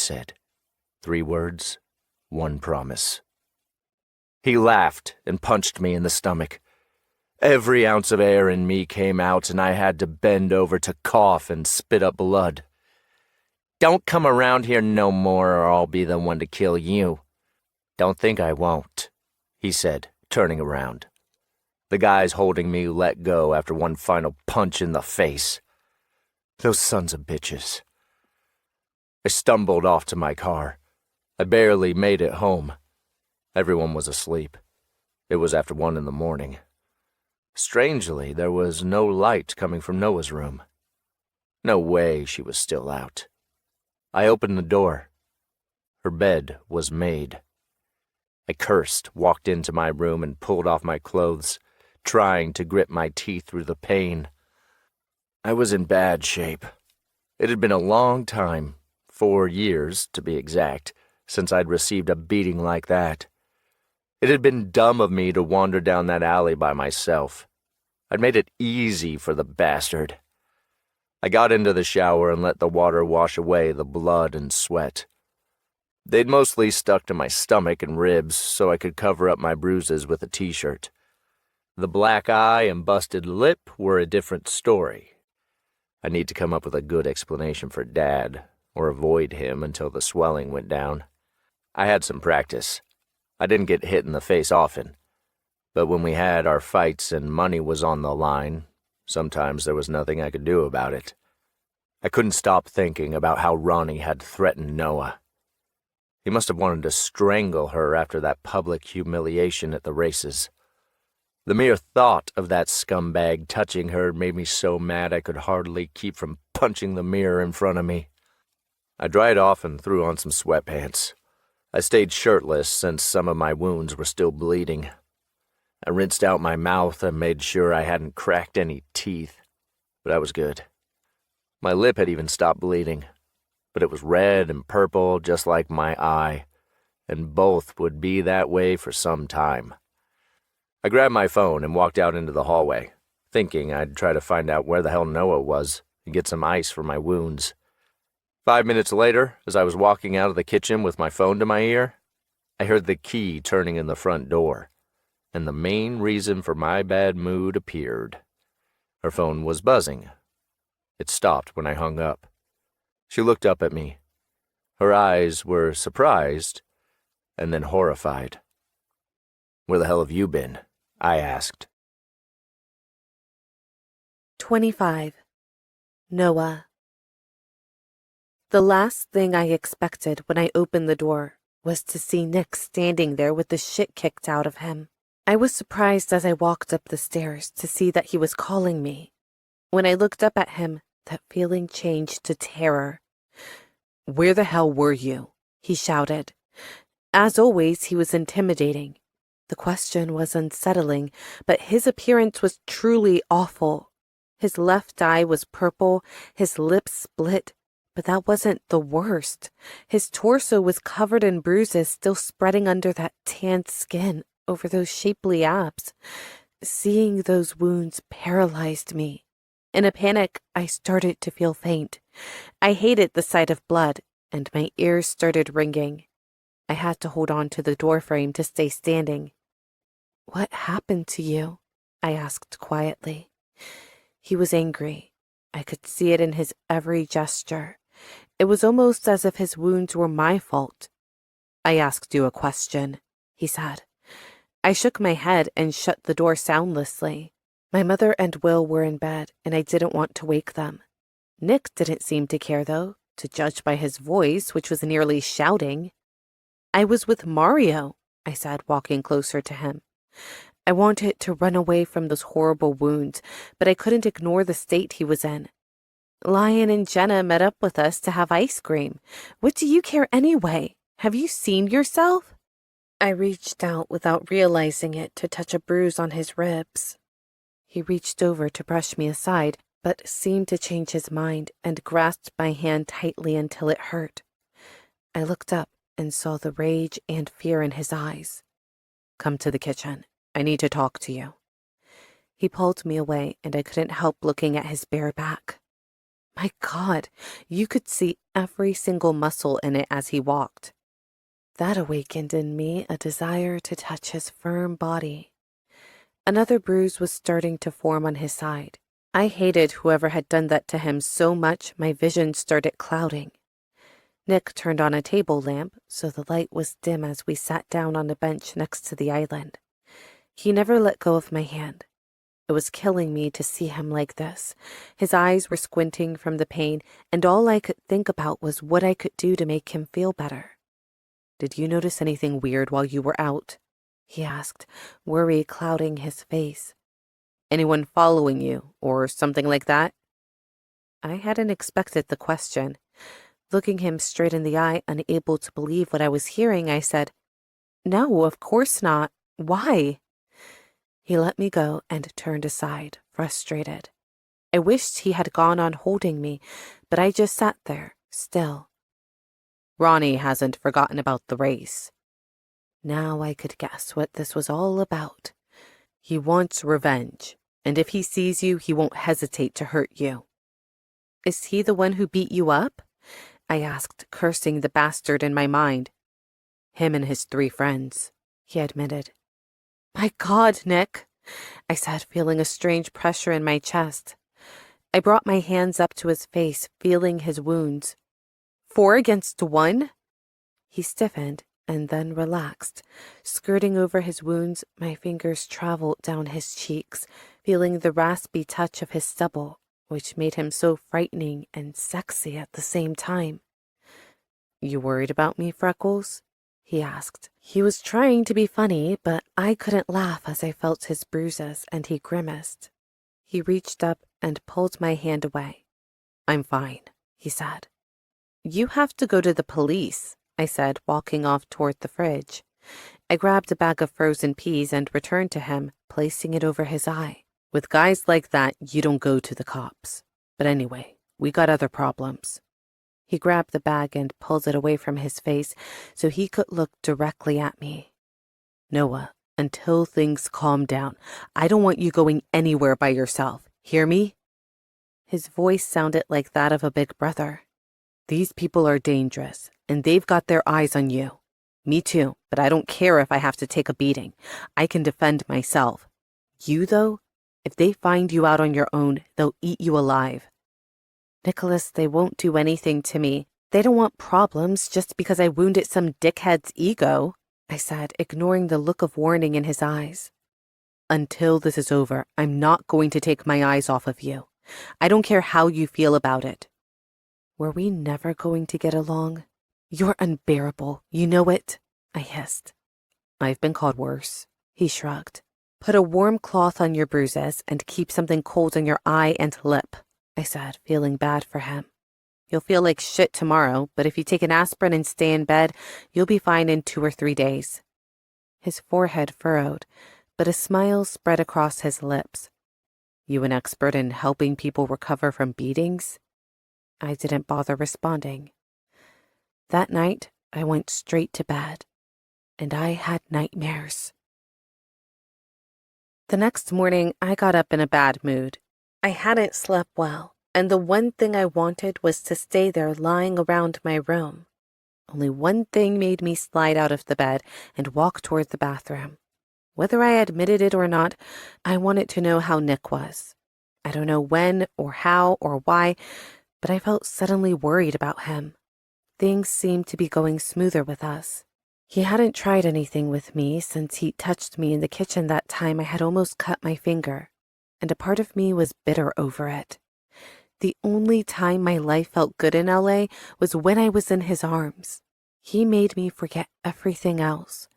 said. 3 words, 1 promise. He laughed and punched me in the stomach. Every ounce of air in me came out, and I had to bend over to cough and spit up blood. Don't come around here no more, or I'll be the one to kill you. Don't think I won't, he said, turning around. The guys holding me let go after one final punch in the face. Those sons of bitches. I stumbled off to my car. I barely made it home. Everyone was asleep. It was after 1 in the morning. Strangely, there was no light coming from Noah's room. No way she was still out. I opened the door. Her bed was made. I cursed, walked into my room, and pulled off my clothes, trying to grit my teeth through the pain. I was in bad shape. It had been a long time, 4 years to be exact, since I'd received a beating like that. It had been dumb of me to wander down that alley by myself. I'd made it easy for the bastard. I got into the shower and let the water wash away the blood and sweat. They'd mostly stuck to my stomach and ribs, so I could cover up my bruises with a t-shirt. The black eye and busted lip were a different story. I need to come up with a good explanation for Dad, or avoid him until the swelling went down. I had some practice. I didn't get hit in the face often, but when we had our fights and money was on the line, sometimes there was nothing I could do about it. I couldn't stop thinking about how Ronnie had threatened Noah. He must have wanted to strangle her after that public humiliation at the races. The mere thought of that scumbag touching her made me so mad I could hardly keep from punching the mirror in front of me. I dried off and threw on some sweatpants. I stayed shirtless since some of my wounds were still bleeding. I rinsed out my mouth and made sure I hadn't cracked any teeth, but I was good. My lip had even stopped bleeding, but it was red and purple just like my eye, and both would be that way for some time. I grabbed my phone and walked out into the hallway, thinking I'd try to find out where the hell Noah was and get some ice for my wounds. 5 minutes later, as I was walking out of the kitchen with my phone to my ear, I heard the key turning in the front door, and the main reason for my bad mood appeared. Her phone was buzzing. It stopped when I hung up. She looked up at me. Her eyes were surprised and then horrified. "Where the hell have you been?" I asked. 25. Noah. The last thing I expected when I opened the door was to see Nick standing there with the shit kicked out of him. I was surprised as I walked up the stairs to see that he was calling me. When I looked up at him, that feeling changed to terror. "Where the hell were you?" he shouted. As always, he was intimidating. The question was unsettling, but his appearance was truly awful. His left eye was purple, his lips split, but that wasn't the worst. His torso was covered in bruises still spreading under that tanned skin over those shapely abs. Seeing those wounds paralyzed me. In a panic, I started to feel faint. I hated the sight of blood, and my ears started ringing. I had to hold on to the doorframe to stay standing. "What happened to you?" I asked quietly. He was angry. I could see it in his every gesture. It was almost as if his wounds were my fault. "I asked you a question," he said. I shook my head and shut the door soundlessly. My mother and Will were in bed, and I didn't want to wake them. Nick didn't seem to care, though, to judge by his voice, which was nearly shouting. "I was with Mario," I said, walking closer to him. I wanted to run away from those horrible wounds, but I couldn't ignore the state he was in. "Lion and Jenna met up with us to have ice cream. What do you care anyway? Have you seen yourself?" I reached out without realizing it to touch a bruise on his ribs. He reached over to brush me aside, but seemed to change his mind and grasped my hand tightly until it hurt. I looked up and saw the rage and fear in his eyes. "Come to the kitchen. I need to talk to you." He pulled me away, and I couldn't help looking at his bare back. My God, you could see every single muscle in it as he walked. That awakened in me a desire to touch his firm body. Another bruise was starting to form on his side. I hated whoever had done that to him so much my vision started clouding. Nick turned on a table lamp so the light was dim as we sat down on a bench next to the island. He never let go of my hand. It was killing me to see him like this. His eyes were squinting from the pain, and all I could think about was what I could do to make him feel better. "Did you notice anything weird while you were out?" he asked, worry clouding his face. "Anyone following you, or something like that?" I hadn't expected the question. Looking him straight in the eye, unable to believe what I was hearing, I said, "No, of course not. Why?" He let me go and turned aside, frustrated. I wished he had gone on holding me, but I just sat there, still. "Ronnie hasn't forgotten about the race." Now I could guess what this was all about. "He wants revenge, and if he sees you, he won't hesitate to hurt you." "Is he the one who beat you up?" I asked, cursing the bastard in my mind. "Him and his 3 friends," he admitted. "My God, Nick," I said, feeling a strange pressure in my chest. I brought my hands up to his face, feeling his wounds. 4 against 1? He stiffened and then relaxed. Skirting over his wounds, my fingers traveled down his cheeks, feeling the raspy touch of his stubble, which made him so frightening and sexy at the same time. "You worried about me, Freckles?" he asked. He was trying to be funny, but I couldn't laugh as I felt his bruises, and he grimaced. He reached up and pulled my hand away. "I'm fine," he said. "You have to go to the police," I said, walking off toward the fridge. I grabbed a bag of frozen peas and returned to him, placing it over his eye. "With guys like that, you don't go to the cops. But anyway, we got other problems." He grabbed the bag and pulled it away from his face so he could look directly at me. "Noah, until things calm down, I don't want you going anywhere by yourself. Hear me?" His voice sounded like that of a big brother. "These people are dangerous, and they've got their eyes on you. Me too, but I don't care if I have to take a beating. I can defend myself. You, though, if they find you out on your own, they'll eat you alive." "Nicholas, they won't do anything to me. They don't want problems just because I wounded some dickhead's ego," I said, ignoring the look of warning in his eyes. "Until this is over, I'm not going to take my eyes off of you. I don't care how you feel about it." Were we never going to get along? "You're unbearable, you know it," I hissed. "I've been called worse," he shrugged. "Put a warm cloth on your bruises and keep something cold on your eye and lip," I said, feeling bad for him. "You'll feel like shit tomorrow, but if you take an aspirin and stay in bed, you'll be fine in 2 or 3 days. His forehead furrowed, but a smile spread across his lips. "You an expert in helping people recover from beatings?" I didn't bother responding. That night, I went straight to bed, and I had nightmares. The next morning, I got up in a bad mood. I hadn't slept well, and the one thing I wanted was to stay there lying around my room. Only one thing made me slide out of the bed and walk toward the bathroom. Whether I admitted it or not, I wanted to know how Nick was. I don't know when or how or why, but I felt suddenly worried about him. Things seemed to be going smoother with us. He hadn't tried anything with me since he touched me in the kitchen that time I had almost cut my finger, and a part of me was bitter over it. The only time my life felt good in LA was when I was in his arms. He made me forget everything else.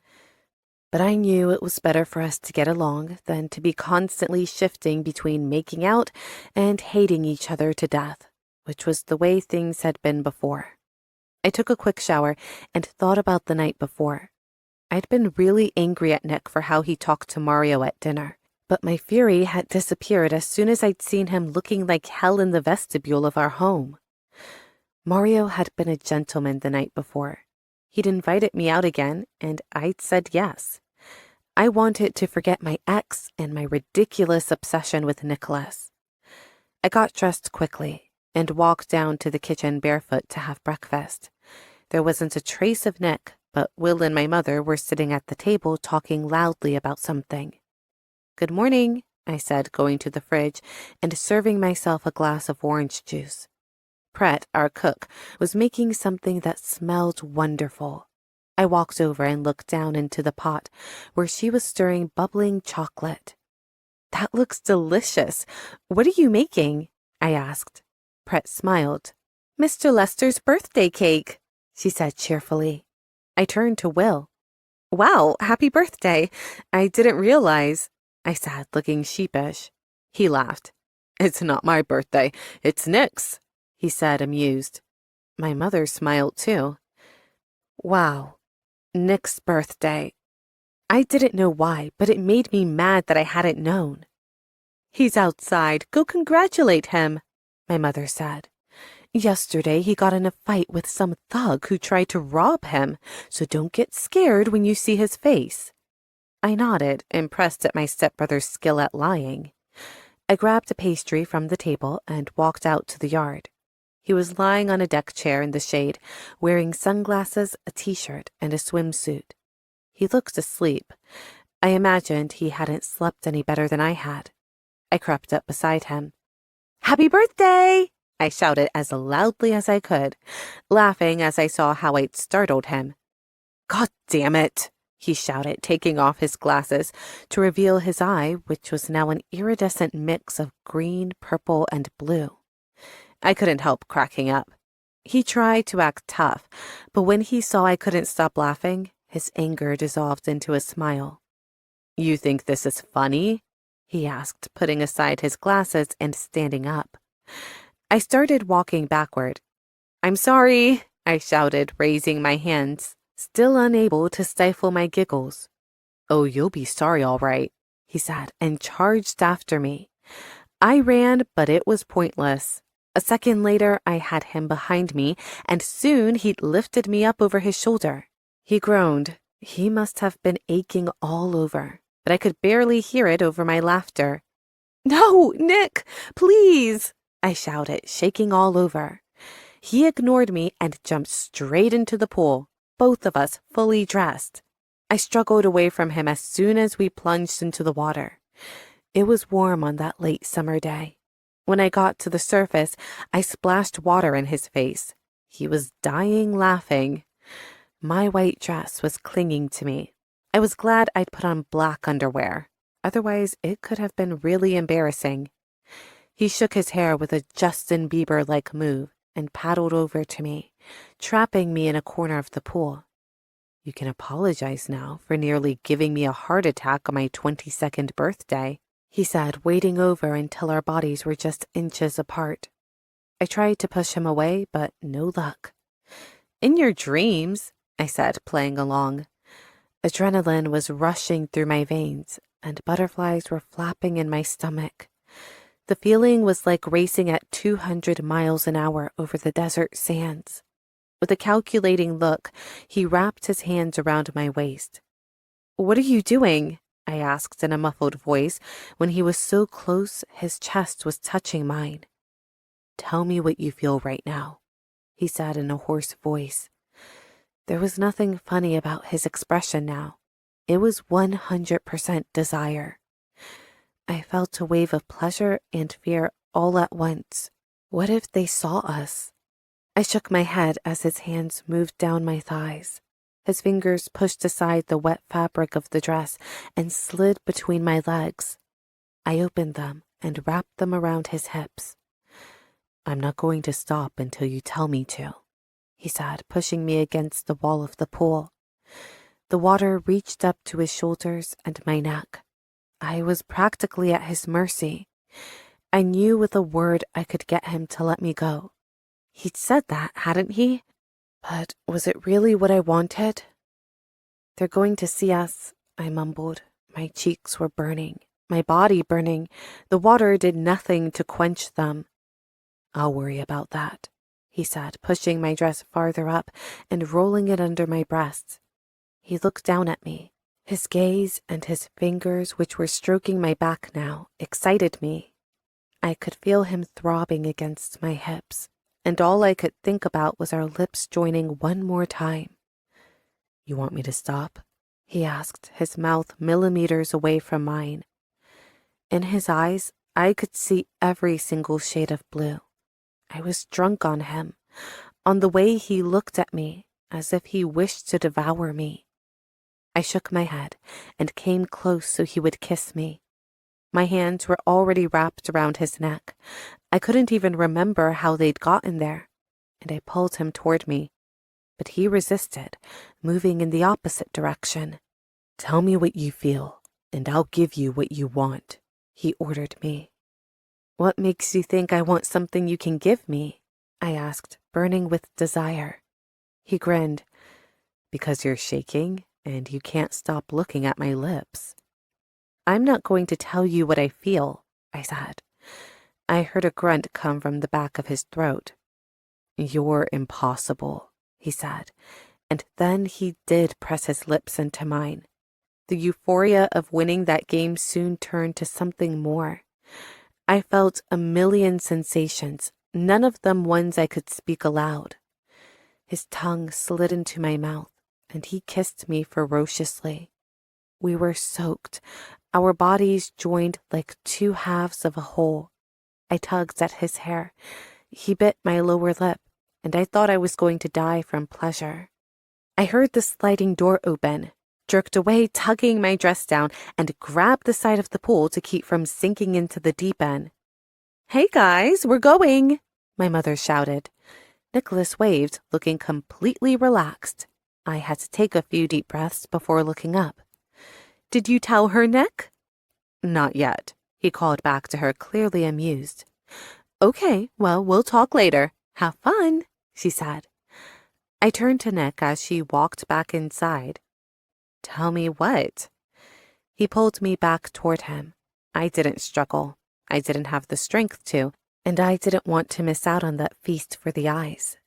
But I knew it was better for us to get along than to be constantly shifting between making out and hating each other to death, which was the way things had been before. I took a quick shower and thought about the night before. I'd been really angry at Nick for how he talked to Mario at dinner, but my fury had disappeared as soon as I'd seen him looking like hell in the vestibule of our home. Mario had been a gentleman the night before. He'd invited me out again, and I'd said yes. I wanted to forget my ex and my ridiculous obsession with Nicholas. I got dressed quickly, and walked down to the kitchen barefoot to have breakfast. There wasn't a trace of Nick, but Will and my mother were sitting at the table talking loudly about something. "Good morning," I said, going to the fridge and serving myself a glass of orange juice. Pret, our cook, was making something that smelled wonderful. I walked over and looked down into the pot where she was stirring bubbling chocolate. "That looks delicious. What are you making?" I asked. Pret smiled. "Mr. Lester's birthday cake," she said cheerfully. I turned to Will. "Wow, happy birthday. I didn't realize," I said, looking sheepish. He laughed. "It's not my birthday, it's Nick's," he said, amused. My mother smiled too. Wow, Nick's birthday. I didn't know why, but it made me mad that I hadn't known. "He's outside. Go congratulate him," my mother said. "Yesterday he got in a fight with some thug who tried to rob him, so don't get scared when you see his face." I nodded, impressed at my stepbrother's skill at lying. I grabbed a pastry from the table and walked out to the yard. He was lying on a deck chair in the shade, wearing sunglasses, a t-shirt, and a swimsuit. He looked asleep. I imagined he hadn't slept any better than I had. I crept up beside him. "Happy birthday!" I shouted as loudly as I could, laughing as I saw how I'd startled him. "God damn it!" he shouted, taking off his glasses to reveal his eye, which was now an iridescent mix of green, purple, and blue. I couldn't help cracking up. He tried to act tough, but when he saw I couldn't stop laughing, his anger dissolved into a smile. "You think this is funny?" he asked, putting aside his glasses and standing up. I started walking backward. "I'm sorry," I shouted, raising my hands, still unable to stifle my giggles. "Oh, you'll be sorry all right," he said, and charged after me. I ran, but it was pointless. A second later, I had him behind me, and soon he'd lifted me up over his shoulder. He groaned. He must have been aching all over, but I could barely hear it over my laughter. "No, Nick, please!" I shouted, shaking all over. He ignored me and jumped straight into the pool, both of us fully dressed. I struggled away from him as soon as we plunged into the water. It was warm on that late summer day. When I got to the surface, I splashed water in his face. He was dying laughing. My white dress was clinging to me. I was glad I'd put on black underwear. Otherwise, it could have been really embarrassing. He shook his hair with a Justin Bieber-like move and paddled over to me, trapping me in a corner of the pool. "You can apologize now for nearly giving me a heart attack on my 22nd birthday," he said, wading over until our bodies were just inches apart. I tried to push him away, but no luck. "In your dreams," I said, playing along. Adrenaline was rushing through my veins, and butterflies were flapping in my stomach. The feeling was like racing at 200 miles an hour over the desert sands. With a calculating look, he wrapped his hands around my waist. "What are you doing?" I asked in a muffled voice when he was so close his chest was touching mine. "Tell me what you feel right now," he said in a hoarse voice. There was nothing funny about his expression now. It was 100% desire. I felt a wave of pleasure and fear all at once. What if they saw us? I shook my head as his hands moved down my thighs. His fingers pushed aside the wet fabric of the dress and slid between my legs. I opened them and wrapped them around his hips. "I'm not going to stop until you tell me to," he said, pushing me against the wall of the pool. The water reached up to his shoulders and my neck. I was practically at his mercy. I knew with a word I could get him to let me go. He'd said that, hadn't he? But was it really what I wanted? "They're going to see us," I mumbled. My cheeks were burning, my body burning. The water did nothing to quench them. "I'll worry about that," he said, pushing my dress farther up and rolling it under my breasts. He looked down at me. His gaze and his fingers, which were stroking my back now, excited me. I could feel him throbbing against my hips, and all I could think about was our lips joining one more time. "You want me to stop?" he asked, his mouth millimeters away from mine. In his eyes, I could see every single shade of blue. I was drunk on him, on the way he looked at me, as if he wished to devour me. I shook my head and came close so he would kiss me. My hands were already wrapped around his neck. I couldn't even remember how they'd gotten there, and I pulled him toward me. But he resisted, moving in the opposite direction. "Tell me what you feel, and I'll give you what you want," he ordered me. "What makes you think I want something you can give me?" I asked, burning with desire. He grinned. "Because you're shaking, and you can't stop looking at my lips." "I'm not going to tell you what I feel," I said. I heard a grunt come from the back of his throat. "You're impossible," he said, and then he did press his lips into mine. The euphoria of winning that game soon turned to something more. I felt a million sensations, none of them ones I could speak aloud. His tongue slid into my mouth, and he kissed me ferociously. We were soaked, our bodies joined like two halves of a whole. I tugged at his hair. He bit my lower lip, and I thought I was going to die from pleasure. I heard the sliding door open, jerked away, tugging my dress down, and grabbed the side of the pool to keep from sinking into the deep end. "Hey guys, we're going," my mother shouted. Nicholas waved, looking completely relaxed. I had to take a few deep breaths before looking up. "Did you tell her, Nick?" "Not yet," he called back to her, clearly amused. "Okay, well, we'll talk later. Have fun," she said. I turned to Nick as she walked back inside. "Tell me what?" He pulled me back toward him. I didn't struggle. I didn't have the strength to, and I didn't want to miss out on that feast for the eyes.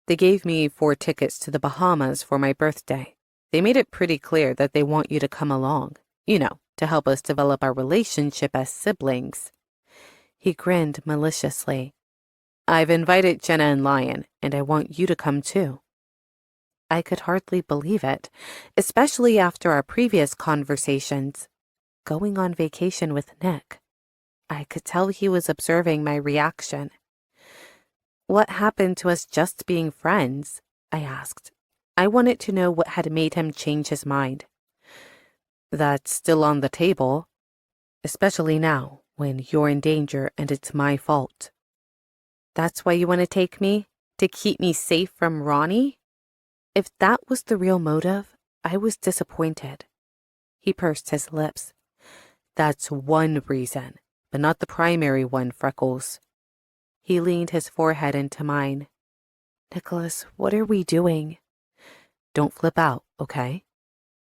"They gave me 4 tickets to the Bahamas for my birthday. They made it pretty clear that they want you to come along, to help us develop our relationship as siblings." He grinned maliciously. "I've invited Jenna and Lion, and I want you to come too." I could hardly believe it, especially after our previous conversations. Going on vacation with Nick. I could tell he was observing my reaction. "What happened to us just being friends?" I asked. I wanted to know what had made him change his mind. "That's still on the table, especially now when you're in danger and it's my fault." "That's why you want to take me? To keep me safe from Ronnie?" If that was the real motive, I was disappointed. He pursed his lips. "That's one reason, but not the primary one, Freckles." He leaned his forehead into mine. "Nicholas, what are we doing?" "Don't flip out, okay?"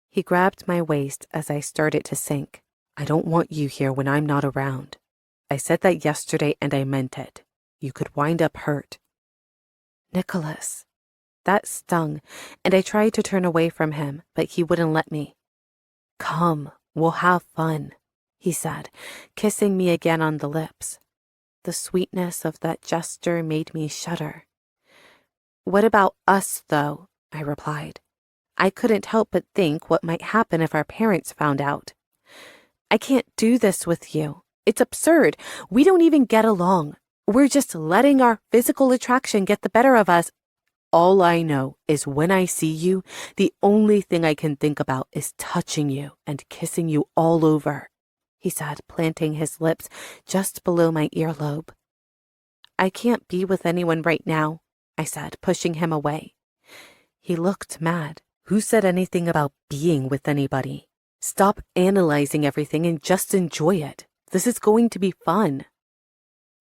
He grabbed my waist as I started to sink. "I don't want you here when I'm not around. I said that yesterday and I meant it. You could wind up hurt." "Nicholas." That stung, and I tried to turn away from him, but he wouldn't let me. "Come, we'll have fun," he said, kissing me again on the lips. The sweetness of that gesture made me shudder. "What about us, though?" I replied. I couldn't help but think what might happen if our parents found out. "I can't do this with you. It's absurd. We don't even get along. We're just letting our physical attraction get the better of us. All I know is when I see you, the only thing I can think about is touching you and kissing you all over," he said, planting his lips just below my earlobe. "I can't be with anyone right now," I said, pushing him away. He looked mad. "Who said anything about being with anybody? Stop analyzing everything and just enjoy it. This is going to be fun."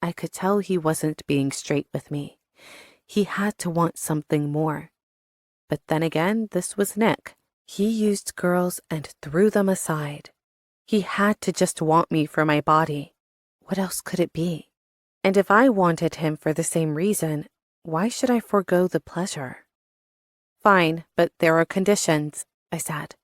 I could tell he wasn't being straight with me. He had to want something more. But then again, this was Nick. He used girls and threw them aside. He had to just want me for my body. What else could it be? And if I wanted him for the same reason, why should I forego the pleasure? "Fine, but there are conditions," I said.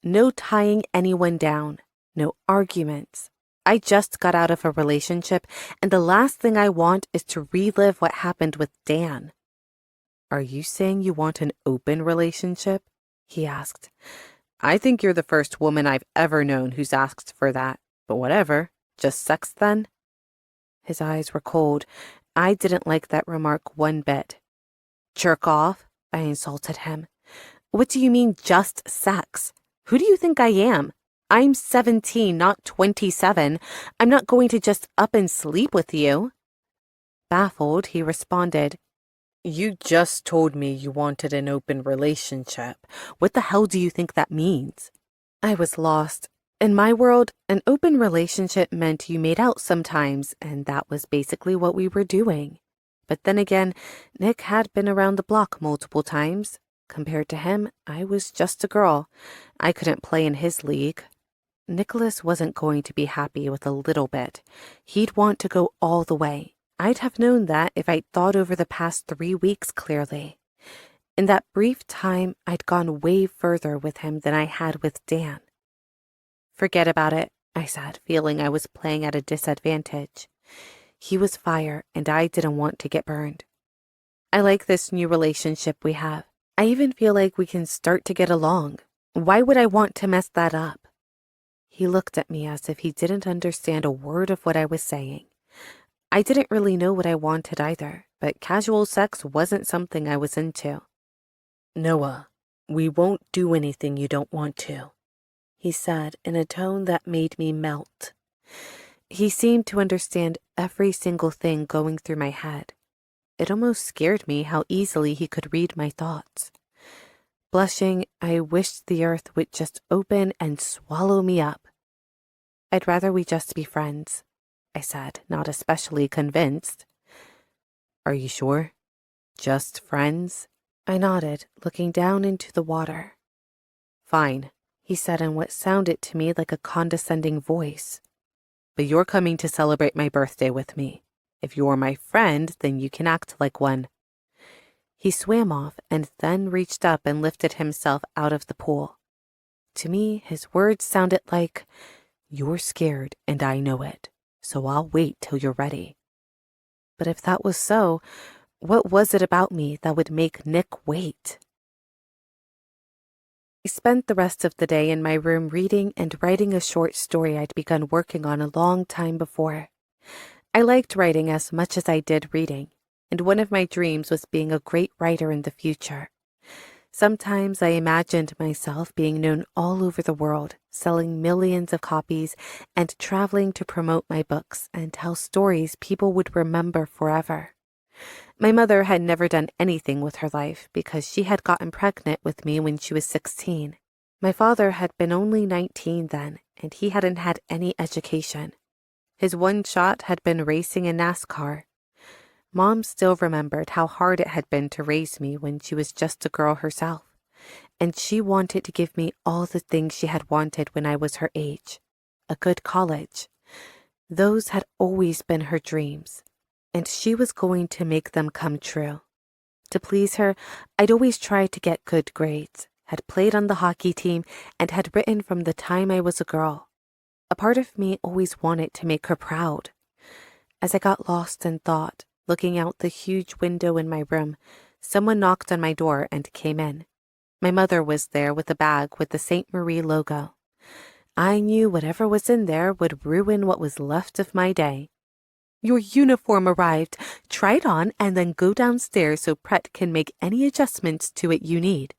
"No tying anyone down. No arguments. I just got out of a relationship, and the last thing I want is to relive what happened with Dan. Are you saying you want an open relationship? He asked. I think you're the first woman I've ever known who's asked for that, but whatever. Just sex then? His eyes were cold. I didn't like that remark one bit. Jerk off, I insulted him. What do you mean just sex? Who do you think I am? I'm 17, not 27. I'm not going to just up and sleep with you. Baffled, he responded, You just told me you wanted an open relationship. What the hell do you think that means? I was lost. In my world, an open relationship meant you made out sometimes, and that was basically what we were doing. But then again, Nick had been around the block multiple times. Compared to him, I was just a girl. I couldn't play in his league. Nicholas wasn't going to be happy with a little bit. He'd want to go all the way. I'd have known that if I'd thought over the past 3 weeks clearly. In that brief time, I'd gone way further with him than I had with Dan. Forget about it, I said, feeling I was playing at a disadvantage. He was fire, and I didn't want to get burned. I like this new relationship we have. I even feel like we can start to get along. Why would I want to mess that up? He looked at me as if he didn't understand a word of what I was saying. I didn't really know what I wanted either, but casual sex wasn't something I was into. Noah, we won't do anything you don't want to, he said in a tone that made me melt. He seemed to understand every single thing going through my head. It almost scared me how easily he could read my thoughts. Blushing, I wished the earth would just open and swallow me up. I'd rather we just be friends, I said, not especially convinced. Are you sure? Just friends? I nodded, looking down into the water. Fine, he said in what sounded to me like a condescending voice. But you're coming to celebrate my birthday with me. If you're my friend, then you can act like one. He swam off and then reached up and lifted himself out of the pool. To me, his words sounded like, You're scared and I know it, so I'll wait till you're ready. But if that was so, what was it about me that would make Nick wait? I spent the rest of the day in my room reading and writing a short story I'd begun working on a long time before. I liked writing as much as I did reading, and one of my dreams was being a great writer in the future. Sometimes I imagined myself being known all over the world, selling millions of copies, and traveling to promote my books and tell stories people would remember forever. My mother had never done anything with her life because she had gotten pregnant with me when she was 16. My father had been only 19 then, and he hadn't had any education. His one shot had been racing in NASCAR. Mom still remembered how hard it had been to raise me when she was just a girl herself, and she wanted to give me all the things she had wanted when I was her age. A good college. Those had always been her dreams, and she was going to make them come true. To please her, I'd always tried to get good grades, had played on the hockey team, and had written from the time I was a girl. A part of me always wanted to make her proud. As I got lost in thought, looking out the huge window in my room, someone knocked on my door and came in. My mother was there with a bag with the St. Marie logo. I knew whatever was in there would ruin what was left of my day. Your uniform arrived. Try it on and then go downstairs so Pret can make any adjustments to it you need.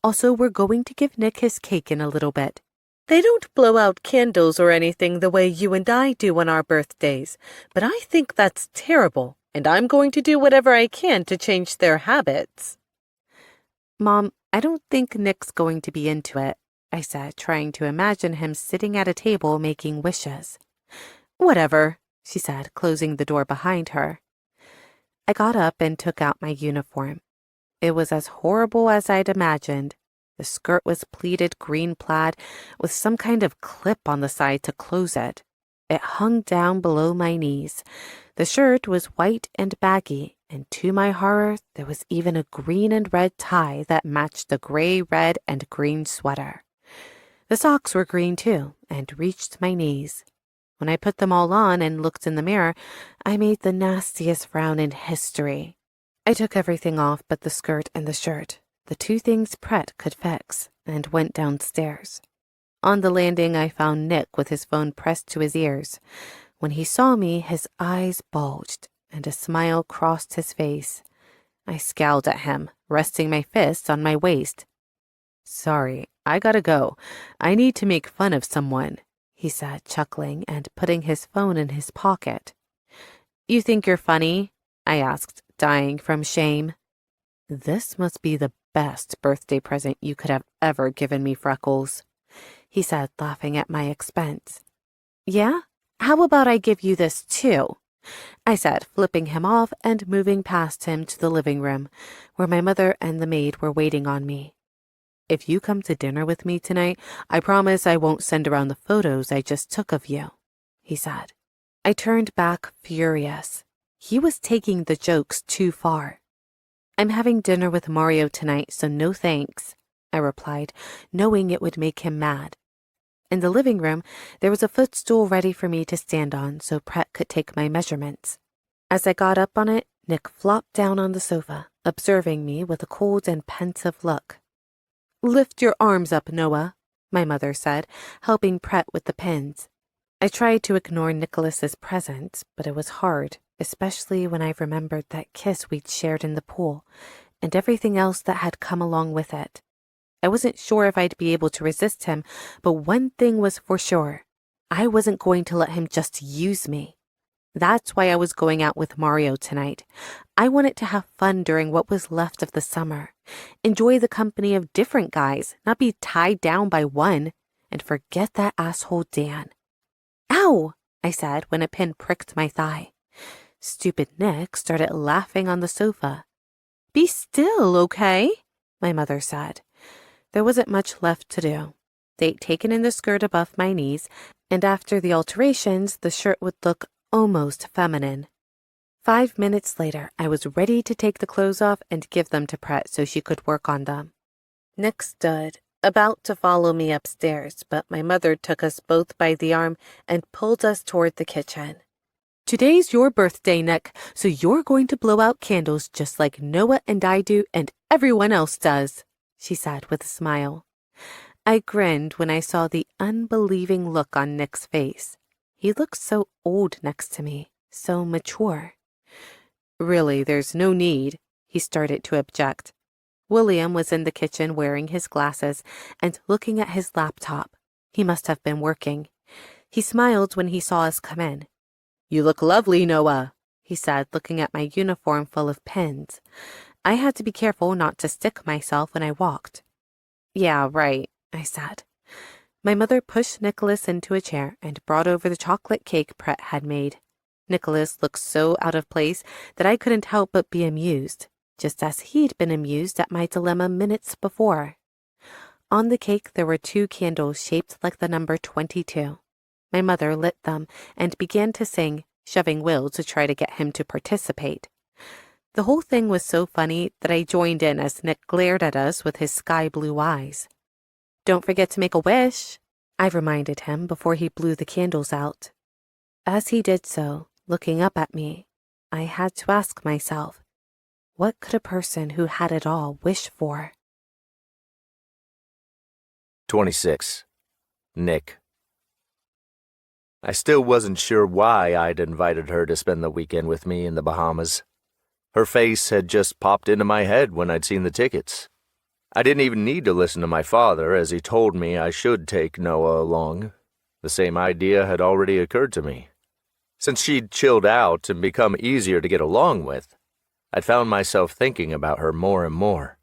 Also, we're going to give Nick his cake in a little bit. They don't blow out candles or anything the way you and I do on our birthdays, but I think that's terrible, and I'm going to do whatever I can to change their habits. Mom, I don't think Nick's going to be into it, I said, trying to imagine him sitting at a table making wishes. Whatever, she said, closing the door behind her. I got up and took out my uniform. It was as horrible as I'd imagined. The skirt was pleated green plaid with some kind of clip on the side to close it. It hung down below my knees. The shirt was white and baggy, and to my horror, there was even a green and red tie that matched the gray, red, and green sweater. The socks were green too, and reached my knees. When I put them all on and looked in the mirror, I made the nastiest frown in history. I took everything off but the skirt and the shirt, the two things Pret could fix, and went downstairs. On the landing, I found Nick with his phone pressed to his ears. When he saw me, his eyes bulged, and a smile crossed his face. I scowled at him, resting my fists on my waist. "Sorry, I gotta go. I need to make fun of someone," he said, chuckling and putting his phone in his pocket. "You think you're funny?" I asked, dying from shame. "This must be the best birthday present you could have ever given me, Freckles," he said, laughing at my expense. "Yeah? How about I give you this too?" I said, flipping him off and moving past him to the living room, where my mother and the maid were waiting on me. "If you come to dinner with me tonight, I promise I won't send around the photos I just took of you," he said. I turned back furious. He was taking the jokes too far. "I'm having dinner with Mario tonight, so no thanks," I replied, knowing it would make him mad. In the living room, there was a footstool ready for me to stand on so Pret could take my measurements. As I got up on it, Nick flopped down on the sofa, observing me with a cold and pensive look. "Lift your arms up, Noah," my mother said, helping Pret with the pins. I tried to ignore Nicholas's presence, but it was hard, especially when I remembered that kiss we'd shared in the pool and everything else that had come along with it. I wasn't sure if I'd be able to resist him, but one thing was for sure. I wasn't going to let him just use me. That's why I was going out with Mario tonight. I wanted to have fun during what was left of the summer, enjoy the company of different guys, not be tied down by one, and forget that asshole Dan. "Ow!" I said when a pin pricked my thigh. Stupid Nick started laughing on the sofa. "Be still, okay?" my mother said. There wasn't much left to do. They'd taken in the skirt above my knees, and after the alterations, the shirt would look almost feminine. 5 minutes later, I was ready to take the clothes off and give them to Pret so she could work on them. Nick stood, about to follow me upstairs, but my mother took us both by the arm and pulled us toward the kitchen. "Today's your birthday, Nick, so you're going to blow out candles just like Noah and I do and everyone else does," she said with a smile. I grinned when I saw the unbelieving look on Nick's face. He looked so old next to me, so mature. "Really, there's no need," he started to object. William was in the kitchen wearing his glasses and looking at his laptop. He must have been working. He smiled when he saw us come in. "You look lovely, Noah," he said, looking at my uniform full of pins. I had to be careful not to stick myself when I walked. "Yeah, right," I said. My mother pushed Nicholas into a chair and brought over the chocolate cake Pret had made. Nicholas looked so out of place that I couldn't help but be amused, just as he'd been amused at my dilemma minutes before. On the cake there were 2 candles shaped like the number 22. My mother lit them and began to sing, shoving Will to try to get him to participate. The whole thing was so funny that I joined in as Nick glared at us with his sky-blue eyes. "Don't forget to make a wish," I reminded him before he blew the candles out. As he did so, looking up at me, I had to ask myself, what could a person who had it all wish for? 26. Nick. I still wasn't sure why I'd invited her to spend the weekend with me in the Bahamas. Her face had just popped into my head when I'd seen the tickets. I didn't even need to listen to my father, as he told me I should take Noah along. The same idea had already occurred to me. Since she'd chilled out and become easier to get along with, I'd found myself thinking about her more and more.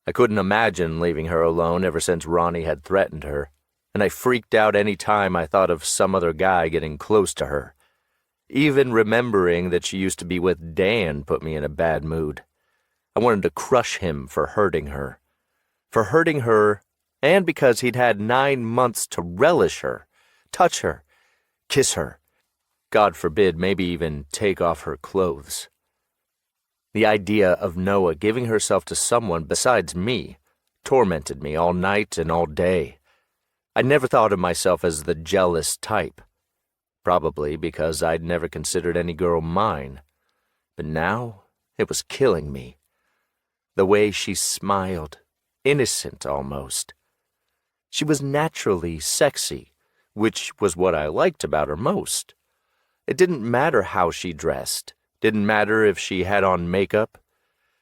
I couldn't imagine leaving her alone ever since Ronnie had threatened her, and I freaked out any time I thought of some other guy getting close to her. Even remembering that she used to be with Dan put me in a bad mood. I wanted to crush him for hurting her. For hurting her, and because he'd had 9 months to relish her, touch her, kiss her. God forbid, maybe even take off her clothes. The idea of Noah giving herself to someone besides me tormented me all night and all day. I never thought of myself as the jealous type. probably because I'd never considered any girl mine. But now it was killing me. The way she smiled, innocent almost. She was naturally sexy, which was what I liked about her most. It didn't matter how she dressed, didn't matter if she had on makeup.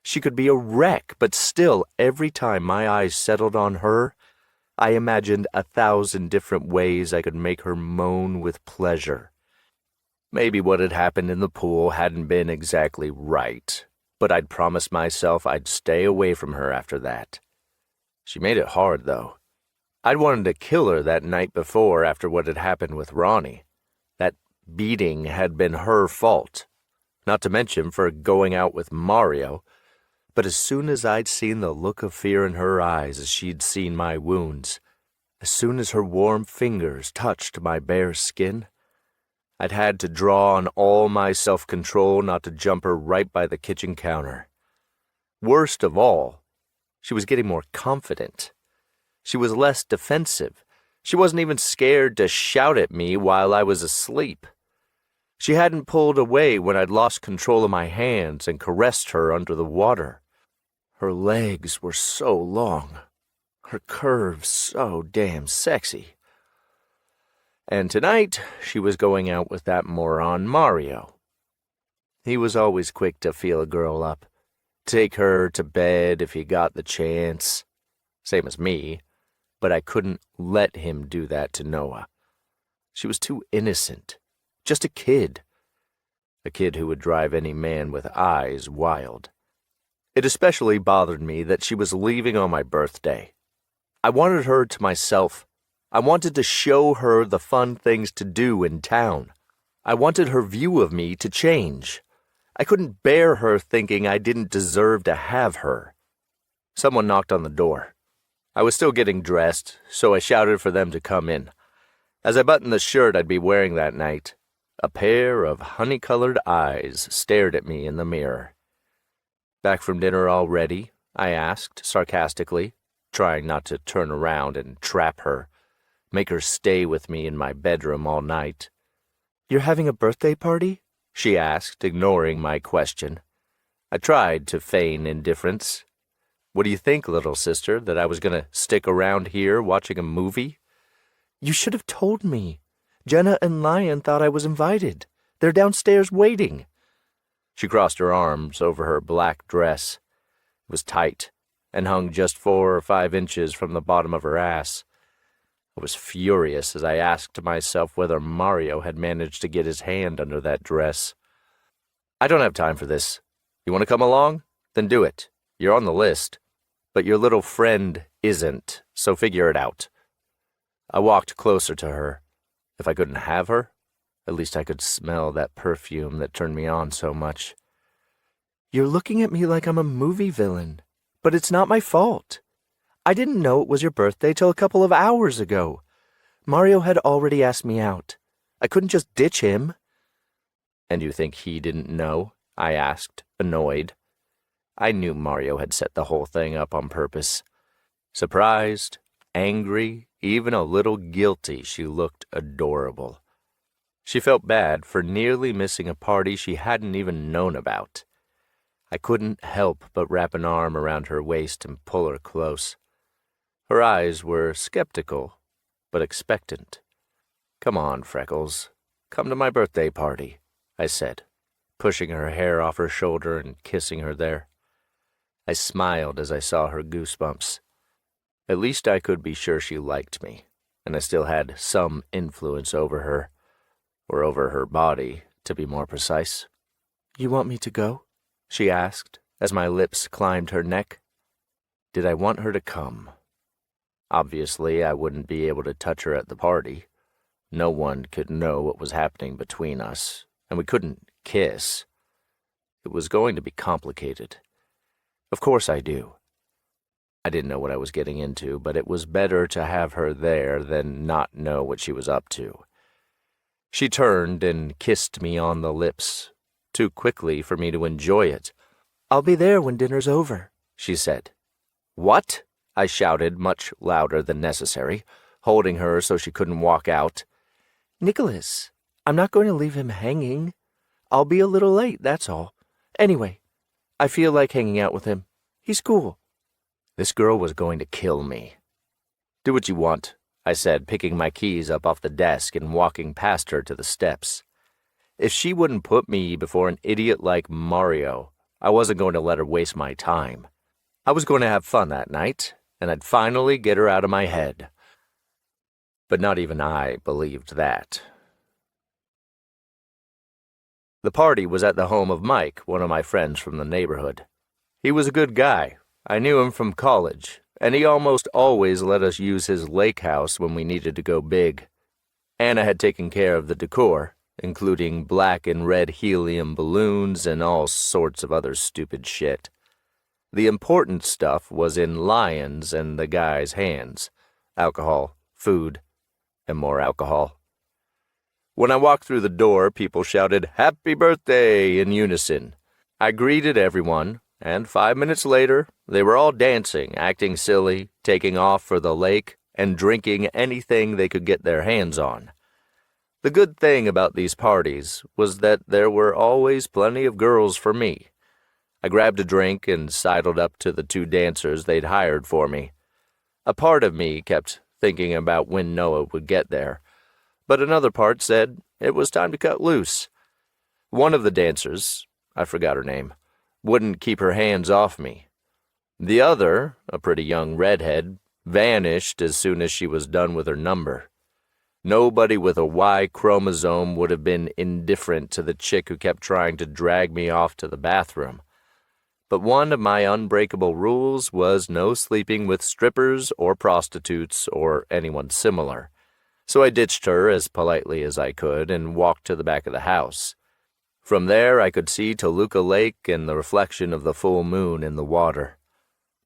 She could be a wreck, but still, every time my eyes settled on her, I imagined 1,000 different ways I could make her moan with pleasure. Maybe what had happened in the pool hadn't been exactly right, but I'd promised myself I'd stay away from her after that. She made it hard, though. I'd wanted to kill her that night before after what had happened with Ronnie. That beating had been her fault, not to mention for going out with Mario. But as soon as I'd seen the look of fear in her eyes as she'd seen my wounds, as soon as her warm fingers touched my bare skin, I'd had to draw on all my self-control not to jump her right by the kitchen counter. Worst of all, she was getting more confident. She was less defensive. She wasn't even scared to shout at me while I was asleep. She hadn't pulled away when I'd lost control of my hands and caressed her under the water. Her legs were so long, her curves so damn sexy. And tonight, she was going out with that moron Mario. He was always quick to feel a girl up, take her to bed if he got the chance. Same as me, but I couldn't let him do that to Noah. She was too innocent, just a kid who would drive any man with eyes wild. It especially bothered me that she was leaving on my birthday. I wanted her to myself. I wanted to show her the fun things to do in town. I wanted her view of me to change. I couldn't bear her thinking I didn't deserve to have her. Someone knocked on the door. I was still getting dressed, so I shouted for them to come in. As I buttoned the shirt I'd be wearing that night, a pair of honey-colored eyes stared at me in the mirror. "Back from dinner already?" I asked sarcastically, trying not to turn around and trap her, make her stay with me in my bedroom all night. "You're having a birthday party?" she asked, ignoring my question. I tried to feign indifference. "What do you think, little sister, that I was going to stick around here watching a movie?" "You should have told me. Jenna and Lion thought I was invited. They're downstairs waiting." She crossed her arms over her black dress. It was tight and hung just 4 or 5 inches from the bottom of her ass. I was furious as I asked myself whether Mario had managed to get his hand under that dress. "I don't have time for this. You want to come along? Then do it. You're on the list. But your little friend isn't, so figure it out." I walked closer to her. If I couldn't have her, at least I could smell that perfume that turned me on so much. "You're looking at me like I'm a movie villain, but it's not my fault. I didn't know it was your birthday till a couple of hours ago. Mario had already asked me out. I couldn't just ditch him." "And you think he didn't know?" I asked, annoyed. I knew Mario had set the whole thing up on purpose. Surprised, angry, even a little guilty, she looked adorable. She felt bad for nearly missing a party she hadn't even known about. I couldn't help but wrap an arm around her waist and pull her close. Her eyes were skeptical, but expectant. "Come on, Freckles. Come to my birthday party," I said, pushing her hair off her shoulder and kissing her there. I smiled as I saw her goosebumps. At least I could be sure she liked me, and I still had some influence over her, or over her body, to be more precise. "You want me to go?" she asked, as my lips climbed her neck. Did I want her to come? Obviously, I wouldn't be able to touch her at the party. No one could know what was happening between us, and we couldn't kiss. It was going to be complicated. Of course I do. I didn't know what I was getting into, but it was better to have her there than not know what she was up to. She turned and kissed me on the lips, too quickly for me to enjoy it. "I'll be there when dinner's over," she said. "What?" I shouted much louder than necessary, holding her so she couldn't walk out. "Nicholas, I'm not going to leave him hanging. I'll be a little late, that's all. Anyway, I feel like hanging out with him. He's cool." This girl was going to kill me. "Do what you want," I said, picking my keys up off the desk and walking past her to the steps. If she wouldn't put me before an idiot like Mario, I wasn't going to let her waste my time. I was going to have fun that night, and I'd finally get her out of my head. But not even I believed that. The party was at the home of Mike, one of my friends from the neighborhood. He was a good guy. I knew him from college, and he almost always let us use his lake house when we needed to go big. Anna had taken care of the decor, including black and red helium balloons and all sorts of other stupid shit. The important stuff was in Lyon's and the guy's hands: alcohol, food, and more alcohol. When I walked through the door, people shouted, "Happy birthday!" in unison. I greeted everyone, and 5 minutes later, they were all dancing, acting silly, taking off for the lake, and drinking anything they could get their hands on. The good thing about these parties was that there were always plenty of girls for me. I grabbed a drink and sidled up to the 2 dancers they'd hired for me. A part of me kept thinking about when Noah would get there, but another part said it was time to cut loose. One of the dancers, I forgot her name, wouldn't keep her hands off me. The other, a pretty young redhead, vanished as soon as she was done with her number. Nobody with a Y chromosome would have been indifferent to the chick who kept trying to drag me off to the bathroom. But one of my unbreakable rules was no sleeping with strippers or prostitutes or anyone similar. So I ditched her as politely as I could and walked to the back of the house. From there I could see Toluca Lake and the reflection of the full moon in the water.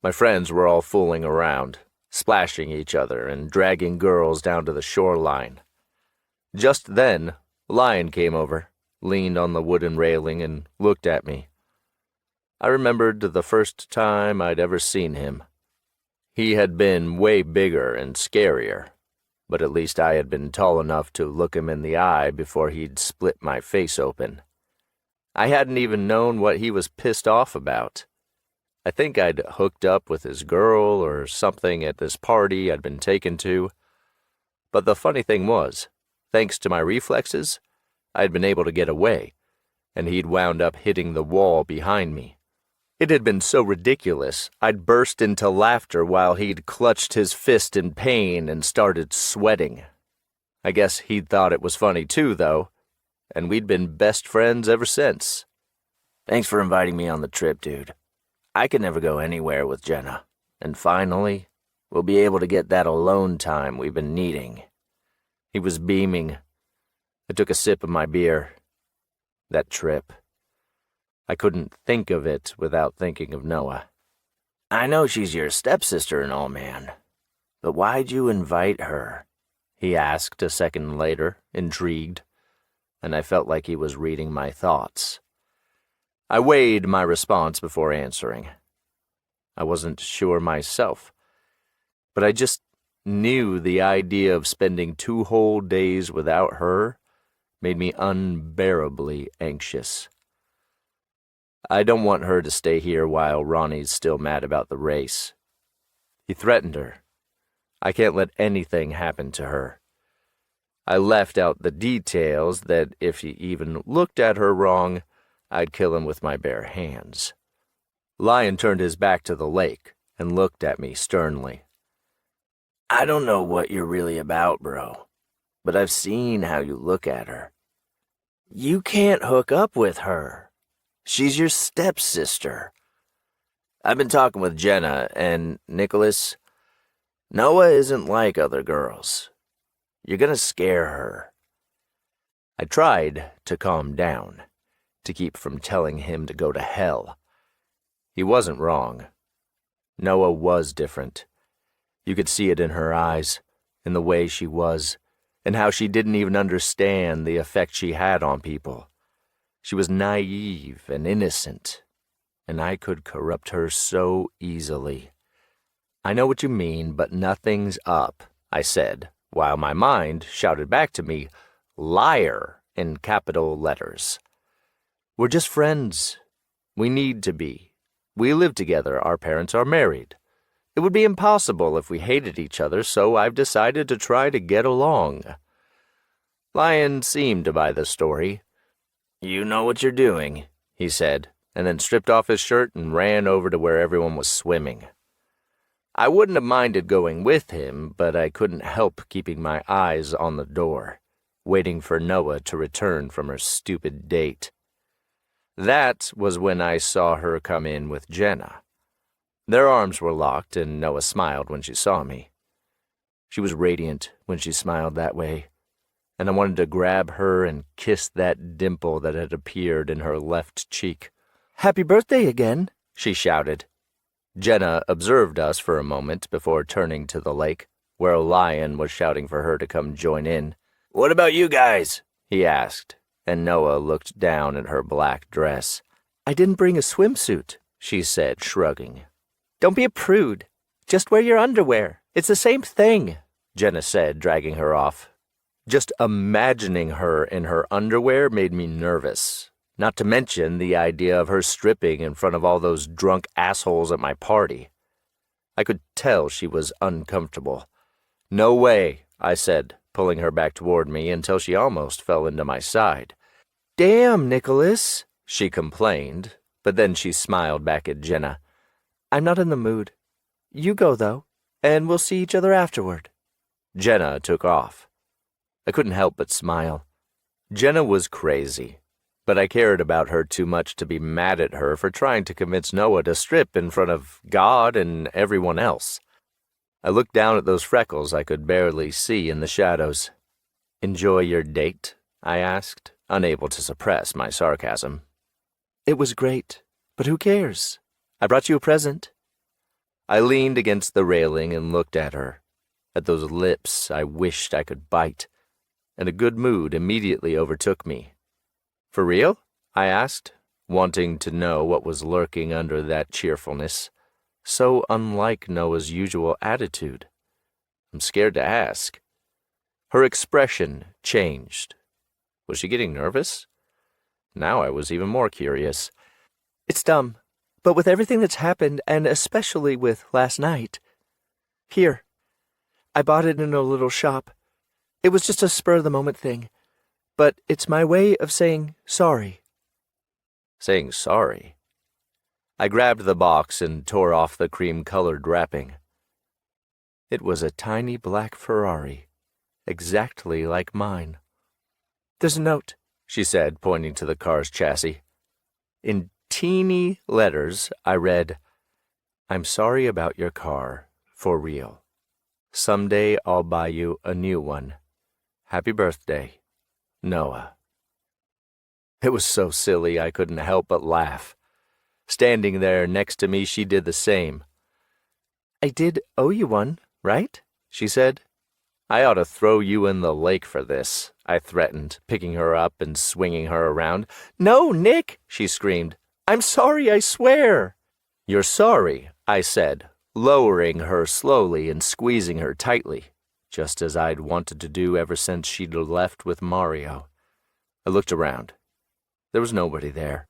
My friends were all fooling around, splashing each other and dragging girls down to the shoreline. Just then, Lion came over, leaned on the wooden railing, and looked at me. I remembered the first time I'd ever seen him. He had been way bigger and scarier, but at least I had been tall enough to look him in the eye before he'd split my face open. I hadn't even known what he was pissed off about. I think I'd hooked up with his girl or something at this party I'd been taken to. But the funny thing was, thanks to my reflexes, I'd been able to get away, and he'd wound up hitting the wall behind me. It had been so ridiculous, I'd burst into laughter while he'd clutched his fist in pain and started sweating. I guess he'd thought it was funny too, though, and we'd been best friends ever since. "Thanks for inviting me on the trip, dude. I could never go anywhere with Jenna, and finally, we'll be able to get that alone time we've been needing." He was beaming. I took a sip of my beer. That trip. I couldn't think of it without thinking of Noah. "I know she's your stepsister and all, man, but why'd you invite her?" he asked a second later, intrigued, and I felt like he was reading my thoughts. I weighed my response before answering. I wasn't sure myself, but I just knew the idea of spending 2 whole days without her made me unbearably anxious. I don't want her to stay here while Ronnie's still mad about the race. He threatened her. I can't let anything happen to her. I left out the details that if he even looked at her wrong, I'd kill him with my bare hands. Lion turned his back to the lake and looked at me sternly. "I don't know what you're really about, bro, but I've seen how you look at her. You can't hook up with her. She's your stepsister. I've been talking with Jenna, and Nicholas, Noah isn't like other girls. You're gonna scare her." I tried to calm down, to keep from telling him to go to hell. He wasn't wrong. Noah was different. You could see it in her eyes, in the way she was, and how she didn't even understand the effect she had on people. She was naive and innocent, and I could corrupt her so easily. "I know what you mean, but nothing's up," I said, while my mind shouted back to me, "Liar!" in capital letters. We're just friends. We need to be. We live together. Our parents are married. It would be impossible if we hated each other, so I've decided to try to get along. Lion seemed to buy the story. You know what you're doing, he said, and then stripped off his shirt and ran over to where everyone was swimming. I wouldn't have minded going with him, but I couldn't help keeping my eyes on the door, waiting for Noah to return from her stupid date. That was when I saw her come in with Jenna. Their arms were locked, and Noah smiled when she saw me. She was radiant when she smiled that way, and I wanted to grab her and kiss that dimple that had appeared in her left cheek. "Happy birthday again," she shouted. Jenna observed us for a moment before turning to the lake, where a lion was shouting for her to come join in. "What about you guys?" he asked, and Noah looked down at her black dress. "I didn't bring a swimsuit," she said, shrugging. "Don't be a prude. Just wear your underwear. It's the same thing," Jenna said, dragging her off. Just imagining her in her underwear made me nervous. Not to mention the idea of her stripping in front of all those drunk assholes at my party. I could tell she was uncomfortable. "No way," I said, pulling her back toward me until she almost fell into my side. "Damn, Nicholas," she complained, but then she smiled back at Jenna. "I'm not in the mood. You go, though, and we'll see each other afterward." Jenna took off. I couldn't help but smile. Jenna was crazy, but I cared about her too much to be mad at her for trying to convince Noah to strip in front of God and everyone else. I looked down at those freckles I could barely see in the shadows. "Enjoy your date?" I asked, unable to suppress my sarcasm. "It was great, but who cares? I brought you a present." I leaned against the railing and looked at her, at those lips I wished I could bite, and a good mood immediately overtook me. "For real?" I asked, wanting to know what was lurking under that cheerfulness, so unlike Noah's usual attitude. I'm scared to ask. Her expression changed. Was she getting nervous? Now I was even more curious. "It's dumb, but with everything that's happened, and especially with last night. Here, I bought it in a little shop. It was just a spur-of-the-moment thing. But it's my way of saying sorry." Saying sorry? I grabbed the box and tore off the cream-colored wrapping. It was a tiny black Ferrari, exactly like mine. "There's a note," she said, pointing to the car's chassis. In teeny letters, I read, "I'm sorry about your car, for real. Someday I'll buy you a new one. Happy birthday, Noah." It was so silly I couldn't help but laugh. Standing there next to me, she did the same. "I did owe you one, right?" she said. "I ought to throw you in the lake for this," I threatened, picking her up and swinging her around. "No, Nick," she screamed. "I'm sorry, I swear." "You're sorry," I said, lowering her slowly and squeezing her tightly, just as I'd wanted to do ever since she'd left with Mario. I looked around. There was nobody there.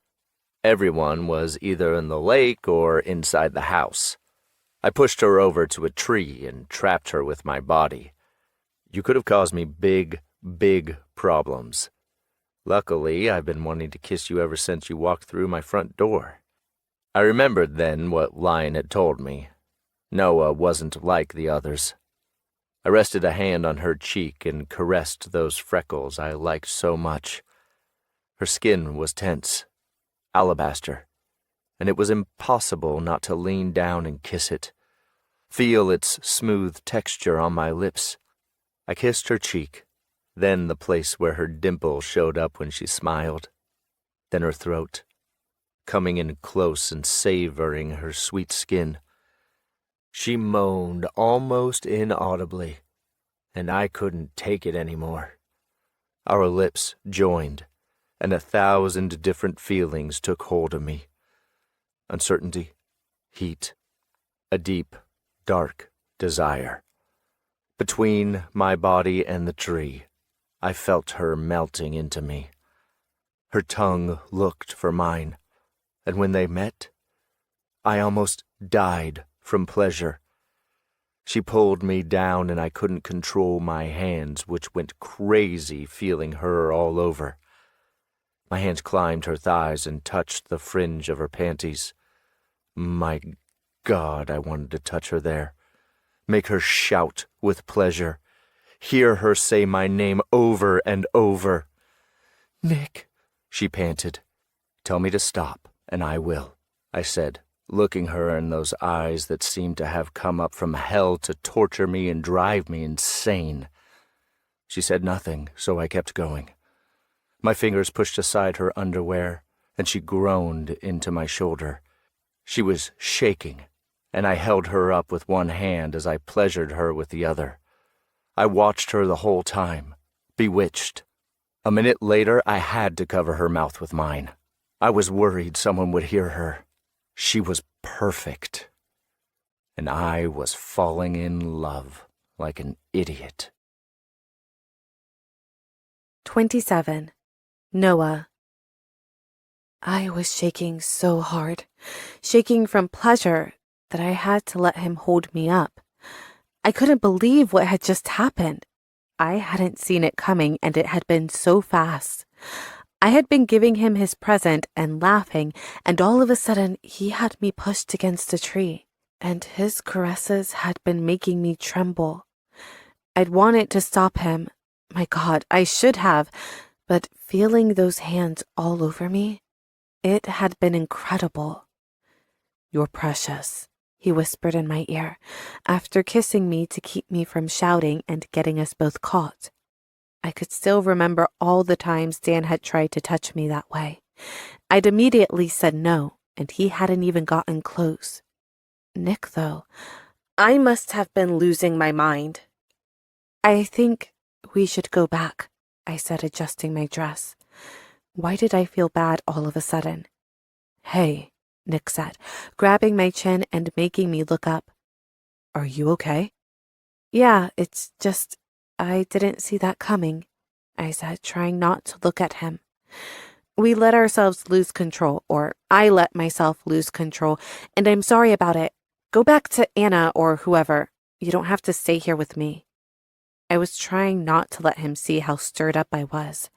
Everyone was either in the lake or inside the house. I pushed her over to a tree and trapped her with my body. You could have caused me big, big problems. Luckily, I've been wanting to kiss you ever since you walked through my front door. I remembered then what Lion had told me. Noah wasn't like the others. I rested a hand on her cheek and caressed those freckles I liked so much. Her skin was tense, alabaster, and it was impossible not to lean down and kiss it, feel its smooth texture on my lips. I kissed her cheek, then the place where her dimple showed up when she smiled, then her throat, coming in close and savoring her sweet skin. She moaned almost inaudibly, and I couldn't take it anymore. Our lips joined, and 1,000 different feelings took hold of me. Uncertainty, heat, a deep, dark desire. Between my body and the tree, I felt her melting into me. Her tongue looked for mine, and when they met, I almost died from pleasure. She pulled me down and I couldn't control my hands, which went crazy feeling her all over. My hands climbed her thighs and touched the fringe of her panties. My God, I wanted to touch her there, make her shout with pleasure, hear her say my name over and over. "Nick," she panted. "Tell me to stop, and I will," I said, looking her in those eyes that seemed to have come up from hell to torture me and drive me insane. She said nothing, so I kept going. My fingers pushed aside her underwear, and she groaned into my shoulder. She was shaking, and I held her up with one hand as I pleasured her with the other. I watched her the whole time, bewitched. A minute later, I had to cover her mouth with mine. I was worried someone would hear her. She was perfect, and I was falling in love like an idiot. 27. Noah. I was shaking so hard, shaking from pleasure that I had to let him hold me up. I couldn't believe what had just happened. I hadn't seen it coming, and it had been so fast. I had been giving him his present and laughing, and all of a sudden he had me pushed against a tree, and his caresses had been making me tremble. I'd wanted to stop him. My God, I should have, but feeling those hands all over me, it had been incredible. "You're precious," he whispered in my ear, after kissing me to keep me from shouting and getting us both caught. I could still remember all the times Dan had tried to touch me that way. I'd immediately said no, and he hadn't even gotten close. Nick, though, I must have been losing my mind. "I think we should go back," I said, adjusting my dress. Why did I feel bad all of a sudden? "Hey," Nick said, grabbing my chin and making me look up. "Are you okay?" "Yeah, it's just, I didn't see that coming," I said, trying not to look at him. "We let ourselves lose control, or I let myself lose control, and I'm sorry about it. Go back to Anna or whoever. You don't have to stay here with me." I was trying not to let him see how stirred up I was.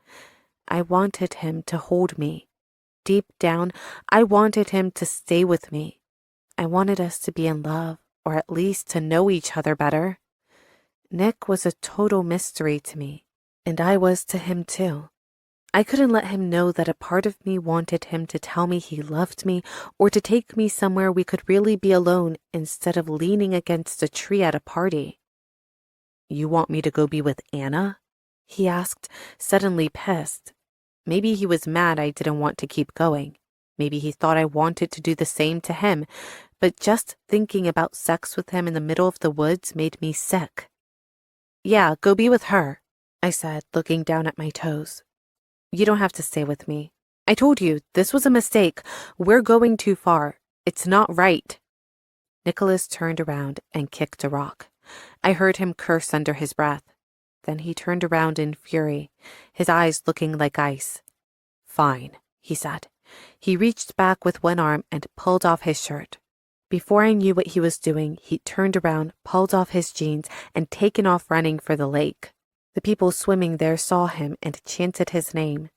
I wanted him to hold me. Deep down, I wanted him to stay with me. I wanted us to be in love, or at least to know each other better. Nick was a total mystery to me, and I was to him too. I couldn't let him know that a part of me wanted him to tell me he loved me or to take me somewhere we could really be alone instead of leaning against a tree at a party. "You want me to go be with Anna?" he asked, suddenly pissed. Maybe he was mad I didn't want to keep going. Maybe he thought I wanted to do the same to him, but just thinking about sex with him in the middle of the woods made me sick. "Yeah, go be with her," I said, looking down at my toes. "You don't have to stay with me. I told you, this was a mistake. We're going too far. It's not right." Nicholas turned around and kicked a rock. I heard him curse under his breath. Then he turned around in fury, his eyes looking like ice. "Fine," he said. He reached back with one arm and pulled off his shirt. Before I knew what he was doing, he turned around, pulled off his jeans, and taken off running for the lake. The people swimming there saw him and chanted his name.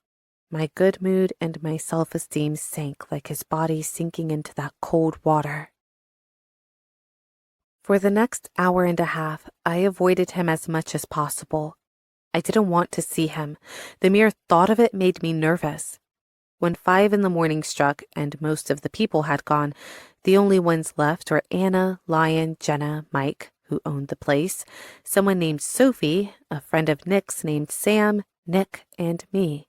My good mood and my self-esteem sank like his body sinking into that cold water. For the next hour and a half, I avoided him as much as possible. I didn't want to see him. The mere thought of it made me nervous. When 5 a.m. struck and most of the people had gone, the only ones left were Anna, Lion, Jenna, Mike, who owned the place, someone named Sophie, a friend of Nick's named Sam, Nick, and me.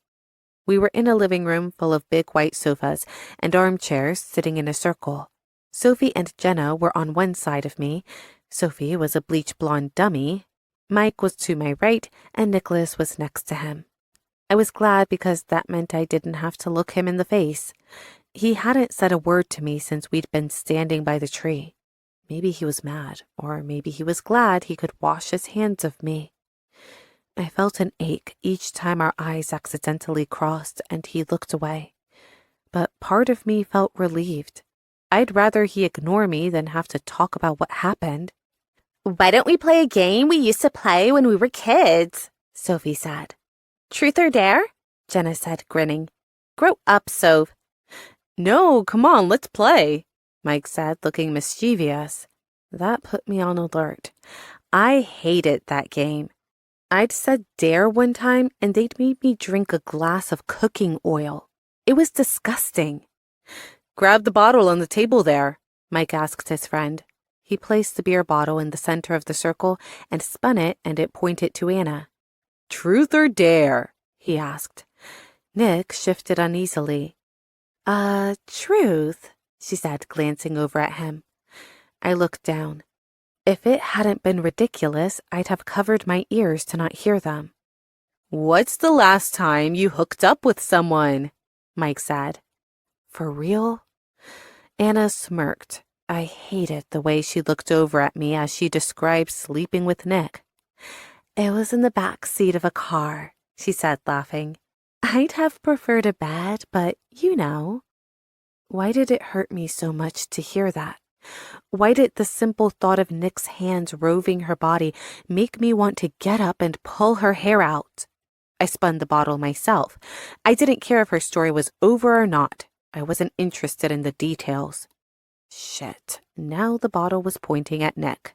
We were in a living room full of big white sofas and armchairs sitting in a circle. Sophie and Jenna were on one side of me. Sophie was a bleach blonde dummy. Mike was to my right, and Nicholas was next to him. I was glad because that meant I didn't have to look him in the face. He hadn't said a word to me since we'd been standing by the tree. Maybe he was mad, or maybe he was glad he could wash his hands of me. I felt an ache each time our eyes accidentally crossed and he looked away. But part of me felt relieved. I'd rather he ignore me than have to talk about what happened. "Why don't we play a game we used to play when we were kids?" Sophie said. "Truth or dare?" Jenna said, grinning. "Grow up, Soph." "No, come on, let's play," Mike said, looking mischievous. That put me on alert. I hated that game. I'd said dare one time and they'd made me drink a glass of cooking oil. It was disgusting. "Grab the bottle on the table there," Mike asked his friend. He placed the beer bottle in the center of the circle and spun it, and it pointed to Anna. "Truth or dare?" he asked. Nick shifted uneasily. Truth," she said, glancing over at him. I looked down. If it hadn't been ridiculous, I'd have covered my ears to not hear them. "What's the last time you hooked up with someone?" Mike said. "For real?" Anna smirked. I hated the way she looked over at me as she described sleeping with Nick. "It was in the back seat of a car," she said, laughing. "I'd have preferred a bed, but you know." Why did it hurt me so much to hear that? Why did the simple thought of Nick's hands roving her body make me want to get up and pull her hair out? I spun the bottle myself. I didn't care if her story was over or not. I wasn't interested in the details. Shit, now the bottle was pointing at Nick.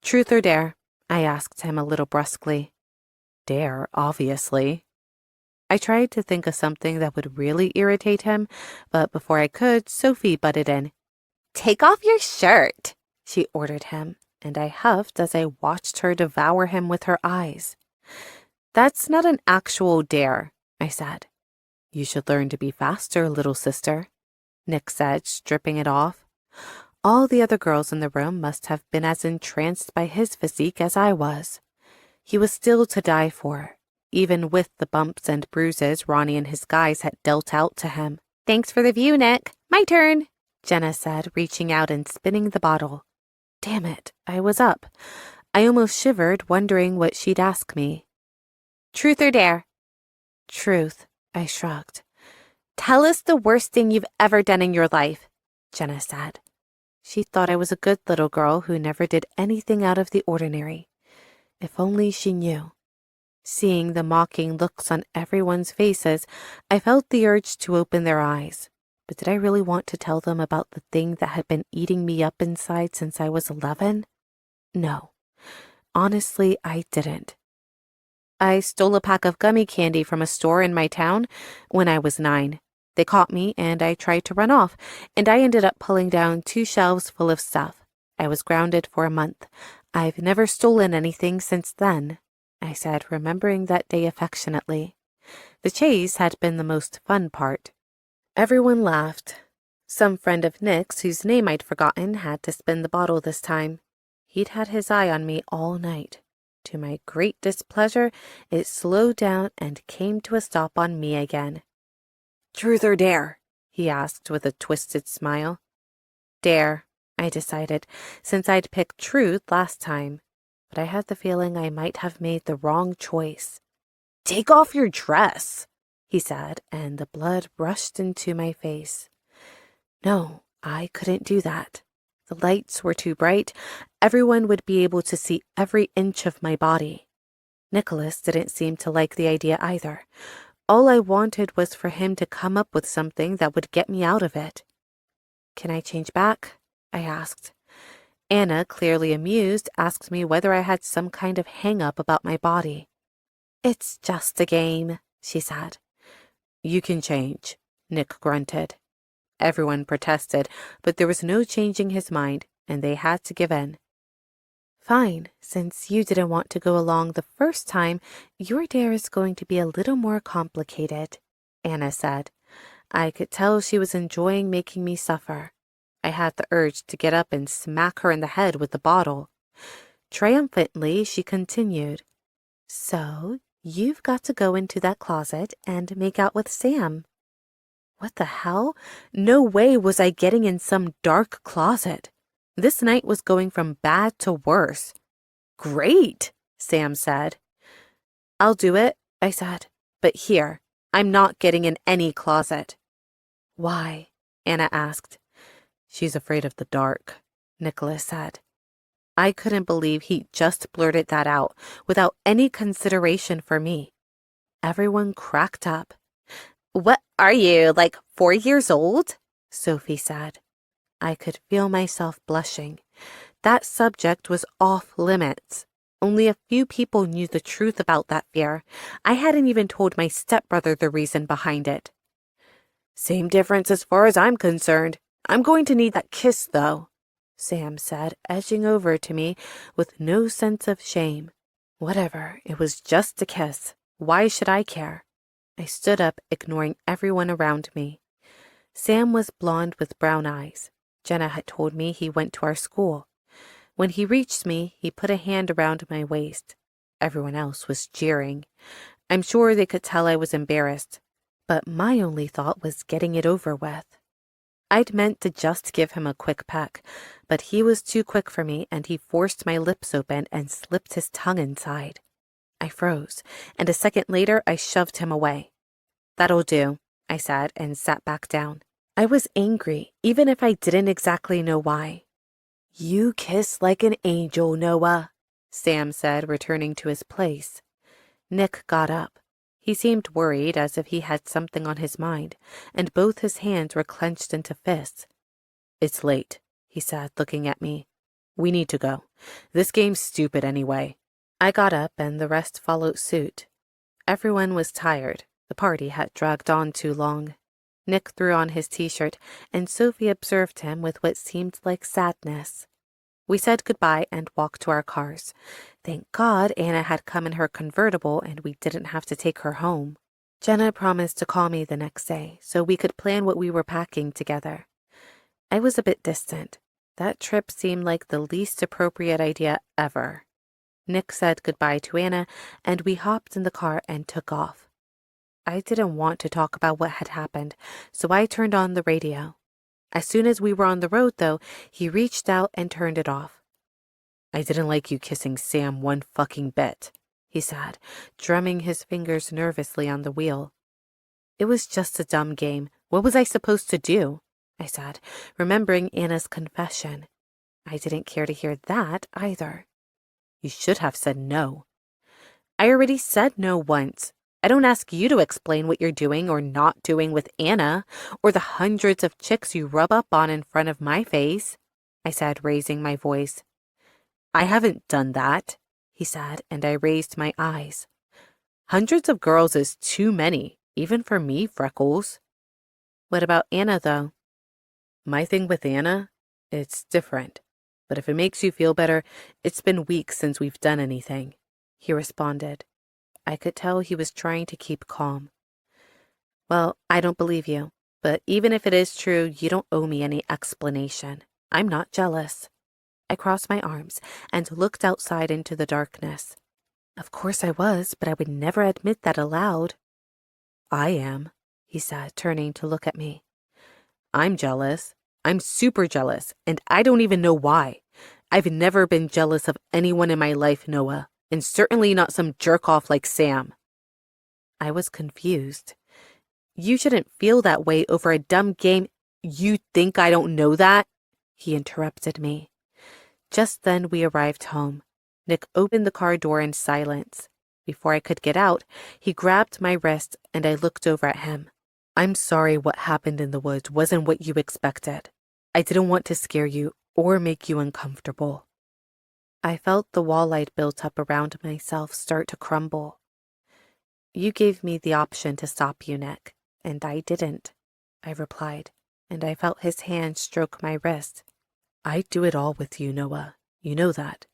"Truth or dare?" I asked him a little brusquely. "Dare, obviously." I tried to think of something that would really irritate him, but before I could, Sophie butted in. "Take off your shirt," she ordered him, and I huffed as I watched her devour him with her eyes. "That's not an actual dare," I said. "You should learn to be faster, little sister," Nick said, stripping it off. All the other girls in the room must have been as entranced by his physique as I was. He was still to die for, even with the bumps and bruises Ronnie and his guys had dealt out to him. "Thanks for the view, Nick. My turn," Jenna said, reaching out and spinning the bottle. Damn it, I was up. I almost shivered, wondering what she'd ask me. "Truth or dare?" "Truth," I shrugged. "Tell us the worst thing you've ever done in your life," Jenna said. She thought I was a good little girl who never did anything out of the ordinary. If only she knew. Seeing the mocking looks on everyone's faces, I felt the urge to open their eyes. But did I really want to tell them about the thing that had been eating me up inside since I was 11? No. Honestly, I didn't. I stole a pack of gummy candy from a store in my town when I was 9. They caught me and I tried to run off, and I ended up pulling down 2 shelves full of stuff. I was grounded for a month. I've never stolen anything since then, I said, remembering that day affectionately. The chase had been the most fun part. Everyone laughed. Some friend of Nick's, whose name I'd forgotten, had to spin the bottle this time. He'd had his eye on me all night. To my great displeasure, it slowed down and came to a stop on me again. "Truth or dare?" he asked with a twisted smile. "Dare," I decided, since I'd picked truth last time. But I had the feeling I might have made the wrong choice. "Take off your dress," he said, and the blood rushed into my face. No, I couldn't do that. The lights were too bright. Everyone would be able to see every inch of my body. Nicholas didn't seem to like the idea either. All I wanted was for him to come up with something that would get me out of it. "Can I change back?" I asked. Anna, clearly amused, asked me whether I had some kind of hang-up about my body. "It's just a game," she said. "You can change," Nick grunted. Everyone protested, but there was no changing his mind, and they had to give in. "Fine, since you didn't want to go along the first time, your dare is going to be a little more complicated," Anna said. I could tell she was enjoying making me suffer. I had the urge to get up and smack her in the head with the bottle. Triumphantly, she continued. "So, you've got to go into that closet and make out with Sam." What the hell? No way was I getting in some dark closet. This night was going from bad to worse. "Great," Sam said. I'll do it, I said. But here, I'm not getting in any closet. Why? Anna asked. She's afraid of the dark, Nicholas said. I couldn't believe he just blurted that out without any consideration for me. Everyone cracked up. What are you, like 4 years old? Sophie said. I could feel myself blushing. That subject was off limits. Only a few people knew the truth about that fear. I hadn't even told my stepbrother the reason behind it. Same difference as far as I'm concerned. I'm going to need that kiss, though, Sam said, edging over to me with no sense of shame. Whatever, it was just a kiss. Why should I care? I stood up, ignoring everyone around me. Sam was blonde with brown eyes. Jenna had told me he went to our school. When he reached me, he put a hand around my waist. Everyone else was jeering. I'm sure they could tell I was embarrassed, but my only thought was getting it over with. I'd meant to just give him a quick peck, but he was too quick for me, and he forced my lips open and slipped his tongue inside. I froze, and a second later I shoved him away. That'll do, I said, and sat back down. I was angry, even if I didn't exactly know why. You kiss like an angel, Noah, Sam said, returning to his place. Nick got up. He seemed worried, as if he had something on his mind, and both his hands were clenched into fists. It's late, he said, looking at me. We need to go. This game's stupid anyway. I got up, and the rest followed suit. Everyone was tired. The party had dragged on too long. Nick threw on his t-shirt, and Sophie observed him with what seemed like sadness. We said goodbye and walked to our cars. Thank God Anna had come in her convertible and we didn't have to take her home. Jenna promised to call me the next day so we could plan what we were packing together. I was a bit distant. That trip seemed like the least appropriate idea ever. Nick said goodbye to Anna, and we hopped in the car and took off. I didn't want to talk about what had happened, so I turned on the radio. As soon as we were on the road, though, he reached out and turned it off. I didn't like you kissing Sam one fucking bit, he said, drumming his fingers nervously on the wheel. It was just a dumb game. What was I supposed to do? I said, remembering Anna's confession. I didn't care to hear that either. You should have said no. I already said no once. I don't ask you to explain what you're doing or not doing with Anna, or the hundreds of chicks you rub up on in front of my face, I said, raising my voice. I haven't done that, he said, and I raised my eyes. Hundreds of girls is too many, even for me, Freckles. What about Anna, though? My thing with Anna? It's different. But if it makes you feel better, it's been weeks since we've done anything, he responded. I could tell he was trying to keep calm. Well, I don't believe you, but even if it is true, you don't owe me any explanation. I'm not jealous. I crossed my arms and looked outside into the darkness. Of course I was, but I would never admit that aloud. I am, he said, turning to look at me. I'm jealous. I'm super jealous, and I don't even know why. I've never been jealous of anyone in my life, Noah. And certainly not some jerk-off like Sam. I was confused. You shouldn't feel that way over a dumb game. You think I don't know that? He interrupted me. Just then we arrived home. Nick opened the car door in silence. Before I could get out, he grabbed my wrist and I looked over at him. I'm sorry what happened in the woods wasn't what you expected. I didn't want to scare you or make you uncomfortable. I felt the wall I'd built up around myself start to crumble. You gave me the option to stop you, Nick, and I didn't, I replied, and I felt his hand stroke my wrist. I'd do it all with you, Noah. You know that.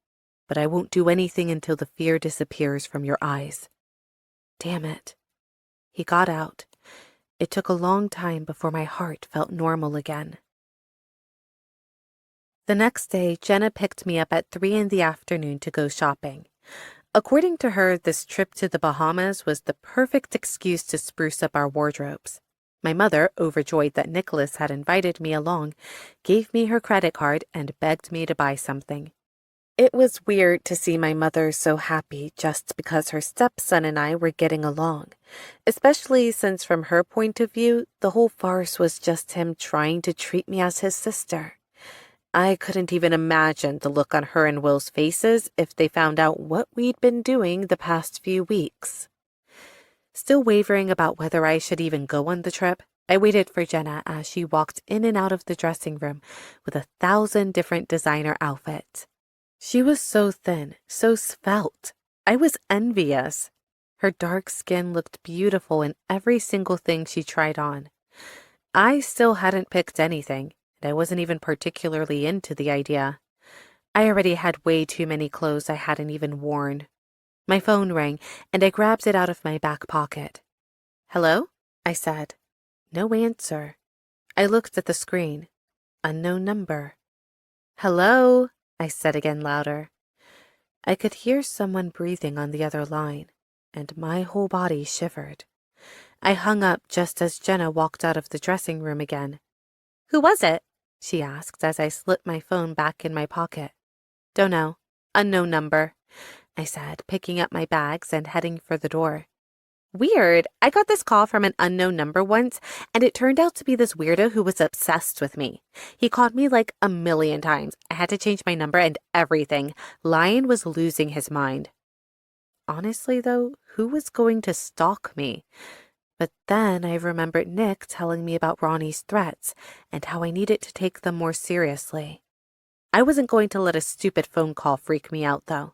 But I won't do anything until the fear disappears from your eyes. Damn it. He got out. It took a long time before my heart felt normal again. The next day, Jenna picked me up at 3 in the afternoon to go shopping. According to her, this trip to the Bahamas was the perfect excuse to spruce up our wardrobes. My mother, overjoyed that Nicholas had invited me along, gave me her credit card and begged me to buy something. It was weird to see my mother so happy just because her stepson and I were getting along, especially since from her point of view, the whole farce was just him trying to treat me as his sister. I couldn't even imagine the look on her and Will's faces if they found out what we'd been doing the past few weeks. Still wavering about whether I should even go on the trip, I waited for Jenna as she walked in and out of the dressing room with 1,000 different designer outfits. She was so thin, so svelte. I was envious. Her dark skin looked beautiful in every single thing she tried on. I still hadn't picked anything, and I wasn't even particularly into the idea. I already had way too many clothes I hadn't even worn. My phone rang, and I grabbed it out of my back pocket. "Hello?" I said. No answer. I looked at the screen. Unknown number. "Hello?" I said again louder. I could hear someone breathing on the other line, and my whole body shivered. I hung up just as Jenna walked out of the dressing room again. "Who was it?" she asked as I slipped my phone back in my pocket. "Don't know. Unknown number," I said, picking up my bags and heading for the door. "Weird. I got this call from an unknown number once, and it turned out to be this weirdo who was obsessed with me. He called me like 1,000,000 times. I had to change my number and everything. Lion was losing his mind." Honestly, though, who was going to stalk me? But then I remembered Nick telling me about Ronnie's threats and how I needed to take them more seriously. I wasn't going to let a stupid phone call freak me out, though.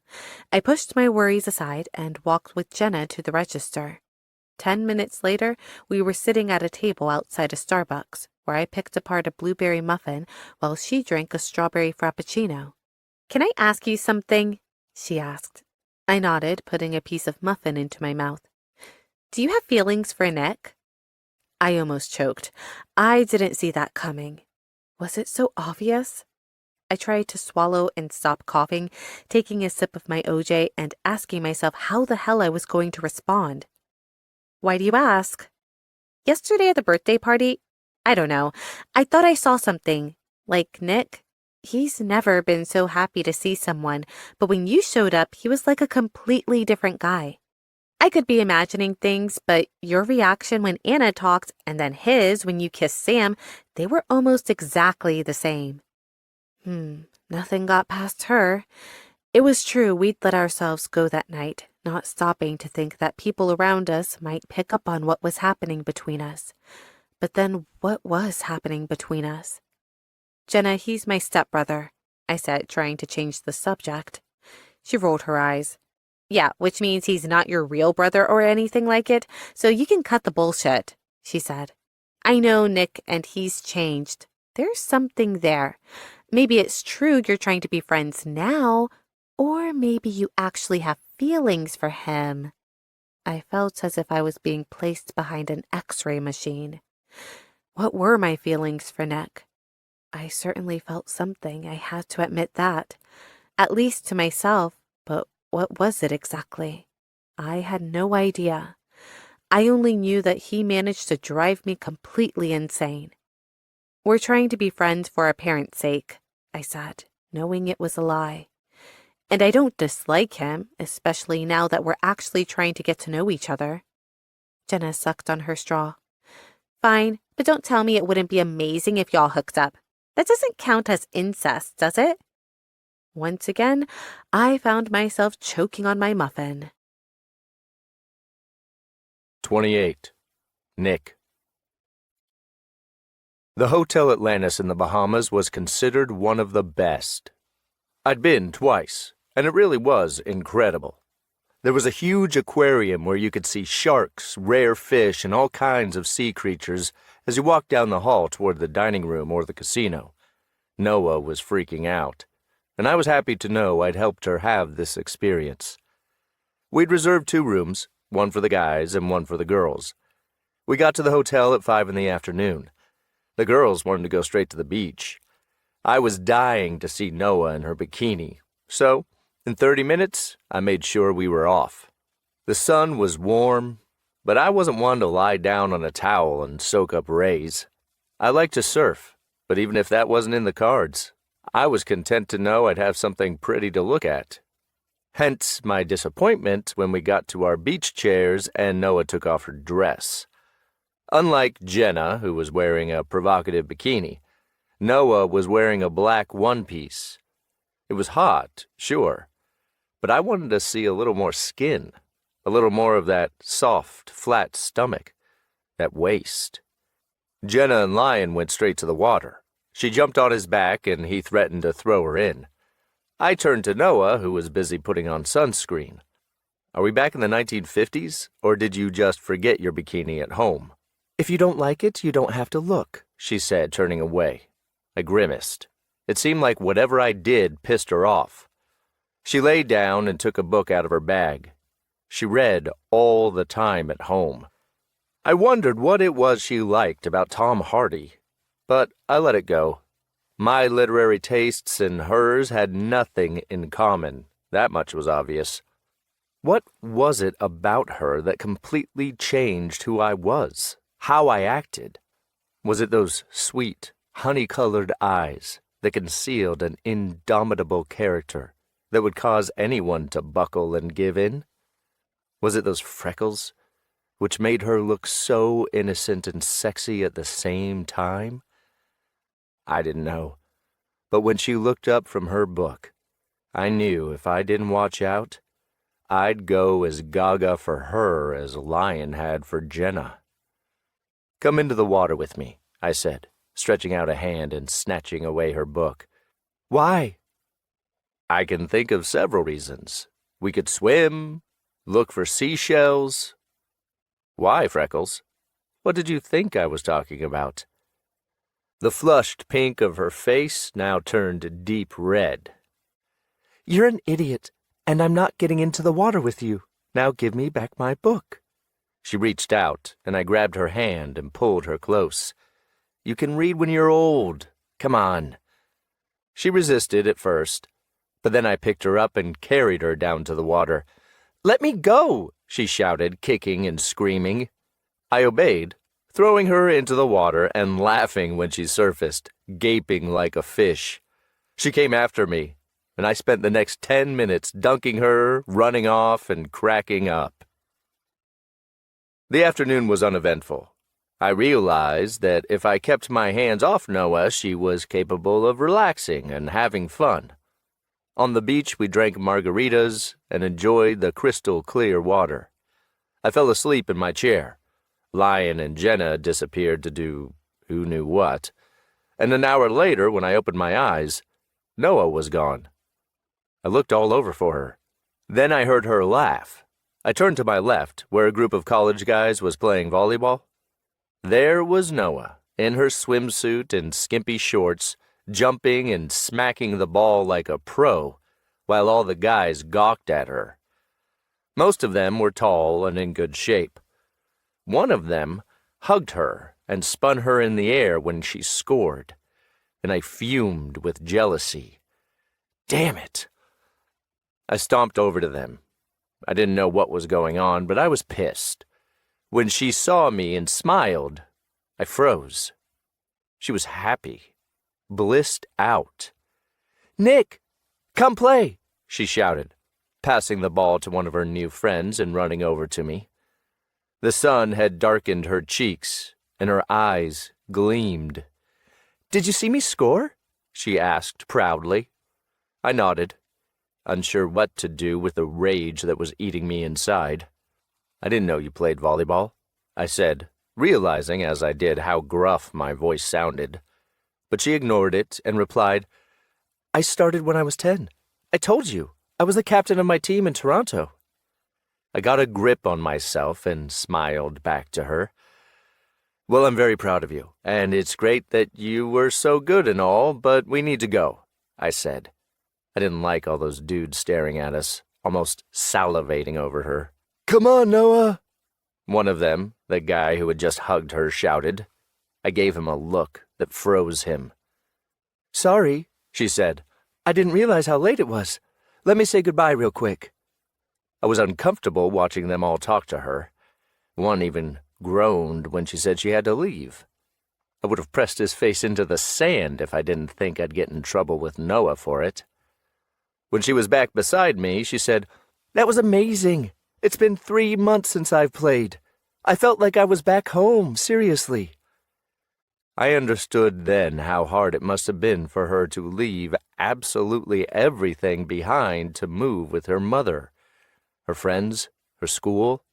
I pushed my worries aside and walked with Jenna to the register. 10 minutes later, we were sitting at a table outside a Starbucks, where I picked apart a blueberry muffin while she drank a strawberry frappuccino. "Can I ask you something?" she asked. I nodded, putting a piece of muffin into my mouth. "Do you have feelings for Nick?" I almost choked. I didn't see that coming. Was it so obvious? I tried to swallow and stop coughing, taking a sip of my OJ and asking myself how the hell I was going to respond. "Why do you ask?" "Yesterday at the birthday party, I don't know, I thought I saw something. Like Nick. He's never been so happy to see someone, but when you showed up, he was like a completely different guy. I could be imagining things, but your reaction when Anna talked and then his when you kissed Sam, they were almost exactly the same." Nothing got past her. It was true we'd let ourselves go that night, not stopping to think that people around us might pick up on what was happening between us. But then what was happening between us? "Jenna, he's my stepbrother," I said, trying to change the subject. She rolled her eyes. "Yeah, which means he's not your real brother or anything like it, so you can cut the bullshit," she said. "I know Nick and he's changed. There's something there. Maybe it's true you're trying to be friends now, or maybe you actually have feelings for him." I felt as if I was being placed behind an X-ray machine. What were my feelings for Nick? I certainly felt something, I had to admit that. At least to myself, but what was it exactly? I had no idea. I only knew that he managed to drive me completely insane. "We're trying to be friends for our parents' sake," I said, knowing it was a lie. "And I don't dislike him, especially now that we're actually trying to get to know each other." Jenna sucked on her straw. "Fine, but don't tell me it wouldn't be amazing if y'all hooked up. That doesn't count as incest, does it?" Once again, I found myself choking on my muffin. 28. Nick. The Hotel Atlantis in the Bahamas was considered one of the best. I'd been twice, and it really was incredible. There was a huge aquarium where you could see sharks, rare fish, and all kinds of sea creatures as you walked down the hall toward the dining room or the casino. Noah was freaking out, and I was happy to know I'd helped her have this experience. We'd reserved 2 rooms, one for the guys and one for the girls. We got to the hotel at 5 in the afternoon. The girls wanted to go straight to the beach. I was dying to see Noah in her bikini, so in 30 minutes, I made sure we were off. The sun was warm, but I wasn't one to lie down on a towel and soak up rays. I liked to surf, but even if that wasn't in the cards, I was content to know I'd have something pretty to look at. Hence my disappointment when we got to our beach chairs and Noah took off her dress. Unlike Jenna, who was wearing a provocative bikini, Noah was wearing a black one-piece. It was hot, sure, but I wanted to see a little more skin, a little more of that soft, flat stomach, that waist. Jenna and Lion went straight to the water. She jumped on his back and he threatened to throw her in. I turned to Noah, who was busy putting on sunscreen. Are we back in the 1950s, or did you just forget your bikini at home? If you don't like it, you don't have to look, she said, turning away. I grimaced. It seemed like whatever I did pissed her off. She lay down and took a book out of her bag. She read all the time at home. I wondered what it was she liked about Tom Hardy, but I let it go. My literary tastes and hers had nothing in common. That much was obvious. What was it about her that completely changed who I was, how I acted? Was it those sweet, honey-colored eyes that concealed an indomitable character that would cause anyone to buckle and give in? Was it those freckles, which made her look so innocent and sexy at the same time? I didn't know, but when she looked up from her book, I knew if I didn't watch out, I'd go as gaga for her as Lion had for Jenna. Come into the water with me, I said, stretching out a hand and snatching away her book. Why? I can think of several reasons. We could swim, look for seashells. Why, Freckles? What did you think I was talking about? The flushed pink of her face now turned deep red. You're an idiot, and I'm not getting into the water with you. Now give me back my book. She reached out, and I grabbed her hand and pulled her close. You can read when you're old. Come on. She resisted at first, but then I picked her up and carried her down to the water. Let me go, she shouted, kicking and screaming. I obeyed, throwing her into the water and laughing when she surfaced, gaping like a fish. She came after me, and I spent the next 10 minutes dunking her, running off, and cracking up. The afternoon was uneventful. I realized that if I kept my hands off Noah, she was capable of relaxing and having fun. On the beach, we drank margaritas and enjoyed the crystal-clear water. I fell asleep in my chair. Lion and Jenna disappeared to do who knew what, and an hour later, when I opened my eyes, Noah was gone. I looked all over for her. Then I heard her laugh. I turned to my left, where a group of college guys was playing volleyball. There was Noah, in her swimsuit and skimpy shorts, jumping and smacking the ball like a pro, while all the guys gawked at her. Most of them were tall and in good shape. One of them hugged her and spun her in the air when she scored, and I fumed with jealousy. Damn it! I stomped over to them. I didn't know what was going on, but I was pissed. When she saw me and smiled, I froze. She was happy, blissed out. Nick, come play, she shouted, passing the ball to one of her new friends and running over to me. The sun had darkened her cheeks, and her eyes gleamed. Did you see me score? She asked proudly. I nodded, unsure what to do with the rage that was eating me inside. I didn't know you played volleyball, I said, realizing as I did how gruff my voice sounded. But she ignored it and replied, I started when I was 10. I told you, I was the captain of my team in Toronto. I got a grip on myself and smiled back to her. Well, I'm very proud of you, and it's great that you were so good and all, but we need to go, I said. I didn't like all those dudes staring at us, almost salivating over her. Come on, Noah! One of them, the guy who had just hugged her, shouted. I gave him a look that froze him. Sorry, she said. I didn't realize how late it was. Let me say goodbye real quick. I was uncomfortable watching them all talk to her. One even groaned when she said she had to leave. I would have pressed his face into the sand if I didn't think I'd get in trouble with Noah for it. When she was back beside me, she said, "That was amazing. It's been 3 months since I've played. I felt like I was back home, seriously." I understood then how hard it must have been for her to leave absolutely everything behind to move with her mother, her friends, her school,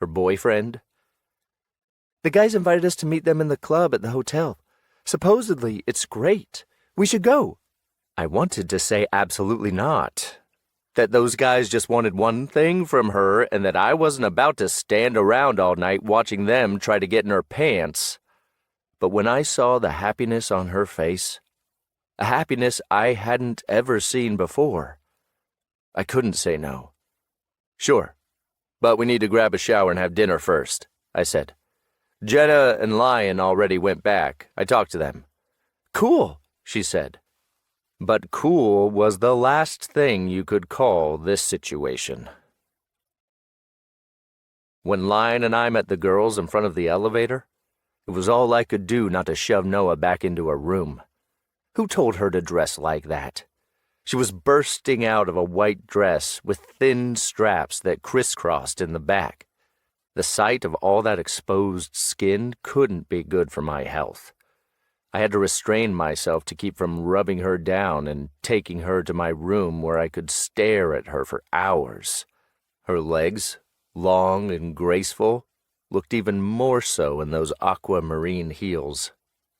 her boyfriend. "The guys invited us to meet them in the club at the hotel. Supposedly, it's great. We should go." I wanted to say absolutely not. That those guys just wanted one thing from her and that I wasn't about to stand around all night watching them try to get in her pants. But when I saw the happiness on her face, a happiness I hadn't ever seen before, I couldn't say no. "Sure, but we need to grab a shower and have dinner first," I said. "Jenna and Lion already went back. I talked to them." "Cool," she said. But cool was the last thing you could call this situation. When Lion and I met the girls in front of the elevator, it was all I could do not to shove Noah back into her room. Who told her to dress like that? She was bursting out of a white dress with thin straps that crisscrossed in the back. The sight of all that exposed skin couldn't be good for my health. I had to restrain myself to keep from rubbing her down and taking her to my room where I could stare at her for hours. Her legs, long and graceful, looked even more so in those aquamarine heels.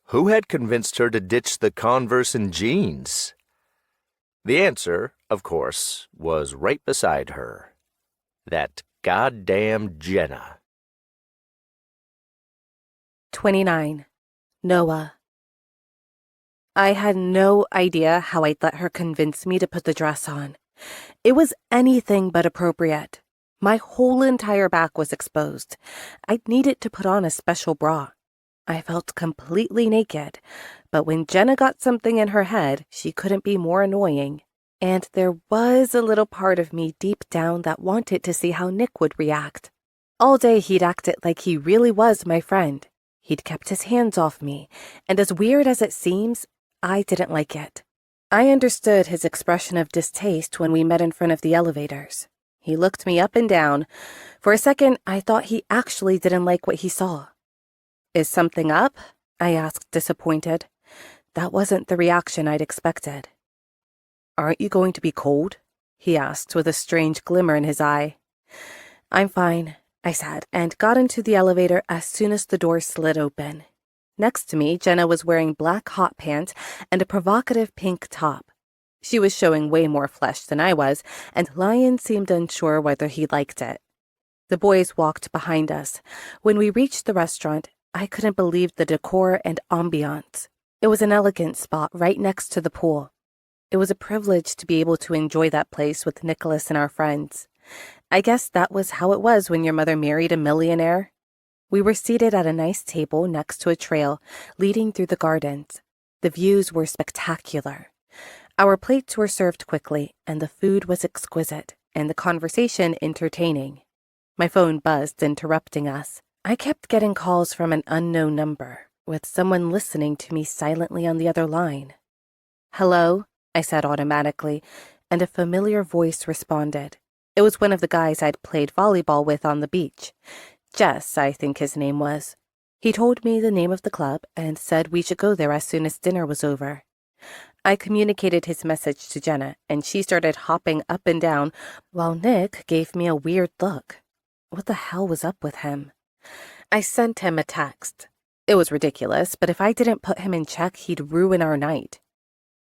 Who had convinced her to ditch the Converse and jeans? The answer, of course, was right beside her. That goddamn Jenna. 29. Noah. I had no idea how I'd let her convince me to put the dress on. It was anything but appropriate. My whole entire back was exposed. I'd needed to put on a special bra. I felt completely naked, but when Jenna got something in her head, she couldn't be more annoying. And there was a little part of me deep down that wanted to see how Nick would react. All day he'd acted like he really was my friend. He'd kept his hands off me, and as weird as it seems, I didn't like it. I understood his expression of distaste when we met in front of the elevators. He looked me up and down. For a second, I thought he actually didn't like what he saw. "Is something up?" I asked, disappointed. That wasn't the reaction I'd expected. "Aren't you going to be cold?" he asked with a strange glimmer in his eye. "I'm fine," I said, and got into the elevator as soon as the door slid open. Next to me, Jenna was wearing black hot pants and a provocative pink top. She was showing way more flesh than I was, and Lion seemed unsure whether he liked it. The boys walked behind us. When we reached the restaurant, I couldn't believe the decor and ambiance. It was an elegant spot right next to the pool. It was a privilege to be able to enjoy that place with Nicholas and our friends. I guess that was how it was when your mother married a millionaire. We were seated at a nice table next to a trail leading through the gardens. The views were spectacular. Our plates were served quickly, and the food was exquisite, and the conversation entertaining. My phone buzzed, interrupting us. I kept getting calls from an unknown number, with someone listening to me silently on the other line. "Hello?" I said automatically, and a familiar voice responded. It was one of the guys I'd played volleyball with on the beach. Jess, I think his name was. He told me the name of the club and said we should go there as soon as dinner was over. I communicated his message to Jenna, and she started hopping up and down, while Nick gave me a weird look. What the hell was up with him? I sent him a text. It was ridiculous, but if I didn't put him in check, he'd ruin our night.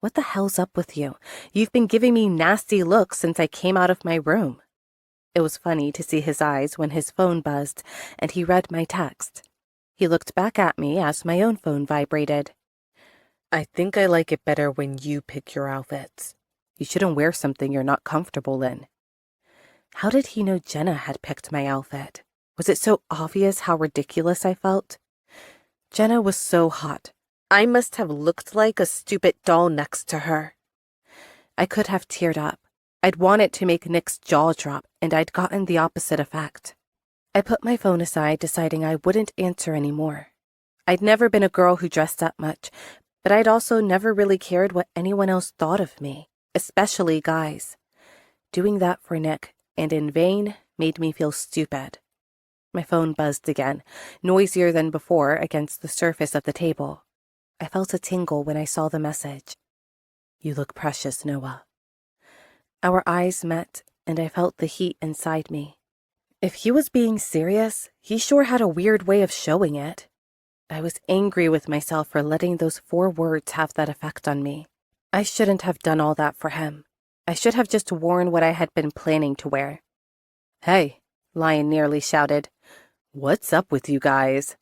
"What the hell's up with you? You've been giving me nasty looks since I came out of my room." It was funny to see his eyes when his phone buzzed, and he read my text. He looked back at me as my own phone vibrated. "I think I like it better when you pick your outfits. You shouldn't wear something you're not comfortable in." How did he know Jenna had picked my outfit? Was it so obvious how ridiculous I felt? Jenna was so hot. I must have looked like a stupid doll next to her. I could have teared up. I'd wanted to make Nick's jaw drop, and I'd gotten the opposite effect. I put my phone aside, deciding I wouldn't answer anymore. I'd never been a girl who dressed up much, but I'd also never really cared what anyone else thought of me, especially guys. Doing that for Nick, and in vain, made me feel stupid. My phone buzzed again, noisier than before against the surface of the table. I felt a tingle when I saw the message. "You look precious, Noah." Our eyes met, and I felt the heat inside me. If he was being serious, he sure had a weird way of showing it. I was angry with myself for letting those 4 words have that effect on me. I shouldn't have done all that for him. I should have just worn what I had been planning to wear. "Hey," Lion nearly shouted. "What's up with you guys?"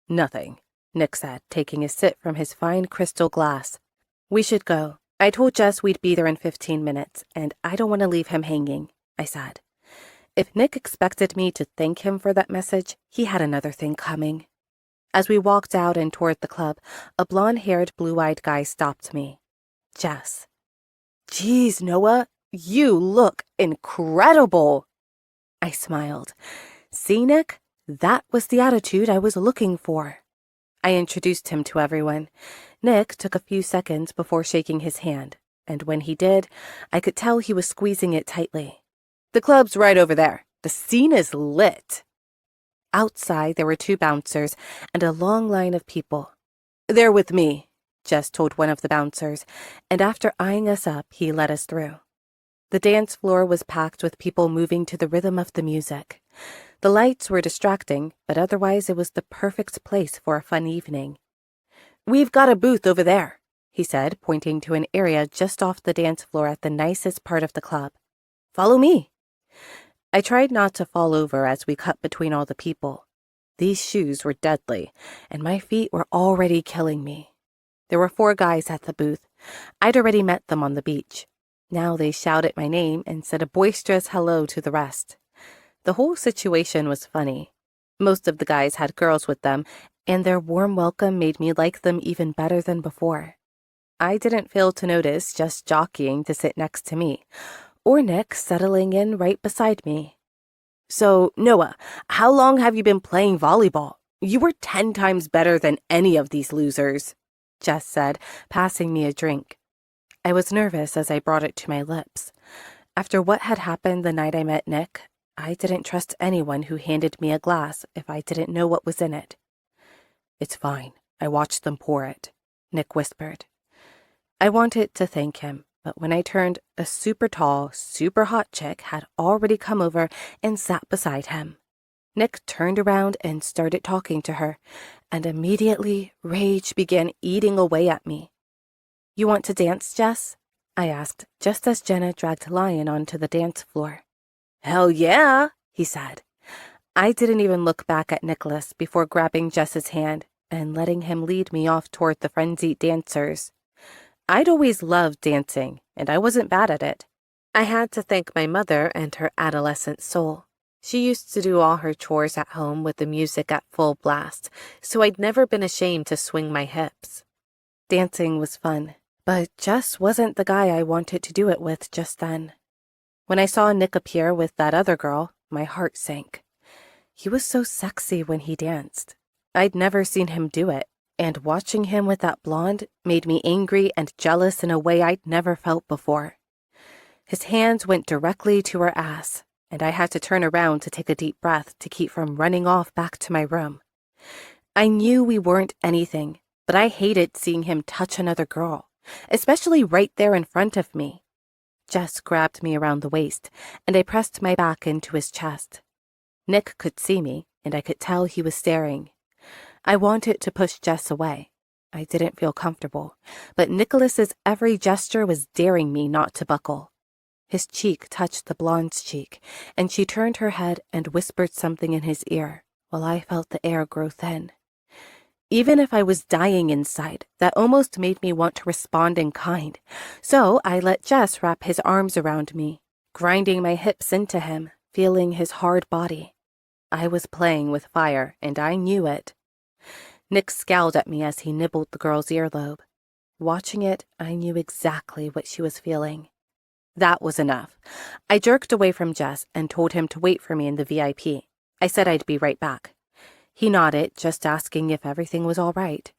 "Nothing," Nick said, taking a sip from his fine crystal glass. "We should go. I told Jess we'd be there in 15 minutes, and I don't want to leave him hanging," I said. If Nick expected me to thank him for that message, he had another thing coming. As we walked out and toward the club, a blonde-haired, blue-eyed guy stopped me. "Jess." "Geez, Noah, you look incredible." I smiled. "See, Nick? That was the attitude I was looking for." I introduced him to everyone. Nick took a few seconds before shaking his hand, and when he did, I could tell he was squeezing it tightly. "The club's right over there. The scene is lit." Outside, there were 2 bouncers and a long line of people. "They're with me," Jess told one of the bouncers, and after eyeing us up, he let us through. The dance floor was packed with people moving to the rhythm of the music. The lights were distracting, but otherwise it was the perfect place for a fun evening. "We've got a booth over there," he said, pointing to an area just off the dance floor at the nicest part of the club. "Follow me." I tried not to fall over as we cut between all the people. These shoes were deadly, and my feet were already killing me. There were 4 guys at the booth. I'd already met them on the beach. Now they shouted my name and said a boisterous hello to the rest. The whole situation was funny. Most of the guys had girls with them, and their warm welcome made me like them even better than before. I didn't fail to notice Jess jockeying to sit next to me, or Nick settling in right beside me. "So, Noah, how long have you been playing volleyball? You were 10 times better than any of these losers," Jess said, passing me a drink. I was nervous as I brought it to my lips. After what had happened the night I met Nick, I didn't trust anyone who handed me a glass if I didn't know what was in it. "It's fine. I watched them pour it," Nick whispered. I wanted to thank him, but when I turned, a super tall, super hot chick had already come over and sat beside him. Nick turned around and started talking to her, and immediately rage began eating away at me. "You want to dance, Jess?" I asked, just as Jenna dragged Lion onto the dance floor. "Hell yeah," he said. I didn't even look back at Nicholas before grabbing Jess's hand and letting him lead me off toward the frenzied dancers. I'd always loved dancing, and I wasn't bad at it. I had to thank my mother and her adolescent soul. She used to do all her chores at home with the music at full blast, so I'd never been ashamed to swing my hips. Dancing was fun, but Jess wasn't the guy I wanted to do it with just then. When I saw Nick appear with that other girl, my heart sank. He was so sexy when he danced. I'd never seen him do it, and watching him with that blonde made me angry and jealous in a way I'd never felt before. His hands went directly to her ass, and I had to turn around to take a deep breath to keep from running off back to my room. I knew we weren't anything, but I hated seeing him touch another girl, especially right there in front of me. Jess grabbed me around the waist, and I pressed my back into his chest. Nick could see me, and I could tell he was staring. I wanted to push Jess away. I didn't feel comfortable, but Nicholas's every gesture was daring me not to buckle. His cheek touched the blonde's cheek, and she turned her head and whispered something in his ear, while I felt the air grow thin. Even if I was dying inside, that almost made me want to respond in kind, so I let Jess wrap his arms around me, grinding my hips into him, feeling his hard body. I was playing with fire, and I knew it. Nick scowled at me as he nibbled the girl's earlobe. Watching it, I knew exactly what she was feeling. That was enough. I jerked away from Jess and told him to wait for me in the VIP. I said I'd be right back. He nodded, just asking if everything was all right.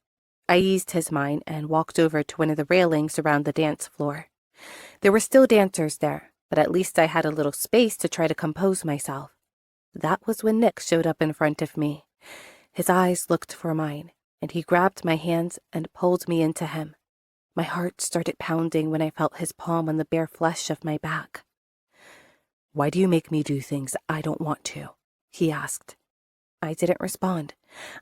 I eased his mind and walked over to one of the railings around the dance floor. There were still dancers there, but at least I had a little space to try to compose myself. That was when Nick showed up in front of me. His eyes looked for mine, and he grabbed my hands and pulled me into him. My heart started pounding when I felt his palm on the bare flesh of my back. "Why do you make me do things I don't want to?" he asked. I didn't respond.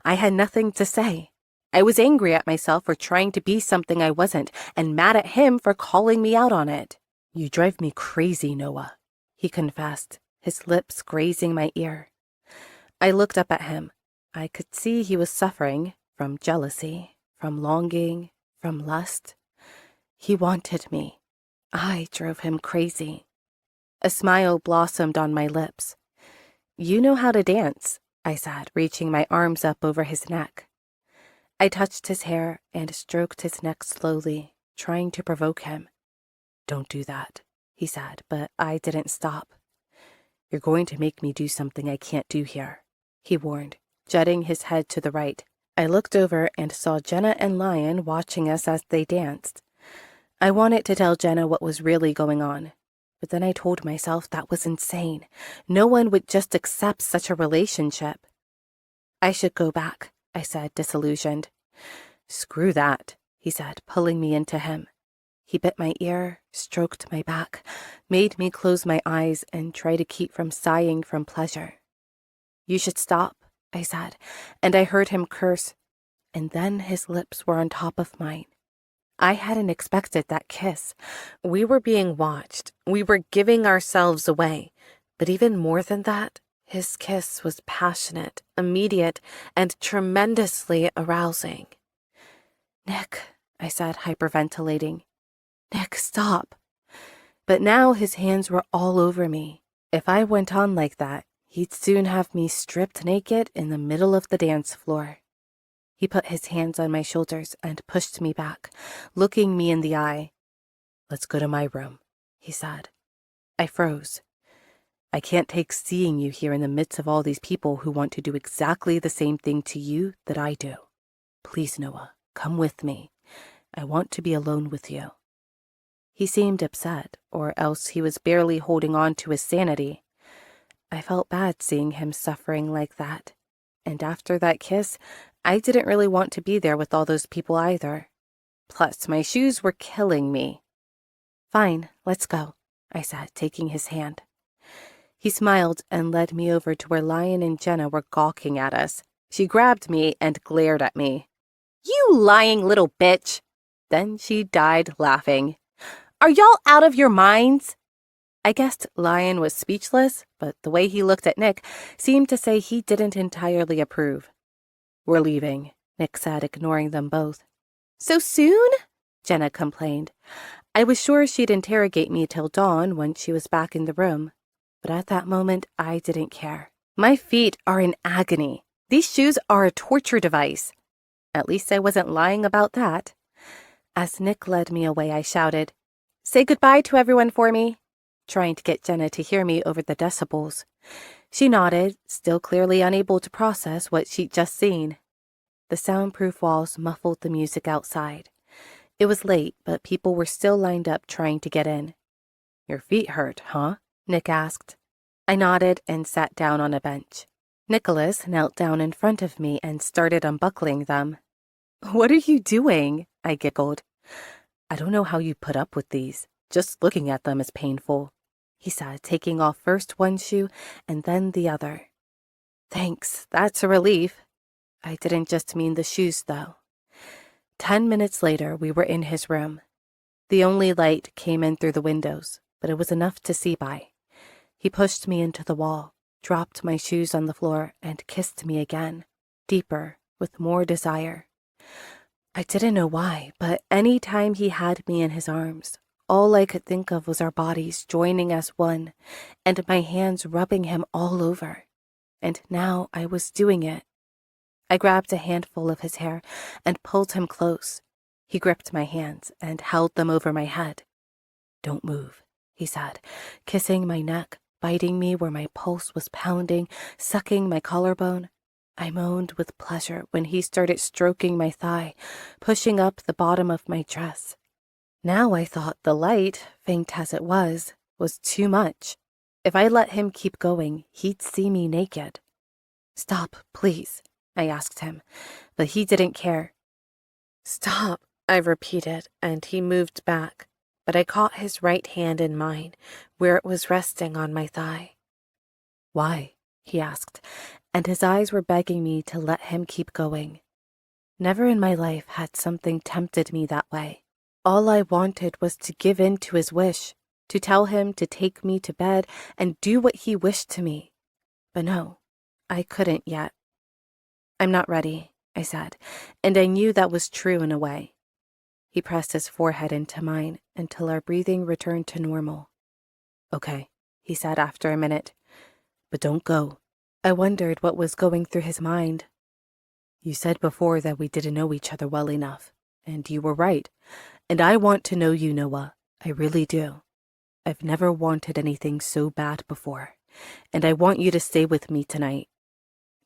I had nothing to say. I was angry at myself for trying to be something I wasn't, and mad at him for calling me out on it. "You drive me crazy, Noah," he confessed, his lips grazing my ear. I looked up at him. I could see he was suffering from jealousy, from longing, from lust. He wanted me. I drove him crazy. A smile blossomed on my lips. "You know how to dance," I said, reaching my arms up over his neck. I touched his hair and stroked his neck slowly, trying to provoke him. "Don't do that," he said, but I didn't stop. "You're going to make me do something I can't do here," he warned, jutting his head to the right. I looked over and saw Jenna and Lion watching us as they danced. I wanted to tell Jenna what was really going on, but then I told myself that was insane. No one would just accept such a relationship. "I should go back," I said, disillusioned. "Screw that," he said, pulling me into him. He bit my ear, stroked my back, made me close my eyes and try to keep from sighing from pleasure. "You should stop," I said, and I heard him curse, and then his lips were on top of mine. I hadn't expected that kiss. We were being watched. We were giving ourselves away. But even more than that, his kiss was passionate, immediate, and tremendously arousing. "Nick," I said, hyperventilating. "Nick, stop." But now his hands were all over me. If I went on like that, he'd soon have me stripped naked in the middle of the dance floor. He put his hands on my shoulders and pushed me back, looking me in the eye. "Let's go to my room," he said. I froze. "I can't take seeing you here in the midst of all these people who want to do exactly the same thing to you that I do. Please, Noah, come with me. I want to be alone with you." He seemed upset, or else he was barely holding on to his sanity. I felt bad seeing him suffering like that, and after that kiss, I didn't really want to be there with all those people either. Plus, my shoes were killing me. "Fine, let's go," I said, taking his hand. He smiled and led me over to where Lion and Jenna were gawking at us. She grabbed me and glared at me. "You lying little bitch!" Then she died laughing. "Are y'all out of your minds?" I guessed Lion was speechless, but the way he looked at Nick seemed to say he didn't entirely approve. "We're leaving," Nick said, ignoring them both. "So soon?" Jenna complained. I was sure she'd interrogate me till dawn when she was back in the room, but at that moment I didn't care. My feet are in agony. These shoes are a torture device. At least I wasn't lying about that. As Nick led me away, I shouted, "Say goodbye to everyone for me," trying to get Jenna to hear me over the decibels. She nodded, still clearly unable to process what she'd just seen. The soundproof walls muffled the music outside. It was late, but people were still lined up trying to get in. "Your feet hurt, huh?" Nick asked. I nodded and sat down on a bench. Nicholas knelt down in front of me and started unbuckling them. "What are you doing?" I giggled. "I don't know how you put up with these. Just looking at them is painful," he said, taking off first one shoe and then the other. "Thanks, that's a relief." I didn't just mean the shoes, though. 10 minutes later, we were in his room. The only light came in through the windows, but it was enough to see by. He pushed me into the wall, dropped my shoes on the floor, and kissed me again, deeper, with more desire. I didn't know why, but any time he had me in his arms, all I could think of was our bodies joining as one, and my hands rubbing him all over. And now I was doing it. I grabbed a handful of his hair and pulled him close. He gripped my hands and held them over my head. "Don't move," he said, kissing my neck, biting me where my pulse was pounding, sucking my collarbone. I moaned with pleasure when he started stroking my thigh, pushing up the bottom of my dress. Now I thought the light, faint as it was too much. If I let him keep going, he'd see me naked. "Stop, please," I asked him, but he didn't care. "Stop," I repeated, and he moved back, but I caught his right hand in mine, where it was resting on my thigh. "Why?" he asked, and his eyes were begging me to let him keep going. Never in my life had something tempted me that way. All I wanted was to give in to his wish, to tell him to take me to bed and do what he wished to me. But no, I couldn't yet. "I'm not ready," I said, and I knew that was true in a way. He pressed his forehead into mine until our breathing returned to normal. "Okay," he said after a minute, "but don't go." I wondered what was going through his mind. "You said before that we didn't know each other well enough, and you were right. And I want to know you, Noah. I really do. I've never wanted anything so bad before, and I want you to stay with me tonight."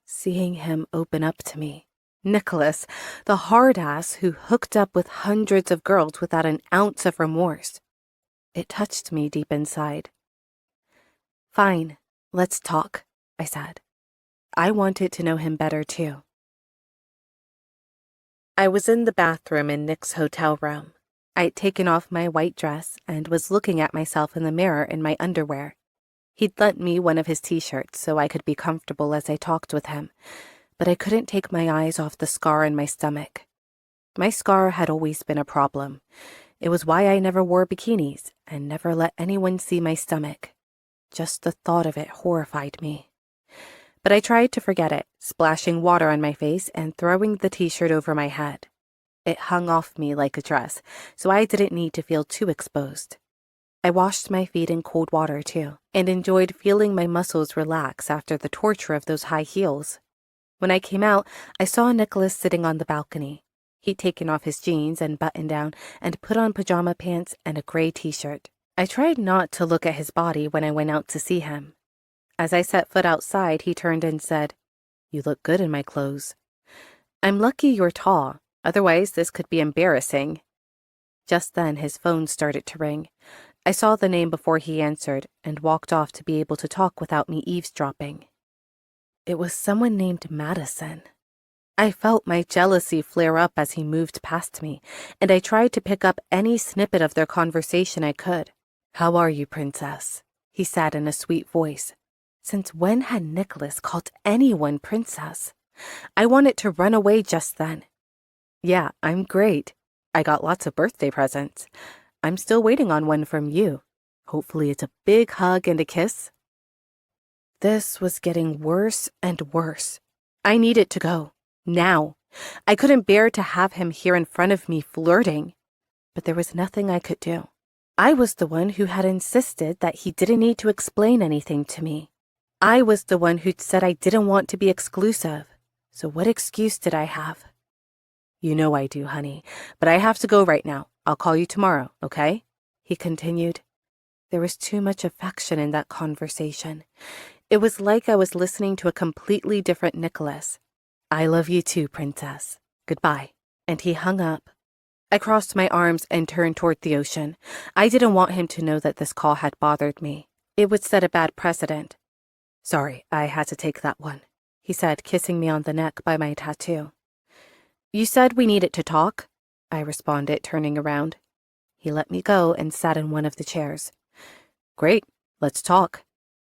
Seeing him open up to me, Nicholas, the hard ass who hooked up with hundreds of girls without an ounce of remorse, it touched me deep inside. "Fine, let's talk," I said. I wanted to know him better too. I was in the bathroom in Nick's hotel room. I'd taken off my white dress and was looking at myself in the mirror in my underwear. He'd lent me one of his t-shirts so I could be comfortable as I talked with him, but I couldn't take my eyes off the scar in my stomach. My scar had always been a problem. It was why I never wore bikinis and never let anyone see my stomach. Just the thought of it horrified me. But I tried to forget it, splashing water on my face and throwing the t-shirt over my head. It hung off me like a dress, so I didn't need to feel too exposed. I washed my feet in cold water, too, and enjoyed feeling my muscles relax after the torture of those high heels. When I came out, I saw Nicholas sitting on the balcony. He'd taken off his jeans and button-down and put on pajama pants and a gray t-shirt. I tried not to look at his body when I went out to see him. As I set foot outside, he turned and said, "You look good in my clothes." "I'm lucky you're tall. Otherwise, this could be embarrassing." Just then, his phone started to ring. I saw the name before he answered and walked off to be able to talk without me eavesdropping. It was someone named Madison. I felt my jealousy flare up as he moved past me, and I tried to pick up any snippet of their conversation I could. "How are you, princess?" he said in a sweet voice. Since when had Nicholas called anyone princess? I wanted to run away just then. "Yeah, I'm great. I got lots of birthday presents. I'm still waiting on one from you. Hopefully it's a big hug and a kiss." This was getting worse and worse. I needed to go. Now. I couldn't bear to have him here in front of me flirting. But there was nothing I could do. I was the one who had insisted that he didn't need to explain anything to me. I was the one who'd said I didn't want to be exclusive. So what excuse did I have? "You know I do, honey, but I have to go right now. I'll call you tomorrow, okay?" he continued. There was too much affection in that conversation. It was like I was listening to a completely different Nicholas. "I love you too, princess. Goodbye." And he hung up. I crossed my arms and turned toward the ocean. I didn't want him to know that this call had bothered me. It would set a bad precedent. "Sorry, I had to take that one," he said, kissing me on the neck by my tattoo. "You said we needed to talk," I responded, turning around. He let me go and sat in one of the chairs. "Great, let's talk,"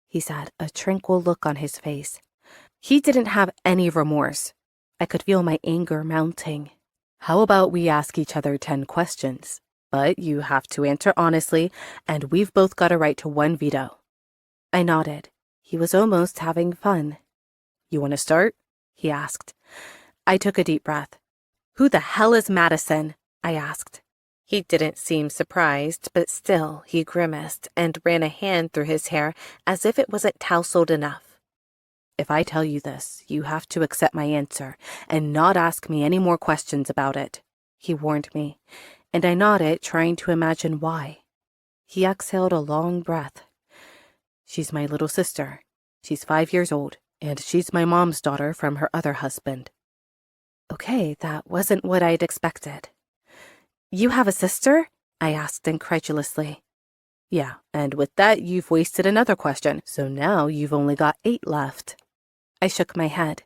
he said, a tranquil look on his face. He didn't have any remorse. I could feel my anger mounting. "How about we ask each other 10 questions? But you have to answer honestly, and we've both got a right to one veto." I nodded. He was almost having fun. "You want to start?" he asked. I took a deep breath. "Who the hell is Madison?" I asked. He didn't seem surprised, but still he grimaced and ran a hand through his hair as if it wasn't tousled enough. "If I tell you this, you have to accept my answer and not ask me any more questions about it," he warned me, and I nodded, trying to imagine why. He exhaled a long breath. "She's my little sister. She's 5 years old, and she's my mom's daughter from her other husband. Okay, that wasn't what I'd expected. You have a sister? I asked incredulously. Yeah, and with that you've wasted another question, so now you've only got 8 left. I shook my head.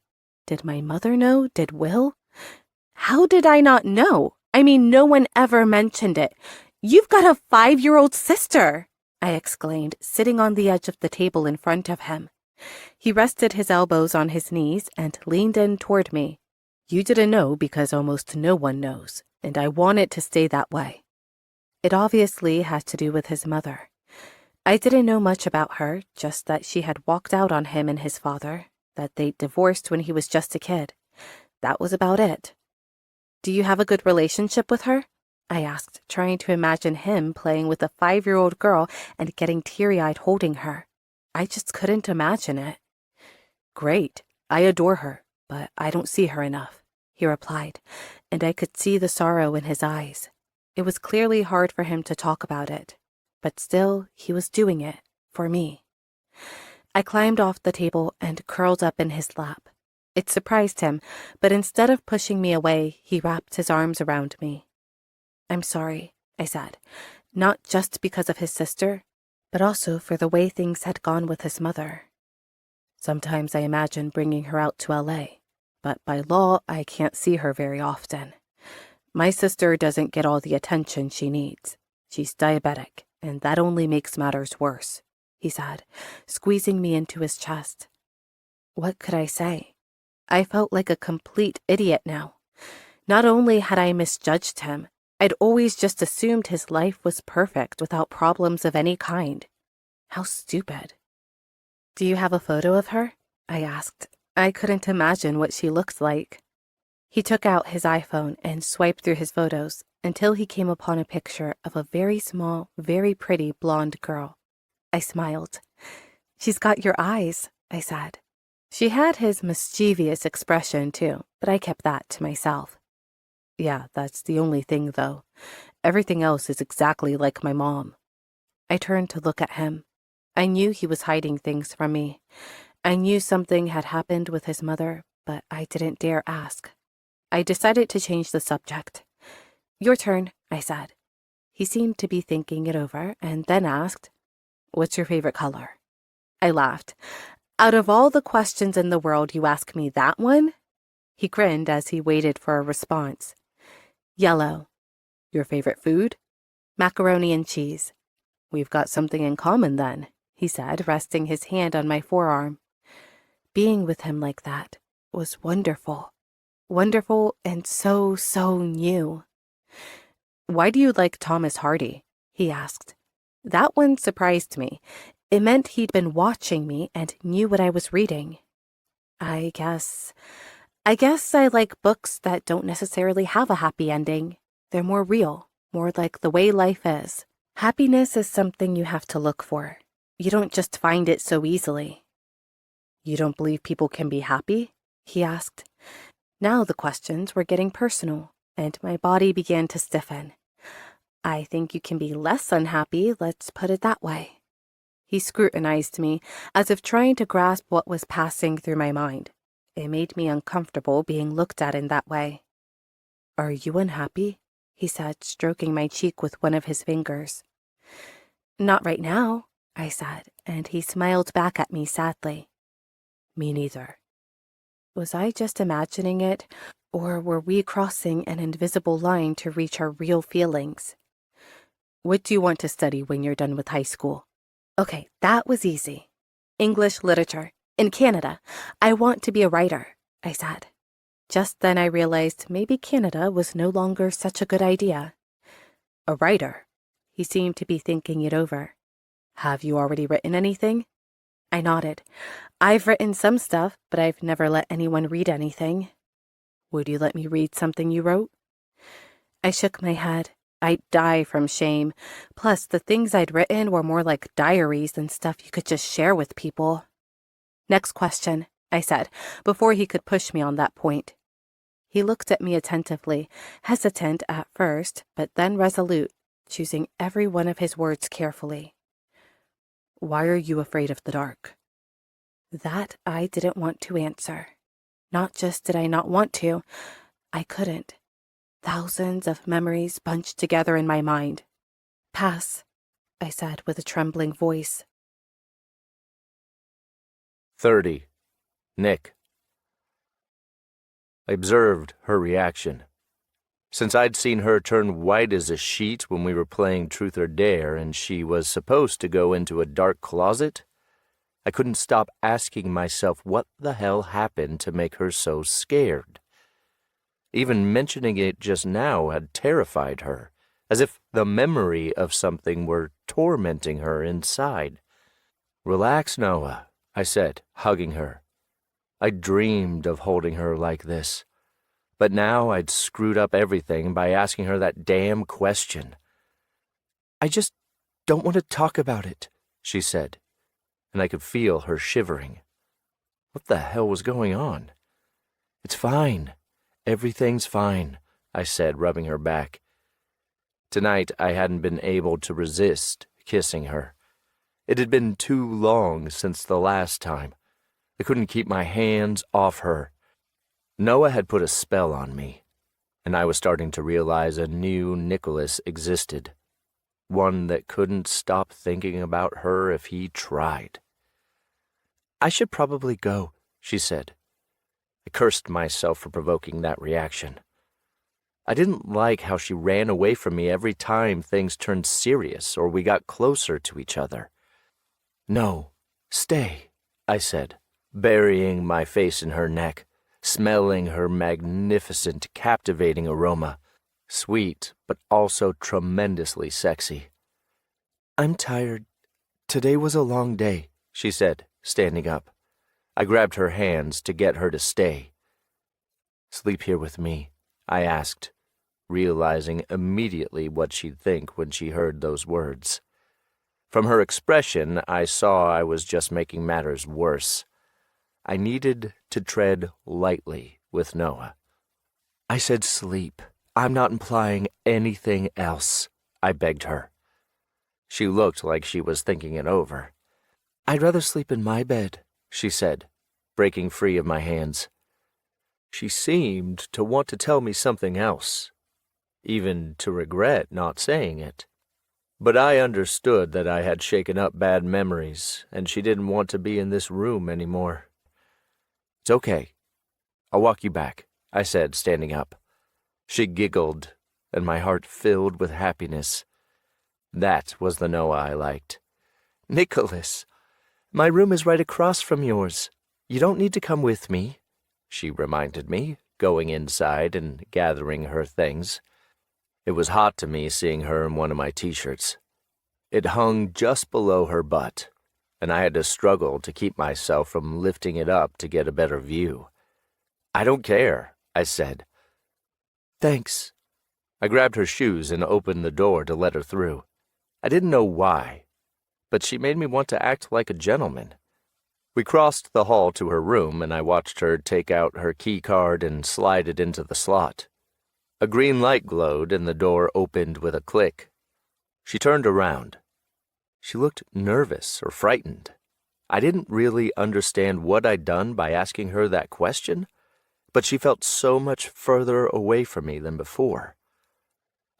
Did my mother know? Did Will? How did I not know? I mean, no one ever mentioned it. You've got a 5-year-old sister, I exclaimed, sitting on the edge of the table in front of him. He rested his elbows on his knees and leaned in toward me. You didn't know because almost no one knows, and I want it to stay that way. It obviously had to do with his mother. I didn't know much about her, just that she had walked out on him and his father, that they'd divorced when he was just a kid. That was about it. Do you have a good relationship with her? I asked, trying to imagine him playing with a 5-year-old girl and getting teary-eyed holding her. I just couldn't imagine it. Great. I adore her, but I don't see her enough, he replied, and I could see the sorrow in his eyes. It was clearly hard for him to talk about it, but still he was doing it for me. I climbed off the table and curled up in his lap. It surprised him, but instead of pushing me away, he wrapped his arms around me. I'm sorry, I said, not just because of his sister, but also for the way things had gone with his mother. Sometimes I imagine bringing her out to LA, but by law I can't see her very often. My sister doesn't get all the attention she needs. She's diabetic, and that only makes matters worse, he said, squeezing me into his chest. What could I say? I felt like a complete idiot now. Not only had I misjudged him, I'd always just assumed his life was perfect without problems of any kind. How stupid. Do you have a photo of her? I asked. I couldn't imagine what she looked like. He took out his iPhone and swiped through his photos until he came upon a picture of a very small, very pretty blonde girl. I smiled. She's got your eyes, I said. She had his mischievous expression too, but I kept that to myself. Yeah, that's the only thing though. Everything else is exactly like my mom. I turned to look at him. I knew he was hiding things from me. I knew something had happened with his mother, but I didn't dare ask. I decided to change the subject. Your turn, I said. He seemed to be thinking it over and then asked, What's your favorite color? I laughed. Out of all the questions in the world, you ask me that one? He grinned as he waited for a response. Yellow. Your favorite food? Macaroni and cheese. We've got something in common then, he said, resting his hand on my forearm. Being with him like that was wonderful. Wonderful and so new. Why do you like Thomas Hardy? He asked. That one surprised me. It meant he'd been watching me and knew what I was reading. I guess I like books that don't necessarily have a happy ending. They're more real, more like the way life is. Happiness is something you have to look for. You don't just find it so easily. You don't believe people can be happy? He asked. Now the questions were getting personal, and my body began to stiffen. I think you can be less unhappy, let's put it that way. He scrutinized me, as if trying to grasp what was passing through my mind. It made me uncomfortable being looked at in that way. Are you unhappy? He said, stroking my cheek with one of his fingers. Not right now, I said, and he smiled back at me sadly. Me neither. Was I just imagining it, or were we crossing an invisible line to reach our real feelings? What do you want to study when you're done with high school? Okay, that was easy. English literature. In Canada. I want to be a writer, I said. Just then I realized maybe Canada was no longer such a good idea. A writer? He seemed to be thinking it over. Have you already written anything? I nodded. I've written some stuff, but I've never let anyone read anything. Would you let me read something you wrote? I shook my head. I'd die from shame. Plus, the things I'd written were more like diaries than stuff you could just share with people. Next question, I said, before he could push me on that point. He looked at me attentively, hesitant at first, but then resolute, choosing every one of his words carefully. Why are you afraid of the dark? That I didn't want to answer. Not just did I not want to, I couldn't. Thousands of memories bunched together in my mind. Pass, I said with a trembling voice. 30. Nick. I observed her reaction. Since I'd seen her turn white as a sheet when we were playing Truth or Dare and she was supposed to go into a dark closet, I couldn't stop asking myself what the hell happened to make her so scared. Even mentioning it just now had terrified her, as if the memory of something were tormenting her inside. "Relax, Noah," I said, hugging her. I dreamed of holding her like this. But now I'd screwed up everything by asking her that damn question. "I just don't want to talk about it," she said, and I could feel her shivering. What the hell was going on? "It's fine. Everything's fine," I said, rubbing her back. Tonight I hadn't been able to resist kissing her. It had been too long since the last time. I couldn't keep my hands off her. Noah had put a spell on me, and I was starting to realize a new Nicholas existed, one that couldn't stop thinking about her if he tried. "I should probably go," she said. I cursed myself for provoking that reaction. I didn't like how she ran away from me every time things turned serious or we got closer to each other. "No, stay," I said, burying my face in her neck, smelling her magnificent, captivating aroma, sweet but also tremendously sexy. "I'm tired. Today was a long day," she said, standing up. I grabbed her hands to get her to stay. "Sleep here with me?" I asked, realizing immediately what she'd think when she heard those words. From her expression, I saw I was just making matters worse. I needed to tread lightly with Noah. "I said sleep. I'm not implying anything else," I begged her. She looked like she was thinking it over. "I'd rather sleep in my bed," she said, breaking free of my hands. She seemed to want to tell me something else, even to regret not saying it. But I understood that I had shaken up bad memories, and she didn't want to be in this room anymore. "It's okay. I'll walk you back," I said, standing up. She giggled, and my heart filled with happiness. That was the Noah I liked. "Nicholas, my room is right across from yours. You don't need to come with me," she reminded me, going inside and gathering her things. It was hot to me seeing her in one of my t-shirts. It hung just below her butt, and I had to struggle to keep myself from lifting it up to get a better view. "I don't care," I said. "Thanks." I grabbed her shoes and opened the door to let her through. I didn't know why, but she made me want to act like a gentleman. We crossed the hall to her room, and I watched her take out her key card and slide it into the slot. A green light glowed, and the door opened with a click. She turned around. She looked nervous or frightened. I didn't really understand what I'd done by asking her that question, but she felt so much further away from me than before.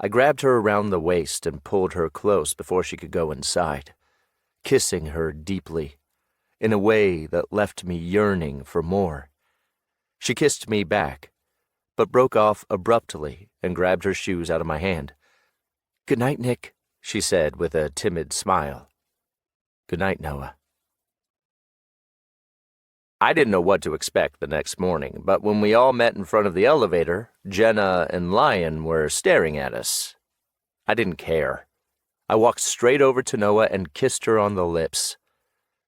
I grabbed her around the waist and pulled her close before she could go inside, kissing her deeply, in a way that left me yearning for more. She kissed me back, but broke off abruptly and grabbed her shoes out of my hand. "Good night, Nick," she said with a timid smile. "Good night, Noah." I didn't know what to expect the next morning, but when we all met in front of the elevator, Jenna and Lion were staring at us. I didn't care. I walked straight over to Noah and kissed her on the lips.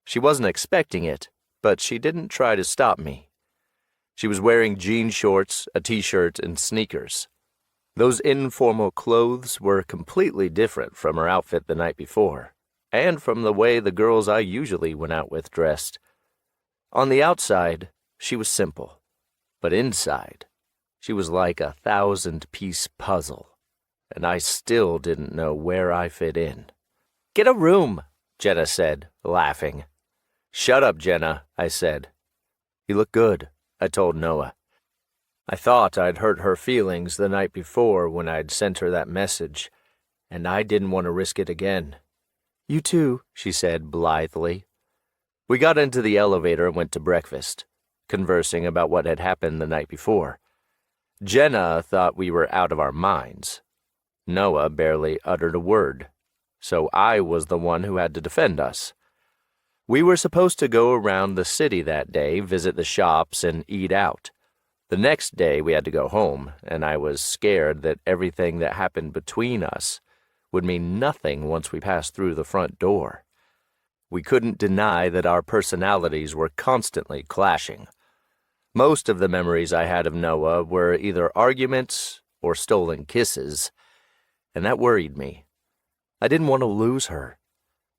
She wasn't expecting it, but she didn't try to stop me. She was wearing jean shorts, a t-shirt, and sneakers. Those informal clothes were completely different from her outfit the night before, and from the way the girls I usually went out with dressed. On the outside, she was simple, but inside, she was like a 1,000-piece puzzle, and I still didn't know where I fit in. "Get a room," Jenna said, laughing. "Shut up, Jenna," I said. "You look good," I told Noah. I thought I'd hurt her feelings the night before when I'd sent her that message, and I didn't want to risk it again. "You too," she said blithely. We got into the elevator and went to breakfast, conversing about what had happened the night before. Jenna thought we were out of our minds. Noah barely uttered a word, so I was the one who had to defend us. We were supposed to go around the city that day, visit the shops, and eat out. The next day we had to go home, and I was scared that everything that happened between us would mean nothing once we passed through the front door. We couldn't deny that our personalities were constantly clashing. Most of the memories I had of Noah were either arguments or stolen kisses, and that worried me. I didn't want to lose her.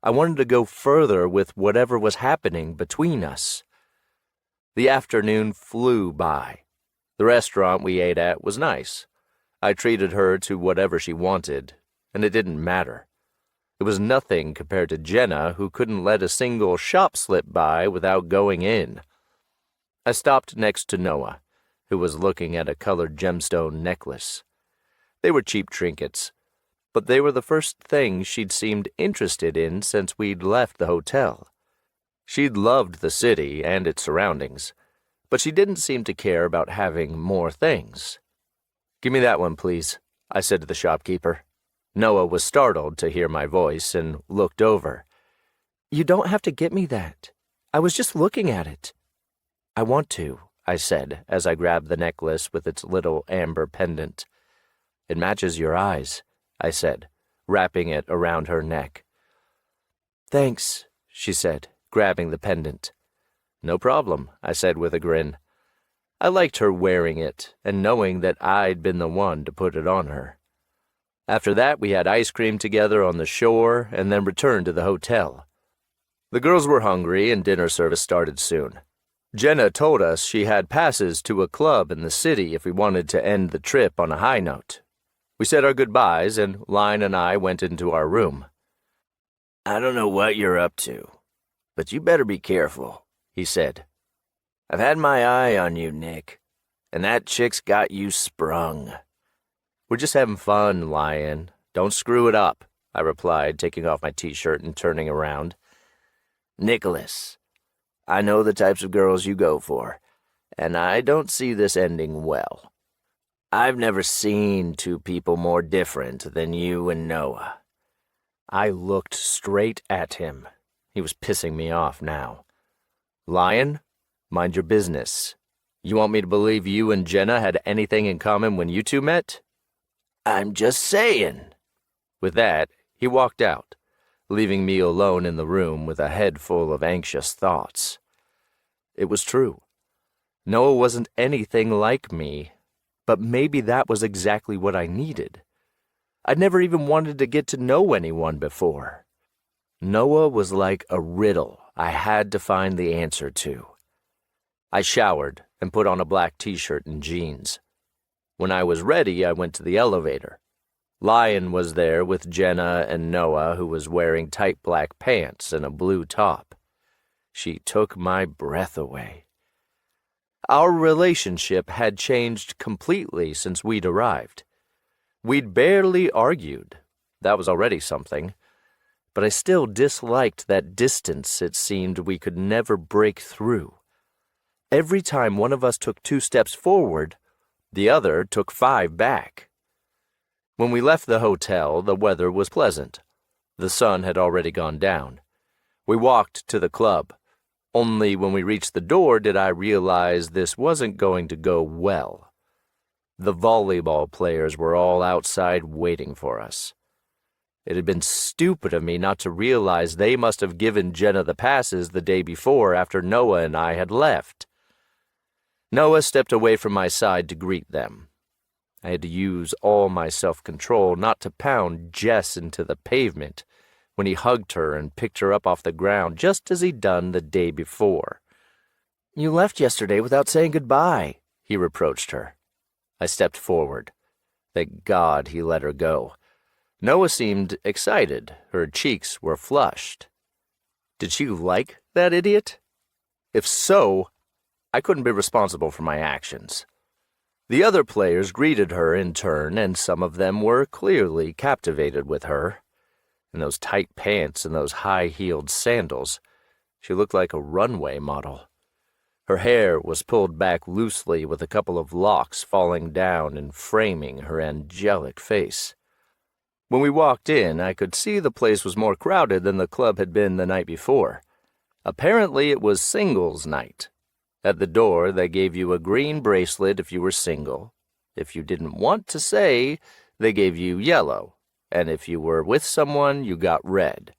I wanted to go further with whatever was happening between us. The afternoon flew by. The restaurant we ate at was nice. I treated her to whatever she wanted, and it didn't matter. It was nothing compared to Jenna, who couldn't let a single shop slip by without going in. I stopped next to Noah, who was looking at a colored gemstone necklace. They were cheap trinkets, but they were the first things she'd seemed interested in since we'd left the hotel. She'd loved the city and its surroundings, but she didn't seem to care about having more things. "Give me that one, please," I said to the shopkeeper. Noah was startled to hear my voice and looked over. "You don't have to get me that. I was just looking at it." "I want to," I said as I grabbed the necklace with its little amber pendant. "It matches your eyes," I said, wrapping it around her neck. "Thanks," she said, grabbing the pendant. "No problem," I said with a grin. I liked her wearing it and knowing that I'd been the one to put it on her. After that, we had ice cream together on the shore and then returned to the hotel. The girls were hungry and dinner service started soon. Jenna told us she had passes to a club in the city if we wanted to end the trip on a high note. We said our goodbyes and Lion and I went into our room. "I don't know what you're up to, but you better be careful," he said. "I've had my eye on you, Nick, and that chick's got you sprung." "We're just having fun, Lion. Don't screw it up," I replied, taking off my t-shirt and turning around. "Nicholas, I know the types of girls you go for, and I don't see this ending well. I've never seen two people more different than you and Noah." I looked straight at him. He was pissing me off now. "Lion, mind your business. You want me to believe you and Jenna had anything in common when you two met?" "I'm just saying." With that, he walked out, leaving me alone in the room with a head full of anxious thoughts. It was true. Noah wasn't anything like me, but maybe that was exactly what I needed. I'd never even wanted to get to know anyone before. Noah was like a riddle I had to find the answer to. I showered and put on a black t-shirt and jeans. When I was ready, I went to the elevator. Lion was there with Jenna and Noah, who was wearing tight black pants and a blue top. She took my breath away. Our relationship had changed completely since we'd arrived. We'd barely argued. That was already something. But I still disliked that distance it seemed we could never break through. Every time one of us took 2 steps forward, the other took 5 back. When we left the hotel, the weather was pleasant. The sun had already gone down. We walked to the club. Only when we reached the door did I realize this wasn't going to go well. The volleyball players were all outside waiting for us. It had been stupid of me not to realize they must have given Jenna the passes the day before after Noah and I had left. Noah stepped away from my side to greet them. I had to use all my self-control not to pound Jess into the pavement when he hugged her and picked her up off the ground just as he'd done the day before. "You left yesterday without saying goodbye," he reproached her. I stepped forward. Thank God he let her go. Noah seemed excited. Her cheeks were flushed. Did she like that idiot? If so, I couldn't be responsible for my actions. The other players greeted her in turn, and some of them were clearly captivated with her. In those tight pants and those high-heeled sandals, she looked like a runway model. Her hair was pulled back loosely with a couple of locks falling down and framing her angelic face. When we walked in, I could see the place was more crowded than the club had been the night before. Apparently it was singles night. At the door, they gave you a green bracelet if you were single. If you didn't want to say, they gave you yellow, and if you were with someone, you got red.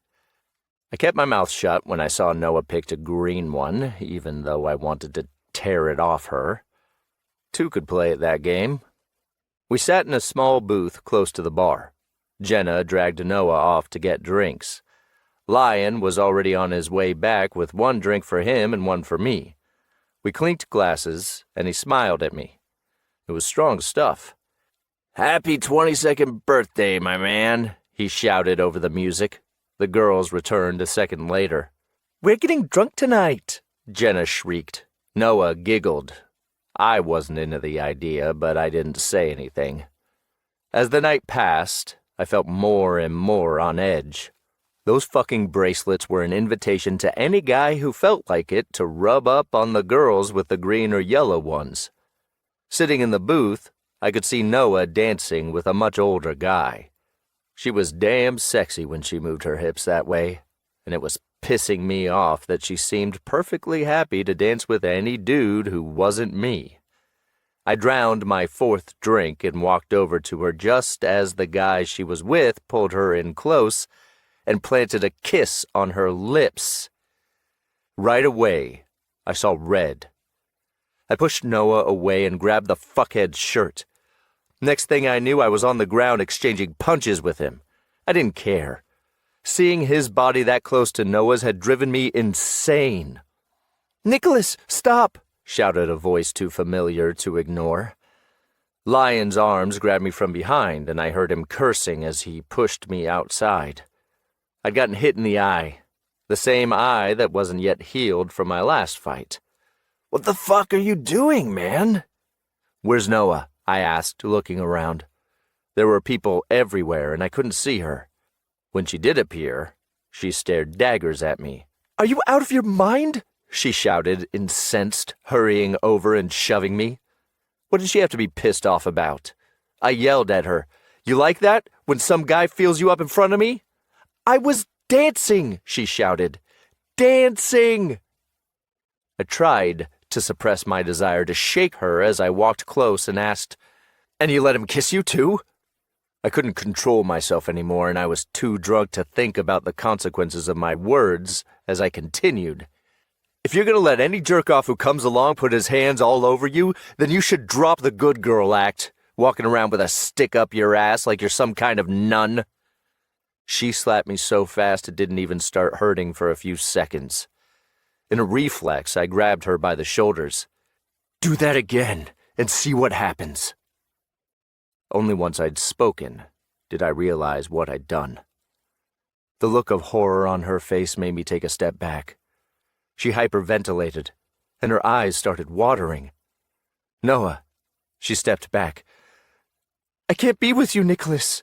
I kept my mouth shut when I saw Noah picked a green one, even though I wanted to tear it off her. Two could play at that game. We sat in a small booth close to the bar. Jenna dragged Noah off to get drinks. Lion was already on his way back with one drink for him and one for me. We clinked glasses, and he smiled at me. It was strong stuff. "Happy 22nd birthday, my man," he shouted over the music. The girls returned a second later. "We're getting drunk tonight," Jenna shrieked. Noah giggled. I wasn't into the idea, but I didn't say anything. As the night passed, I felt more and more on edge. Those fucking bracelets were an invitation to any guy who felt like it to rub up on the girls with the green or yellow ones. Sitting in the booth, I could see Noah dancing with a much older guy. She was damn sexy when she moved her hips that way, and it was pissing me off that she seemed perfectly happy to dance with any dude who wasn't me. I drowned my fourth drink and walked over to her just as the guy she was with pulled her in close and planted a kiss on her lips. Right away, I saw red. I pushed Noah away and grabbed the fuckhead's shirt. Next thing I knew, I was on the ground exchanging punches with him. I didn't care. Seeing his body that close to Noah's had driven me insane. "Nicholas, stop!" shouted a voice too familiar to ignore. Lion's arms grabbed me from behind, and I heard him cursing as he pushed me outside. I'd gotten hit in the eye, the same eye that wasn't yet healed from my last fight. "What the fuck are you doing, man?" "Where's Noah?" I asked, looking around. There were people everywhere, and I couldn't see her. When she did appear, she stared daggers at me. "Are you out of your mind?" she shouted, incensed, hurrying over and shoving me. What did she have to be pissed off about? I yelled at her. "You like that, when some guy feels you up in front of me?" "I was dancing," she shouted. "Dancing!" I tried to suppress my desire to shake her as I walked close and asked, "And you let him kiss you too?" I couldn't control myself anymore, and I was too drunk to think about the consequences of my words as I continued. "If you're going to let any jerk-off who comes along put his hands all over you, then you should drop the good girl act, walking around with a stick up your ass like you're some kind of nun." She slapped me so fast it didn't even start hurting for a few seconds. In a reflex, I grabbed her by the shoulders. "Do that again, and see what happens." Only once I'd spoken did I realize what I'd done. The look of horror on her face made me take a step back. She hyperventilated, and her eyes started watering. "Noah," she stepped back. "I can't be with you, Nicholas."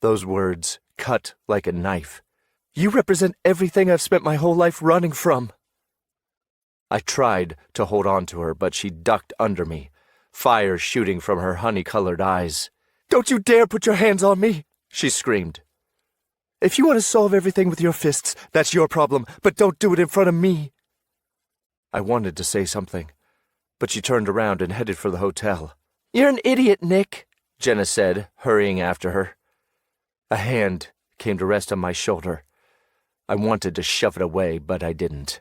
Those words cut like a knife. "You represent everything I've spent my whole life running from." I tried to hold on to her, but she ducked under me, fire shooting from her honey-colored eyes. "Don't you dare put your hands on me," she screamed. "If you want to solve everything with your fists, that's your problem, but don't do it in front of me." I wanted to say something, but she turned around and headed for the hotel. "You're an idiot, Nick," Jenna said, hurrying after her. A hand came to rest on my shoulder. I wanted to shove it away, but I didn't.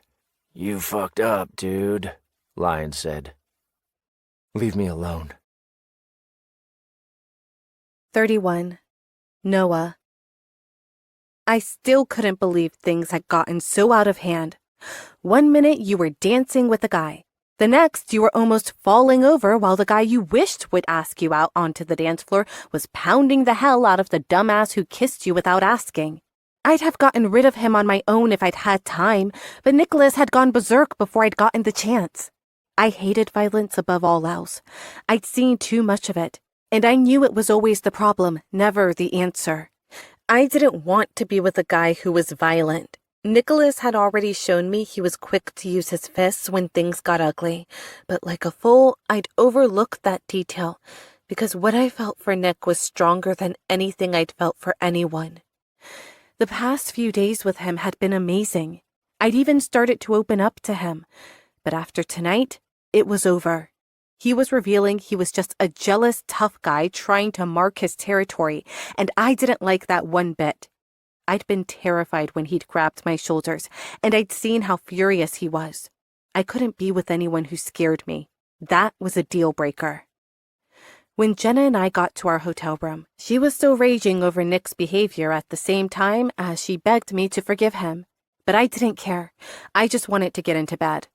"You fucked up, dude," Lion said. "Leave me alone." 31. Noah. I still couldn't believe things had gotten so out of hand. One minute you were dancing with a guy. The next you were almost falling over while the guy you wished would ask you out onto the dance floor was pounding the hell out of the dumbass who kissed you without asking. I'd have gotten rid of him on my own if I'd had time, but Nicholas had gone berserk before I'd gotten the chance. I hated violence above all else. I'd seen too much of it, and I knew it was always the problem, never the answer. I didn't want to be with a guy who was violent. Nicholas had already shown me he was quick to use his fists when things got ugly, but like a fool, I'd overlooked that detail because what I felt for Nick was stronger than anything I'd felt for anyone. The past few days with him had been amazing. I'd even started to open up to him, but after tonight, it was over. He was revealing he was just a jealous, tough guy trying to mark his territory, and I didn't like that one bit. I'd been terrified when he'd grabbed my shoulders, and I'd seen how furious he was. I couldn't be with anyone who scared me. That was a deal breaker. When Jenna and I got to our hotel room, she was still raging over Nick's behavior at the same time as she begged me to forgive him. But I didn't care. I just wanted to get into bed.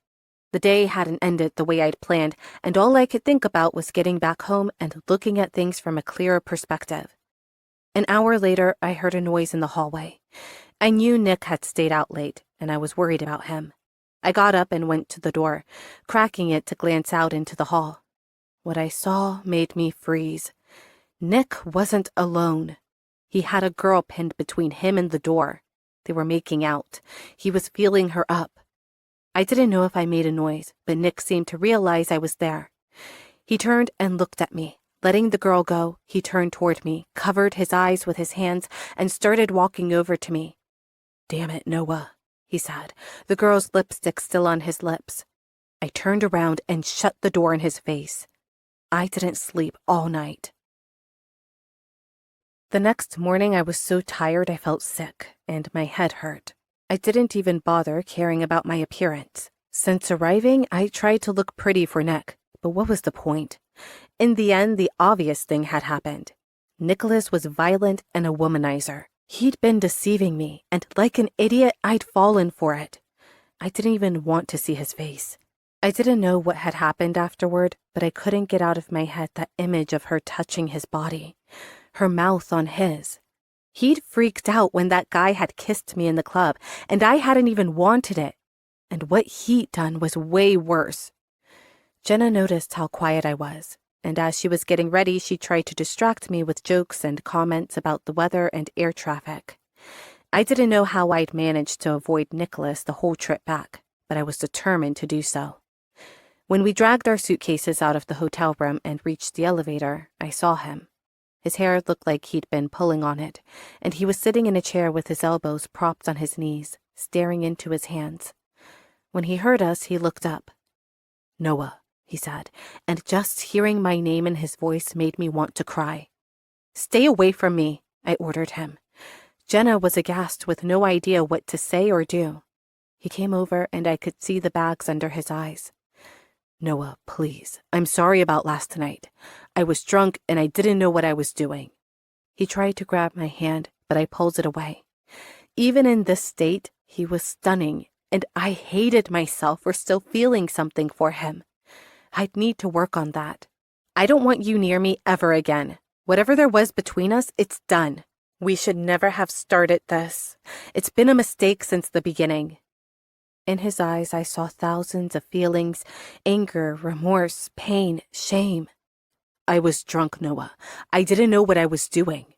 The day hadn't ended the way I'd planned, and all I could think about was getting back home and looking at things from a clearer perspective. An hour later, I heard a noise in the hallway. I knew Nick had stayed out late, and I was worried about him. I got up and went to the door, cracking it to glance out into the hall. What I saw made me freeze. Nick wasn't alone. He had a girl pinned between him and the door. They were making out. He was feeling her up. I didn't know if I made a noise, but Nick seemed to realize I was there. He turned and looked at me. Letting the girl go, he turned toward me, covered his eyes with his hands, and started walking over to me. "Damn it, Noah," he said, the girl's lipstick still on his lips. I turned around and shut the door in his face. I didn't sleep all night. The next morning I was so tired I felt sick, and my head hurt. I didn't even bother caring about my appearance. Since arriving, I tried to look pretty for Nick, but what was the point? In the end, the obvious thing had happened. Nicholas was violent and a womanizer. He'd been deceiving me, and like an idiot, I'd fallen for it. I didn't even want to see his face. I didn't know what had happened afterward, but I couldn't get out of my head that image of her touching his body, her mouth on his. He'd freaked out when that guy had kissed me in the club, and I hadn't even wanted it. And what he'd done was way worse. Jenna noticed how quiet I was, and as she was getting ready, she tried to distract me with jokes and comments about the weather and air traffic. I didn't know how I'd managed to avoid Nicholas the whole trip back, but I was determined to do so. When we dragged our suitcases out of the hotel room and reached the elevator, I saw him. His hair looked like he'd been pulling on it, and he was sitting in a chair with his elbows propped on his knees, staring into his hands. When he heard us, he looked up. "Noah," he said, and just hearing my name in his voice made me want to cry. "Stay away from me," I ordered him. Jenna was aghast with no idea what to say or do. He came over and I could see the bags under his eyes. "Noah, please. I'm sorry about last night. I was drunk and I didn't know what I was doing." He tried to grab my hand, but I pulled it away. Even in this state, he was stunning, and I hated myself for still feeling something for him. I'd need to work on that. "I don't want you near me ever again. Whatever there was between us, it's done. We should never have started this. It's been a mistake since the beginning." In his eyes, I saw thousands of feelings: anger, remorse, pain, shame. "I was drunk, Noah. I didn't know what I was doing."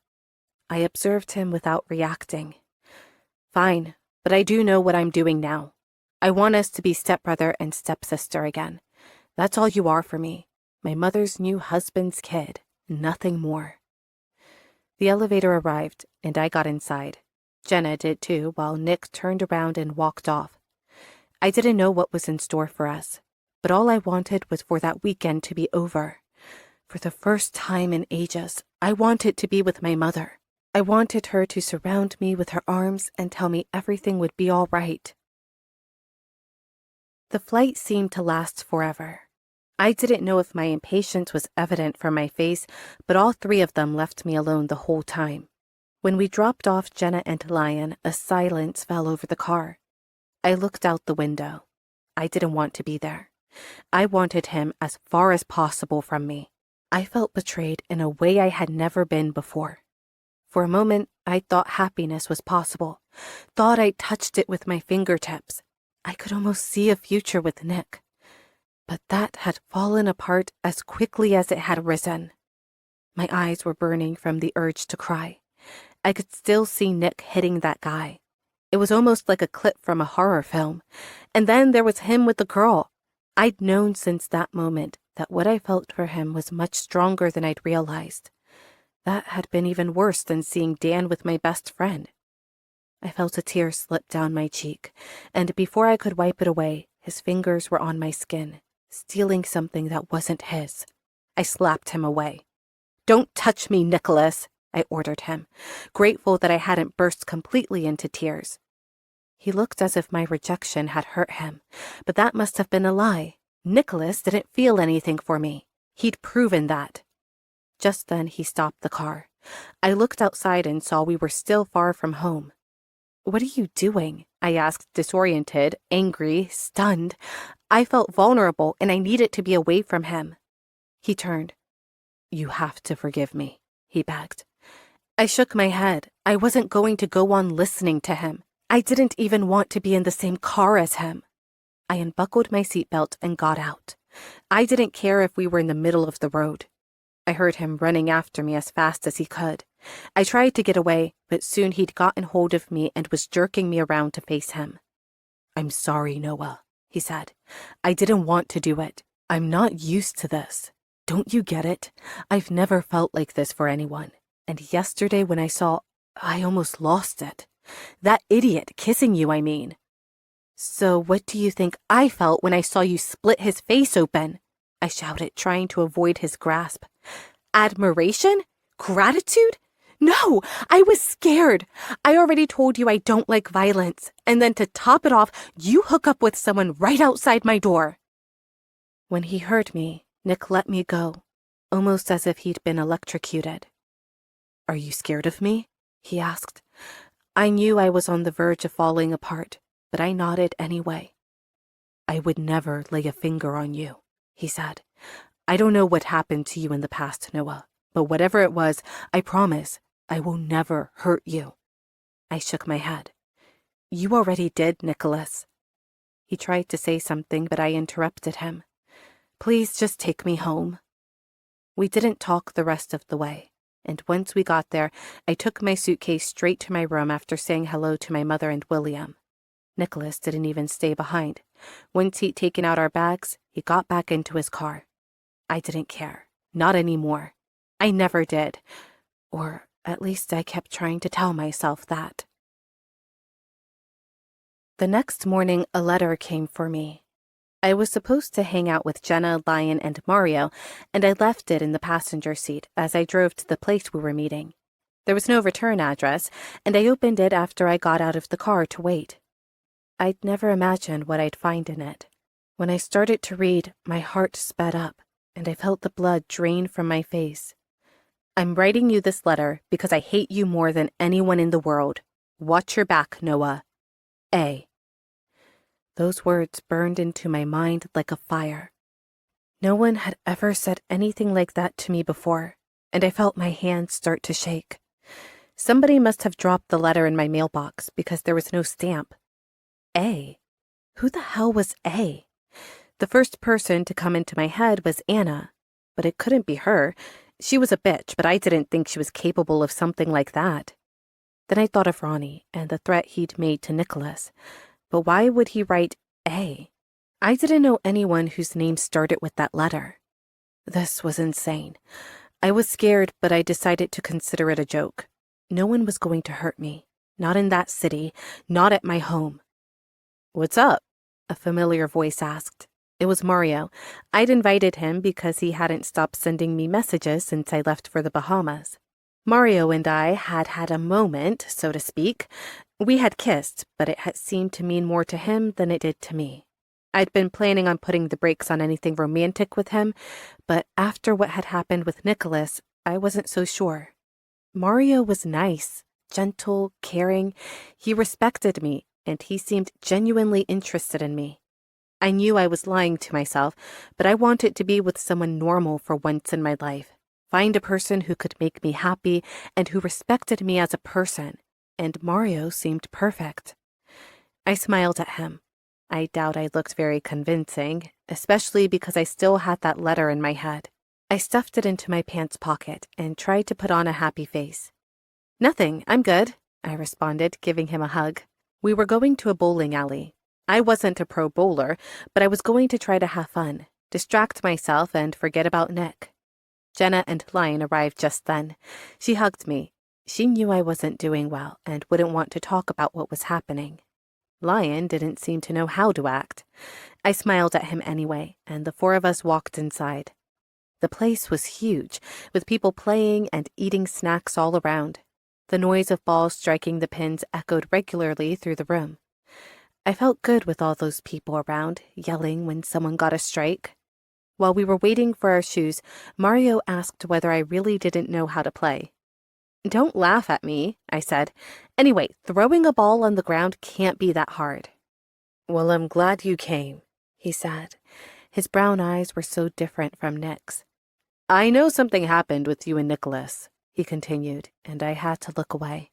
I observed him without reacting. "Fine, but I do know what I'm doing now. I want us to be stepbrother and stepsister again. That's all you are for me. My mother's new husband's kid, nothing more." The elevator arrived, and I got inside. Jenna did too, while Nick turned around and walked off. I didn't know what was in store for us, but all I wanted was for that weekend to be over. For the first time in ages, I wanted to be with my mother. I wanted her to surround me with her arms and tell me everything would be all right. The flight seemed to last forever. I didn't know if my impatience was evident from my face, but all three of them left me alone the whole time. When we dropped off Jenna and Lion, a silence fell over the car. I looked out the window. I didn't want to be there. I wanted him as far as possible from me. I felt betrayed in a way I had never been before. For a moment, I thought happiness was possible, Thought I touched it with my fingertips. I could almost see a future with Nick. But that had fallen apart as quickly as it had risen. My eyes were burning from the urge to cry. I could still see Nick hitting that guy. It was almost like a clip from a horror film. And then there was him with the girl. I'd known since that moment that what I felt for him was much stronger than I'd realized. That had been even worse than seeing Dan with my best friend. I felt a tear slip down my cheek, and before I could wipe it away, his fingers were on my skin, stealing something that wasn't his. I slapped him away. "Don't touch me, Nicholas," I ordered him, grateful that I hadn't burst completely into tears. He looked as if my rejection had hurt him, but that must have been a lie. Nicholas didn't feel anything for me. He'd proven that. Just then he stopped the car. I looked outside and saw we were still far from home. "What are you doing?" I asked, disoriented, angry, stunned. I felt vulnerable and I needed to be away from him. He turned. "You have to forgive me," he begged. I shook my head. I wasn't going to go on listening to him. I didn't even want to be in the same car as him. I unbuckled my seatbelt and got out. I didn't care if we were in the middle of the road. I heard him running after me as fast as he could. I tried to get away, but soon he'd gotten hold of me and was jerking me around to face him. "I'm sorry, Noah," he said. "I didn't want to do it. I'm not used to this. Don't you get it? I've never felt like this for anyone. And yesterday when I almost lost it. That idiot kissing you, I mean." "So what do you think I felt when I saw you split his face open?" I shouted, trying to avoid his grasp. "Admiration? Gratitude? No, I was scared. I already told you I don't like violence. And then to top it off, you hook up with someone right outside my door." When he heard me, Nick let me go, almost as if he'd been electrocuted. "Are you scared of me?" he asked. I knew I was on the verge of falling apart, but I nodded anyway. "I would never lay a finger on you," he said. "I don't know what happened to you in the past, Noah, but whatever it was, I promise I will never hurt you." I shook my head. "You already did, Nicholas." He tried to say something, but I interrupted him. "Please just take me home." We didn't talk the rest of the way. And once we got there, I took my suitcase straight to my room after saying hello to my mother and William. Nicholas didn't even stay behind. Once he'd taken out our bags, he got back into his car. I didn't care. Not anymore. I never did. Or at least I kept trying to tell myself that. The next morning, a letter came for me. I was supposed to hang out with Jenna, Lion, and Mario, and I left it in the passenger seat as I drove to the place we were meeting. There was no return address, and I opened it after I got out of the car to wait. I'd never imagined what I'd find in it. When I started to read, my heart sped up, and I felt the blood drain from my face. "I'm writing you this letter because I hate you more than anyone in the world. Watch your back, Noah. A." Those words burned into my mind like a fire. No one had ever said anything like that to me before, and I felt my hands start to shake. Somebody must have dropped the letter in my mailbox because there was no stamp. A? Who the hell was A? The first person to come into my head was Anna, but it couldn't be her. She was a bitch, but I didn't think she was capable of something like that. Then I thought of Ronnie and the threat he'd made to Nicholas. But why would he write A? I didn't know anyone whose name started with that letter. This was insane. I was scared, but I decided to consider it a joke. No one was going to hurt me. Not in that city, not at my home. "What's up?" a familiar voice asked. It was Mario. I'd invited him because he hadn't stopped sending me messages since I left for the Bahamas. Mario and I had had a moment, so to speak. We had kissed, but it had seemed to mean more to him than it did to me. I'd been planning on putting the brakes on anything romantic with him, but after what had happened with Nicholas, I wasn't so sure. Mario was nice, gentle, caring. He respected me, and he seemed genuinely interested in me. I knew I was lying to myself, but I wanted to be with someone normal for once in my life. Find a person who could make me happy and who respected me as a person. and Mario seemed perfect. I smiled at him. I doubt I looked very convincing, especially because I still had that letter in my head. I stuffed it into my pants pocket and tried to put on a happy face. "Nothing, I'm good," I responded, giving him a hug. We were going to a bowling alley. I wasn't a pro bowler, but I was going to try to have fun, distract myself, and forget about Nick. Jenna and Lion arrived just then. She hugged me. She knew I wasn't doing well and wouldn't want to talk about what was happening. Lion didn't seem to know how to act. I smiled at him anyway, and the four of us walked inside. The place was huge, with people playing and eating snacks all around. The noise of balls striking the pins echoed regularly through the room. I felt good with all those people around, yelling when someone got a strike. While we were waiting for our shoes, Mario asked whether I really didn't know how to play. "Don't laugh at me," I said. "Anyway, throwing a ball on the ground can't be that hard." "Well, I'm glad you came," he said. His brown eyes were so different from Nick's. "I know something happened with you and Nicholas," he continued, and I had to look away.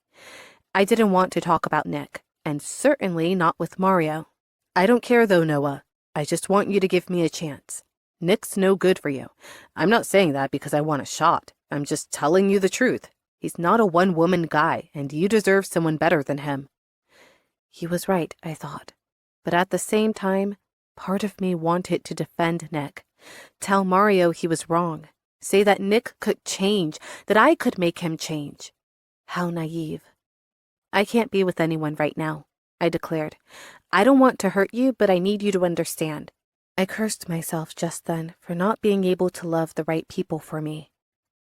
I didn't want to talk about Nick, and certainly not with Mario. "I don't care though, Noah. I just want you to give me a chance. Nick's no good for you. I'm not saying that because I want a shot. I'm just telling you the truth. He's not a one-woman guy, and you deserve someone better than him." He was right, I thought. But at the same time, part of me wanted to defend Nick. Tell Mario he was wrong. Say that Nick could change, that I could make him change. How naive. "I can't be with anyone right now," I declared. "I don't want to hurt you, but I need you to understand." I cursed myself just then for not being able to love the right people for me.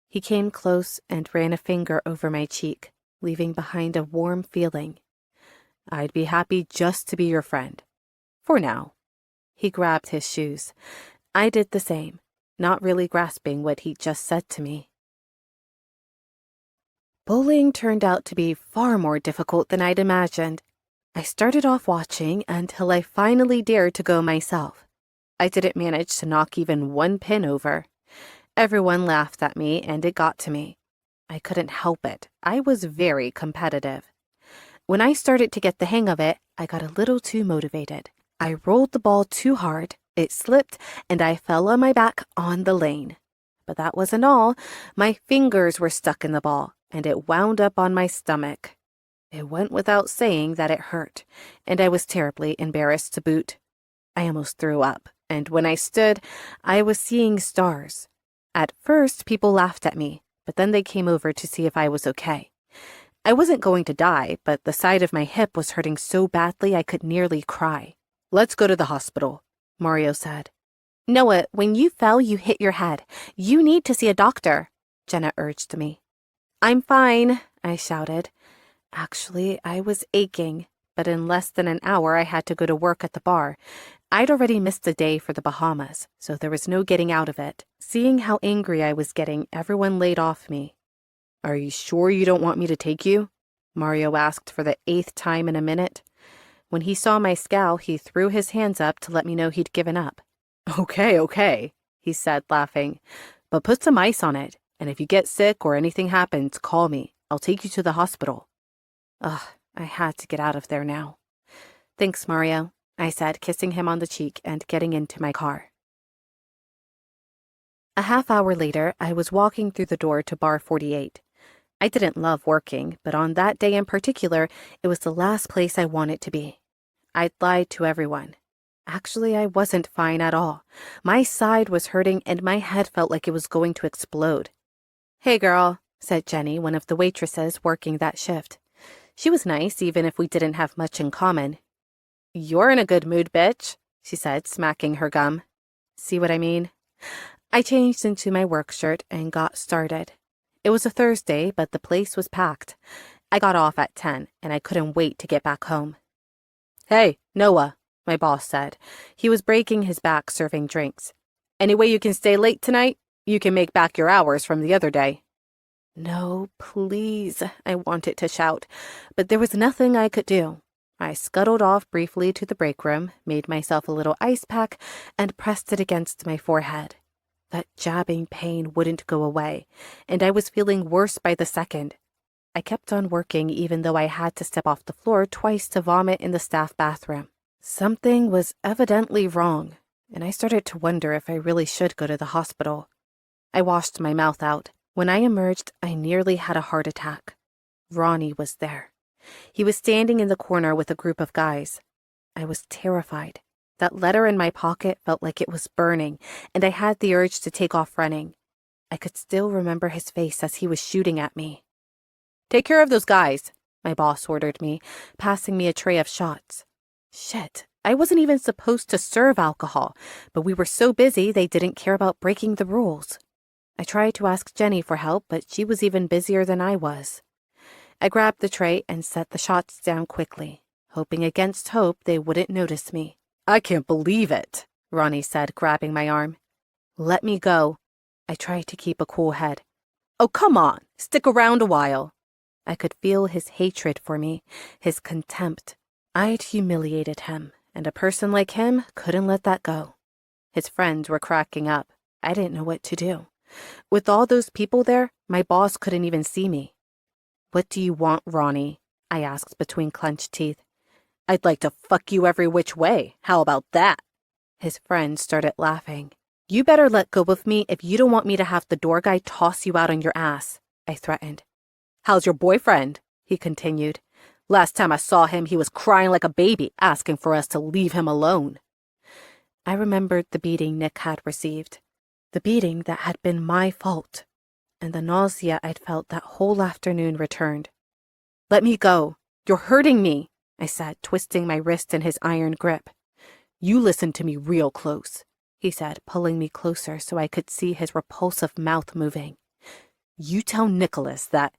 He came close and ran a finger over my cheek, leaving behind a warm feeling. "I'd be happy just to be your friend. For now." He grabbed his shoes. I did the same, not really grasping what he'd just said to me. Bowling turned out to be far more difficult than I'd imagined. I started off watching until I finally dared to go myself. I didn't manage to knock even one pin over. Everyone laughed at me, and it got to me. I couldn't help it. I was very competitive. When I started to get the hang of it, I got a little too motivated. I rolled the ball too hard, it slipped, and I fell on my back on the lane. But that wasn't all. My fingers were stuck in the ball, and it wound up on my stomach. It went without saying that it hurt, and I was terribly embarrassed to boot. I almost threw up, and when I stood, I was seeing stars. At first, people laughed at me, but then they came over to see if I was okay. I wasn't going to die, but the side of my hip was hurting so badly I could nearly cry. "Let's go to the hospital," Mario said. "Noah, when you fell, you hit your head. You need to see a doctor," Jenna urged me. "I'm fine," I shouted. Actually, I was aching, but in less than an hour I had to go to work at the bar. I'd already missed a day for the Bahamas, so there was no getting out of it. Seeing how angry I was getting, everyone laid off me. "Are you sure you don't want me to take you?" Mario asked for the 8th time in a minute. When he saw my scowl, he threw his hands up to let me know he'd given up. Okay, he said, laughing. "But put some ice on it, and if you get sick or anything happens, call me. I'll take you to the hospital." Ugh, I had to get out of there now. "Thanks, Mario," I said, kissing him on the cheek and getting into my car. A half hour later, I was walking through the door to Bar 48. I didn't love working, but on that day in particular, it was the last place I wanted to be. I'd lied to everyone. Actually, I wasn't fine at all. My side was hurting and my head felt like it was going to explode. "Hey, girl," said Jenny, one of the waitresses working that shift. She was nice, even if we didn't have much in common. "You're in a good mood, bitch," she said, smacking her gum. See what I mean? I changed into my work shirt and got started. It was a Thursday, but the place was packed. I got off at 10, and I couldn't wait to get back home. "Hey, Noah," my boss said. He was breaking his back serving drinks. "Any way you can stay late tonight? You can make back your hours from the other day." "No, please," I wanted to shout, but there was nothing I could do. I scuttled off briefly to the break room, made myself a little ice pack, and pressed it against my forehead. That jabbing pain wouldn't go away, and I was feeling worse by the second. I kept on working even though I had to step off the floor twice to vomit in the staff bathroom. Something was evidently wrong, and I started to wonder if I really should go to the hospital. I washed my mouth out. When I emerged, I nearly had a heart attack. Ronnie was there. He was standing in the corner with a group of guys. I was terrified. That letter in my pocket felt like it was burning, and I had the urge to take off running. I could still remember his face as he was shooting at me. "Take care of those guys," my boss ordered me, passing me a tray of shots. Shit, I wasn't even supposed to serve alcohol, but we were so busy they didn't care about breaking the rules. I tried to ask Jenny for help, but she was even busier than I was. I grabbed the tray and set the shots down quickly, hoping against hope they wouldn't notice me. "I can't believe it," Ronnie said, grabbing my arm. "Let me go." I tried to keep a cool head. "Oh, come on, stick around a while." I could feel his hatred for me, his contempt. I'd humiliated him, and a person like him couldn't let that go. His friends were cracking up. I didn't know what to do. With all those people there, my boss couldn't even see me. "What do you want, Ronnie?" I asked between clenched teeth. "I'd like to fuck you every which way. How about that?" His friends started laughing. "You better let go of me if you don't want me to have the door guy toss you out on your ass," I threatened. "How's your boyfriend?" he continued. "Last time I saw him, he was crying like a baby, asking for us to leave him alone." I remembered the beating Nick had received, the beating that had been my fault, and the nausea I'd felt that whole afternoon returned. "Let me go. You're hurting me," I said, twisting my wrist in his iron grip. "You listen to me real close," he said, pulling me closer so I could see his repulsive mouth moving. "You tell Nicholas that—"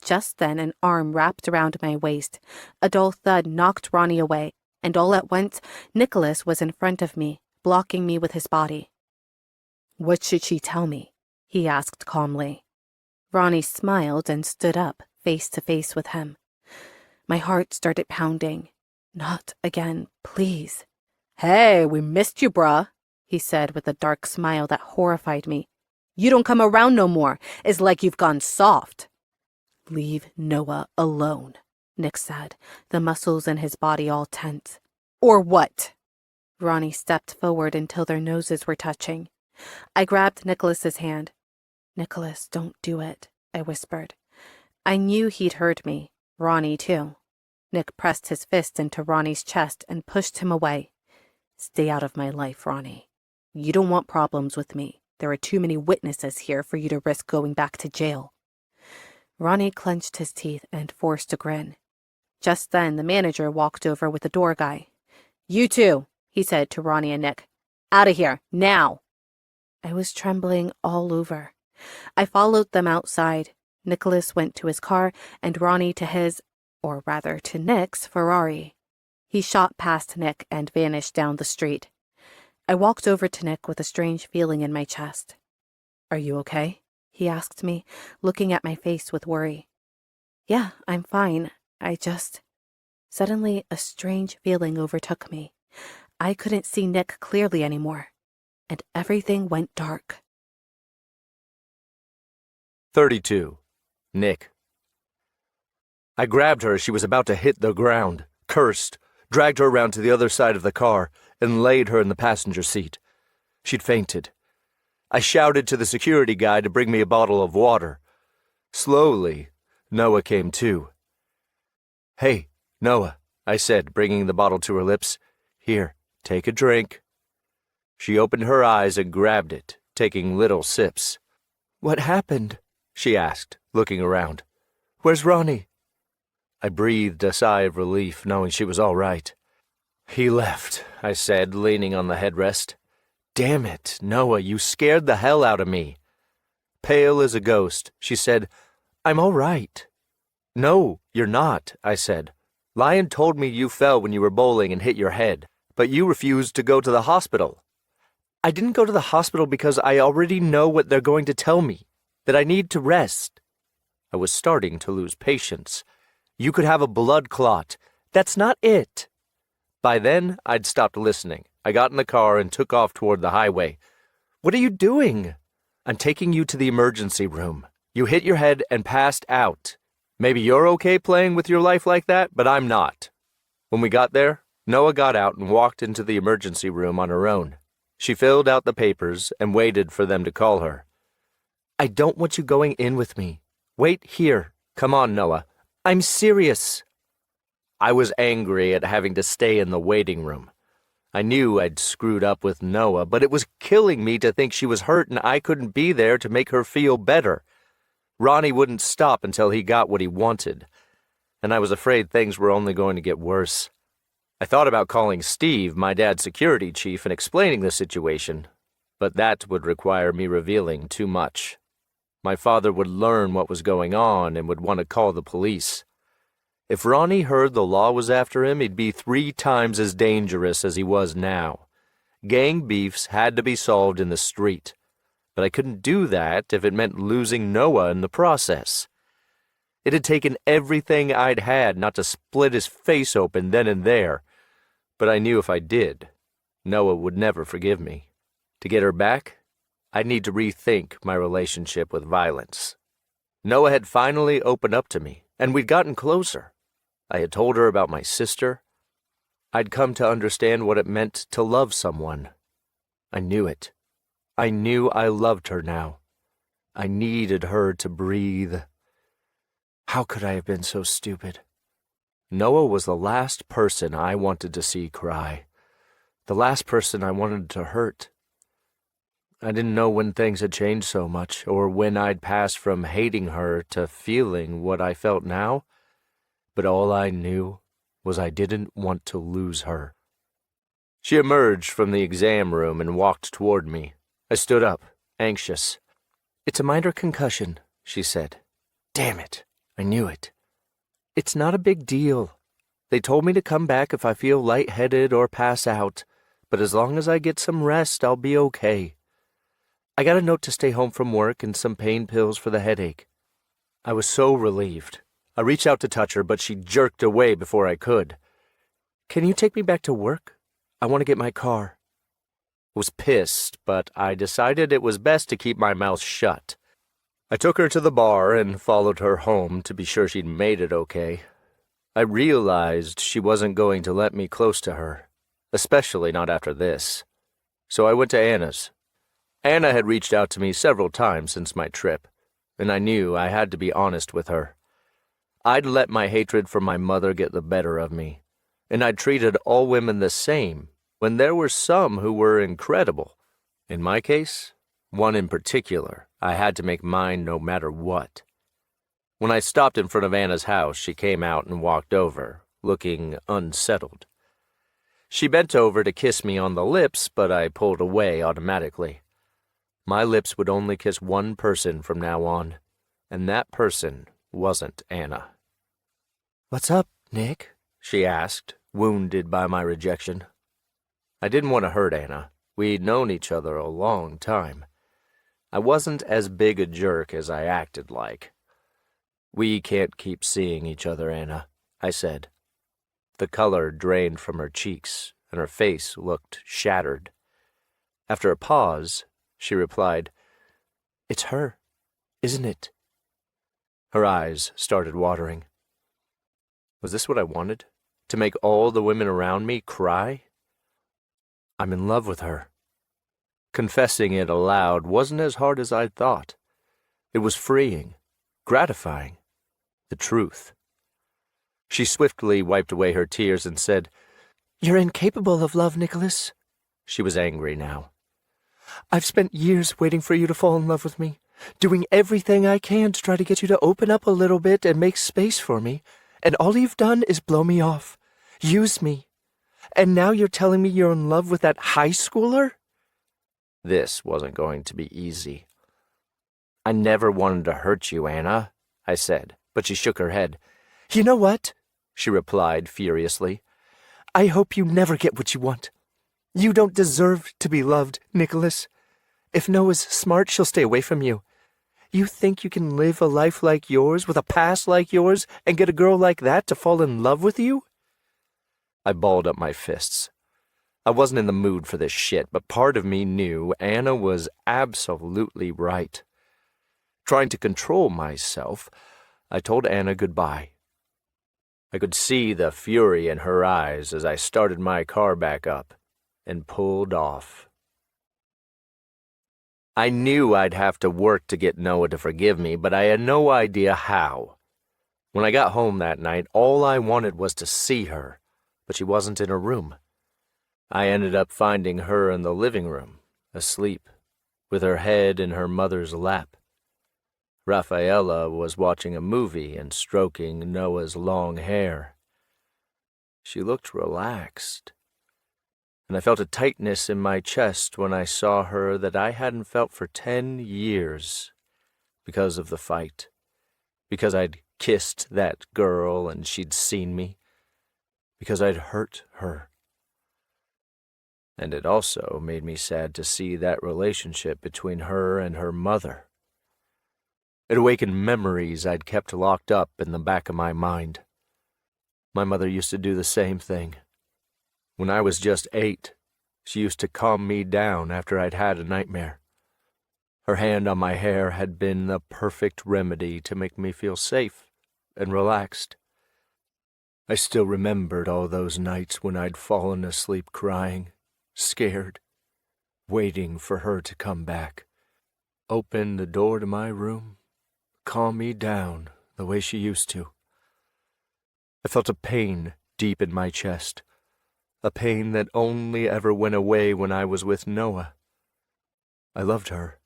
Just then an arm wrapped around my waist. A dull thud knocked Ronnie away, and all at once, Nicholas was in front of me, blocking me with his body. "What should she tell me?" he asked calmly. Ronnie smiled and stood up, face to face with him. My heart started pounding. "Not again, please." "Hey, we missed you, bruh," he said with a dark smile that horrified me. "You don't come around no more. It's like you've gone soft." "Leave Noah alone," Nick said, the muscles in his body all tense. "Or what?" Ronnie stepped forward until their noses were touching. I grabbed Nicholas's hand. "Nicholas, don't do it," I whispered. I knew he'd heard me, Ronnie too. Nick pressed his fist into Ronnie's chest and pushed him away. "Stay out of my life, Ronnie. You don't want problems with me. There are too many witnesses here for you to risk going back to jail." Ronnie clenched his teeth and forced a grin. Just then, the manager walked over with the door guy. "You two," he said to Ronnie and Nick. "Out of here, now." I was trembling all over. I followed them outside. Nicholas went to his car and Ronnie to his, or rather to Nick's, Ferrari. He shot past Nick and vanished down the street. I walked over to Nick with a strange feeling in my chest. "Are you okay?" he asked me, looking at my face with worry. "Yeah, I'm fine. Suddenly, a strange feeling overtook me. I couldn't see Nick clearly anymore, and everything went dark. 32. Nick. I grabbed her as she was about to hit the ground, cursed, dragged her around to the other side of the car, and laid her in the passenger seat. She'd fainted. I shouted to the security guy to bring me a bottle of water. Slowly, Noah came to. "Hey, Noah," I said, bringing the bottle to her lips. "Here, take a drink." She opened her eyes and grabbed it, taking little sips. "What happened?" she asked, looking around. "Where's Ronnie?" I breathed a sigh of relief, knowing she was all right. "He left," I said, leaning on the headrest. "Damn it, Noah, you scared the hell out of me." Pale as a ghost, she said, "I'm all right." "No, you're not," I said. "Lion told me you fell when you were bowling and hit your head, but you refused to go to the hospital." "I didn't go to the hospital because I already know what they're going to tell me, that I need to rest." I was starting to lose patience. "You could have a blood clot. That's not it." By then, I'd stopped listening. I got in the car and took off toward the highway. "What are you doing?" "I'm taking you to the emergency room. You hit your head and passed out." Maybe you're okay playing with your life like that, but I'm not. When we got there, Noah got out and walked into the emergency room on her own. She filled out the papers and waited for them to call her. I don't want you going in with me. Wait here. Come on, Noah. I'm serious. I was angry at having to stay in the waiting room. I knew I'd screwed up with Noah, but it was killing me to think she was hurt and I couldn't be there to make her feel better. Ronnie wouldn't stop until he got what he wanted, and I was afraid things were only going to get worse. I thought about calling Steve, my dad's security chief, and explaining the situation, but that would require me revealing too much. My father would learn what was going on and would want to call the police. If Ronnie heard the law was after him, he'd be 3 times as dangerous as he was now. Gang beefs had to be solved in the street, but I couldn't do that if it meant losing Noah in the process. It had taken everything I'd had not to split his face open then and there, but I knew if I did, Noah would never forgive me. To get her back, I'd need to rethink my relationship with violence. Noah had finally opened up to me, and we'd gotten closer. I had told her about my sister. I'd come to understand what it meant to love someone. I knew it. I knew I loved her now. I needed her to breathe. How could I have been so stupid? Noah was the last person I wanted to see cry. The last person I wanted to hurt. I didn't know when things had changed so much, or when I'd passed from hating her to feeling what I felt now, but all I knew was I didn't want to lose her. She emerged from the exam room and walked toward me. I stood up, anxious. It's a minor concussion, she said. Damn it, I knew it. It's not a big deal. They told me to come back if I feel lightheaded or pass out, but as long as I get some rest, I'll be okay. I got a note to stay home from work and some pain pills for the headache. I was so relieved. I reached out to touch her, but she jerked away before I could. Can you take me back to work? I want to get my car. I was pissed, but I decided it was best to keep my mouth shut. I took her to the bar and followed her home to be sure she'd made it okay. I realized she wasn't going to let me close to her, especially not after this. So I went to Anna's. Anna had reached out to me several times since my trip, and I knew I had to be honest with her. I'd let my hatred for my mother get the better of me, and I'd treated all women the same when there were some who were incredible. In my case, one in particular, I had to make mine no matter what. When I stopped in front of Anna's house, she came out and walked over, looking unsettled. She bent over to kiss me on the lips, but I pulled away automatically. My lips would only kiss one person from now on, and that person wasn't Anna. What's up, Nick? She asked, wounded by my rejection. I didn't want to hurt Anna. We'd known each other a long time. I wasn't as big a jerk as I acted like. We can't keep seeing each other, Anna, I said. The color drained from her cheeks, and her face looked shattered. After a pause, she replied, It's her, isn't it? Her eyes started watering. Was this what I wanted? To make all the women around me cry? I'm in love with her. Confessing it aloud wasn't as hard as I'd thought. It was freeing, gratifying, the truth. She swiftly wiped away her tears and said, You're incapable of love, Nicholas. She was angry now. I've spent years waiting for you to fall in love with me, doing everything I can to try to get you to open up a little bit and make space for me, and all you've done is blow me off, use me. And now you're telling me you're in love with that high schooler? This wasn't going to be easy. I never wanted to hurt you, Anna, I said, but she shook her head. You know what? She replied furiously. I hope you never get what you want. You don't deserve to be loved, Nicholas. If Noah's smart, she'll stay away from you. You think you can live a life like yours with a past like yours and get a girl like that to fall in love with you? I balled up my fists. I wasn't in the mood for this shit, but part of me knew Anna was absolutely right. Trying to control myself, I told Anna goodbye. I could see the fury in her eyes as I started my car back up and pulled off. I knew I'd have to work to get Noah to forgive me, but I had no idea how. When I got home that night, all I wanted was to see her, but she wasn't in her room. I ended up finding her in the living room, asleep, with her head in her mother's lap. Rafaela was watching a movie and stroking Noah's long hair. She looked relaxed, and I felt a tightness in my chest when I saw her that I hadn't felt for 10 years because of the fight, because I'd kissed that girl and she'd seen me, because I'd hurt her. And it also made me sad to see that relationship between her and her mother. It awakened memories I'd kept locked up in the back of my mind. My mother used to do the same thing. When I was just 8, she used to calm me down after I'd had a nightmare. Her hand on my hair had been the perfect remedy to make me feel safe and relaxed. I still remembered all those nights when I'd fallen asleep crying, scared, waiting for her to come back, open the door to my room, calm me down the way she used to. I felt a pain deep in my chest, a pain that only ever went away when I was with Noah. I loved her.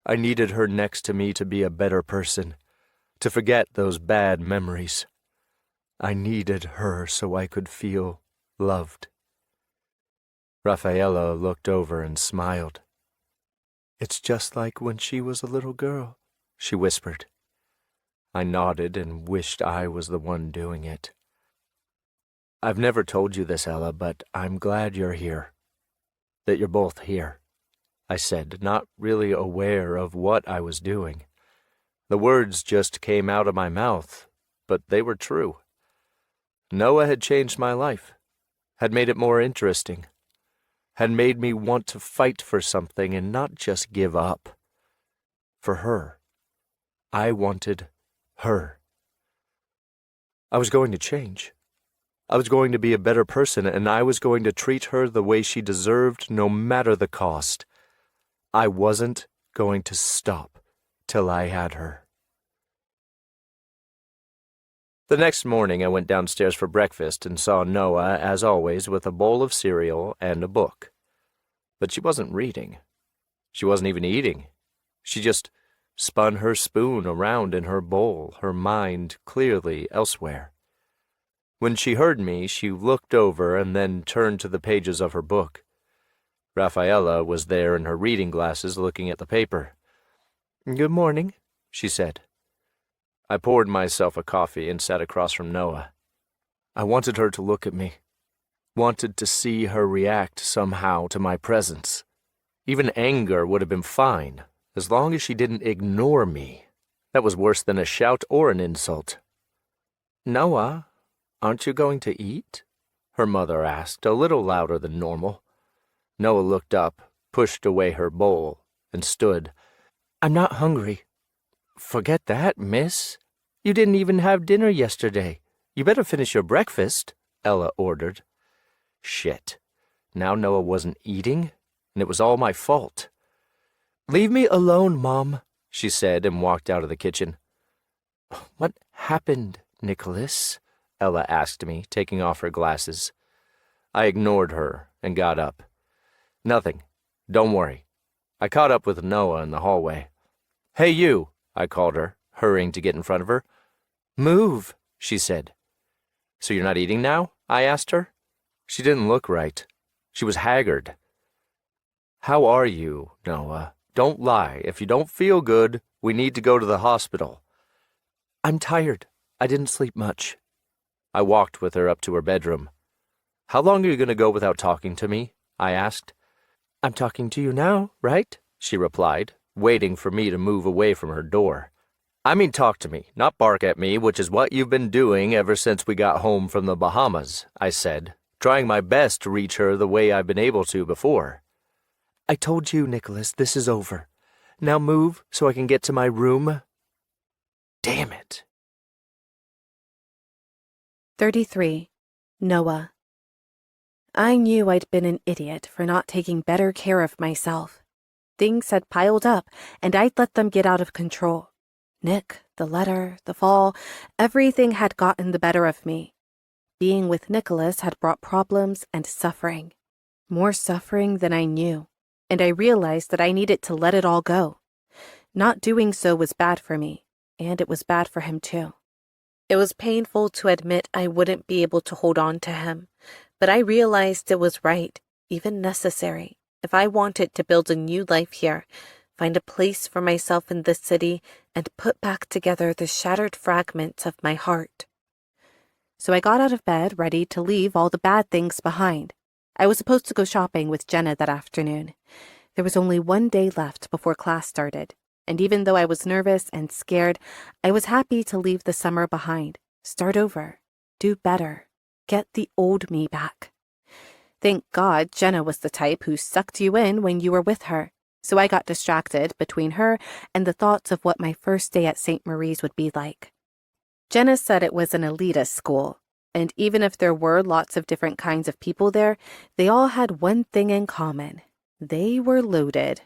I needed her next to me to be a better person, to forget those bad memories. I needed her so I could feel loved. Rafaela looked over and smiled. "It's just like when she was a little girl," she whispered. I nodded and wished I was the one doing it. "I've never told you this, Ella, but I'm glad you're here. That you're both here," I said, not really aware of what I was doing. The words just came out of my mouth, but they were true. Noah had changed my life, had made it more interesting, had made me want to fight for something and not just give up. For her. I wanted her. I was going to change. I was going to be a better person, and I was going to treat her the way she deserved, no matter the cost. I wasn't going to stop till I had her. The next morning I went downstairs for breakfast and saw Noah, as always, with a bowl of cereal and a book. But she wasn't reading. She wasn't even eating. She just spun her spoon around in her bowl, her mind clearly elsewhere. When she heard me, she looked over and then turned to the pages of her book. Rafaela was there in her reading glasses looking at the paper. "Good morning," she said. I poured myself a coffee and sat across from Noah. I wanted her to look at me, wanted to see her react somehow to my presence. Even anger would have been fine, as long as she didn't ignore me. That was worse than a shout or an insult. "Noah, aren't you going to eat?" her mother asked, a little louder than normal. Noah looked up, pushed away her bowl, and stood. "I'm not hungry." "Forget that, miss. You didn't even have dinner yesterday. You better finish your breakfast," Ella ordered. Shit. Now Noah wasn't eating, and it was all my fault. "Leave me alone, Mom," she said and walked out of the kitchen. "What happened, Nicholas?" Ella asked me, taking off her glasses. I ignored her and got up. "Nothing. Don't worry." I caught up with Noah in the hallway. "Hey, you," I called her, hurrying to get in front of her. "Move," she said. "So you're not eating now?" I asked her. She didn't look right. She was haggard. "How are you, Noah? Don't lie. If you don't feel good, we need to go to the hospital." "I'm tired. I didn't sleep much." I walked with her up to her bedroom. "How long are you going to go without talking to me?" I asked. "I'm talking to you now, right?" she replied, waiting for me to move away from her door. "I mean talk to me, not bark at me, which is what you've been doing ever since we got home from the Bahamas," I said, trying my best to reach her the way I've been able to before. "I told you, Nicholas, this is over. Now move so I can get to my room." Damn it. 33. Noah. I knew I'd been an idiot for not taking better care of myself. Things had piled up, and I'd let them get out of control. Nick, the letter, the fall, everything had gotten the better of me. Being with Nicholas had brought problems and suffering. More suffering than I knew, and I realized that I needed to let it all go. Not doing so was bad for me, and it was bad for him too. It was painful to admit I wouldn't be able to hold on to him, but I realized it was right, even necessary, if I wanted to build a new life here, find a place for myself in this city, and put back together the shattered fragments of my heart. So I got out of bed, ready to leave all the bad things behind. I was supposed to go shopping with Jenna that afternoon. There was only one day left before class started, and even though I was nervous and scared, I was happy to leave the summer behind, start over, do better, get the old me back. Thank God Jenna was the type who sucked you in when you were with her, so I got distracted between her and the thoughts of what my first day at St. Marie's would be like. Jenna said it was an elitist school, and even if there were lots of different kinds of people there, they all had one thing in common. They were loaded.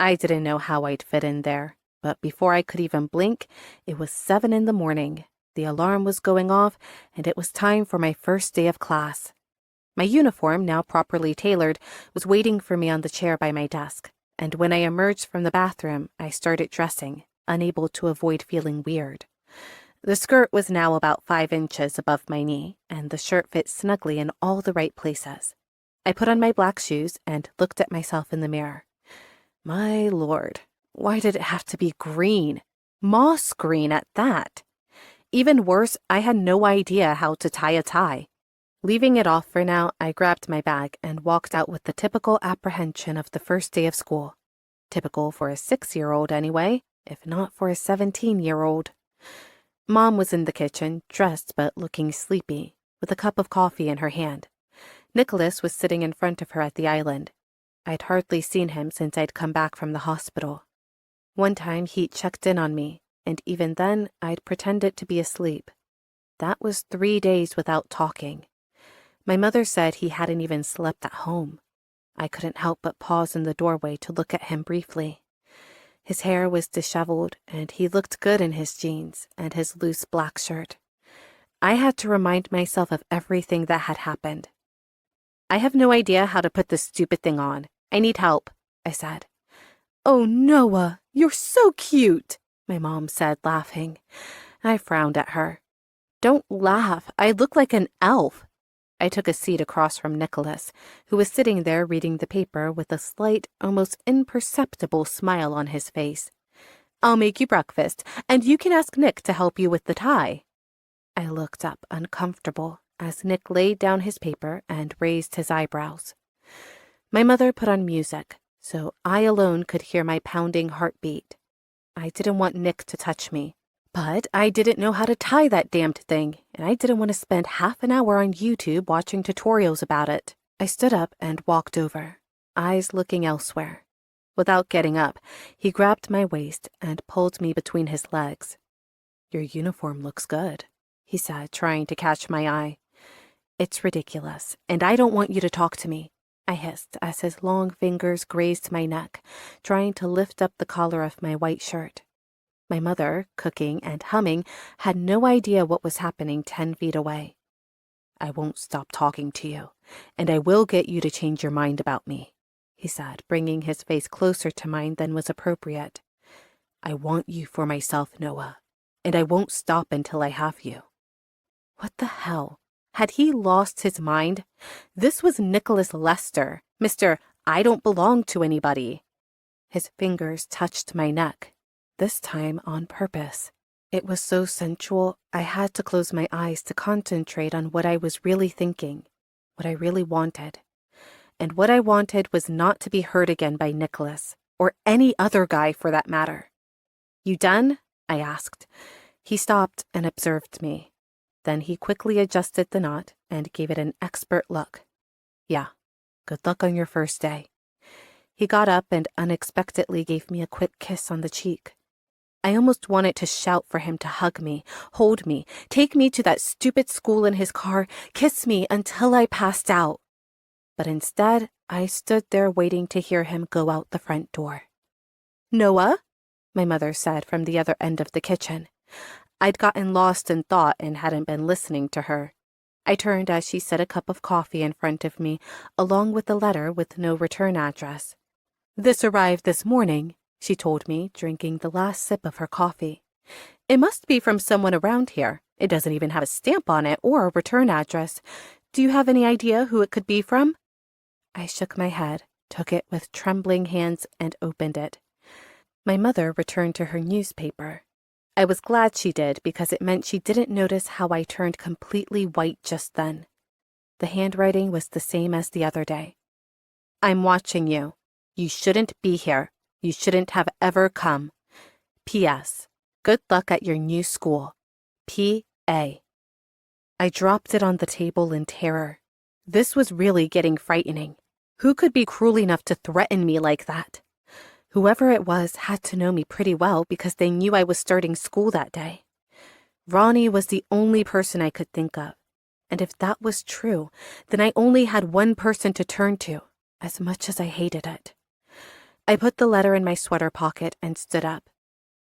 I didn't know how I'd fit in there, but before I could even blink, it was 7 a.m. The alarm was going off, and it was time for my first day of class. My uniform, now properly tailored, was waiting for me on the chair by my desk, and when I emerged from the bathroom, I started dressing, unable to avoid feeling weird. The skirt was now about 5 inches above my knee, and the shirt fit snugly in all the right places. I put on my black shoes and looked at myself in the mirror. My lord, why did it have to be green? Moss green at that. Even worse, I had no idea how to tie a tie. Leaving it off for now, I grabbed my bag and walked out with the typical apprehension of the first day of school. Typical for a 6-year-old anyway, if not for a 17-year-old. Mom was in the kitchen, dressed but looking sleepy, with a cup of coffee in her hand. Nicholas was sitting in front of her at the island. I'd hardly seen him since I'd come back from the hospital. One time he'd checked in on me, and even then I'd pretended to be asleep. That was 3 days without talking. My mother said he hadn't even slept at home. I couldn't help but pause in the doorway to look at him briefly. His hair was disheveled, and he looked good in his jeans and his loose black shirt. I had to remind myself of everything that had happened. I have no idea how to put this stupid thing on. I need help, I said. Oh, Noah, you're so cute, my mom said, laughing. I frowned at her. Don't laugh. I look like an elf. I took a seat across from Nicholas, who was sitting there reading the paper with a slight, almost imperceptible smile on his face. I'll make you breakfast, and you can ask Nick to help you with the tie. I looked up, uncomfortable, as Nick laid down his paper and raised his eyebrows. My mother put on music, so I alone could hear my pounding heartbeat. I didn't want Nick to touch me, but I didn't know how to tie that damned thing, and I didn't want to spend half an hour on YouTube watching tutorials about it. I stood up and walked over, eyes looking elsewhere. Without getting up, he grabbed my waist and pulled me between his legs. Your uniform looks good, he said, trying to catch my eye. It's ridiculous, and I don't want you to talk to me, I hissed as his long fingers grazed my neck, trying to lift up the collar of my white shirt. My mother, cooking and humming, had no idea what was happening 10 feet away. I won't stop talking to you, and I will get you to change your mind about me, he said, bringing his face closer to mine than was appropriate. I want you for myself, Noah, and I won't stop until I have you. What the hell? Had he lost his mind? This was Nicholas Lester, Mr. I don't belong to anybody. His fingers touched my neck, this time on purpose. It was so sensual, I had to close my eyes to concentrate on what I was really thinking, what I really wanted. And what I wanted was not to be hurt again by Nicholas, or any other guy for that matter. You done? I asked. He stopped and observed me. Then he quickly adjusted the knot and gave it an expert look. Yeah, good luck on your first day. He got up and unexpectedly gave me a quick kiss on the cheek. I almost wanted to shout for him to hug me, hold me, take me to that stupid school in his car, kiss me until I passed out. But instead, I stood there waiting to hear him go out the front door. "Noah?" my mother said from the other end of the kitchen. I'd gotten lost in thought and hadn't been listening to her. I turned as she set a cup of coffee in front of me, along with a letter with no return address. "This arrived this morning," she told me, drinking the last sip of her coffee. "It must be from someone around here. It doesn't even have a stamp on it or a return address. Do you have any idea who it could be from?" I shook my head, took it with trembling hands, and opened it. My mother returned to her newspaper. I was glad she did because it meant she didn't notice how I turned completely white just then. The handwriting was the same as the other day. "I'm watching you. You shouldn't be here. You shouldn't have ever come. P.S. Good luck at your new school. P.A." I dropped it on the table in terror. This was really getting frightening. Who could be cruel enough to threaten me like that? Whoever it was had to know me pretty well because they knew I was starting school that day. Ronnie was the only person I could think of. And if that was true, then I only had one person to turn to, as much as I hated it. I put the letter in my sweater pocket and stood up.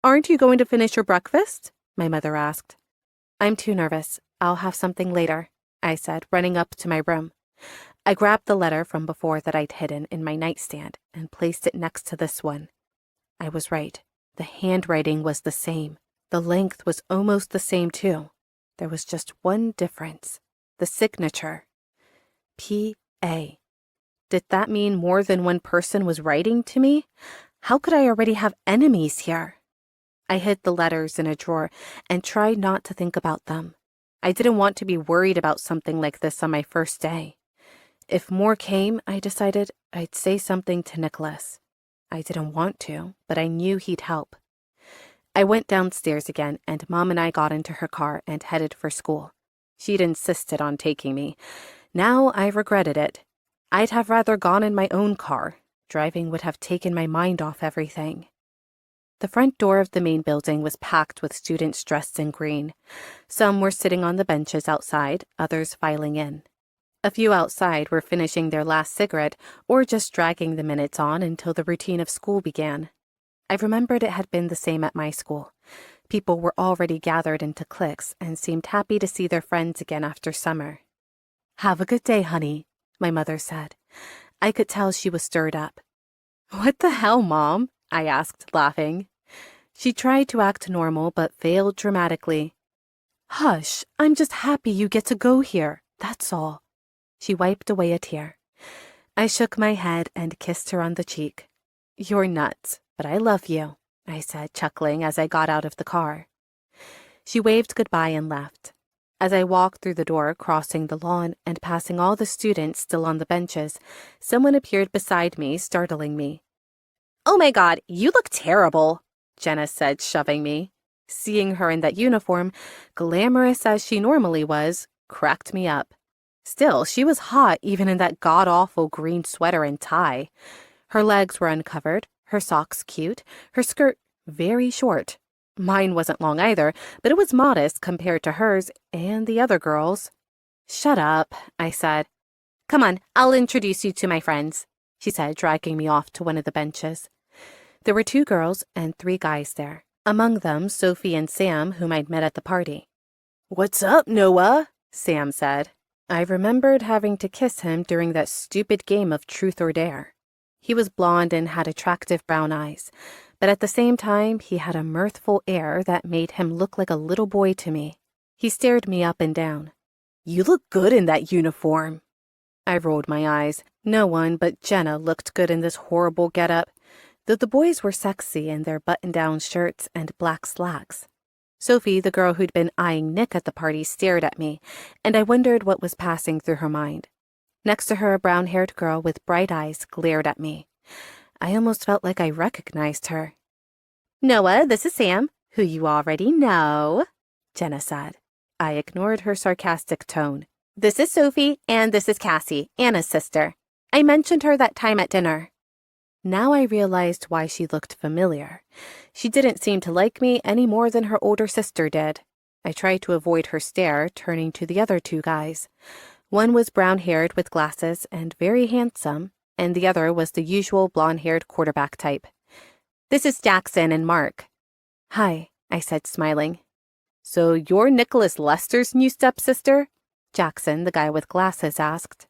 "Aren't you going to finish your breakfast?" my mother asked. "I'm too nervous. I'll have something later," I said, running up to my room. I grabbed the letter from before that I'd hidden in my nightstand and placed it next to this one. I was right. The handwriting was the same. The length was almost the same, too. There was just one difference. The signature. P.A. Did that mean more than one person was writing to me? How could I already have enemies here? I hid the letters in a drawer and tried not to think about them. I didn't want to be worried about something like this on my first day. If more came, I decided I'd say something to Nicholas. I didn't want to, but I knew he'd help. I went downstairs again, and Mom and I got into her car and headed for school. She'd insisted on taking me. Now I regretted it. I'd have rather gone in my own car. Driving would have taken my mind off everything. The front door of the main building was packed with students dressed in green. Some were sitting on the benches outside, others filing in. A few outside were finishing their last cigarette or just dragging the minutes on until the routine of school began. I remembered it had been the same at my school. People were already gathered into cliques and seemed happy to see their friends again after summer. "Have a good day, honey," my mother said. I could tell she was stirred up. "What the hell, Mom?" I asked, laughing. She tried to act normal but failed dramatically. "Hush, I'm just happy you get to go here, that's all." She wiped away a tear. I shook my head and kissed her on the cheek. "You're nuts, but I love you," I said, chuckling as I got out of the car. She waved goodbye and left. As I walked through the door, crossing the lawn and passing all the students still on the benches, someone appeared beside me, startling me. "Oh my God, you look terrible," Jenna said, shoving me. Seeing her in that uniform, glamorous as she normally was, cracked me up. Still, she was hot even in that god-awful green sweater and tie. Her legs were uncovered, her socks cute, her skirt very short. Mine wasn't long either, but it was modest compared to hers and the other girls. "Shut up," I said. "Come on, I'll introduce you to my friends," she said, dragging me off to one of the benches. There were 2 girls and 3 guys there, among them Sophie and Sam, whom I'd met at the party. "What's up, Noah?" Sam said. I remembered having to kiss him during that stupid game of Truth or Dare. He was blonde and had attractive brown eyes, but at the same time he had a mirthful air that made him look like a little boy to me. He stared me up and down. "You look good in that uniform." I rolled my eyes. No one but Jenna looked good in this horrible getup, though the boys were sexy in their button-down shirts and black slacks. Sophie, the girl who'd been eyeing Nick at the party, stared at me, and I wondered what was passing through her mind. Next to her, a brown-haired girl with bright eyes glared at me. I almost felt like I recognized her. "Noah, this is Sam, who you already know," Jenna said. I ignored her sarcastic tone. "This is Sophie, and this is Cassie, Anna's sister. I mentioned her that time at dinner." Now I realized why she looked familiar. She didn't seem to like me any more than her older sister did. I tried to avoid her stare, turning to the other two guys. One was brown-haired with glasses and very handsome, and the other was the usual blonde-haired quarterback type. "This is Jackson and Mark." "Hi," I said, smiling. "So you're Nicholas Lester's new stepsister?" Jackson, the guy with glasses, asked.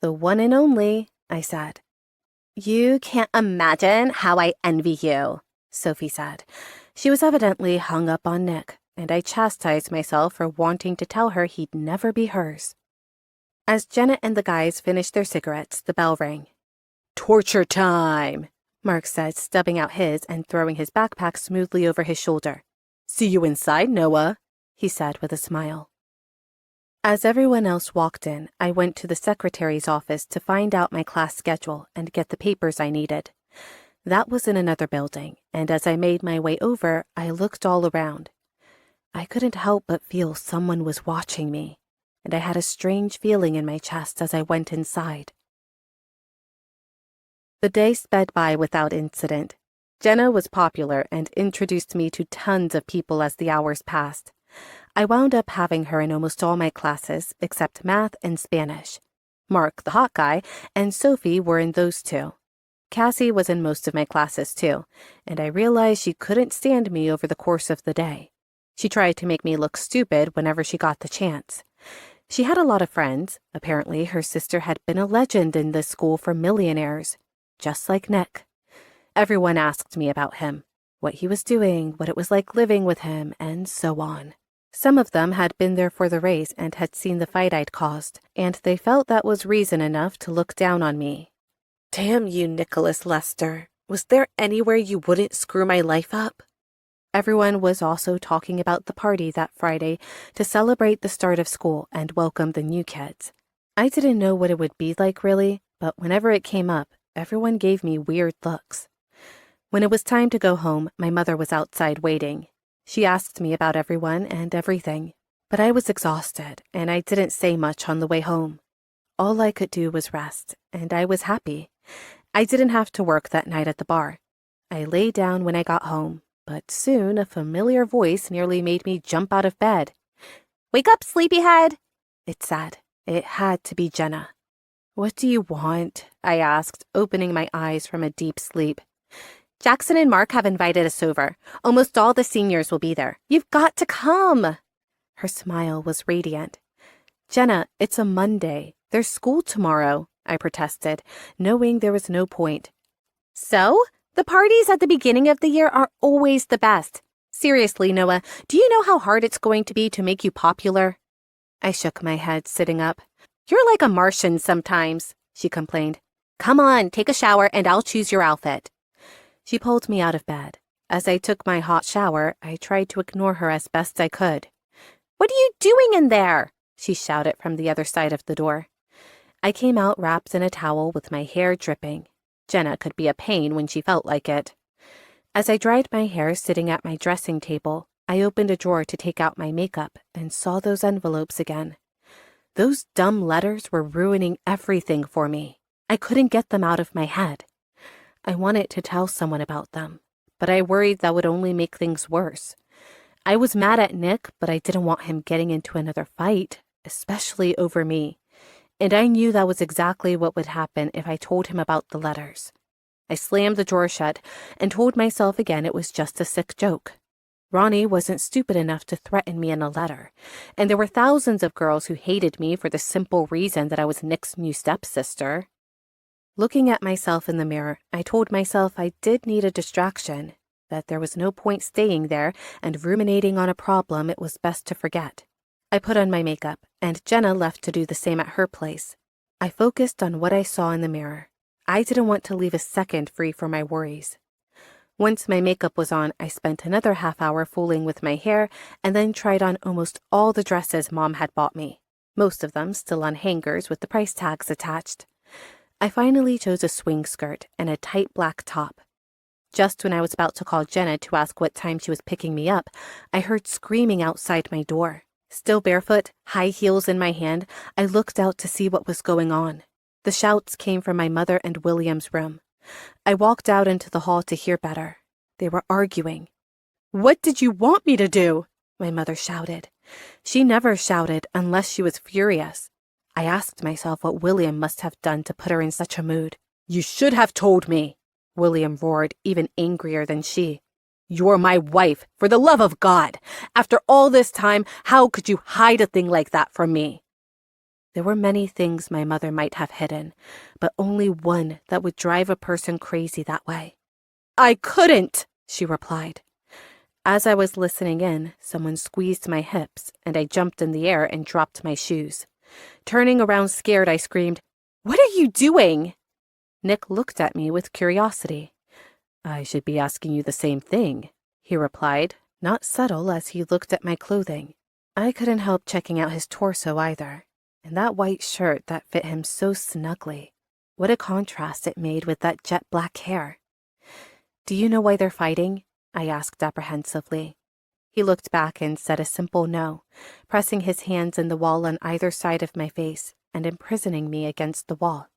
"The one and only," I said. "You can't imagine how I envy you," Sophie said. She was evidently hung up on Nick, and I chastised myself for wanting to tell her he'd never be hers. As Jenna and the guys finished their cigarettes, the bell rang. "Torture time," Mark said, stubbing out his and throwing his backpack smoothly over his shoulder. "See you inside, Noah," he said with a smile. As everyone else walked in, I went to the secretary's office to find out my class schedule and get the papers I needed. That was in another building, and as I made my way over, I looked all around. I couldn't help but feel someone was watching me, and I had a strange feeling in my chest as I went inside. The day sped by without incident. Jenna was popular and introduced me to tons of people as the hours passed. I wound up having her in almost all my classes except math and Spanish. Mark, the hot guy, and Sophie were in those two. Cassie was in most of my classes too, and I realized she couldn't stand me over the course of the day. She tried to make me look stupid whenever she got the chance. She had a lot of friends. Apparently, her sister had been a legend in this school for millionaires, just like Nick. Everyone asked me about him, what he was doing, what it was like living with him, and so on. Some of them had been there for the race and had seen the fight I'd caused, and they felt that was reason enough to look down on me. "Damn you, Nicholas Lester. Was there anywhere you wouldn't screw my life up?" Everyone was also talking about the party that Friday to celebrate the start of school and welcome the new kids. I didn't know what it would be like really, but whenever it came up, everyone gave me weird looks. When it was time to go home, my mother was outside waiting. She asked me about everyone and everything, but I was exhausted and I didn't say much on the way home. All I could do was rest, and I was happy. I didn't have to work that night at the bar. I lay down when I got home, but soon a familiar voice nearly made me jump out of bed. "Wake up, sleepyhead," it said. It had to be Jenna. "What do you want?" I asked, opening my eyes from a deep sleep. "Jackson and Mark have invited us over. Almost all the seniors will be there. You've got to come." Her smile was radiant. "Jenna, it's a Monday. There's school tomorrow," I protested, knowing there was no point. "So? The parties at the beginning of the year are always the best. Seriously, Noah, do you know how hard it's going to be to make you popular?" I shook my head, sitting up. "You're like a Martian sometimes," she complained. "Come on, take a shower and I'll choose your outfit." She pulled me out of bed. As I took my hot shower, I tried to ignore her as best I could. "What are you doing in there?" she shouted from the other side of the door. I came out wrapped in a towel with my hair dripping. Jenna could be a pain when she felt like it. As I dried my hair sitting at my dressing table, I opened a drawer to take out my makeup and saw those envelopes again. Those dumb letters were ruining everything for me. I couldn't get them out of my head. I wanted to tell someone about them, but I worried that would only make things worse. I was mad at Nick, but I didn't want him getting into another fight, especially over me. And I knew that was exactly what would happen if I told him about the letters. I slammed the drawer shut and told myself again it was just a sick joke. Ronnie wasn't stupid enough to threaten me in a letter, and there were thousands of girls who hated me for the simple reason that I was Nick's new stepsister. Looking at myself in the mirror, I told myself I did need a distraction, that there was no point staying there and ruminating on a problem it was best to forget. I put on my makeup, and Jenna left to do the same at her place. I focused on what I saw in the mirror. I didn't want to leave a second free for my worries. Once my makeup was on, I spent another half hour fooling with my hair and then tried on almost all the dresses Mom had bought me, most of them still on hangers with the price tags attached. I finally chose a swing skirt and a tight black top. Just when I was about to call Jenna to ask what time she was picking me up, I heard screaming outside my door. Still barefoot, high heels in my hand, I looked out to see what was going on. The shouts came from my mother and William's room. I walked out into the hall to hear better. They were arguing. "What did you want me to do?" my mother shouted. She never shouted unless she was furious. I asked myself what William must have done to put her in such a mood. "You should have told me," William roared, even angrier than she. "You're my wife, for the love of God! After all this time, how could you hide a thing like that from me?" There were many things my mother might have hidden, but only one that would drive a person crazy that way. "I couldn't," she replied. As I was listening in, someone squeezed my hips, and I jumped in the air and dropped my shoes. Turning around scared, I screamed, "What are you doing?" Nick looked at me with curiosity. "I should be asking you the same thing," he replied, not subtle as he looked at my clothing. I couldn't help checking out his torso either, and that white shirt that fit him so snugly. What a contrast it made with that jet black hair. "Do you know why they're fighting?" I asked apprehensively. He looked back and said a simple no, pressing his hands in the wall on either side of my face and imprisoning me against the wall.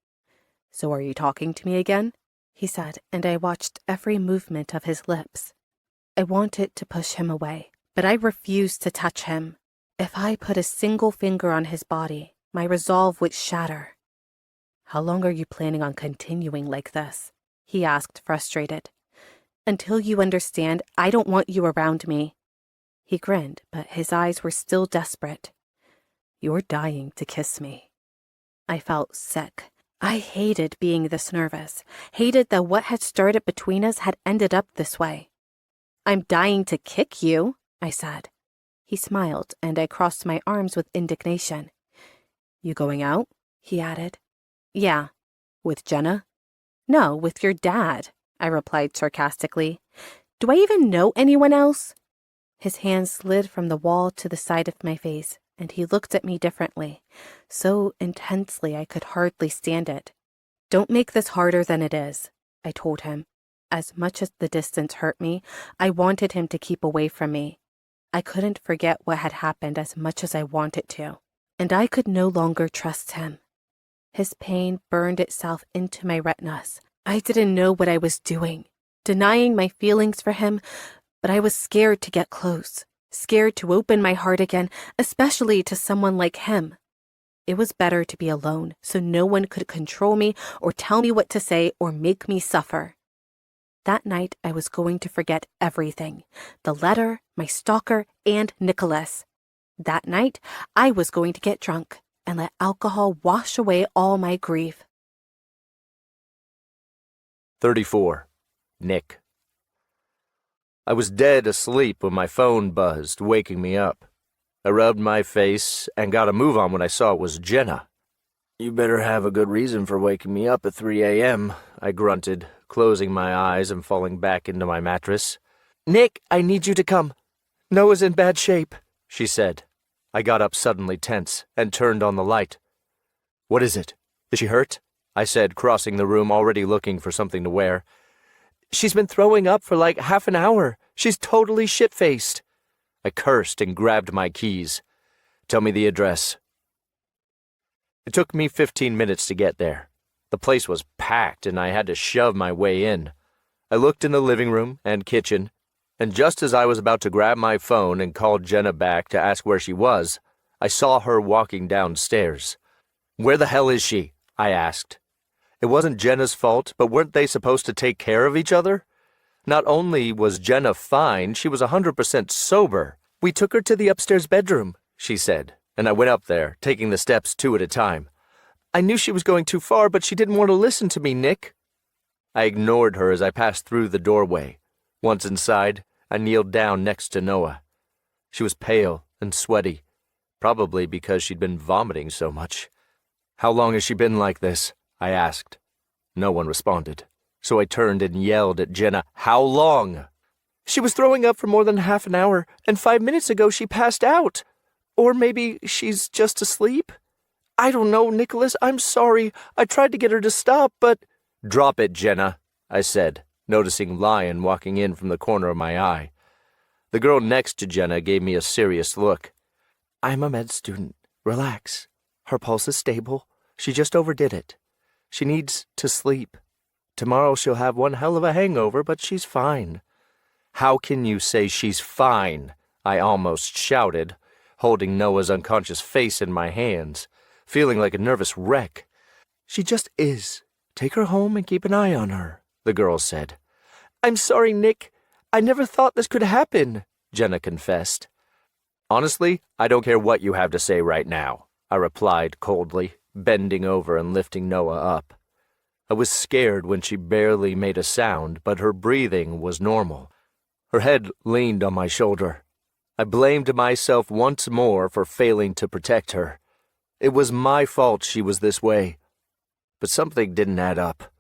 "So are you talking to me again?" he said, and I watched every movement of his lips. I wanted to push him away, but I refused to touch him. If I put a single finger on his body, my resolve would shatter. "How long are you planning on continuing like this?" he asked, frustrated. "Until you understand, I don't want you around me." He grinned, but his eyes were still desperate. "You're dying to kiss me." I felt sick. I hated being this nervous, hated that what had started between us had ended up this way. "I'm dying to kick you," I said. He smiled, and I crossed my arms with indignation. "You going out?" he added. "Yeah." "With Jenna?" "No, with your dad," I replied sarcastically. "Do I even know anyone else?" His hand slid from the wall to the side of my face, and he looked at me differently, so intensely I could hardly stand it. "Don't make this harder than it is," I told him. As much as the distance hurt me, I wanted him to keep away from me. I couldn't forget what had happened as much as I wanted to, and I could no longer trust him. His pain burned itself into my retinas. I didn't know what I was doing, denying my feelings for him, but I was scared to get close, scared to open my heart again, especially to someone like him. It was better to be alone, so no one could control me or tell me what to say or make me suffer. That night, I was going to forget everything, the letter, my stalker, and Nicholas. That night, I was going to get drunk and let alcohol wash away all my grief. 34. Nick. I was dead asleep when my phone buzzed, waking me up. I rubbed my face and got a move on when I saw it was Jenna. "You better have a good reason for waking me up at 3 a.m., I grunted, closing my eyes and falling back into my mattress. "Nick, I need you to come. Noah's in bad shape," she said. I got up suddenly tense and turned on the light. "What is it? Is she hurt?" I said, crossing the room, already looking for something to wear. "She's been throwing up for like half an hour. She's totally shit-faced." I cursed and grabbed my keys. "Tell me the address." It took me 15 minutes to get there. The place was packed, and I had to shove my way in. I looked in the living room and kitchen, and just as I was about to grab my phone and call Jenna back to ask where she was, I saw her walking downstairs. "Where the hell is she?" I asked. It wasn't Jenna's fault, but weren't they supposed to take care of each other? Not only was Jenna fine, she was 100% sober. "We took her to the upstairs bedroom," she said, and I went up there, taking the steps 2 at a time. "I knew she was going too far, but she didn't want to listen to me, Nick." I ignored her as I passed through the doorway. Once inside, I kneeled down next to Noah. She was pale and sweaty, probably because she'd been vomiting so much. "How long has she been like this?" I asked. No one responded, so I turned and yelled at Jenna, "How long?" "She was throwing up for more than half an hour, and 5 minutes ago she passed out. Or maybe she's just asleep? I don't know, Nicholas, I'm sorry. I tried to get her to stop, but—" "Drop it, Jenna," I said, noticing Lion walking in from the corner of my eye. The girl next to Jenna gave me a serious look. "I'm a med student. Relax. Her pulse is stable. She just overdid it. She needs to sleep." Tomorrow she'll have one hell of a hangover, but she's fine." "How can you say she's fine?" I almost shouted, holding Noah's unconscious face in my hands, feeling like a nervous wreck. "She just is. Take her home and keep an eye on her," the girl said. "I'm sorry, Nick. I never thought this could happen," Jenna confessed. "Honestly, I don't care what you have to say right now," I replied coldly, bending over and lifting Noah up. I was scared when she barely made a sound, but her breathing was normal. Her head leaned on my shoulder. I blamed myself once more for failing to protect her. It was my fault she was this way. But something didn't add up.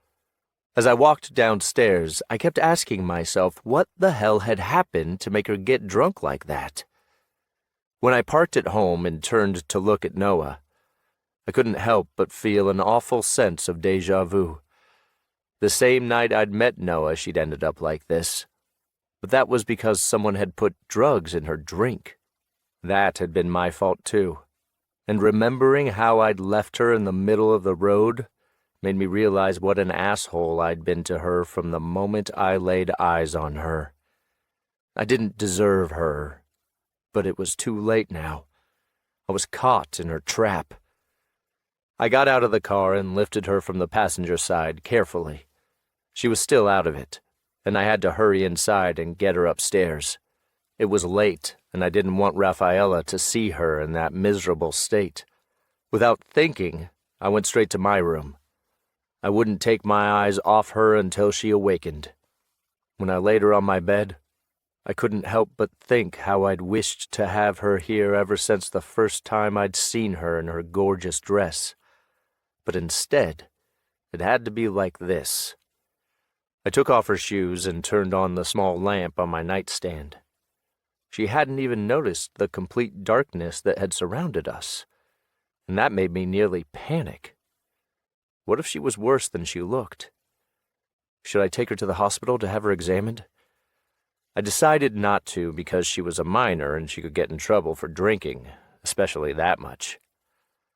As I walked downstairs, I kept asking myself what the hell had happened to make her get drunk like that. When I parked at home and turned to look at Noah, I couldn't help but feel an awful sense of déjà vu. The same night I'd met Noah, she'd ended up like this. But that was because someone had put drugs in her drink. That had been my fault too. And remembering how I'd left her in the middle of the road made me realize what an asshole I'd been to her from the moment I laid eyes on her. I didn't deserve her, but it was too late now. I was caught in her trap. I got out of the car and lifted her from the passenger side carefully. She was still out of it, and I had to hurry inside and get her upstairs. It was late, and I didn't want Rafaela to see her in that miserable state. Without thinking, I went straight to my room. I wouldn't take my eyes off her until she awakened. When I laid her on my bed, I couldn't help but think how I'd wished to have her here ever since the first time I'd seen her in her gorgeous dress. But instead, it had to be like this. I took off her shoes and turned on the small lamp on my nightstand. She hadn't even noticed the complete darkness that had surrounded us, and that made me nearly panic. What if she was worse than she looked? Should I take her to the hospital to have her examined? I decided not to because she was a minor and she could get in trouble for drinking, especially that much.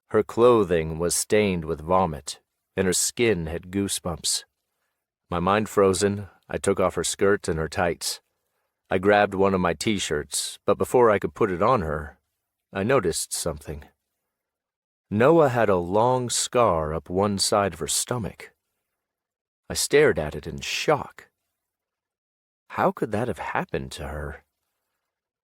Her clothing was stained with vomit, and her skin had goosebumps. My mind frozen, I took off her skirt and her tights. I grabbed one of my t-shirts, but before I could put it on her, I noticed something. Noah had a long scar up one side of her stomach. I stared at it in shock. How could that have happened to her?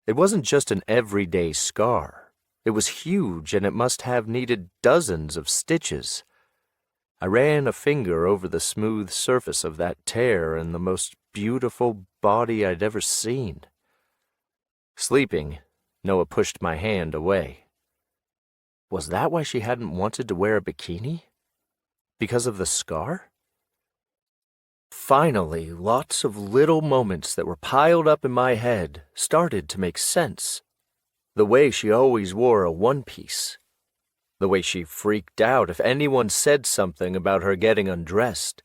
It wasn't just an everyday scar. It was huge, and it must have needed dozens of stitches. I ran a finger over the smooth surface of that tear in the most beautiful body I'd ever seen. Sleeping, Noah pushed my hand away. Was that why she hadn't wanted to wear a bikini? Because of the scar? Finally, lots of little moments that were piled up in my head started to make sense. The way she always wore a one-piece. The way she freaked out if anyone said something about her getting undressed.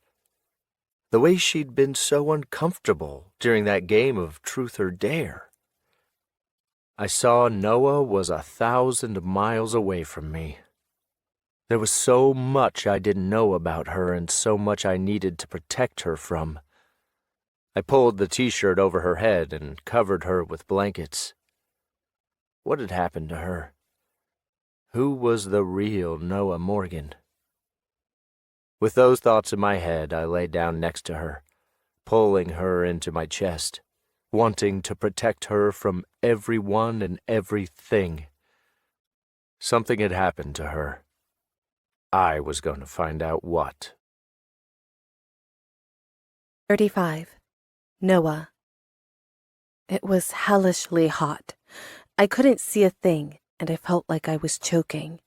The way she'd been so uncomfortable during that game of Truth or Dare. I saw Noah was 1,000 miles away from me. There was so much I didn't know about her and so much I needed to protect her from. I pulled the t-shirt over her head and covered her with blankets. What had happened to her? Who was the real Noah Morgan? With those thoughts in my head, I lay down next to her, pulling her into my chest, wanting to protect her from everyone and everything. Something had happened to her. I was going to find out what. 35. Noah. It was hellishly hot. I couldn't see a thing, and I felt like I was choking.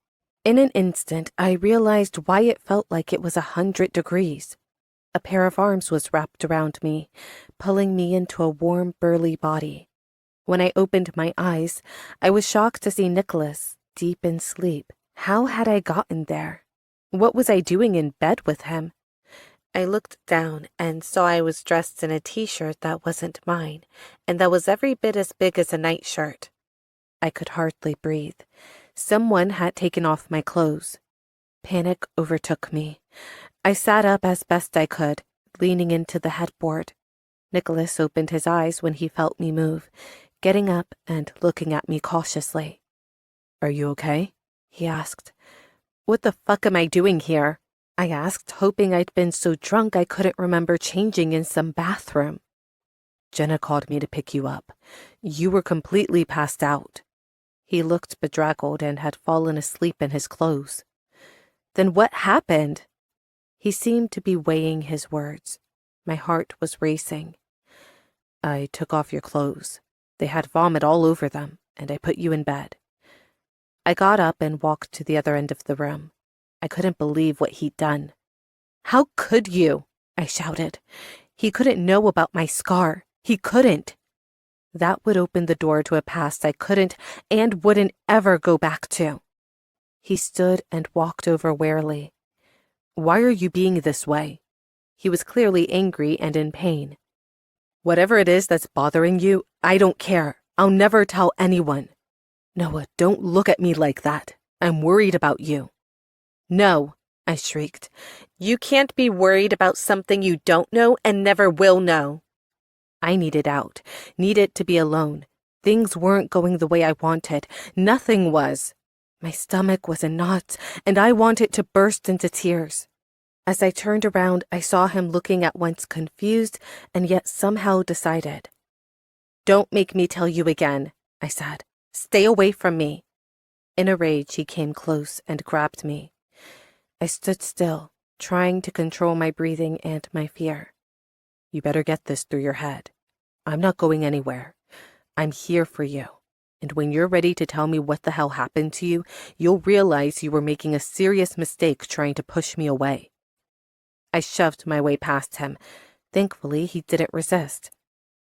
In an instant, I realized why it felt like it was 100 degrees. A pair of arms was wrapped around me, pulling me into a warm, burly body. When I opened my eyes, I was shocked to see Nicholas, deep in sleep. How had I gotten there? What was I doing in bed with him? I looked down and saw I was dressed in a t-shirt that wasn't mine, and that was every bit as big as a nightshirt. I could hardly breathe. Someone had taken off my clothes. Panic overtook me. I sat up as best I could, leaning into the headboard. Nicholas opened his eyes when he felt me move, getting up and looking at me cautiously. "Are you okay?" he asked. "What the fuck am I doing here?" I asked, hoping I'd been so drunk I couldn't remember changing in some bathroom. "Jenna called me to pick you up. You were completely passed out." He looked bedraggled and had fallen asleep in his clothes. "Then what happened?" He seemed to be weighing his words. My heart was racing. "I took off your clothes. They had vomit all over them, and I put you in bed." I got up and walked to the other end of the room. I couldn't believe what he'd done. "How could you?" I shouted. "He couldn't know about my scar. He couldn't." That would open the door to a past I couldn't and wouldn't ever go back to. He stood and walked over warily. "Why are you being this way?" He was clearly angry and in pain. "Whatever it is that's bothering you, I don't care. I'll never tell anyone." "Noah, don't look at me like that. I'm worried about you." "No," I shrieked. "You can't be worried about something you don't know and never will know." I needed out, needed to be alone. Things weren't going the way I wanted. Nothing was. My stomach was in knots, and I wanted to burst into tears. As I turned around, I saw him looking at once confused and yet somehow decided. "Don't make me tell you again," I said. "Stay away from me." In a rage, he came close and grabbed me. I stood still, trying to control my breathing and my fear. "You better get this through your head. I'm not going anywhere. I'm here for you. And when you're ready to tell me what the hell happened to you, you'll realize you were making a serious mistake trying to push me away." I shoved my way past him. Thankfully, he didn't resist.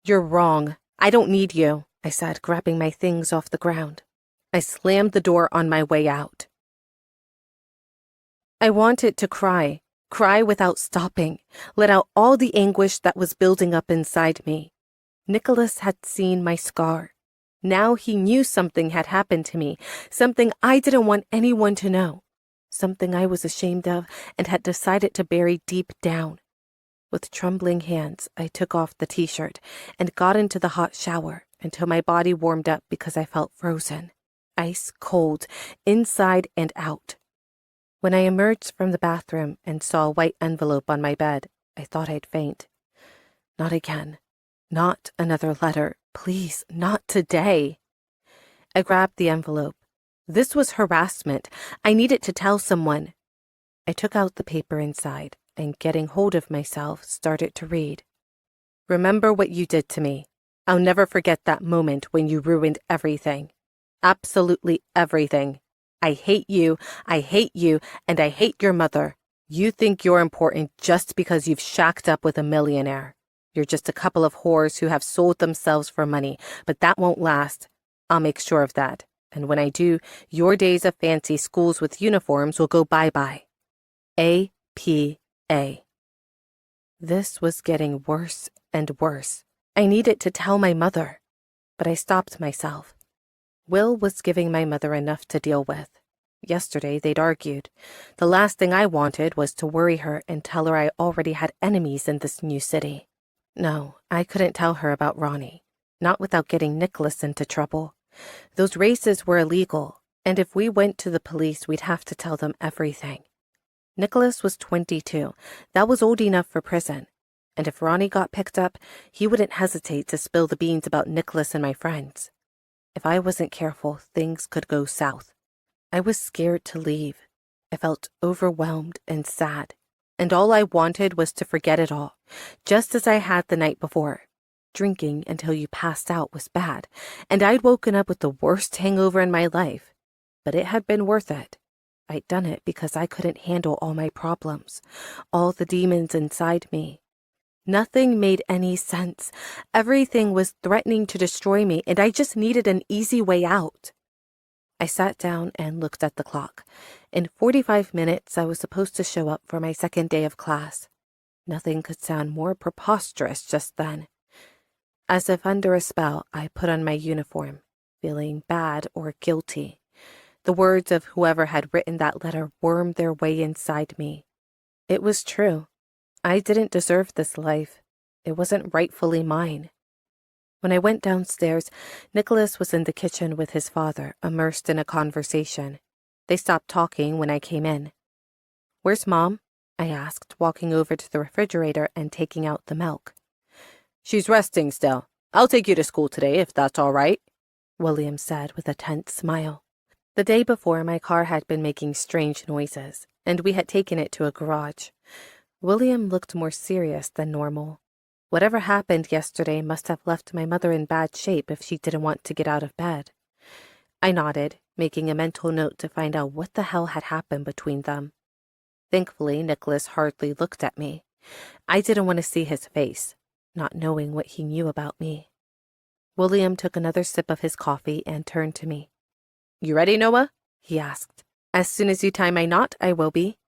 "You're wrong. I don't need you," I said, grabbing my things off the ground. I slammed the door on my way out. I wanted to cry without stopping, let out all the anguish that was building up inside me. Nicholas had seen my scar. Now he knew something had happened to me, something I didn't want anyone to know, something I was ashamed of and had decided to bury deep down. With trembling hands, I took off the t-shirt and got into the hot shower until my body warmed up because I felt frozen, ice cold, inside and out. When I emerged from the bathroom and saw a white envelope on my bed, I thought I'd faint. Not again. Not another letter. Please, not today. I grabbed the envelope. This was harassment. I needed to tell someone. I took out the paper inside and, getting hold of myself, started to read. "Remember what you did to me. I'll never forget that moment when you ruined everything. Absolutely everything. I hate you, and I hate your mother. You think you're important just because you've shacked up with a millionaire. You're just a couple of whores who have sold themselves for money, but that won't last. I'll make sure of that. And when I do, your days of fancy schools with uniforms will go bye-bye. A.P.A. This was getting worse and worse. I needed to tell my mother, but I stopped myself. Will was giving my mother enough to deal with. Yesterday they'd argued. The last thing I wanted was to worry her and tell her I already had enemies in this new city. No, I couldn't tell her about Ronnie, not without getting Nicholas into trouble. Those races were illegal, and if we went to the police, we'd have to tell them everything. Nicholas was 22. That was old enough for prison. And if Ronnie got picked up, he wouldn't hesitate to spill the beans about Nicholas and my friends. If I wasn't careful, things could go south. I was scared to leave. I felt overwhelmed and sad. And all I wanted was to forget it all, just as I had the night before. Drinking until you passed out was bad, and I'd woken up with the worst hangover in my life. But it had been worth it. I'd done it because I couldn't handle all my problems, all the demons inside me. Nothing made any sense. Everything was threatening to destroy me, and I just needed an easy way out. I sat down and looked at the clock. In 45 minutes, I was supposed to show up for my second day of class. Nothing could sound more preposterous just then. As if under a spell, I put on my uniform, feeling bad or guilty. The words of whoever had written that letter wormed their way inside me. It was true. I didn't deserve this life. It wasn't rightfully mine. When I went downstairs, Nicholas was in the kitchen with his father, immersed in a conversation. They stopped talking when I came in. "Where's Mom?" I asked, walking over to the refrigerator and taking out the milk. "She's resting still. I'll take you to school today, if that's all right," William said with a tense smile. The day before, my car had been making strange noises, and we had taken it to a garage. William looked more serious than normal. Whatever happened yesterday must have left my mother in bad shape if she didn't want to get out of bed. I nodded, making a mental note to find out what the hell had happened between them. Thankfully, Nicholas hardly looked at me. I didn't want to see his face, not knowing what he knew about me. William took another sip of his coffee and turned to me. "You ready, Noah?" he asked. "As soon as you tie my knot, I will be."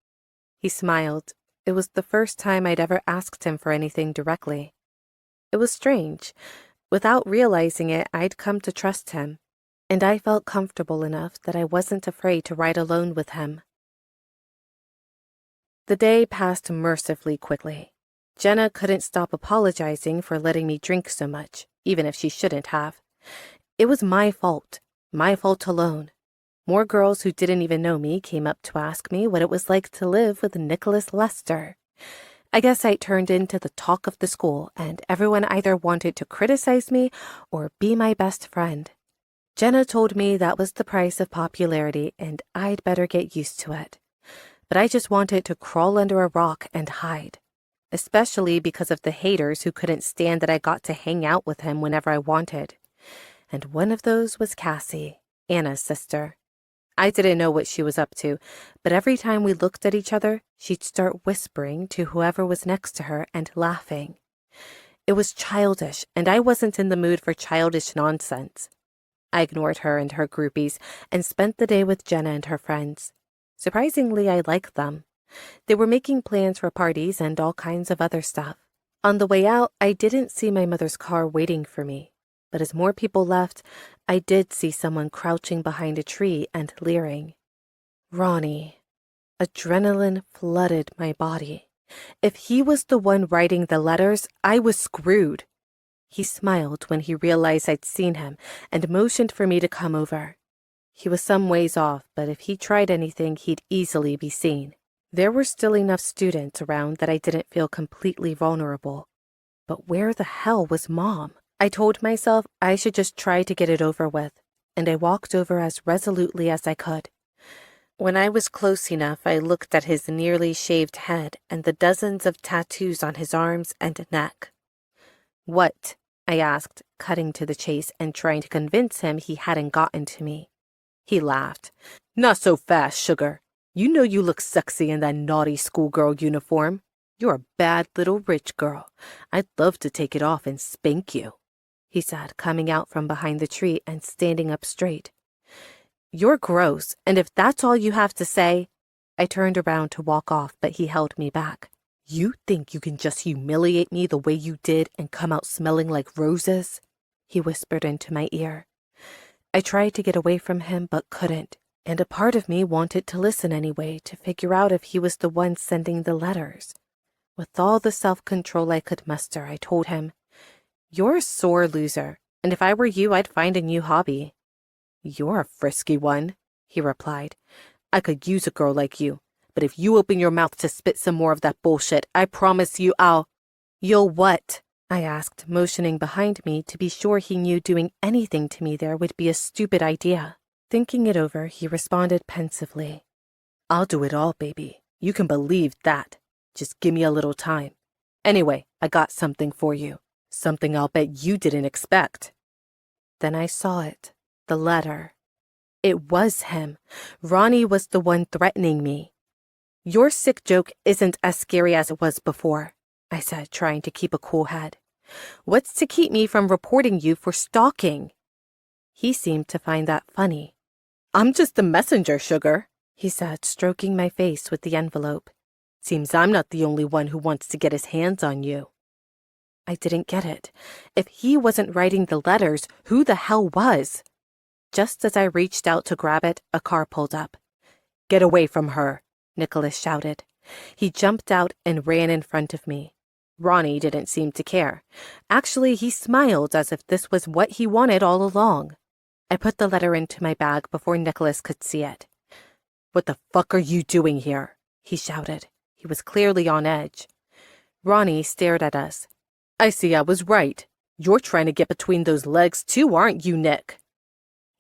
He smiled. It was the first time I'd ever asked him for anything directly. It was strange. Without realizing it, I'd come to trust him, and I felt comfortable enough that I wasn't afraid to ride alone with him. The day passed mercifully quickly. Jenna couldn't stop apologizing for letting me drink so much, even if she shouldn't have. It was my fault alone. More girls who didn't even know me came up to ask me what it was like to live with Nicholas Lester. I guess I turned into the talk of the school, and everyone either wanted to criticize me or be my best friend. Jenna told me that was the price of popularity, and I'd better get used to it. But I just wanted to crawl under a rock and hide, especially because of the haters who couldn't stand that I got to hang out with him whenever I wanted. And one of those was Cassie, Anna's sister. I didn't know what she was up to, but every time we looked at each other, she'd start whispering to whoever was next to her and laughing. It was childish, and I wasn't in the mood for childish nonsense. I ignored her and her groupies and spent the day with Jenna and her friends. Surprisingly, I liked them. They were making plans for parties and all kinds of other stuff. On the way out, I didn't see my mother's car waiting for me. But as more people left, I did see someone crouching behind a tree and leering. Ronnie. Adrenaline flooded my body. If he was the one writing the letters, I was screwed. He smiled when he realized I'd seen him and motioned for me to come over. He was some ways off, but if he tried anything, he'd easily be seen. There were still enough students around that I didn't feel completely vulnerable. But where the hell was Mom? I told myself I should just try to get it over with, and I walked over as resolutely as I could. When I was close enough, I looked at his nearly shaved head and the dozens of tattoos on his arms and neck. "What?" I asked, cutting to the chase and trying to convince him he hadn't gotten to me. He laughed. "Not so fast, sugar. You know you look sexy in that naughty schoolgirl uniform. You're a bad little rich girl. I'd love to take it off and spank you," he said, coming out from behind the tree and standing up straight. "You're gross, and if that's all you have to say—" I turned around to walk off, but he held me back. "You think you can just humiliate me the way you did and come out smelling like roses?" he whispered into my ear. I tried to get away from him but couldn't, and a part of me wanted to listen anyway to figure out if he was the one sending the letters. With all the self-control I could muster, I told him, "You're a sore loser, and if I were you, I'd find a new hobby." "You're a frisky one," he replied. "I could use a girl like you, but if you open your mouth to spit some more of that bullshit, I promise you You'll what?" I asked, motioning behind me to be sure he knew doing anything to me there would be a stupid idea. Thinking it over, he responded pensively, "I'll do it all, baby. You can believe that. Just give me a little time. Anyway, I got something for you. Something I'll bet you didn't expect." Then I saw it. The letter. It was him. Ronnie was the one threatening me. "Your sick joke isn't as scary as it was before," I said, trying to keep a cool head. "What's to keep me from reporting you for stalking?" He seemed to find that funny. "I'm just the messenger, sugar," he said, stroking my face with the envelope. "Seems I'm not the only one who wants to get his hands on you." I didn't get it. If he wasn't writing the letters, who the hell was? Just as I reached out to grab it, a car pulled up. "Get away from her," Nicholas shouted. He jumped out and ran in front of me. Ronnie didn't seem to care. Actually, he smiled as if this was what he wanted all along. I put the letter into my bag before Nicholas could see it. "What the fuck are you doing here?" he shouted. He was clearly on edge. Ronnie stared at us. "I see I was right. You're trying to get between those legs too, aren't you, Nick?"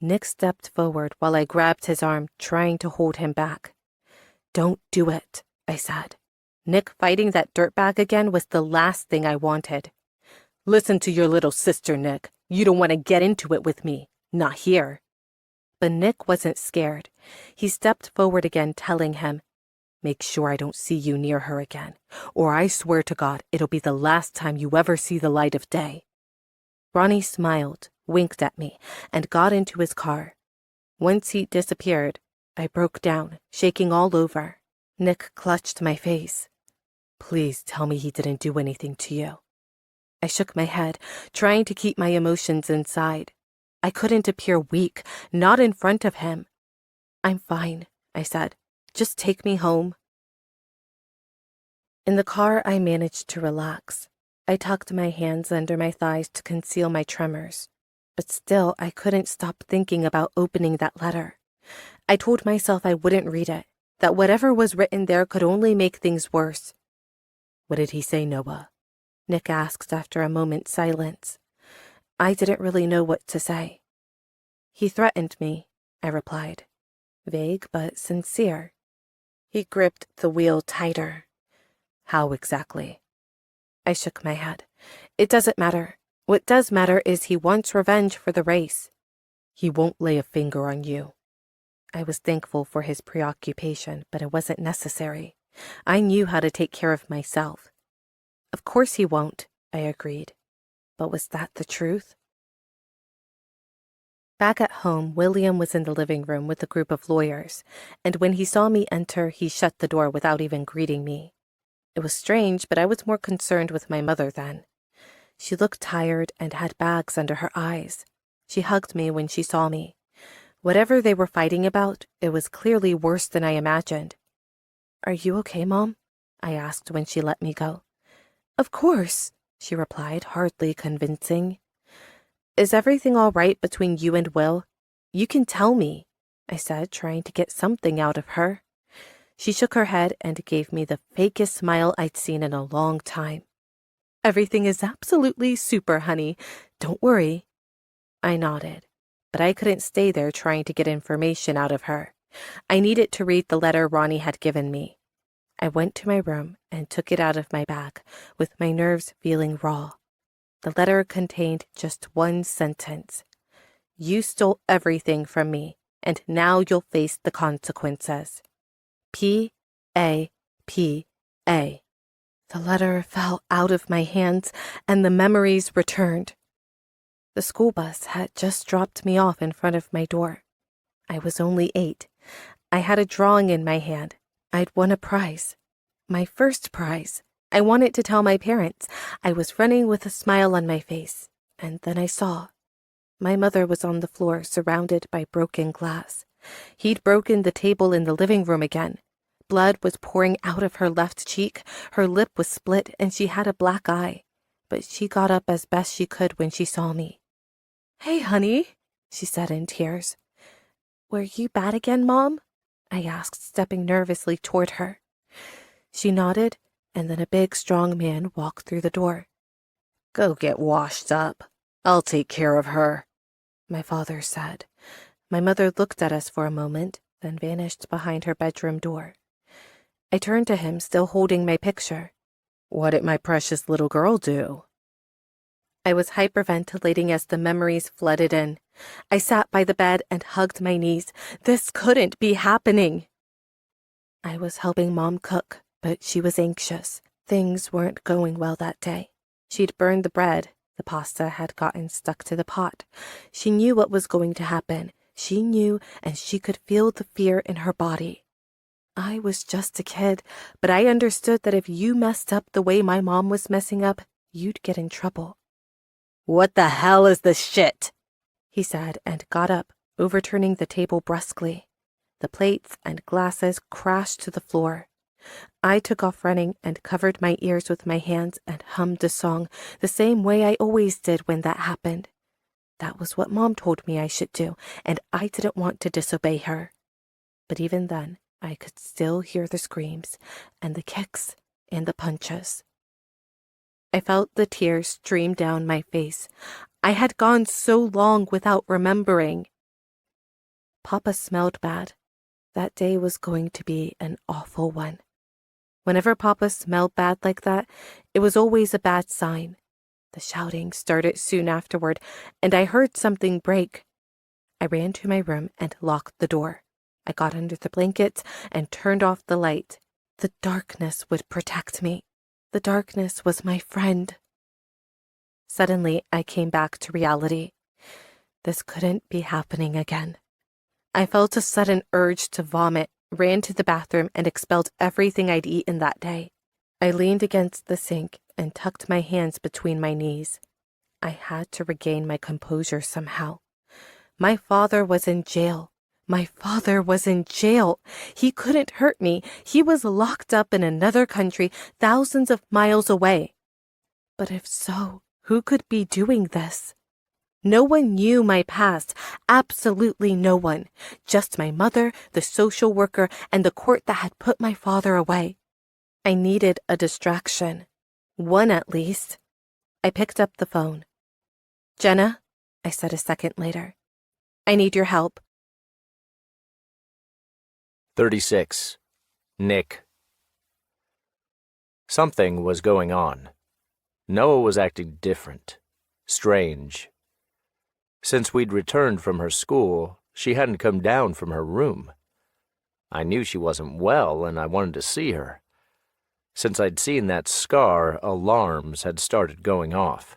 Nick stepped forward while I grabbed his arm, trying to hold him back. "Don't do it," I said. Nick fighting that dirtbag again was the last thing I wanted. "Listen to your little sister, Nick. You don't want to get into it with me. Not here." But Nick wasn't scared. He stepped forward again, telling him, "Make sure I don't see you near her again, or I swear to God it'll be the last time you ever see the light of day." Ronnie smiled, winked at me, and got into his car. Once he disappeared, I broke down, shaking all over. Nick clutched my face. "Please tell me he didn't do anything to you." I shook my head, trying to keep my emotions inside. I couldn't appear weak, not in front of him. "I'm fine," I said. "Just take me home." In the car, I managed to relax. I tucked my hands under my thighs to conceal my tremors. But still, I couldn't stop thinking about opening that letter. I told myself I wouldn't read it, that whatever was written there could only make things worse. "What did he say, Noah?" Nick asked after a moment's silence. I didn't really know what to say. "He threatened me," I replied. Vague but sincere. He gripped the wheel tighter. "How exactly?" I shook my head. "It doesn't matter. What does matter is he wants revenge for the race." "He won't lay a finger on you." I was thankful for his preoccupation, but it wasn't necessary. I knew how to take care of myself. "Of course he won't," I agreed. But was that the truth? Back at home, William was in the living room with a group of lawyers, and when he saw me enter, he shut the door without even greeting me. It was strange, but I was more concerned with my mother then. She looked tired and had bags under her eyes. She hugged me when she saw me. Whatever they were fighting about, it was clearly worse than I imagined. "Are you okay, Mom?" I asked when she let me go. "Of course," she replied, hardly convincing. "Is everything all right between you and Will? You can tell me," I said, trying to get something out of her. She shook her head and gave me the fakest smile I'd seen in a long time. "Everything is absolutely super, honey. Don't worry." I nodded, but I couldn't stay there trying to get information out of her. I needed to read the letter Ronnie had given me. I went to my room and took it out of my bag, with my nerves feeling raw. The letter contained just one sentence. "You stole everything from me, and now you'll face the consequences. P.A.P.A." The letter fell out of my hands, and the memories returned. The school bus had just dropped me off in front of my door. I was only 8. I had a drawing in my hand. I'd won a prize. My first prize. I wanted to tell my parents. I was running with a smile on my face, and then I saw. My mother was on the floor, surrounded by broken glass. He'd broken the table in the living room again. Blood was pouring out of her left cheek, her lip was split, and she had a black eye. But she got up as best she could when she saw me. "Hey, honey," she said in tears. "Were you bad again, Mom?" I asked, stepping nervously toward her. She nodded, and then a big, strong man walked through the door. "Go get washed up. I'll take care of her," my father said. My mother looked at us for a moment, then vanished behind her bedroom door. I turned to him, still holding my picture. "What did my precious little girl do?" I was hyperventilating as the memories flooded in. I sat by the bed and hugged my knees. This couldn't be happening. I was helping Mom cook, but she was anxious. Things weren't going well that day. She'd burned the bread. The pasta had gotten stuck to the pot. She knew what was going to happen. She knew, and she could feel the fear in her body. I was just a kid, but I understood that if you messed up the way my mom was messing up, you'd get in trouble. "What the hell is this shit?" he said, and got up, overturning the table brusquely. The plates and glasses crashed to the floor. I took off running and covered my ears with my hands and hummed a song the same way I always did when that happened. That was what Mom told me I should do, and I didn't want to disobey her. But even then, I could still hear the screams and the kicks and the punches. I felt the tears stream down my face. I had gone so long without remembering. Papa smelled bad. That day was going to be an awful one. Whenever Papa smelled bad like that, it was always a bad sign. The shouting started soon afterward, and I heard something break. I ran to my room and locked the door. I got under the blankets and turned off the light. The darkness would protect me. The darkness was my friend. Suddenly, I came back to reality. This couldn't be happening again. I felt a sudden urge to vomit, ran to the bathroom, and expelled everything I'd eaten that day. I leaned against the sink and tucked my hands between my knees. I had to regain my composure somehow. My father was in jail. My father was in jail. He couldn't hurt me. He was locked up in another country, thousands of miles away. But if so, who could be doing this? No one knew my past, absolutely no one. Just my mother, the social worker, and the court that had put my father away. I needed a distraction. One at least. I picked up the phone. "Jenna," I said a second later. "I need your help." 36. Nick. Something was going on. Noah was acting different. Strange. Since we'd returned from her school, she hadn't come down from her room. I knew she wasn't well, and I wanted to see her. Since I'd seen that scar, alarms had started going off.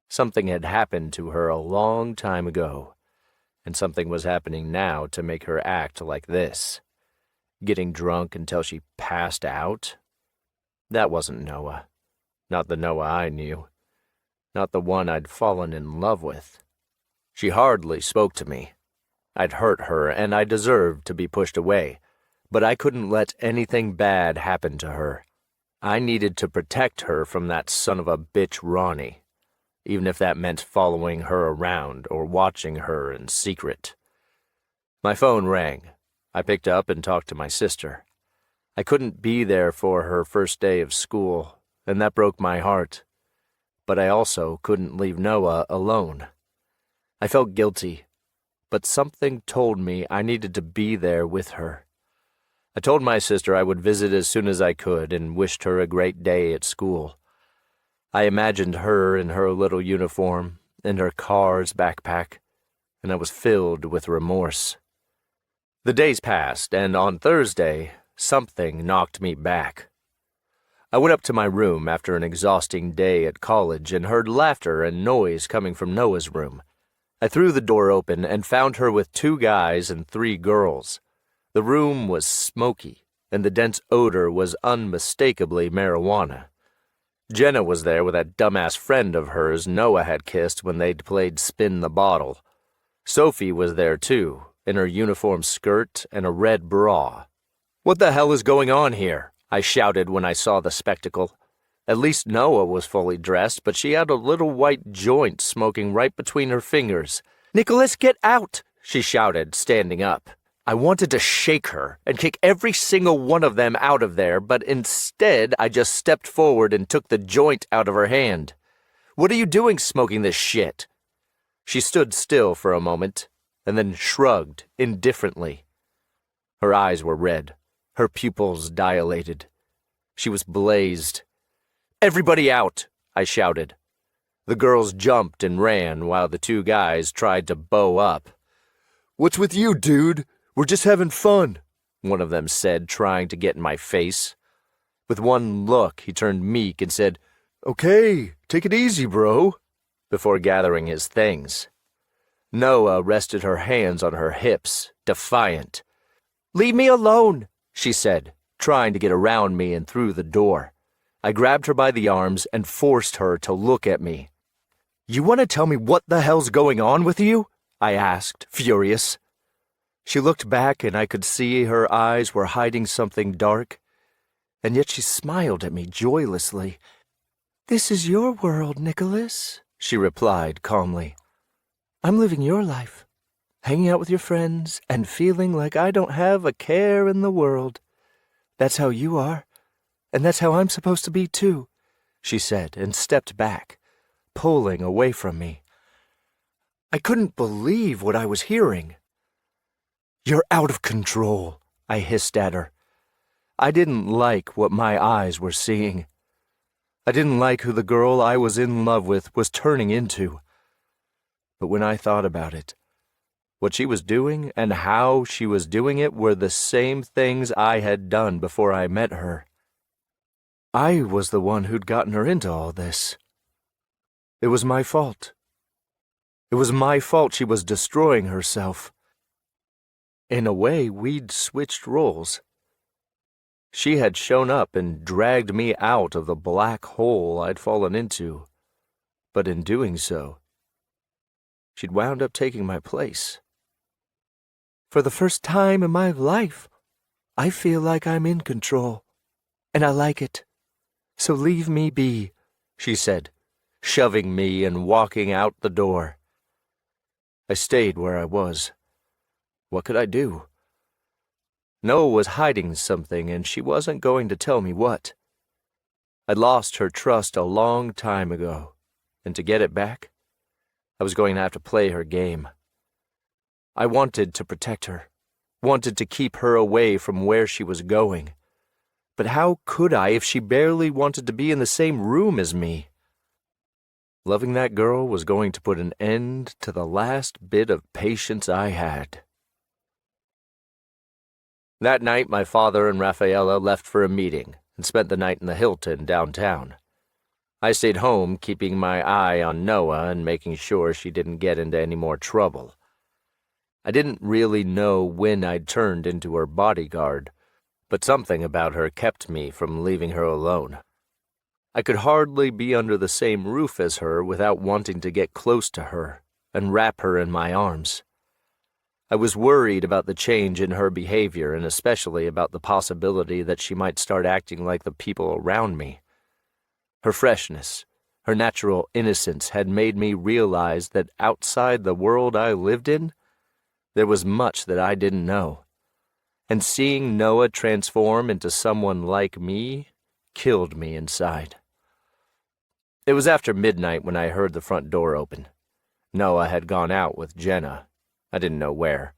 Something had happened to her a long time ago, and something was happening now to make her act like this. Getting drunk until she passed out? That wasn't Noah. Not the Noah I knew. Not the one I'd fallen in love with. She hardly spoke to me. I'd hurt her, and I deserved to be pushed away, but I couldn't let anything bad happen to her. I needed to protect her from that son of a bitch Ronnie, even if that meant following her around or watching her in secret. My phone rang. I picked up and talked to my sister. I couldn't be there for her first day of school, and that broke my heart. But I also couldn't leave Noah alone. I felt guilty, but something told me I needed to be there with her. I told my sister I would visit as soon as I could and wished her a great day at school. I imagined her in her little uniform and her car's backpack, and I was filled with remorse. The days passed, and on Thursday, something knocked me back. I went up to my room after an exhausting day at college and heard laughter and noise coming from Noah's room. I threw the door open and found her with 2 guys and 3 girls. The room was smoky, and the dense odor was unmistakably marijuana. Jenna was there with that dumbass friend of hers Noah had kissed when they'd played spin the bottle. Sophie was there too, in her uniform skirt and a red bra. "What the hell is going on here?" I shouted when I saw the spectacle. At least Noah was fully dressed, but she had a little white joint smoking right between her fingers. "Nicholas, get out!" she shouted, standing up. I wanted to shake her and kick every single one of them out of there, but instead I just stepped forward and took the joint out of her hand. "What are you doing smoking this shit?" She stood still for a moment, and then shrugged indifferently. Her eyes were red, her pupils dilated. She was blazed. "Everybody out!" I shouted. The girls jumped and ran while the 2 guys tried to bow up. "What's with you, dude? We're just having fun," one of them said, trying to get in my face. With one look, he turned meek and said, "Okay, take it easy, bro," before gathering his things. Noah rested her hands on her hips, defiant. "Leave me alone," she said, trying to get around me and through the door. I grabbed her by the arms and forced her to look at me. "You want to tell me what the hell's going on with you?" I asked, furious. She looked back and I could see her eyes were hiding something dark. and yet she smiled at me joylessly. "This is your world, Nicholas," she replied calmly. "I'm living your life, hanging out with your friends and feeling like I don't have a care in the world. That's how you are, and that's how I'm supposed to be too," she said and stepped back, pulling away from me. I couldn't believe what I was hearing. "You're out of control," I hissed at her. I didn't like what my eyes were seeing. I didn't like who the girl I was in love with was turning into. But when I thought about it, what she was doing and how she was doing it were the same things I had done before I met her. I was the one who'd gotten her into all this. It was my fault. It was my fault she was destroying herself. In a way, we'd switched roles. She had shown up and dragged me out of the black hole I'd fallen into, but in doing so, she'd wound up taking my place. For the first time in my life, I feel like I'm in control, and I like it. So leave me be, she said, shoving me and walking out the door. I stayed where I was. What could I do? Noah was hiding something, and she wasn't going to tell me what. I'd lost her trust a long time ago, and to get it back, I was going to have to play her game. I wanted to protect her, wanted to keep her away from where she was going. But how could I if she barely wanted to be in the same room as me? Loving that girl was going to put an end to the last bit of patience I had. That night, my father and Rafaela left for a meeting and spent the night in the Hilton downtown. I stayed home, keeping my eye on Noah and making sure she didn't get into any more trouble. I didn't really know when I'd turned into her bodyguard, but something about her kept me from leaving her alone. I could hardly be under the same roof as her without wanting to get close to her and wrap her in my arms. I was worried about the change in her behavior and especially about the possibility that she might start acting like the people around me. Her freshness, her natural innocence had made me realize that outside the world I lived in, there was much that I didn't know. And seeing Noah transform into someone like me killed me inside. It was after midnight when I heard the front door open. Noah had gone out with Jenna. I didn't know where.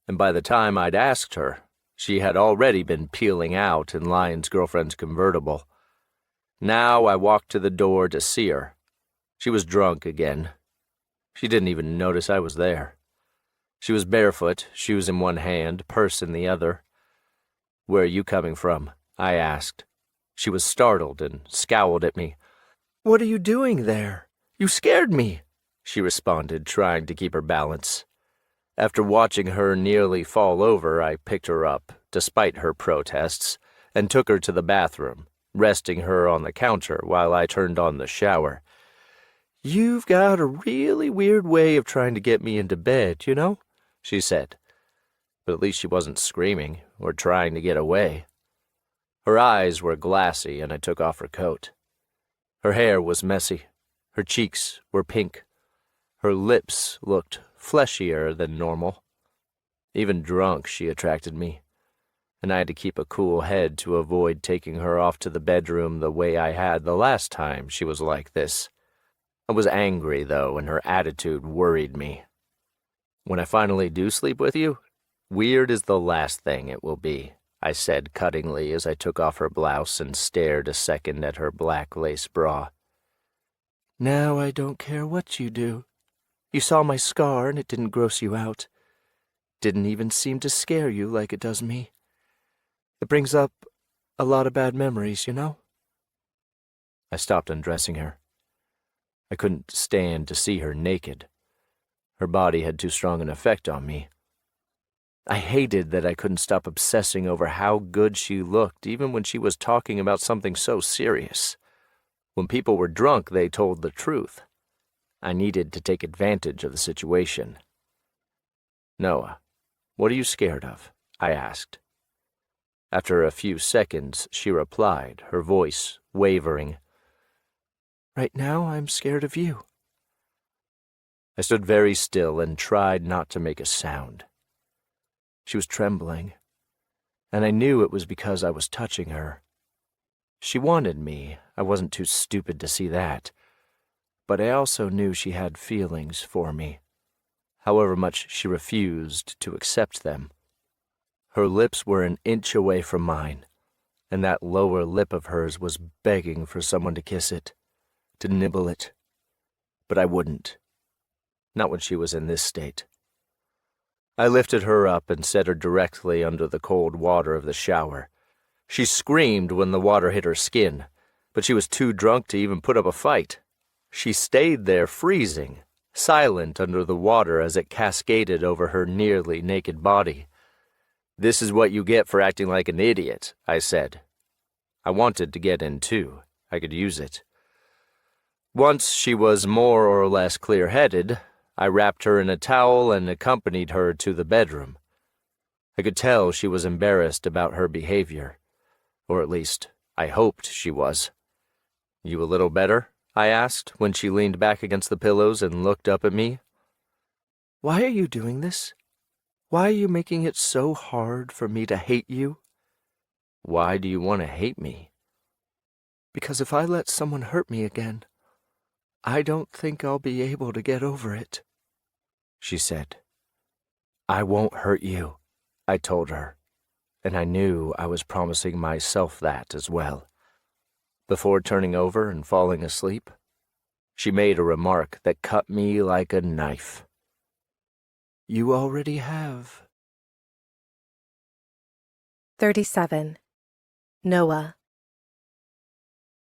And by the time I'd asked her, she had already been peeling out in Lyon's girlfriend's convertible. Now I walked to the door to see her. She was drunk again. She didn't even notice I was there. She was barefoot, shoes in one hand, purse in the other. "Where are you coming from?" I asked. She was startled and scowled at me. "What are you doing there? You scared me," she responded, trying to keep her balance. After watching her nearly fall over, I picked her up, despite her protests, and took her to the bathroom, resting her on the counter while I turned on the shower. "You've got a really weird way of trying to get me into bed, you know?" she said. But at least she wasn't screaming or trying to get away. Her eyes were glassy, and I took off her coat. Her hair was messy. Her cheeks were pink. Her lips looked fleshier than normal. Even drunk, she attracted me, and I had to keep a cool head to avoid taking her off to the bedroom the way I had the last time she was like this. I was angry, though, and her attitude worried me. "When I finally do sleep with you, weird is the last thing it will be," I said cuttingly as I took off her blouse and stared a second at her black lace bra. "Now I don't care what you do. You saw my scar and it didn't gross you out. Didn't even seem to scare you like it does me. It brings up a lot of bad memories, you know?" I stopped undressing her. I couldn't stand to see her naked. Her body had too strong an effect on me. I hated that I couldn't stop obsessing over how good she looked, even when she was talking about something so serious. When people were drunk, they told the truth. I needed to take advantage of the situation. "Noah, what are you scared of?" I asked. After a few seconds, she replied, her voice wavering. "Right now, I'm scared of you." I stood very still and tried not to make a sound. She was trembling, and I knew it was because I was touching her. She wanted me, I wasn't too stupid to see that, but I also knew she had feelings for me, however much she refused to accept them. Her lips were an inch away from mine, and that lower lip of hers was begging for someone to kiss it, to nibble it. But I wouldn't. Not when she was in this state. I lifted her up and set her directly under the cold water of the shower. She screamed when the water hit her skin, but she was too drunk to even put up a fight. She stayed there freezing, silent under the water as it cascaded over her nearly naked body. "This is what you get for acting like an idiot," I said. I wanted to get in too. I could use it. Once she was more or less clear-headed, I wrapped her in a towel and accompanied her to the bedroom. I could tell she was embarrassed about her behavior, or at least I hoped she was. "You a little better?" I asked when she leaned back against the pillows and looked up at me. "Why are you doing this? Why are you making it so hard for me to hate you?" "Why do you want to hate me?" "Because if I let someone hurt me again, I don't think I'll be able to get over it," she said. "I won't hurt you," I told her, and I knew I was promising myself that as well. Before turning over and falling asleep, she made a remark that cut me like a knife. "You already have." 37. Noah.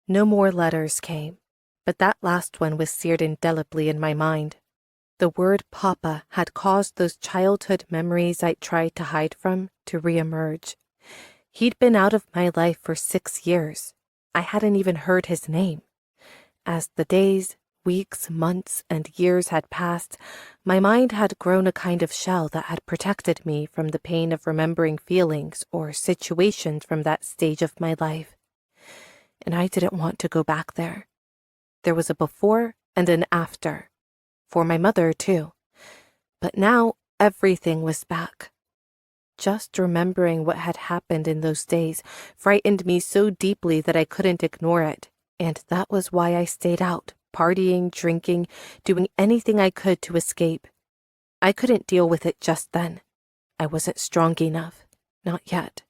No more letters came, but that last one was seared indelibly in my mind. The word Papa had caused those childhood memories I tried to hide from to reemerge. He'd been out of my life for 6 years. I hadn't even heard his name. As the days, weeks, months, and years had passed, my mind had grown a kind of shell that had protected me from the pain of remembering feelings or situations from that stage of my life. And I didn't want to go back there. There was a before and an after. For my mother, too. But now everything was back. Just remembering what had happened in those days frightened me so deeply that I couldn't ignore it, and that was why I stayed out, partying, drinking, doing anything I could to escape. I couldn't deal with it just then. I wasn't strong enough. Not yet.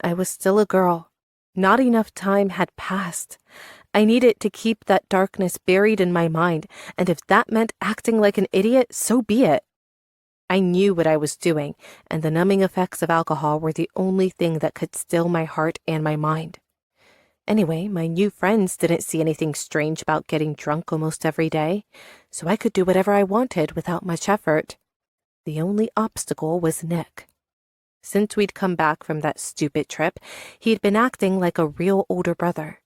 I was still a girl. Not enough time had passed. I needed to keep that darkness buried in my mind, and if that meant acting like an idiot, so be it. I knew what I was doing, and the numbing effects of alcohol were the only thing that could still my heart and my mind. Anyway, my new friends didn't see anything strange about getting drunk almost every day, so I could do whatever I wanted without much effort. The only obstacle was Nick. Since we'd come back from that stupid trip, he'd been acting like a real older brother.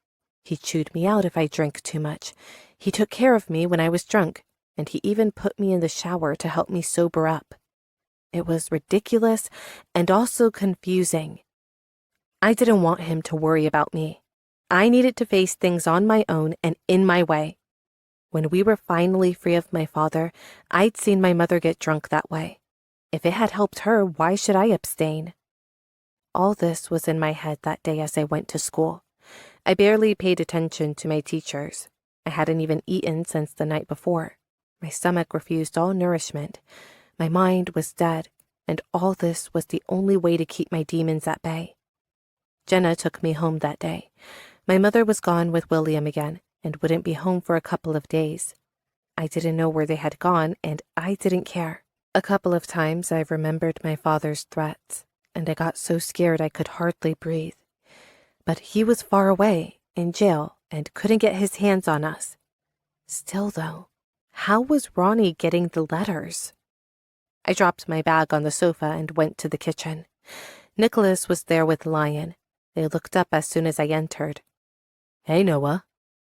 He chewed me out if I drank too much. He took care of me when I was drunk, and he even put me in the shower to help me sober up. It was ridiculous and also confusing. I didn't want him to worry about me. I needed to face things on my own and in my way. When we were finally free of my father, I'd seen my mother get drunk that way. If it had helped her, why should I abstain? All this was in my head that day as I went to school. I barely paid attention to my teachers. I hadn't even eaten since the night before. My stomach refused all nourishment. My mind was dead, and all this was the only way to keep my demons at bay. Jenna took me home that day. My mother was gone with William again, and wouldn't be home for a couple of days. I didn't know where they had gone, and I didn't care. A couple of times I remembered my father's threats, and I got so scared I could hardly breathe. But he was far away, in jail, and couldn't get his hands on us. Still, though, how was Ronnie getting the letters? I dropped my bag on the sofa and went to the kitchen. Nicholas was there with Lion. They looked up as soon as I entered. "Hey, Noah,"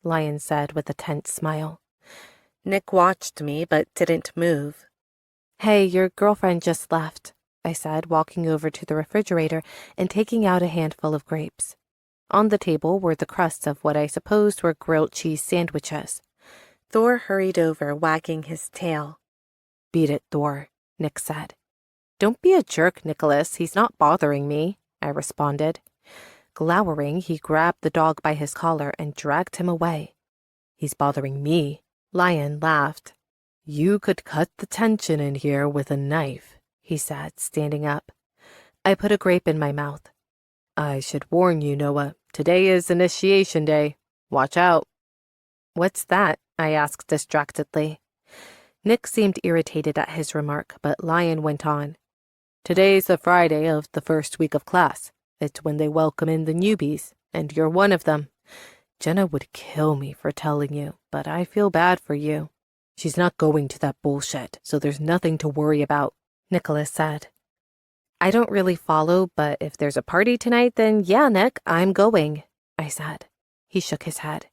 Lion said with a tense smile. Nick watched me but didn't move. "Hey, your girlfriend just left. I said, walking over to the refrigerator and taking out a handful of grapes. On the table were the crusts of what I supposed were grilled cheese sandwiches. Thor hurried over, wagging his tail. "Beat it, Thor," Nick said. "Don't be a jerk, Nicholas. He's not bothering me," I responded. Glowering, he grabbed the dog by his collar and dragged him away. "He's bothering me." Lion laughed. "You could cut the tension in here with a knife," he said, standing up. I put a grape in my mouth. "I should warn you, Noah. Today is initiation day. Watch out." "What's that?" I asked distractedly. Nick seemed irritated at his remark, but Lion went on. "Today's the Friday of the first week of class. It's when they welcome in the newbies, and you're one of them. Jenna would kill me for telling you, but I feel bad for you. She's not going to that bullshit, so there's nothing to worry about," Nicholas said. "I don't really follow, but if there's a party tonight, then yeah, Nick, I'm going," I said. He shook his head.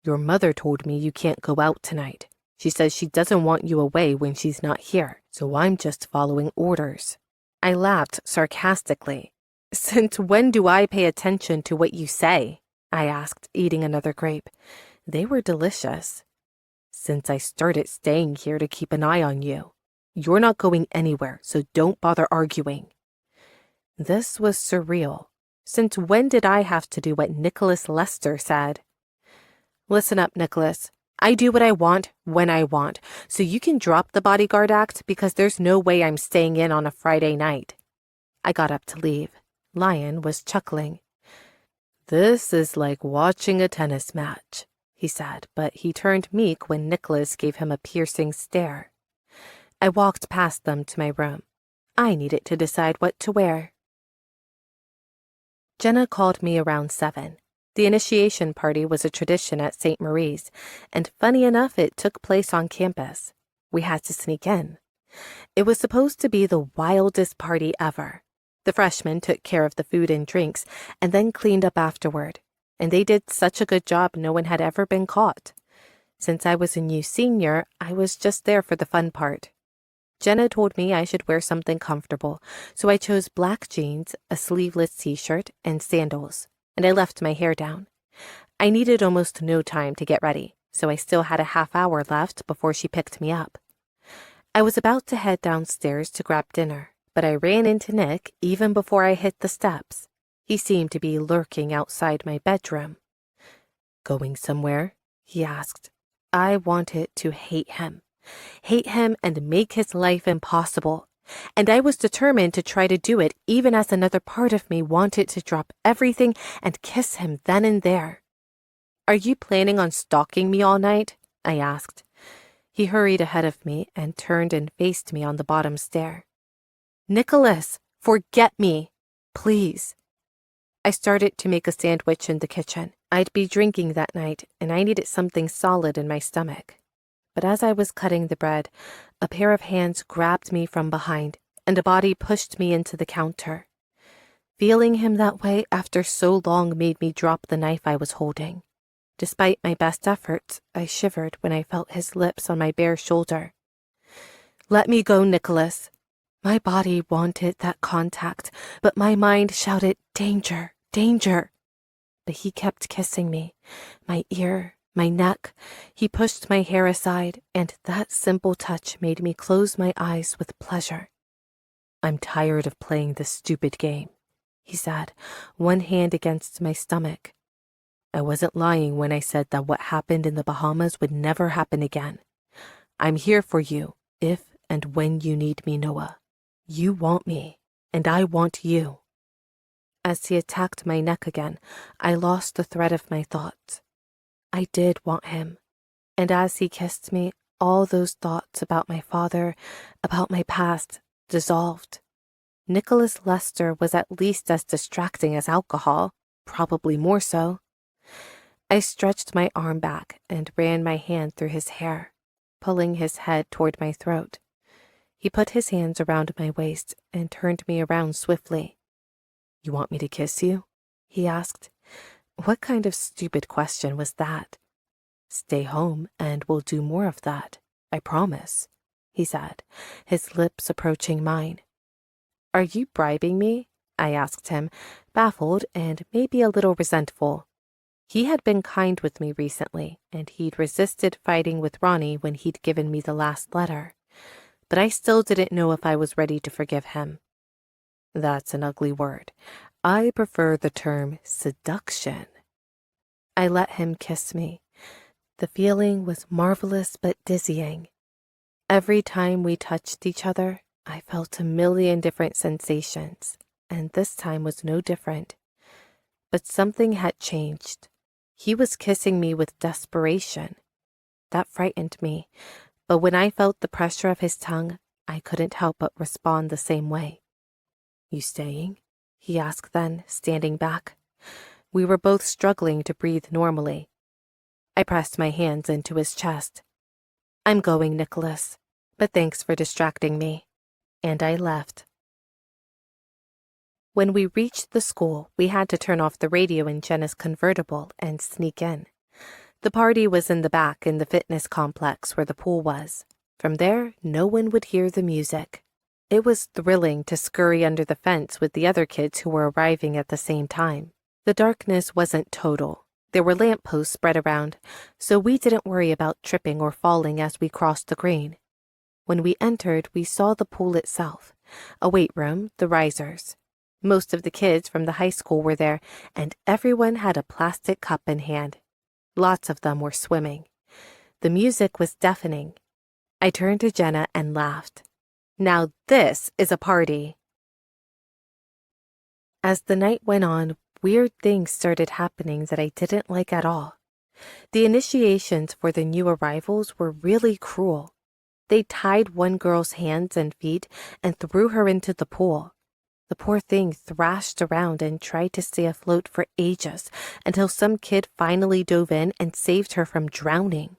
"Your mother told me you can't go out tonight. She says she doesn't want you away when she's not here, so I'm just following orders." I laughed sarcastically. "Since when do I pay attention to what you say?" I asked, eating another grape. They were delicious. "Since I started staying here to keep an eye on you. You're not going anywhere, so don't bother arguing." This was surreal. Since when did I have to do what Nicholas Lester said? "Listen up, Nicholas. I do what I want when I want, so you can drop the bodyguard act because there's no way I'm staying in on a Friday night." I got up to leave. Lion was chuckling. "This is like watching a tennis match," he said, but he turned meek when Nicholas gave him a piercing stare. I walked past them to my room. I needed to decide what to wear. Jenna called me around 7. The initiation party was a tradition at St. Marie's, and funny enough, it took place on campus. We had to sneak in. It was supposed to be the wildest party ever. The freshmen took care of the food and drinks, and then cleaned up afterward, and they did such a good job no one had ever been caught. Since I was a new senior, I was just there for the fun part. Jenna told me I should wear something comfortable, so I chose black jeans, a sleeveless t-shirt, and sandals, and I left my hair down. I needed almost no time to get ready, so I still had a half-hour left before she picked me up. I was about to head downstairs to grab dinner, but I ran into Nick even before I hit the steps. He seemed to be lurking outside my bedroom. "Going somewhere?" he asked. I wanted to hate him and make his life impossible. And I was determined to try to do it even as another part of me wanted to drop everything and kiss him then and there. "Are you planning on stalking me all night?" I asked. He hurried ahead of me and turned and faced me on the bottom stair. "Nicholas, forget me, please." I started to make a sandwich in the kitchen. I'd be drinking that night, and I needed something solid in my stomach. But as I was cutting the bread, a pair of hands grabbed me from behind, and a body pushed me into the counter. Feeling him that way after so long made me drop the knife I was holding. Despite my best efforts, I shivered when I felt his lips on my bare shoulder. "Let me go, Nicholas." My body wanted that contact, but my mind shouted, "Danger, danger." But he kept kissing me, my ear, my neck. He pushed my hair aside, and that simple touch made me close my eyes with pleasure. "I'm tired of playing this stupid game," he said, one hand against my stomach. I wasn't lying when I said that what happened in the Bahamas would never happen again. "I'm here for you, if and when you need me, Noah. You want me, and I want you." As he attacked my neck again, I lost the thread of my thoughts. I did want him, and as he kissed me, all those thoughts about my father, about my past, dissolved. Nicholas Lester was at least as distracting as alcohol, probably more so. I stretched my arm back and ran my hand through his hair, pulling his head toward my throat. He put his hands around my waist and turned me around swiftly. "You want me to kiss you?" he asked. What kind of stupid question was that? "Stay home and we'll do more of that, I promise," he said, his lips approaching mine. "Are you bribing me?" I asked him, baffled and maybe a little resentful. He had been kind with me recently, and he'd resisted fighting with Ronnie when he'd given me the last letter. But I still didn't know if I was ready to forgive him. That's an ugly word. I prefer the term seduction. I let him kiss me. The feeling was marvelous but dizzying. Every time we touched each other, I felt a million different sensations, and this time was no different. But something had changed. He was kissing me with desperation. That frightened me, but when I felt the pressure of his tongue, I couldn't help but respond the same way. "You staying?" he asked then, standing back. We were both struggling to breathe normally. I pressed my hands into his chest. "I'm going, Nicholas, but thanks for distracting me." And I left. When we reached the school, we had to turn off the radio in Jenna's convertible and sneak in. The party was in the back in the fitness complex where the pool was. From there, no one would hear the music. It was thrilling to scurry under the fence with the other kids who were arriving at the same time. The darkness wasn't total. There were lampposts spread around, so we didn't worry about tripping or falling as we crossed the green. When we entered, we saw the pool itself, a weight room, the risers. Most of the kids from the high school were there, and everyone had a plastic cup in hand. Lots of them were swimming. The music was deafening. I turned to Jenna and laughed. Now this is a party. As the night went on, weird things started happening that I didn't like at all. The initiations for the new arrivals were really cruel. They tied one girl's hands and feet and threw her into the pool. The poor thing thrashed around and tried to stay afloat for ages until some kid finally dove in and saved her from drowning.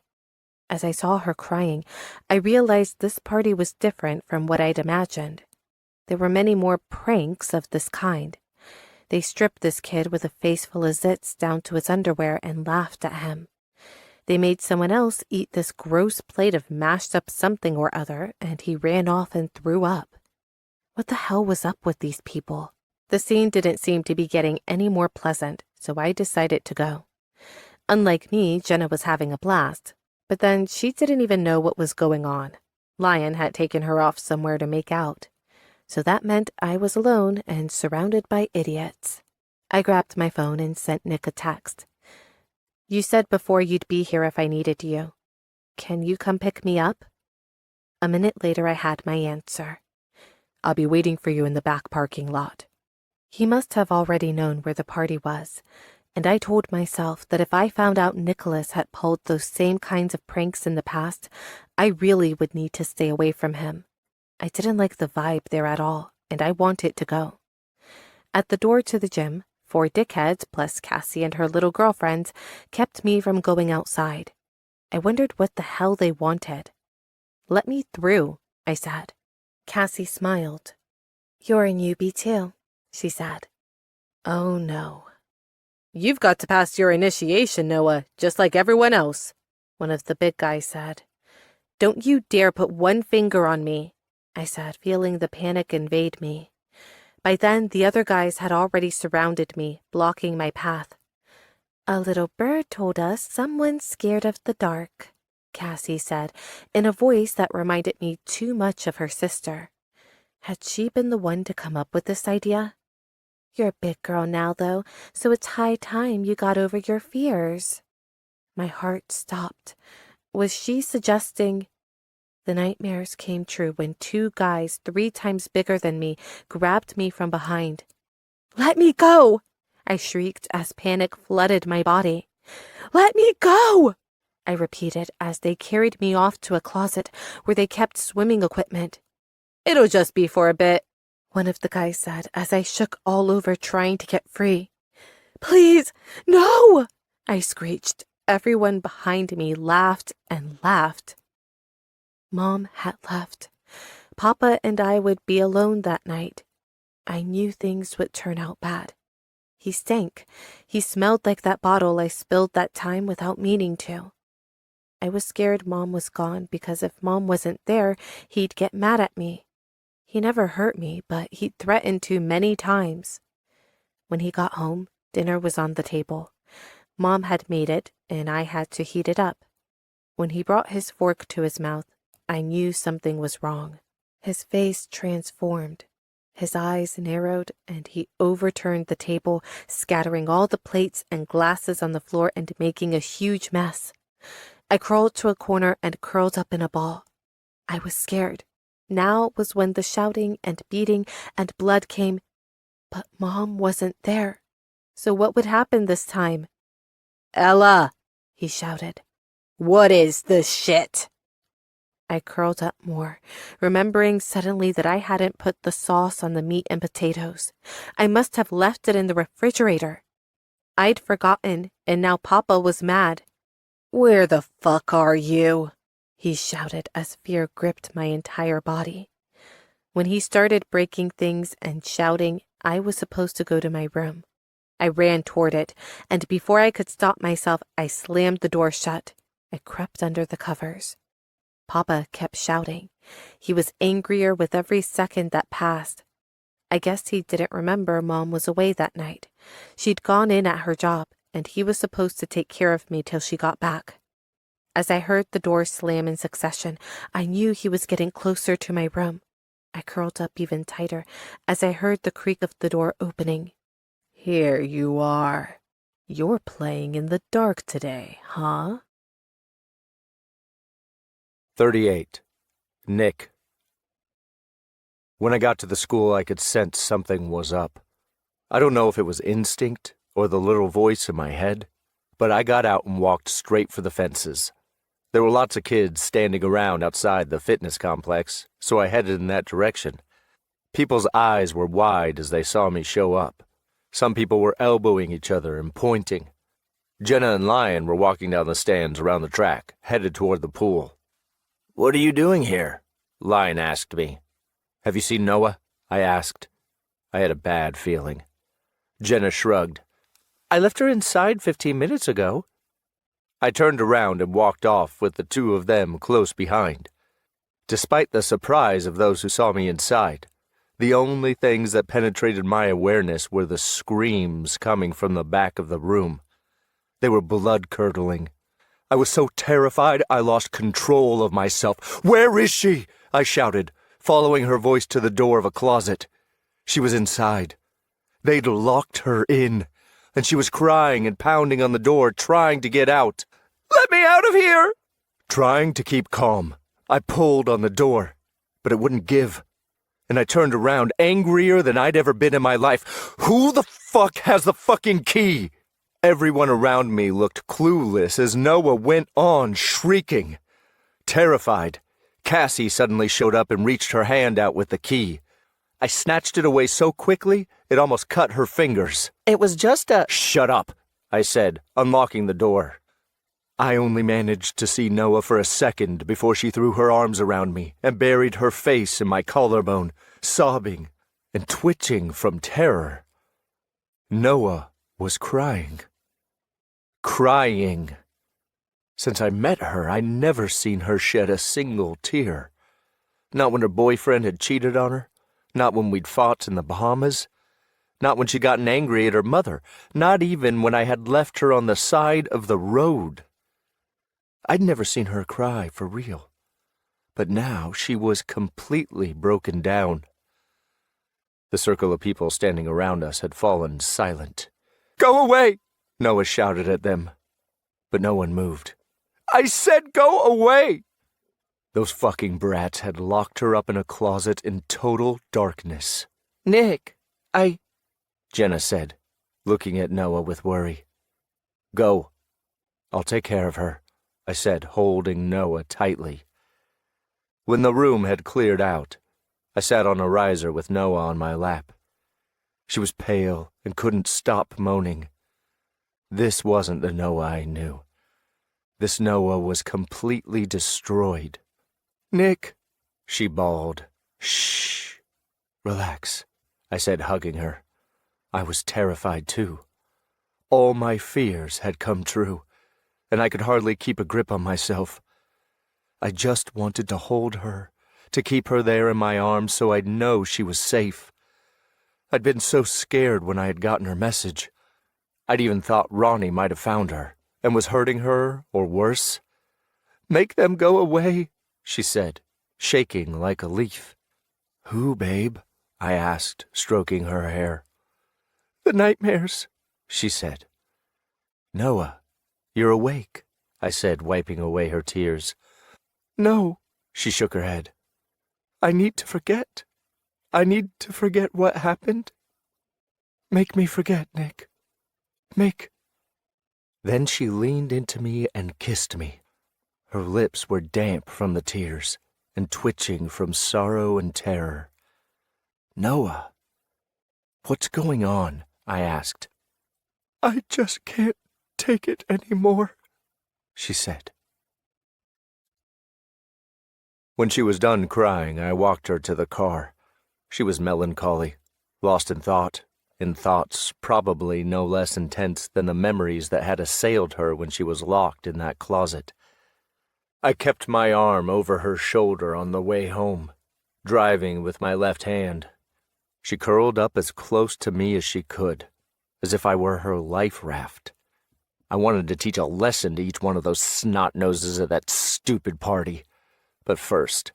As I saw her crying, I realized this party was different from what I'd imagined. There were many more pranks of this kind. They stripped this kid with a face full of zits down to his underwear and laughed at him. They made someone else eat this gross plate of mashed up something or other, and he ran off and threw up. What the hell was up with these people? The scene didn't seem to be getting any more pleasant, so I decided to go. Unlike me, Jenna was having a blast, but then she didn't even know what was going on. Lion had taken her off somewhere to make out. So that meant I was alone and surrounded by idiots. I grabbed my phone and sent Nick a text. "You said before you'd be here if I needed you. Can you come pick me up?" A minute later, I had my answer. "I'll be waiting for you in the back parking lot." He must have already known where the party was, and I told myself that if I found out Nicholas had pulled those same kinds of pranks in the past, I really would need to stay away from him. I didn't like the vibe there at all, and I wanted to go. At the door to the gym, 4 dickheads plus Cassie and her little girlfriends kept me from going outside. I wondered what the hell they wanted. "Let me through," I said. Cassie smiled. "You're a newbie too," she said. Oh no. "You've got to pass your initiation, Noah, just like everyone else," one of the big guys said. "Don't you dare put one finger on me," I said, feeling the panic invade me. By then, the other guys had already surrounded me, blocking my path. "A little bird told us someone's scared of the dark," Cassie said, in a voice that reminded me too much of her sister. Had she been the one to come up with this idea? "You're a big girl now, though, so it's high time you got over your fears." My heart stopped. Was she suggesting... The nightmares came true when 2 guys 3 times bigger than me grabbed me from behind. "Let me go!" I shrieked as panic flooded my body. "Let me go!" I repeated as they carried me off to a closet where they kept swimming equipment. "It'll just be for a bit," one of the guys said as I shook all over trying to get free. "Please, no!" I screeched. Everyone behind me laughed and laughed. Mom had left. Papa and I would be alone that night. I knew things would turn out bad. He stank. He smelled like that bottle I spilled that time without meaning to. I was scared Mom was gone because if Mom wasn't there, he'd get mad at me. He never hurt me, but he threatened to many times. When he got home, dinner was on the table. Mom had made it, and I had to heat it up. When he brought his fork to his mouth, I knew something was wrong. His face transformed. His eyes narrowed, and he overturned the table, scattering all the plates and glasses on the floor and making a huge mess. I crawled to a corner and curled up in a ball. I was scared. Now was when the shouting and beating and blood came, but Mom wasn't there. So what would happen this time? "Ella," he shouted. "What is this shit?" I curled up more, remembering suddenly that I hadn't put the sauce on the meat and potatoes. I must have left it in the refrigerator. I'd forgotten, and now Papa was mad. "Where the fuck are you?" he shouted as fear gripped my entire body. When he started breaking things and shouting, I was supposed to go to my room. I ran toward it, and before I could stop myself, I slammed the door shut. I crept under the covers. Papa kept shouting. He was angrier with every second that passed. I guess he didn't remember Mom was away that night. She'd gone in at her job, and he was supposed to take care of me till she got back. As I heard the door slam in succession, I knew he was getting closer to my room. I curled up even tighter as I heard the creak of the door opening. "Here you are. You're playing in the dark today, huh?" 38. Nick. When I got to the school, I could sense something was up. I don't know if it was instinct or the little voice in my head, but I got out and walked straight for the fences. There were lots of kids standing around outside the fitness complex, so I headed in that direction. People's eyes were wide as they saw me show up. Some people were elbowing each other and pointing. Jenna and Lion were walking down the stands around the track, headed toward the pool. "What are you doing here?" Lion asked me. "Have you seen Noah?" I asked. I had a bad feeling. Jenna shrugged. "I left her inside 15 minutes ago." I turned around and walked off with the two of them close behind. Despite the surprise of those who saw me inside, the only things that penetrated my awareness were the screams coming from the back of the room. They were blood-curdling. I was so terrified I lost control of myself. "Where is she?" I shouted, following her voice to the door of a closet. She was inside. They'd locked her in, and she was crying and pounding on the door, trying to get out. "Let me out of here!" Trying to keep calm, I pulled on the door, but it wouldn't give. And I turned around, angrier than I'd ever been in my life. "Who the fuck has the fucking key?" Everyone around me looked clueless as Noah went on, shrieking. Terrified, Cassie suddenly showed up and reached her hand out with the key. I snatched it away so quickly, it almost cut her fingers. "It was just a—" "Shut up," I said, unlocking the door. I only managed to see Noah for a second before she threw her arms around me and buried her face in my collarbone, sobbing and twitching from terror. Noah was crying. Crying. Since I met her, I'd never seen her shed a single tear. Not when her boyfriend had cheated on her, not when we'd fought in the Bahamas, not when she'd gotten angry at her mother, not even when I had left her on the side of the road. I'd never seen her cry for real, but now she was completely broken down. The circle of people standing around us had fallen silent. "Go away!" Noah shouted at them, but no one moved. "I said go away!" Those fucking brats had locked her up in a closet in total darkness. "Nick, Jenna said, looking at Noah with worry. "Go. I'll take care of her," I said, holding Noah tightly. When the room had cleared out, I sat on a riser with Noah on my lap. She was pale and couldn't stop moaning. This wasn't the Noah I knew. This Noah was completely destroyed. "Nick," she bawled. "Shh. Relax," I said, hugging her. I was terrified, too. All my fears had come true, and I could hardly keep a grip on myself. I just wanted to hold her to keep her there in my arms so I'd know she was safe. I'd been so scared when I had gotten her message. I'd even thought Ronnie might have found her and was hurting her, or worse. "Make them go away," she said, shaking like a leaf. "Who, babe?" I asked, stroking her hair. "The nightmares," she said. "Noah, you're awake," I said, wiping away her tears. "No," she shook her head. "I need to forget. I need to forget what happened. Make me forget, Nick. Make—" Then she leaned into me and kissed me. Her lips were damp from the tears and twitching from sorrow and terror. "Noah, what's going on?" I asked. "I just can't take it anymore," she said. When she was done crying, I walked her to the car. She was melancholy, lost in thoughts probably no less intense than the memories that had assailed her when she was locked in that closet. I kept my arm over her shoulder on the way home, driving with my left hand. She curled up as close to me as she could, as if I were her life raft. I wanted to teach a lesson to each one of those snot-noses at that stupid party. But first,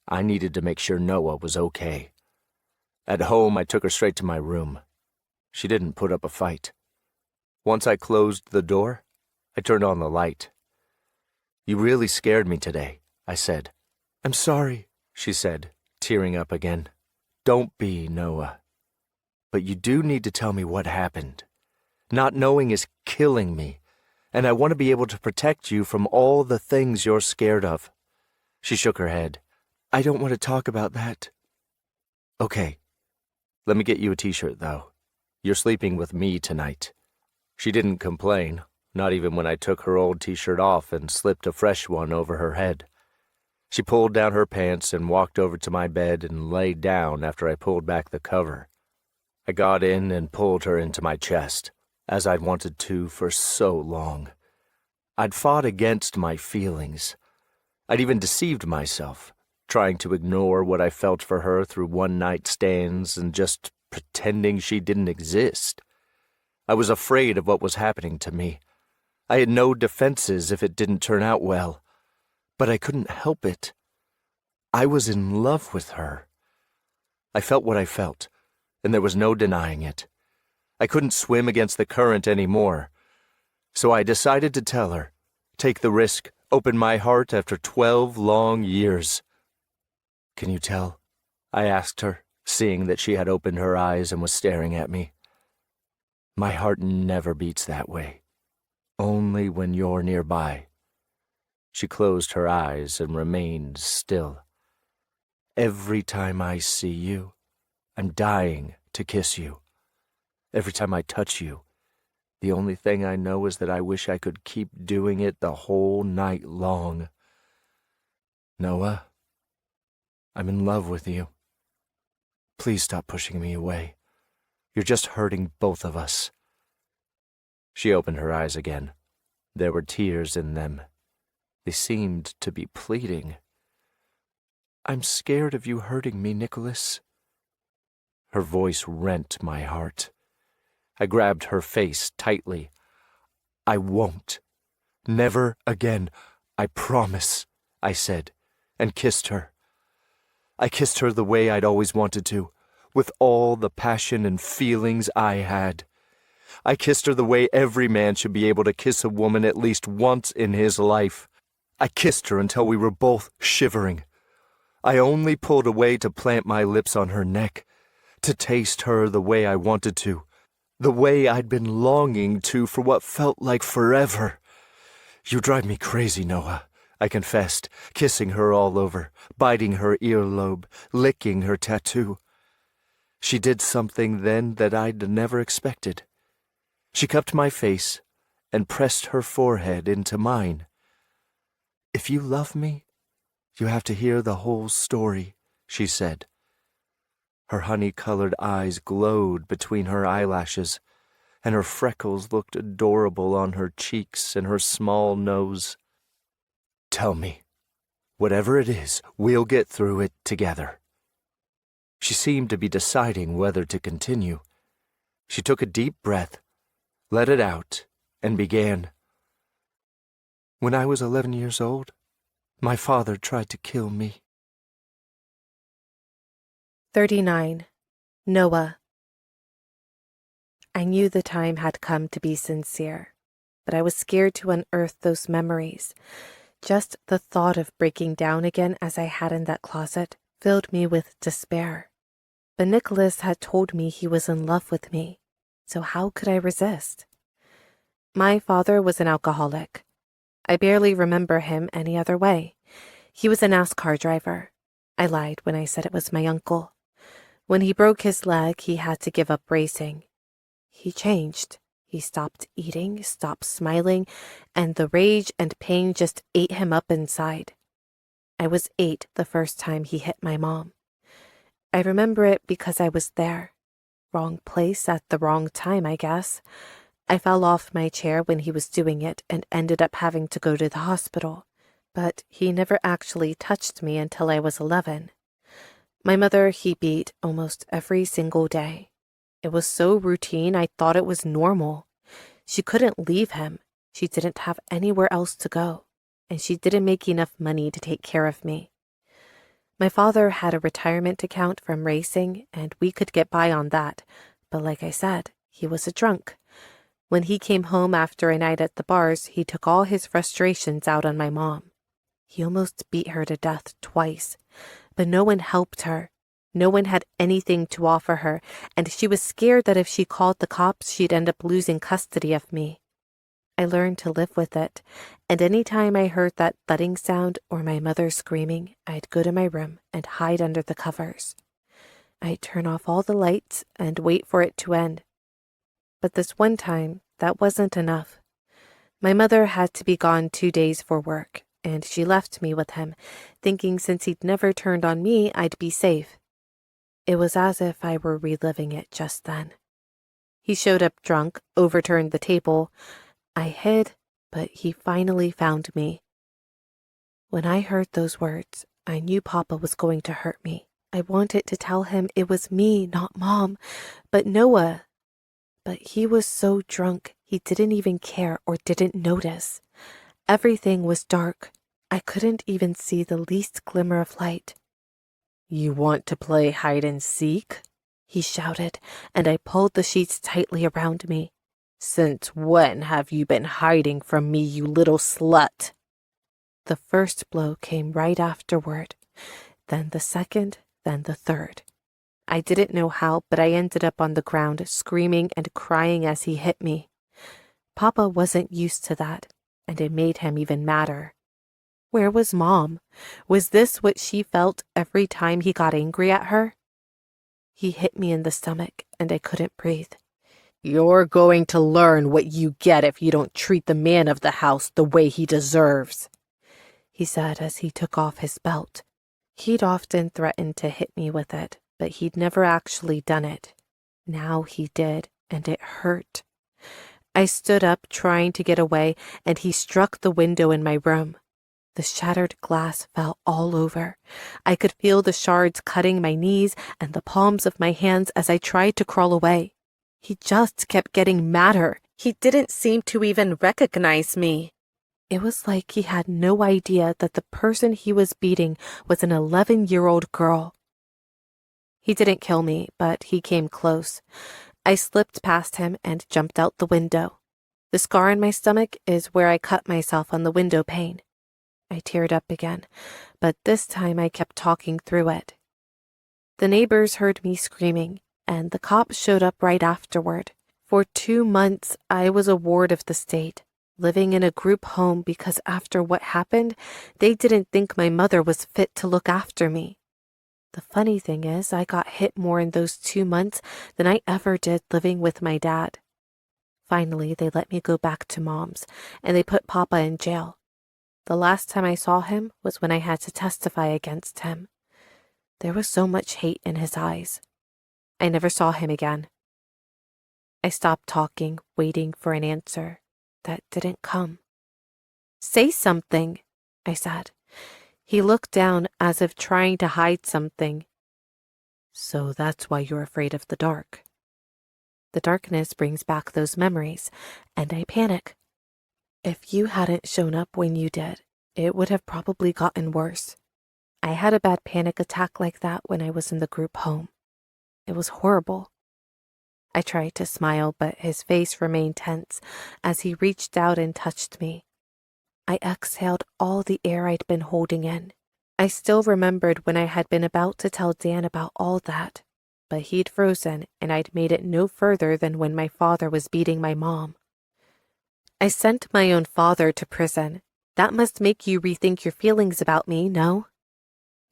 I needed to make sure Noah was okay. At home, I took her straight to my room. She didn't put up a fight. Once I closed the door, I turned on the light. "You really scared me today," I said. "I'm sorry," she said, tearing up again. "Don't be, Noah. But you do need to tell me what happened. Not knowing is killing me, and I want to be able to protect you from all the things you're scared of." She shook her head. "I don't want to talk about that." "Okay. Let me get you a t-shirt, though. You're sleeping with me tonight." She didn't complain, not even when I took her old t-shirt off and slipped a fresh one over her head. She pulled down her pants and walked over to my bed and lay down after I pulled back the cover. I got in and pulled her into my chest, as I'd wanted to for so long. I'd fought against my feelings. I'd even deceived myself, trying to ignore what I felt for her through one-night stands and just pretending she didn't exist. I was afraid of what was happening to me. I had no defenses if it didn't turn out well, but I couldn't help it. I was in love with her. I felt what I felt, and there was no denying it. I couldn't swim against the current anymore, so I decided to tell her, take the risk, open my heart after 12 long years. "Can you tell?" I asked her, seeing that she had opened her eyes and was staring at me. "My heart never beats that way. Only when you're nearby." She closed her eyes and remained still. "Every time I see you, I'm dying to kiss you. Every time I touch you, the only thing I know is that I wish I could keep doing it the whole night long. Noah, I'm in love with you. Please stop pushing me away. You're just hurting both of us." She opened her eyes again. There were tears in them. They seemed to be pleading. "I'm scared of you hurting me, Nicholas." Her voice rent my heart. I grabbed her face tightly. "I won't. Never again. I promise," I said, and kissed her. I kissed her the way I'd always wanted to, with all the passion and feelings I had. I kissed her the way every man should be able to kiss a woman at least once in his life. I kissed her until we were both shivering. I only pulled away to plant my lips on her neck, to taste her the way I wanted to, the way I'd been longing to for what felt like forever. "You drive me crazy, Noah," I confessed, kissing her all over, biting her earlobe, licking her tattoo. She did something then that I'd never expected. She cupped my face and pressed her forehead into mine. "If you love me, you have to hear the whole story," she said. Her honey-colored eyes glowed between her eyelashes, and her freckles looked adorable on her cheeks and her small nose. "Tell me, Whatever it is, we'll get through it together." She seemed to be deciding whether to continue. She took a deep breath, let it out, and began. "When I was 11 years old, my father tried to kill me." 39. Noah. I knew the time had come to be sincere, but I was scared to unearth those memories. Just the thought of breaking down again as I had in that closet filled me with despair. But Nicholas had told me he was in love with me, so how could I resist? My father was an alcoholic. I barely remember him any other way. He was a NASCAR driver. I lied when I said it was my uncle. When he broke his leg, he had to give up racing. He changed. He stopped eating, stopped smiling, and the rage and pain just ate him up inside. I was 8 the first time he hit my mom. I remember it because I was there. Wrong place at the wrong time, I guess. I fell off my chair when he was doing it and ended up having to go to the hospital. But he never actually touched me until I was 11. My mother he beat almost every single day. It was so routine I thought it was normal. She couldn't leave him. She didn't have anywhere else to go, and she didn't make enough money to take care of me. My father had a retirement account from racing, and we could get by on that, but like I said, he was a drunk. When he came home after a night at the bars, he took all his frustrations out on my mom. He almost beat her to death twice, but no one helped her. No one had anything to offer her, and she was scared that if she called the cops, she'd end up losing custody of me. I learned to live with it, and any time I heard that thudding sound or my mother screaming, I'd go to my room and hide under the covers. I'd turn off all the lights and wait for it to end. But this one time, that wasn't enough. My mother had to be gone 2 days for work, and she left me with him, thinking since he'd never turned on me, I'd be safe. It was as if I were reliving it just then. He showed up drunk, overturned the table. I hid, but he finally found me. When I heard those words, I knew Papa was going to hurt me. I wanted to tell him it was me, not Mom, but Noah. But he was so drunk, he didn't even care or didn't notice. Everything was dark. I couldn't even see the least glimmer of light. "You want to play hide and seek?" he shouted, and I pulled the sheets tightly around me. "Since when have you been hiding from me, you little slut?" The first blow came right afterward, then the second, then the third. I didn't know how, but I ended up on the ground, screaming and crying as he hit me. Papa wasn't used to that, and it made him even madder. Where was Mom? Was this what she felt every time he got angry at her? He hit me in the stomach, and I couldn't breathe. "You're going to learn what you get if you don't treat the man of the house the way he deserves," he said as he took off his belt. He'd often threatened to hit me with it, but he'd never actually done it. Now he did, and it hurt. I stood up, trying to get away, and he struck the window in my room. The shattered glass fell all over. I could feel the shards cutting my knees and the palms of my hands as I tried to crawl away. He just kept getting madder. He didn't seem to even recognize me. It was like he had no idea that the person he was beating was an 11-year-old girl. He didn't kill me, but he came close. I slipped past him and jumped out the window. The scar in my stomach is where I cut myself on the window pane. I teared up again, but this time I kept talking through it. The neighbors heard me screaming, and the cops showed up right afterward. For 2 months, I was a ward of the state, living in a group home because after what happened, they didn't think my mother was fit to look after me. The funny thing is, I got hit more in those 2 months than I ever did living with my dad. Finally, they let me go back to Mom's, and they put Papa in jail. The last time I saw him was when I had to testify against him. There was so much hate in his eyes. I never saw him again. I stopped talking, waiting for an answer that didn't come. "Say something," I said. He looked down as if trying to hide something. So that's why you're afraid of the dark. The darkness brings back those memories, and I panic. If you hadn't shown up when you did, it would have probably gotten worse. I had a bad panic attack like that when I was in the group home. It was horrible. I tried to smile, but his face remained tense as he reached out and touched me. I exhaled all the air I'd been holding in. I still remembered when I had been about to tell Dan about all that, but he'd frozen and I'd made it no further than when my father was beating my mom. I sent my own father to prison. That must make you rethink your feelings about me, no?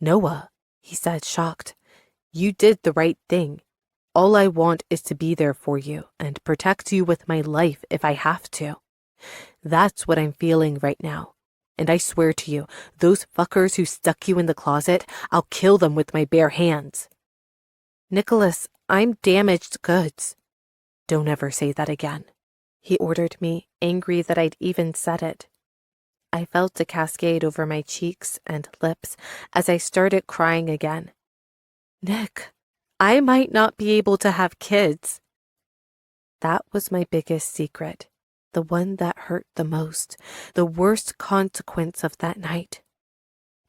Noah, he said, shocked. You did the right thing. All I want is to be there for you and protect you with my life if I have to. That's what I'm feeling right now. And I swear to you, those fuckers who stuck you in the closet, I'll kill them with my bare hands. Nicholas, I'm damaged goods. Don't ever say that again, he ordered me, angry that I'd even said it. I felt a cascade over my cheeks and lips as I started crying again. Nick, I might not be able to have kids. That was my biggest secret, the one that hurt the most, the worst consequence of that night.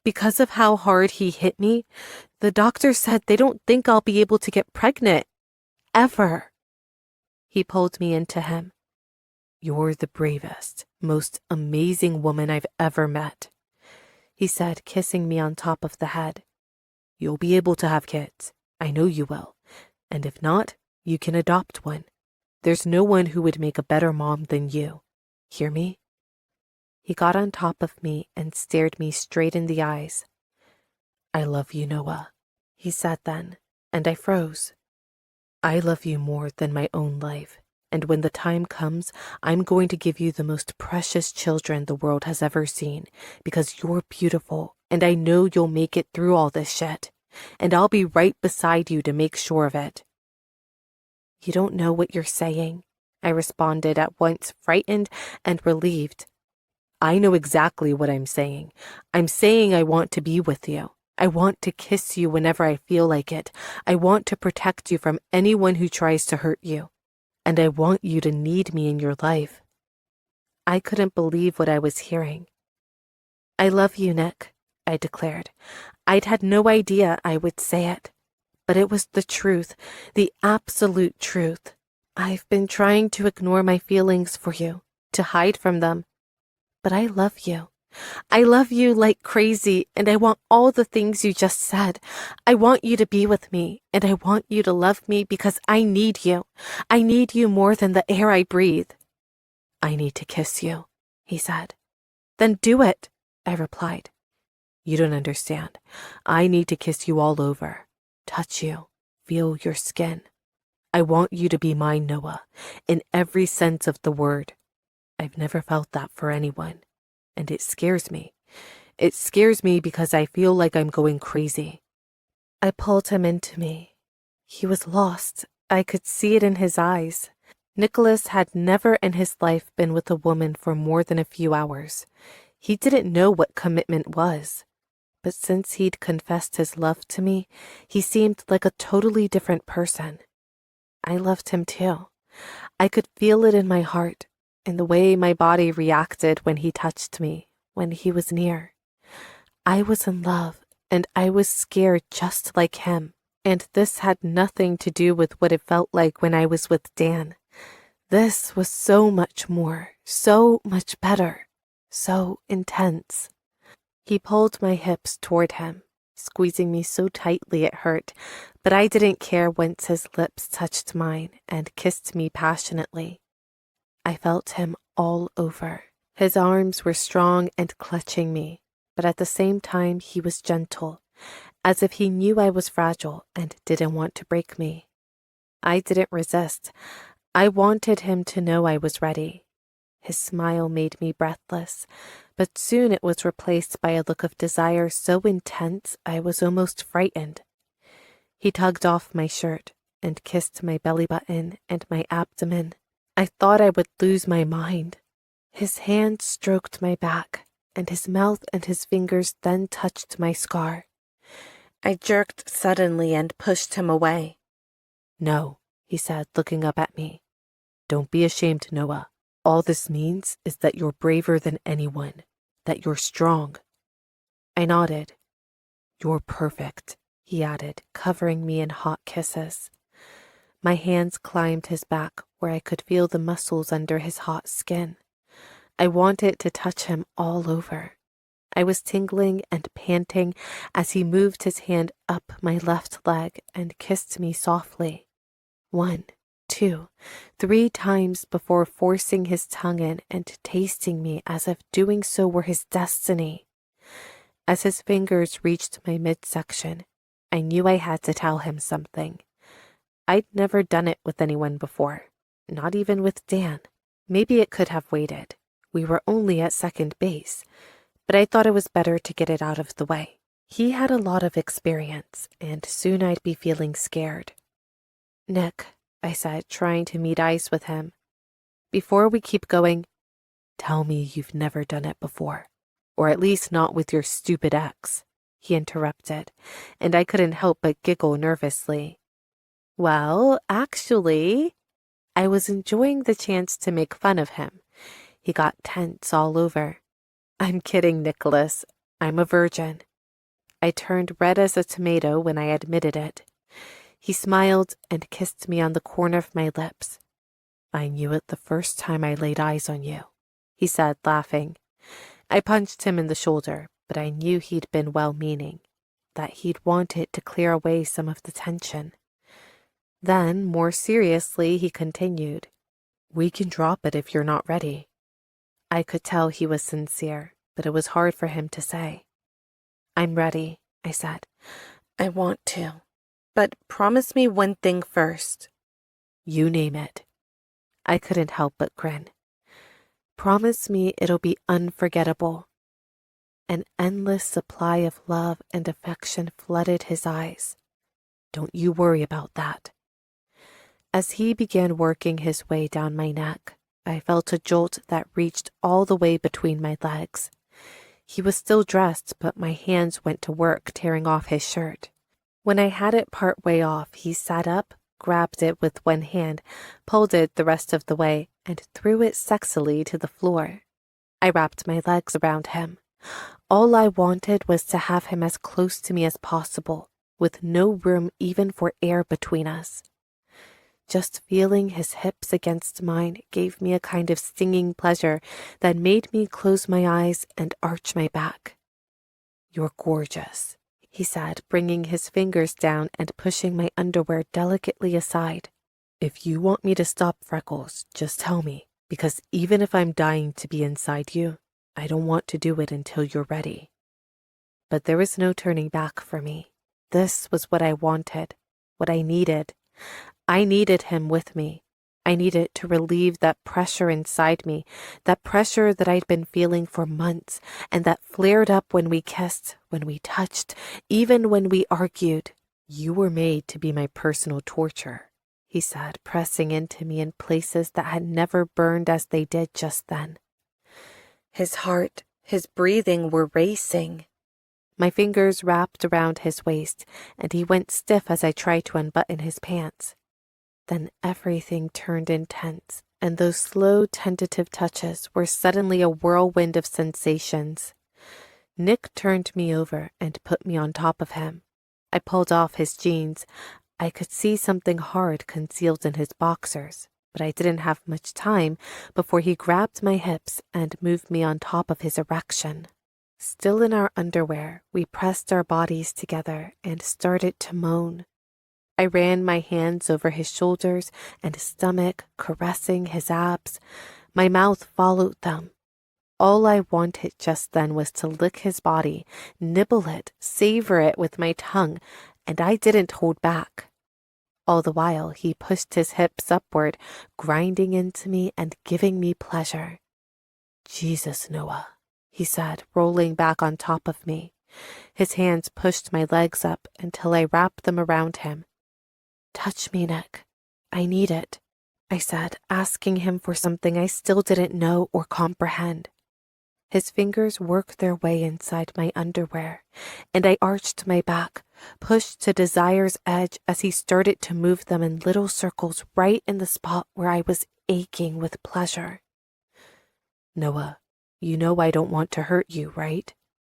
Because of how hard he hit me, the doctor said they don't think I'll be able to get pregnant. Ever. He pulled me into him. You're the bravest, most amazing woman I've ever met, he said, kissing me on top of the head. You'll be able to have kids. I know you will. And if not, you can adopt one. There's no one who would make a better mom than you. Hear me? He got on top of me and stared me straight in the eyes. I love you, Noah, he said then, and I froze. I love you more than my own life, and when the time comes, I'm going to give you the most precious children the world has ever seen, because you're beautiful, and I know you'll make it through all this shit, and I'll be right beside you to make sure of it. You don't know what you're saying, I responded, at once frightened and relieved. I know exactly what I'm saying. I'm saying I want to be with you. I want to kiss you whenever I feel like it. I want to protect you from anyone who tries to hurt you. And I want you to need me in your life. I couldn't believe what I was hearing. I love you, Nick, I declared. I'd had no idea I would say it, but it was the truth, the absolute truth. I've been trying to ignore my feelings for you, to hide from them. But I love you. I love you like crazy, and I want all the things you just said. I want you to be with me, and I want you to love me because I need you. I need you more than the air I breathe. I need to kiss you, he said. Then do it, I replied. You don't understand. I need to kiss you all over, touch you, feel your skin. I want you to be mine, Noah, in every sense of the word. I've never felt that for anyone, and it scares me. It scares me because I feel like I'm going crazy. I pulled him into me. He was lost. I could see it in his eyes. Nicholas had never in his life been with a woman for more than a few hours. He didn't know what commitment was. But since he'd confessed his love to me, he seemed like a totally different person. I loved him too. I could feel it in my heart, in the way my body reacted when he touched me, when he was near. I was in love, and I was scared just like him, and this had nothing to do with what it felt like when I was with Dan. This was so much more, so much better, so intense. He pulled my hips toward him, squeezing me so tightly it hurt, but I didn't care once his lips touched mine and kissed me passionately. I felt him all over. His arms were strong and clutching me, but at the same time he was gentle, as if he knew I was fragile and didn't want to break me. I didn't resist. I wanted him to know I was ready. His smile made me breathless, but soon it was replaced by a look of desire so intense I was almost frightened. He tugged off my shirt and kissed my belly button and my abdomen. I thought I would lose my mind. His hand stroked my back, and his mouth and his fingers then touched my scar. I jerked suddenly and pushed him away. "No," he said, looking up at me. "Don't be ashamed, Noah. All this means is that you're braver than anyone, that you're strong." I nodded. "You're perfect," he added, covering me in hot kisses. My hands climbed his back where I could feel the muscles under his hot skin. I wanted to touch him all over. I was tingling and panting as he moved his hand up my left leg and kissed me softly. 1, 2, 3 times before forcing his tongue in and tasting me as if doing so were his destiny. As his fingers reached my midsection, I knew I had to tell him something. I'd never done it with anyone before, not even with Dan. Maybe it could have waited. We were only at second base, but I thought it was better to get it out of the way. He had a lot of experience, and soon I'd be feeling scared. "Nick," I said, trying to meet eyes with him, "before we keep going, tell me you've never done it before, or at least not with your stupid ex," he interrupted, and I couldn't help but giggle nervously. Well, actually, I was enjoying the chance to make fun of him. He got tense all over. "I'm kidding, Nicholas. I'm a virgin." I turned red as a tomato when I admitted it. He smiled and kissed me on the corner of my lips. "I knew it the first time I laid eyes on you," he said, laughing. I punched him in the shoulder, but I knew he'd been well-meaning, that he'd wanted to clear away some of the tension. Then, more seriously, he continued, "We can drop it if you're not ready." I could tell he was sincere, but it was hard for him to say. "I'm ready," I said. "I want to. But promise me one thing first." "You name it." I couldn't help but grin. "Promise me it'll be unforgettable." An endless supply of love and affection flooded his eyes. "Don't you worry about that." As he began working his way down my neck, I felt a jolt that reached all the way between my legs. He was still dressed, but my hands went to work tearing off his shirt. When I had it part way off, he sat up, grabbed it with one hand, pulled it the rest of the way, and threw it sexily to the floor. I wrapped my legs around him. All I wanted was to have him as close to me as possible, with no room even for air between us. Just feeling his hips against mine gave me a kind of stinging pleasure that made me close my eyes and arch my back. "You're gorgeous," he said, bringing his fingers down and pushing my underwear delicately aside. "If you want me to stop, Freckles, just tell me, because even if I'm dying to be inside you, I don't want to do it until you're ready." But there was no turning back for me. This was what I wanted, what I needed. I needed him with me. I needed to relieve that pressure inside me, that pressure that I'd been feeling for months and that flared up when we kissed, when we touched, even when we argued. "You were made to be my personal torture," he said, pressing into me in places that had never burned as they did just then. His heart, his breathing were racing. My fingers wrapped around his waist, and he went stiff as I tried to unbutton his pants. Then everything turned intense, and those slow, tentative touches were suddenly a whirlwind of sensations. Nick turned me over and put me on top of him. I pulled off his jeans. I could see something hard concealed in his boxers, but I didn't have much time before he grabbed my hips and moved me on top of his erection. Still in our underwear, we pressed our bodies together and started to moan. I ran my hands over his shoulders and stomach, caressing his abs. My mouth followed them. All I wanted just then was to lick his body, nibble it, savor it with my tongue, and I didn't hold back. All the while, he pushed his hips upward, grinding into me and giving me pleasure. "Jesus, Noah," he said, rolling back on top of me. His hands pushed my legs up until I wrapped them around him. "Touch me, Nick. I need it," I said, asking him for something I still didn't know or comprehend. His fingers worked their way inside my underwear, and I arched my back, pushed to desire's edge as he started to move them in little circles right in the spot where I was aching with pleasure. "Noah, you know I don't want to hurt you, right?"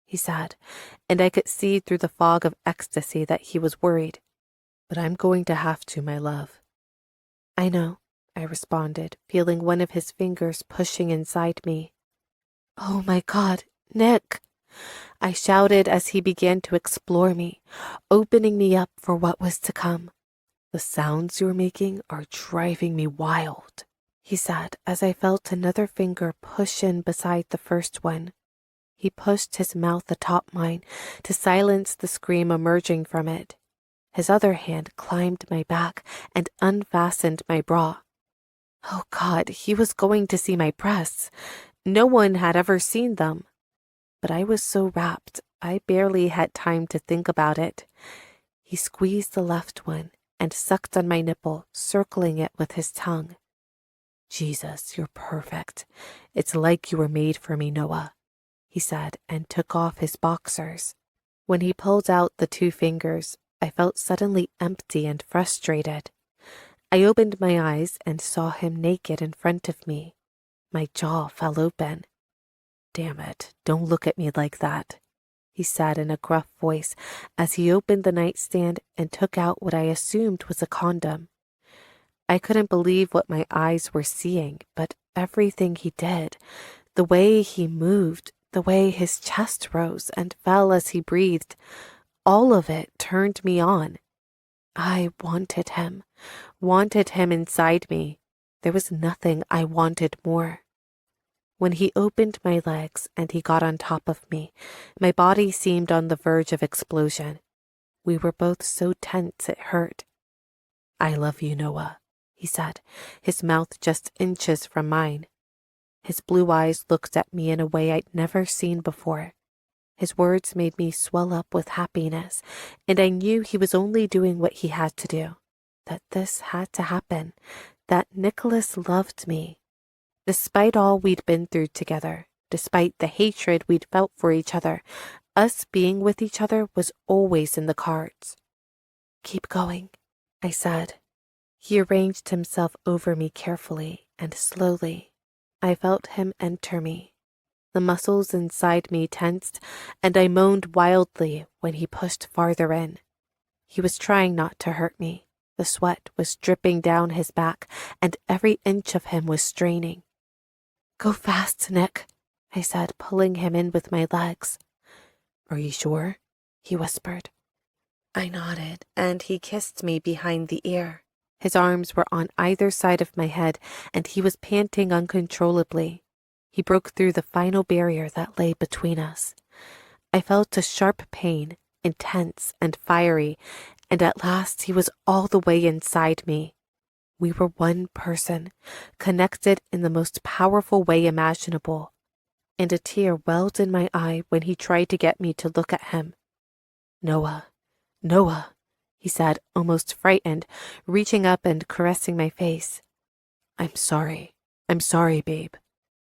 he said, and I could see through the fog of ecstasy that he was worried. "But I'm going to have to, my love." "I know," I responded, feeling one of his fingers pushing inside me. "Oh my God, Nick!" I shouted as he began to explore me, opening me up for what was to come. "The sounds you're making are driving me wild," he said as I felt another finger push in beside the first one. He pushed his mouth atop mine to silence the scream emerging from it. His other hand climbed my back and unfastened my bra. Oh God, he was going to see my breasts. No one had ever seen them. But I was so rapt, I barely had time to think about it. He squeezed the left one and sucked on my nipple, circling it with his tongue. "Jesus, you're perfect. It's like you were made for me, Noah," he said, and took off his boxers. When he pulled out the 2 fingers, I felt suddenly empty and frustrated. I opened my eyes and saw him naked in front of me. My jaw fell open. "Damn it, don't look at me like that," he said in a gruff voice as he opened the nightstand and took out what I assumed was a condom. I couldn't believe what my eyes were seeing, but everything he did, the way he moved, the way his chest rose and fell as he breathed, all of it turned me on. I wanted him inside me. There was nothing I wanted more. When he opened my legs and he got on top of me, my body seemed on the verge of explosion. We were both so tense it hurt. "I love you, Noah," he said, his mouth just inches from mine. His blue eyes looked at me in a way I'd never seen before. His words made me swell up with happiness, and I knew he was only doing what he had to do, that this had to happen, that Nicholas loved me. Despite all we'd been through together, despite the hatred we'd felt for each other, us being with each other was always in the cards. "Keep going," I said. He arranged himself over me carefully and slowly. I felt him enter me. The muscles inside me tensed, and I moaned wildly when he pushed farther in. He was trying not to hurt me. The sweat was dripping down his back, and every inch of him was straining. "Go fast, Nick," I said, pulling him in with my legs. "Are you sure?" he whispered. I nodded, and he kissed me behind the ear. His arms were on either side of my head, and he was panting uncontrollably. He broke through the final barrier that lay between us. I felt a sharp pain, intense and fiery, and at last he was all the way inside me. We were one person, connected in the most powerful way imaginable, and a tear welled in my eye when he tried to get me to look at him. "Noah, Noah," he said, almost frightened, reaching up and caressing my face. I'm sorry, babe."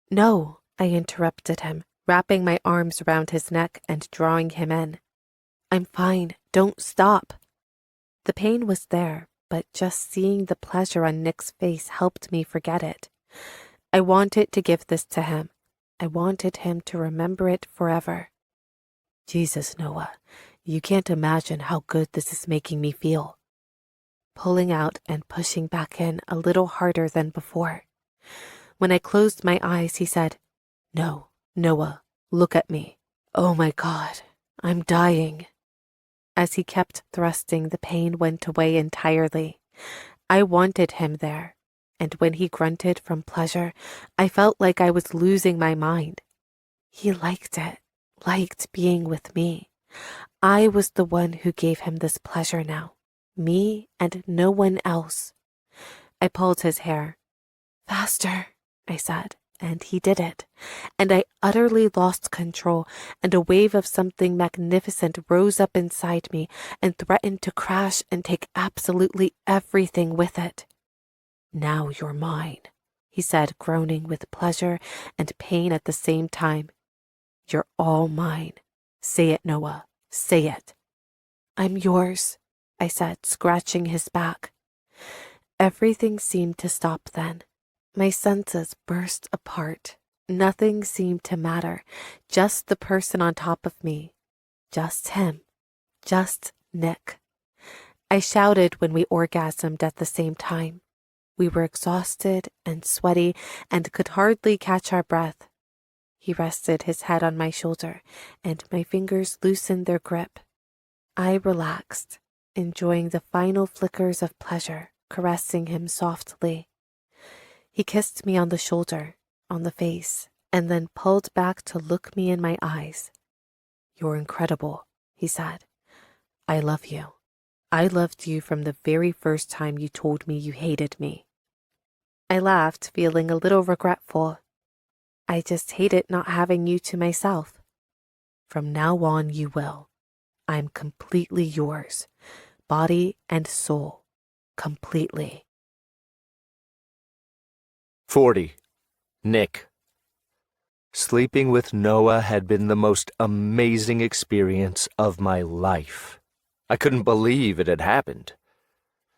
"No," I interrupted him, wrapping my arms around his neck and drawing him in. "I'm fine, don't stop." The pain was there, but just seeing the pleasure on Nick's face helped me forget it. I wanted to give this to him. I wanted him to remember it forever. "Jesus, Noah, you can't imagine how good this is making me feel." Pulling out and pushing back in a little harder than before. When I closed my eyes, he said, "No, Noah, look at me. Oh my God, I'm dying." As he kept thrusting, the pain went away entirely. I wanted him there, and when he grunted from pleasure, I felt like I was losing my mind. He liked it, liked being with me. I was the one who gave him this pleasure now, me and no one else. I pulled his hair. "Faster," I said, and he did it, and I utterly lost control, and a wave of something magnificent rose up inside me and threatened to crash and take absolutely everything with it. "Now you're mine," he said, groaning with pleasure and pain at the same time. You're all mine. Say it, Noah. Say it. I'm yours, I said, scratching his back. Everything seemed to stop then. My senses burst apart. Nothing seemed to matter. Just the person on top of me. Just him. Just Nick. I shouted when we orgasmed at the same time. We were exhausted and sweaty and could hardly catch our breath. He rested his head on my shoulder, and my fingers loosened their grip. I relaxed, enjoying the final flickers of pleasure, caressing him softly. He kissed me on the shoulder, on the face, and then pulled back to look me in my eyes. You're incredible, he said. I love you. I loved you from the very first time you told me you hated me. I laughed, feeling a little regretful. I just hated not having you to myself. From now on, you will. I'm completely yours, body and soul, completely. 40. Nick. Sleeping with Noah had been the most amazing experience of my life. I couldn't believe it had happened.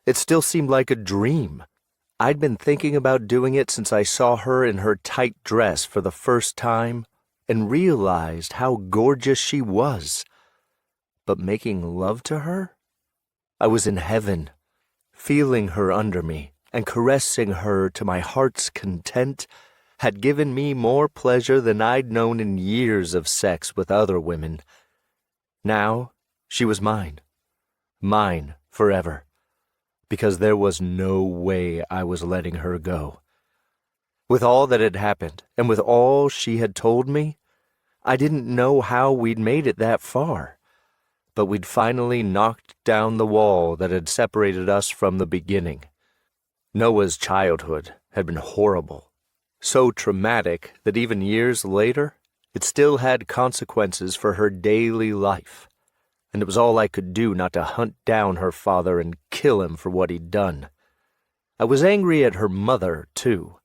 It still seemed like a dream. I'd been thinking about doing it since I saw her in her tight dress for the first time and realized how gorgeous she was. But making love to her? I was in heaven, feeling her under me and caressing her to my heart's content had given me more pleasure than I'd known in years of sex with other women. Now, she was mine. Mine forever. Because there was no way I was letting her go. With all that had happened, and with all she had told me, I didn't know how we'd made it that far. But we'd finally knocked down the wall that had separated us from the beginning. Noah's childhood had been horrible, so traumatic that even years later, it still had consequences for her daily life. And it was all I could do not to hunt down her father and kill him for what he'd done. I was angry at her mother, too.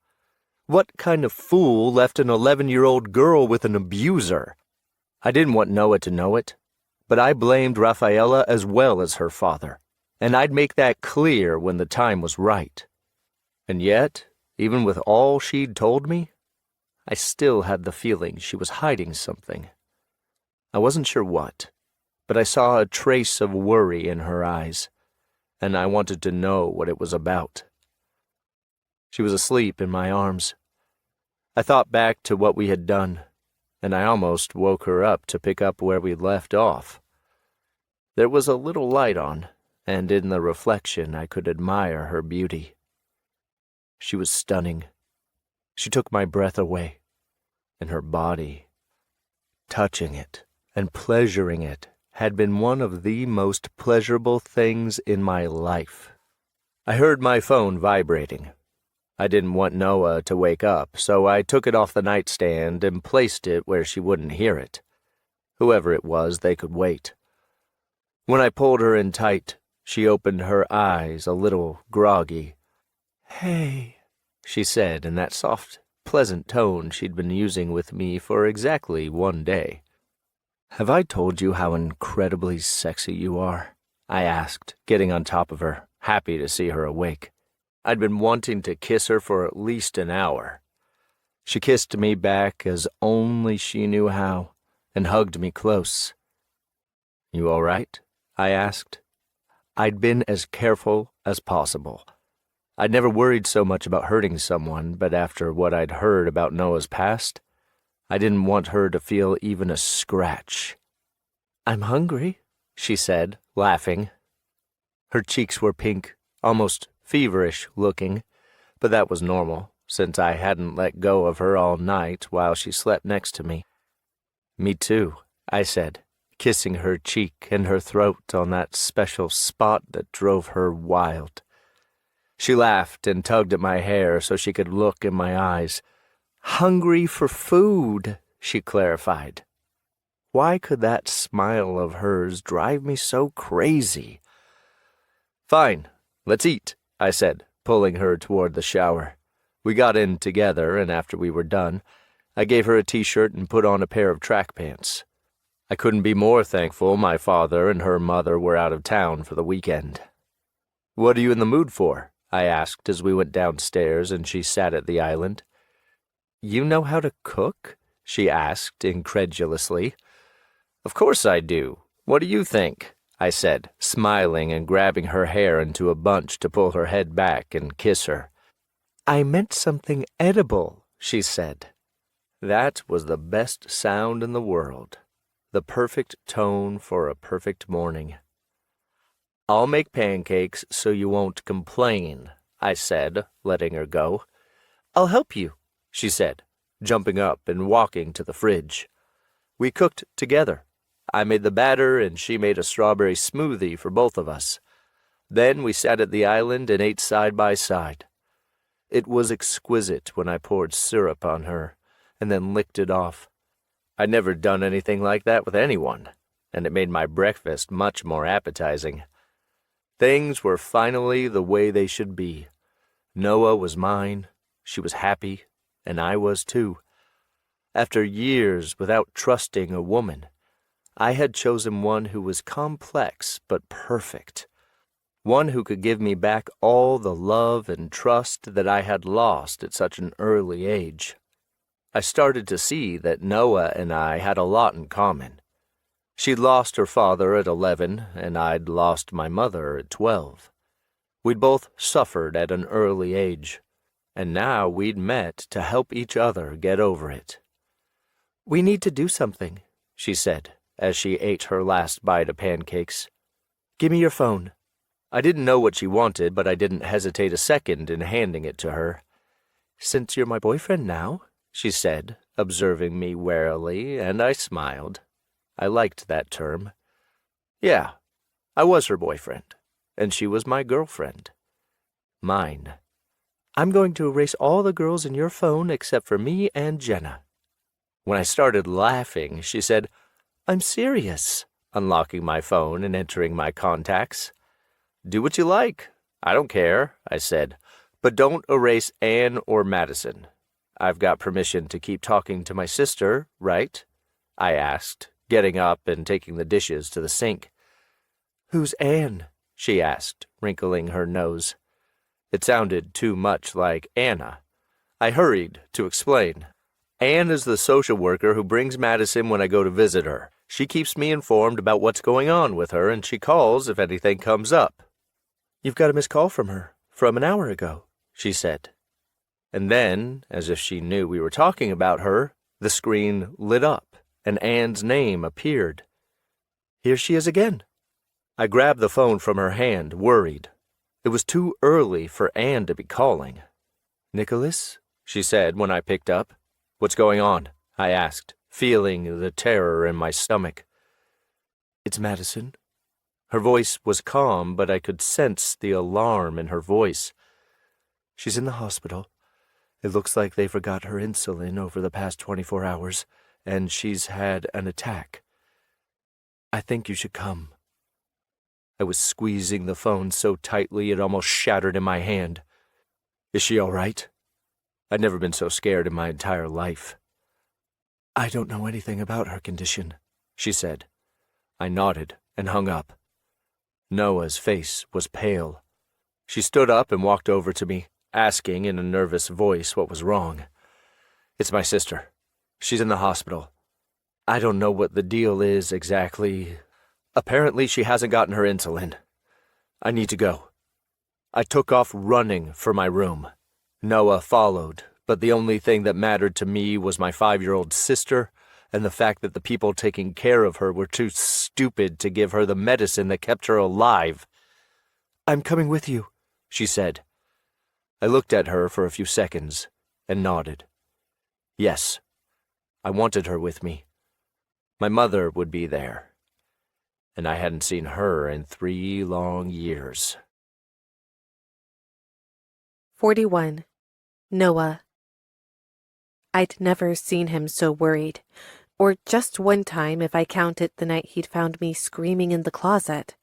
What kind of fool left an 11-year-old girl with an abuser? I didn't want Noah to know it, but I blamed Rafaela as well as her father, and I'd make that clear when the time was right. And yet, even with all she'd told me, I still had the feeling she was hiding something. I wasn't sure what, but I saw a trace of worry in her eyes, and I wanted to know what it was about. She was asleep in my arms. I thought back to what we had done, and I almost woke her up to pick up where we'd left off. There was a little light on, and in the reflection I could admire her beauty. She was stunning. She took my breath away, and her body, touching it and pleasuring it, had been one of the most pleasurable things in my life. I heard my phone vibrating. I didn't want Noah to wake up, so I took it off the nightstand and placed it where she wouldn't hear it. Whoever it was, they could wait. When I pulled her in tight, she opened her eyes a little groggy. "Hey," she said in that soft, pleasant tone she'd been using with me for exactly one day. "Have I told you how incredibly sexy you are?" I asked, getting on top of her, happy to see her awake. I'd been wanting to kiss her for at least an hour. She kissed me back as only she knew how, and hugged me close. "You all right?" I asked. I'd been as careful as possible. I'd never worried so much about hurting someone, but after what I'd heard about Noah's past, I didn't want her to feel even a scratch. "I'm hungry," she said, laughing. Her cheeks were pink, almost feverish looking, but that was normal, since I hadn't let go of her all night while she slept next to me. "Me too," I said, kissing her cheek and her throat on that special spot that drove her wild. She laughed and tugged at my hair so she could look in my eyes. "Hungry for food," she clarified. Why could that smile of hers drive me so crazy? "Fine, let's eat," I said, pulling her toward the shower. We got in together, and after we were done, I gave her a t-shirt and put on a pair of track pants. I couldn't be more thankful my father and her mother were out of town for the weekend. "What are you in the mood for?" I asked as we went downstairs and she sat at the island. "You know how to cook?" she asked incredulously. "Of course I do. What do you think?" I said, smiling and grabbing her hair into a bunch to pull her head back and kiss her. "I meant something edible," she said. That was the best sound in the world, the perfect tone for a perfect morning. "I'll make pancakes so you won't complain," I said, letting her go. "I'll help you," she said, jumping up and walking to the fridge. We cooked together. I made the batter and she made a strawberry smoothie for both of us. Then we sat at the island and ate side by side. It was exquisite when I poured syrup on her and then licked it off. I'd never done anything like that with anyone, and it made my breakfast much more appetizing. Things were finally the way they should be. Noah was mine, she was happy, and I was too. After years without trusting a woman, I had chosen one who was complex but perfect. One who could give me back all the love and trust that I had lost at such an early age. I started to see that Noah and I had a lot in common. She'd lost her father at 11, and I'd lost my mother at 12. We'd both suffered at an early age, and now we'd met to help each other get over it. "We need to do something," she said, as she ate her last bite of pancakes. "Give me your phone." I didn't know what she wanted, but I didn't hesitate a second in handing it to her. "Since you're my boyfriend now," she said, observing me warily, and I smiled. I liked that term. Yeah, I was her boyfriend, and she was my girlfriend. Mine. "I'm going to erase all the girls in your phone except for me and Jenna." When I started laughing, she said, "I'm serious," unlocking my phone and entering my contacts. "Do what you like. I don't care," I said, "but don't erase Anne or Madison. I've got permission to keep talking to my sister, right?" I asked, getting up and taking the dishes to the sink. "Who's Anne?" she asked, wrinkling her nose. It sounded too much like Anna. I hurried to explain. "Anne is the social worker who brings Madison when I go to visit her. She keeps me informed about what's going on with her, and she calls if anything comes up." "You've got a missed call from her, from an hour ago," she said. And then, as if she knew we were talking about her, the screen lit up, and Anne's name appeared. "Here she is again." I grabbed the phone from her hand, worried. It was too early for Anne to be calling. "Nicholas?" she said when I picked up. "What's going on?" I asked, feeling the terror in my stomach. "It's Madison." Her voice was calm, but I could sense the alarm in her voice. "She's in the hospital. It looks like they forgot her insulin over the past 24 hours, and she's had an attack. I think you should come." I was squeezing the phone so tightly it almost shattered in my hand. "Is she all right?" I'd never been so scared in my entire life. "I don't know anything about her condition," she said. I nodded and hung up. Noah's face was pale. She stood up and walked over to me, asking in a nervous voice what was wrong. "It's my sister. She's in the hospital. I don't know what the deal is exactly. Apparently she hasn't gotten her insulin. I need to go." I took off running for my room. Noah followed, but the only thing that mattered to me was my 5-year-old sister and the fact that the people taking care of her were too stupid to give her the medicine that kept her alive. "I'm coming with you," she said. I looked at her for a few seconds and nodded. Yes, I wanted her with me. My mother would be there, and I hadn't seen her in 3 long years. 41. Noah. I'd never seen him so worried, or just one time if I counted the night he'd found me screaming in the closet.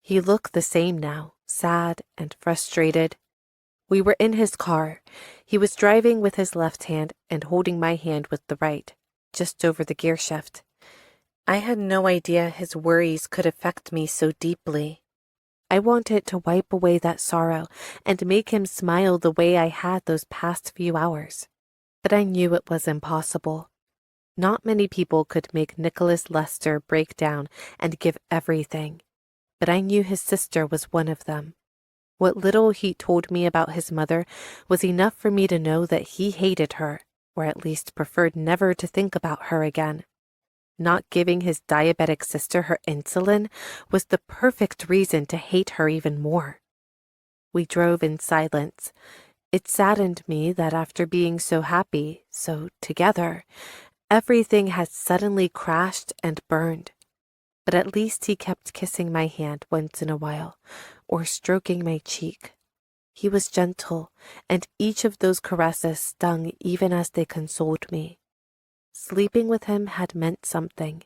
He looked the same now, sad and frustrated. We were in his car. He was driving with his left hand and holding my hand with the right, just over the gear shift. I had no idea his worries could affect me so deeply. I wanted to wipe away that sorrow and make him smile the way I had those past few hours. But I knew it was impossible. Not many people could make Nicholas Lester break down and give everything, but I knew his sister was one of them. What little he told me about his mother was enough for me to know that he hated her, or at least preferred never to think about her again. Not giving his diabetic sister her insulin was the perfect reason to hate her even more. We drove in silence. It saddened me that after being so happy, so together, everything had suddenly crashed and burned. But at least he kept kissing my hand once in a while, or stroking my cheek. He was gentle, and each of those caresses stung even as they consoled me. Sleeping with him had meant something,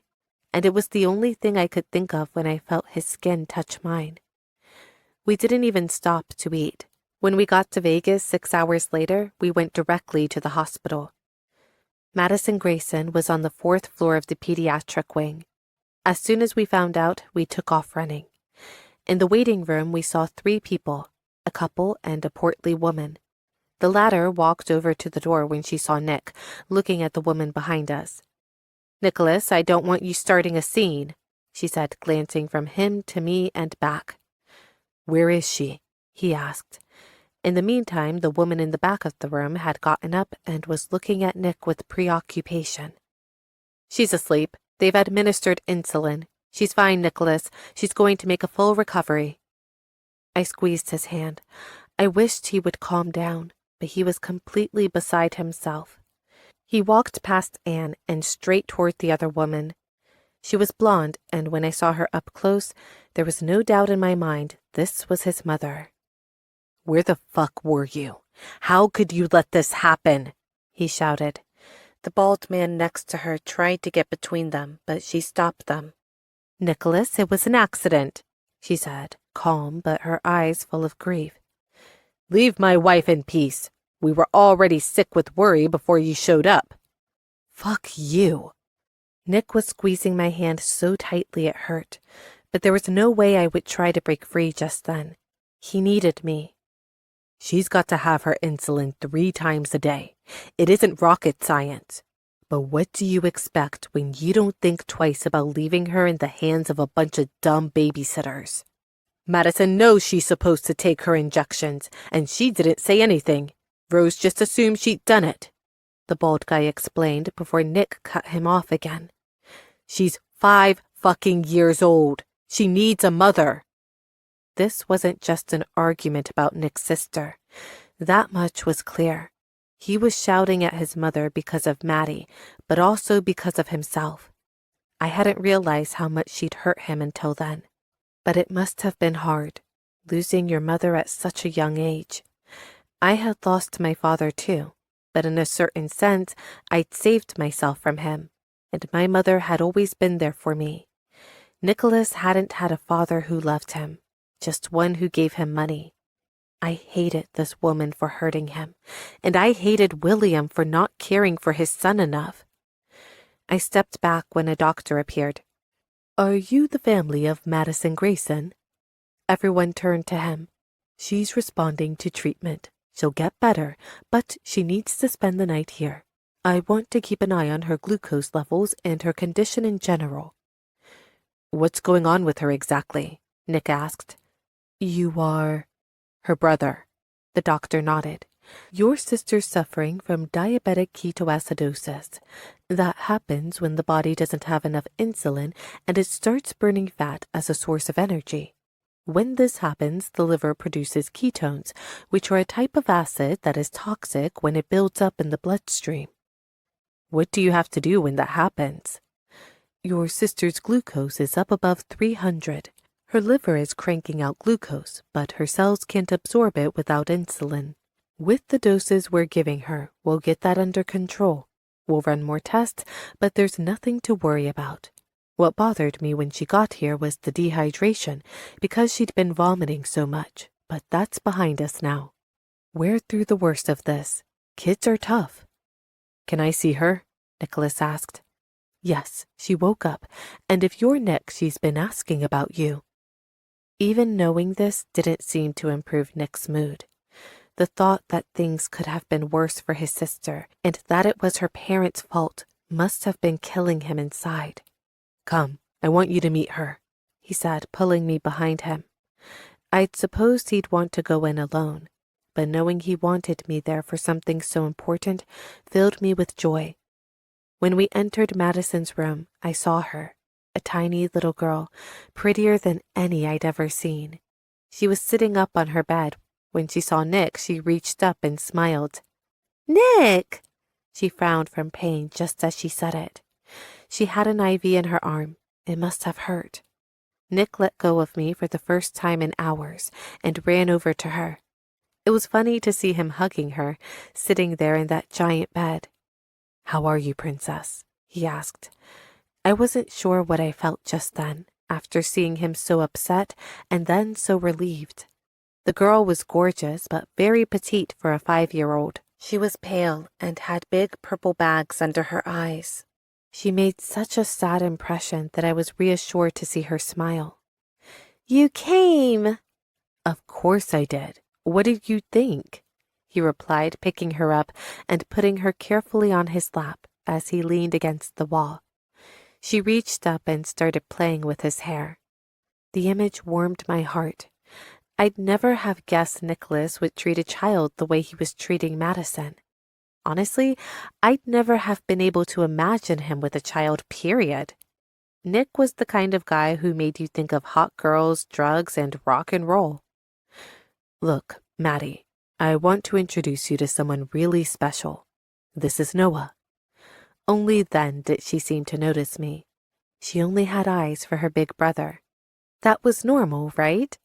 and it was the only thing I could think of when I felt his skin touch mine. We didn't even stop to eat. When we got to Vegas 6 hours later, we went directly to the hospital. Madison Grayson was on the 4th floor of the pediatric wing. As soon as we found out, we took off running. In the waiting room, we saw 3 people, a couple and a portly woman. The latter walked over to the door when she saw Nick, looking at the woman behind us. "Nicholas, I don't want you starting a scene," she said, glancing from him to me and back. "Where is she?" he asked. In the meantime, the woman in the back of the room had gotten up and was looking at Nick with preoccupation. "She's asleep. They've administered insulin. She's fine, Nicholas. She's going to make a full recovery." I squeezed his hand. I wished he would calm down, but he was completely beside himself. He walked past Anne and straight toward the other woman. She was blonde, and when I saw her up close, there was no doubt in my mind this was his mother. "Where the fuck were you? How could you let this happen?" he shouted. The bald man next to her tried to get between them, but she stopped them. "Nicholas, it was an accident," she said, calm but her eyes full of grief. "Leave my wife in peace. We were already sick with worry before you showed up." "Fuck you." Nick was squeezing my hand so tightly it hurt, but there was no way I would try to break free just then. He needed me. "She's got to have her insulin 3 times a day. It isn't rocket science. But what do you expect when you don't think twice about leaving her in the hands of a bunch of dumb babysitters? Madison knows she's supposed to take her injections, and she didn't say anything. Rose just assumed she'd done it," the bald guy explained before Nick cut him off again. "She's 5 fucking years old. She needs a mother." This wasn't just an argument about Nick's sister. That much was clear. He was shouting at his mother because of Maddie, but also because of himself. I hadn't realized how much she'd hurt him until then. But it must have been hard, losing your mother at such a young age. I had lost my father too, but in a certain sense, I'd saved myself from him, and my mother had always been there for me. Nicholas hadn't had a father who loved him, just one who gave him money. I hated this woman for hurting him, and I hated William for not caring for his son enough. I stepped back when a doctor appeared. "Are you the family of Madison Grayson?" Everyone turned to him. "She's responding to treatment. She'll get better, but she needs to spend the night here. I want to keep an eye on her glucose levels and her condition in general." "What's going on with her exactly?" Nick asked. "You are her brother." The doctor nodded. "Your sister's suffering from diabetic ketoacidosis. That happens when the body doesn't have enough insulin and it starts burning fat as a source of energy. When this happens, the liver produces ketones, which are a type of acid that is toxic when it builds up in the bloodstream." "What do you have to do when that happens?" "Your sister's glucose is up above 300. Her liver is cranking out glucose, but her cells can't absorb it without insulin. With the doses we're giving her, we'll get that under control. We'll run more tests, but there's nothing to worry about. What bothered me when she got here was the dehydration, because she'd been vomiting so much, but that's behind us now. We're through the worst of this. Kids are tough. Can I see her? Nicholas asked. Yes, she woke up, and if you're Nick, she's been asking about you. Even knowing this didn't seem to improve Nick's mood. The thought that things could have been worse for his sister and that it was her parents' fault must have been killing him inside. Come, I want you to meet her, he said, pulling me behind him. I'd supposed he'd want to go in alone, but knowing he wanted me there for something so important filled me with joy. When we entered Madison's room, I saw her, a tiny little girl, prettier than any I'd ever seen. She was sitting up on her bed. When she saw Nick, she reached up and smiled. Nick! She frowned from pain just as she said it. She had an IV in her arm. It must have hurt. Nick let go of me for the first time in hours and ran over to her. It was funny to see him hugging her, sitting there in that giant bed. How are you, princess? He asked. I wasn't sure what I felt just then, after seeing him so upset and then so relieved. The girl was gorgeous, but very petite for a 5-year-old. She was pale and had big purple bags under her eyes. She made such a sad impression that I was reassured to see her smile. You came! Of course I did. What did you think? He replied, picking her up and putting her carefully on his lap as he leaned against the wall. She reached up and started playing with his hair. The image warmed my heart. I'd never have guessed Nicholas would treat a child the way he was treating Madison. Honestly, I'd never have been able to imagine him with a child, period. Nick was the kind of guy who made you think of hot girls, drugs, and rock and roll. Look, Maddie, I want to introduce you to someone really special. This is Noah. Only then did she seem to notice me. She only had eyes for her big brother. That was normal, right?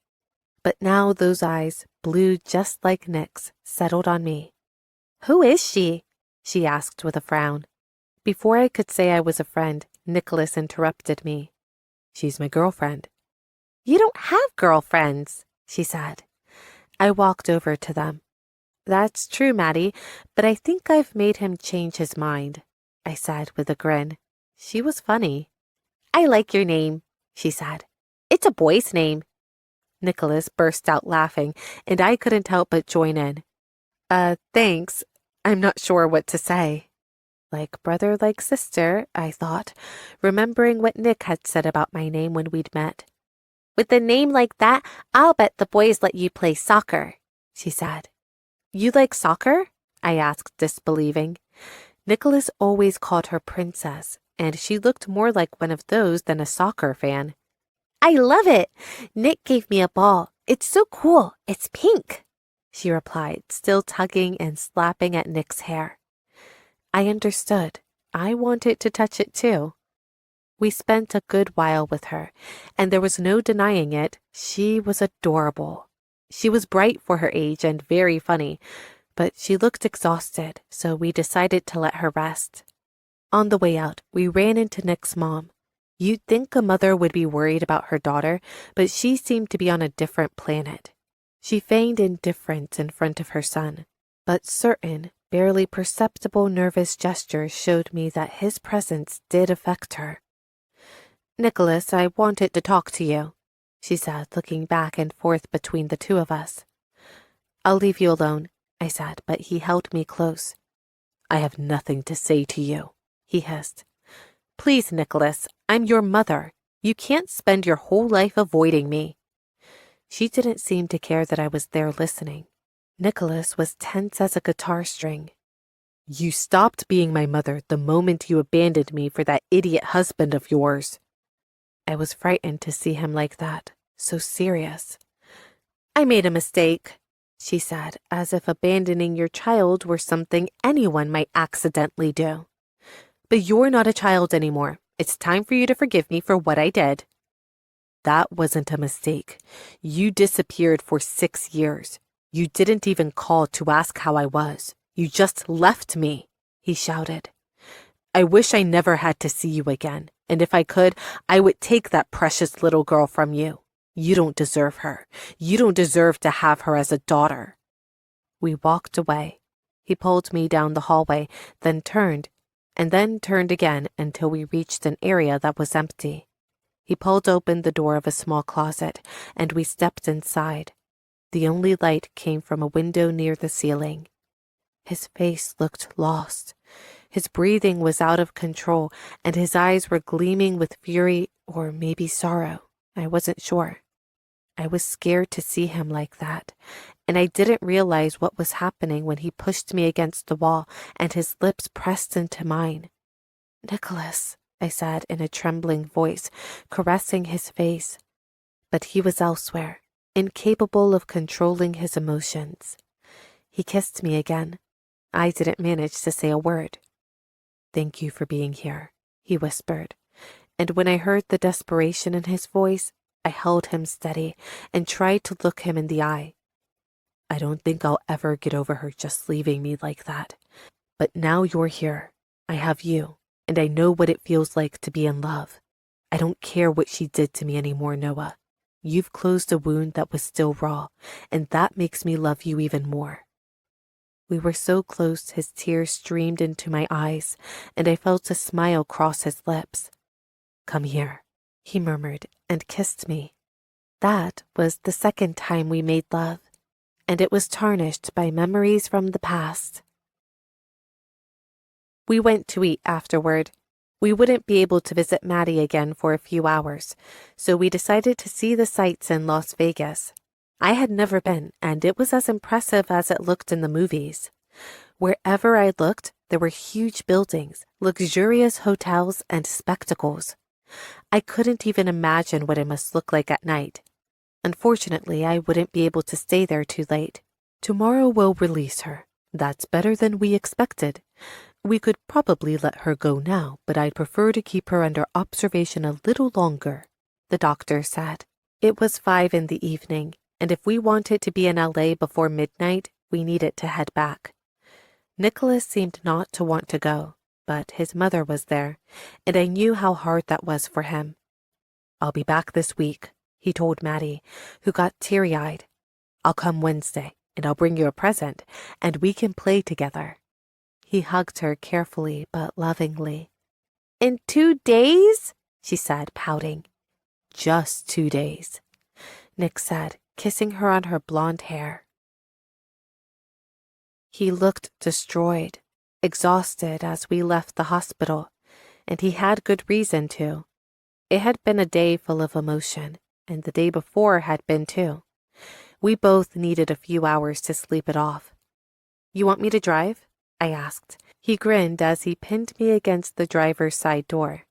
But now those eyes, blue just like Nick's, settled on me. Who is she? She asked with a frown. Before I could say I was a friend, Nicholas interrupted me. She's my girlfriend. You don't have girlfriends, she said. I walked over to them. That's true, Maddie, but I think I've made him change his mind, I said with a grin. She was funny. I like your name, she said. It's a boy's name. Nicholas burst out laughing, and I couldn't help but join in. Thanks. I'm not sure what to say. Like brother, like sister, I thought, remembering what Nick had said about my name when we'd met. With a name like that, I'll bet the boys let you play soccer, she said. You like soccer? I asked, disbelieving. Nicholas always called her princess, and she looked more like one of those than a soccer fan. I love it. Nick gave me a ball. It's so cool. It's pink, she replied, still tugging and slapping at Nick's hair. I understood. I wanted to touch it too. We spent a good while with her, and there was no denying it. She was adorable. She was bright for her age and very funny, but she looked exhausted, so we decided to let her rest. On the way out, we ran into Nick's mom. You'd think a mother would be worried about her daughter, but she seemed to be on a different planet. She feigned indifference in front of her son, but certain, barely perceptible nervous gestures showed me that his presence did affect her. Nicholas, I wanted to talk to you, she said, looking back and forth between the two of us. I'll leave you alone, I said, but he held me close. I have nothing to say to you, he hissed. Please, Nicholas, I'm your mother. You can't spend your whole life avoiding me. She didn't seem to care that I was there listening. Nicholas was tense as a guitar string. You stopped being my mother the moment you abandoned me for that idiot husband of yours. I was frightened to see him like that, so serious. I made a mistake, she said, as if abandoning your child were something anyone might accidentally do. But you're not a child anymore. It's time for you to forgive me for what I did. That wasn't a mistake. You disappeared for 6 years. You didn't even call to ask how I was. You just left me, he shouted. I wish I never had to see you again, and if I could, I would take that precious little girl from you. You don't deserve her. You don't deserve to have her as a daughter. We walked away. He pulled me down the hallway, then turned again until we reached an area that was empty. He pulled open the door of a small closet, and we stepped inside. The only light came from a window near the ceiling. His face looked lost. His breathing was out of control, and his eyes were gleaming with fury or maybe sorrow. I wasn't sure. I was scared to see him like that, and I didn't realize what was happening when he pushed me against the wall and his lips pressed into mine. "Nicholas," I said in a trembling voice, caressing his face. But he was elsewhere, incapable of controlling his emotions. He kissed me again. I didn't manage to say a word. "Thank you for being here," he whispered, and when I heard the desperation in his voice, I held him steady and tried to look him in the eye. "I don't think I'll ever get over her just leaving me like that. But now you're here. I have you, and I know what it feels like to be in love. I don't care what she did to me anymore, Noah. You've closed a wound that was still raw, and that makes me love you even more." We were so close his tears streamed into my eyes, and I felt a smile cross his lips. "Come here," he murmured and kissed me. That was the second time we made love, and it was tarnished by memories from the past. We went to eat afterward. We wouldn't be able to visit Maddie again for a few hours, so we decided to see the sights in Las Vegas. I had never been, and it was as impressive as it looked in the movies. Wherever I looked, there were huge buildings, luxurious hotels, and spectacles. I couldn't even imagine what it must look like at night. Unfortunately, I wouldn't be able to stay there too late. Tomorrow we'll release her. That's better than we expected. We could probably let her go now, but I'd prefer to keep her under observation a little longer, the doctor said. It was 5 in the evening, and if we wanted to be in LA before midnight, we needed to head back. Nicholas seemed not to want to go, but his mother was there, and I knew how hard that was for him. "I'll be back this week," he told Maddie, who got teary-eyed. "I'll come Wednesday, and I'll bring you a present, and we can play together." He hugged her carefully but lovingly. "In 2 days?" she said, pouting. "Just 2 days," Nick said, kissing her on her blonde hair. He looked destroyed, exhausted as we left the hospital, and he had good reason to. It had been a day full of emotion, and the day before had been too. We both needed a few hours to sleep it off. "You want me to drive?" I asked. He grinned as he pinned me against the driver's side door.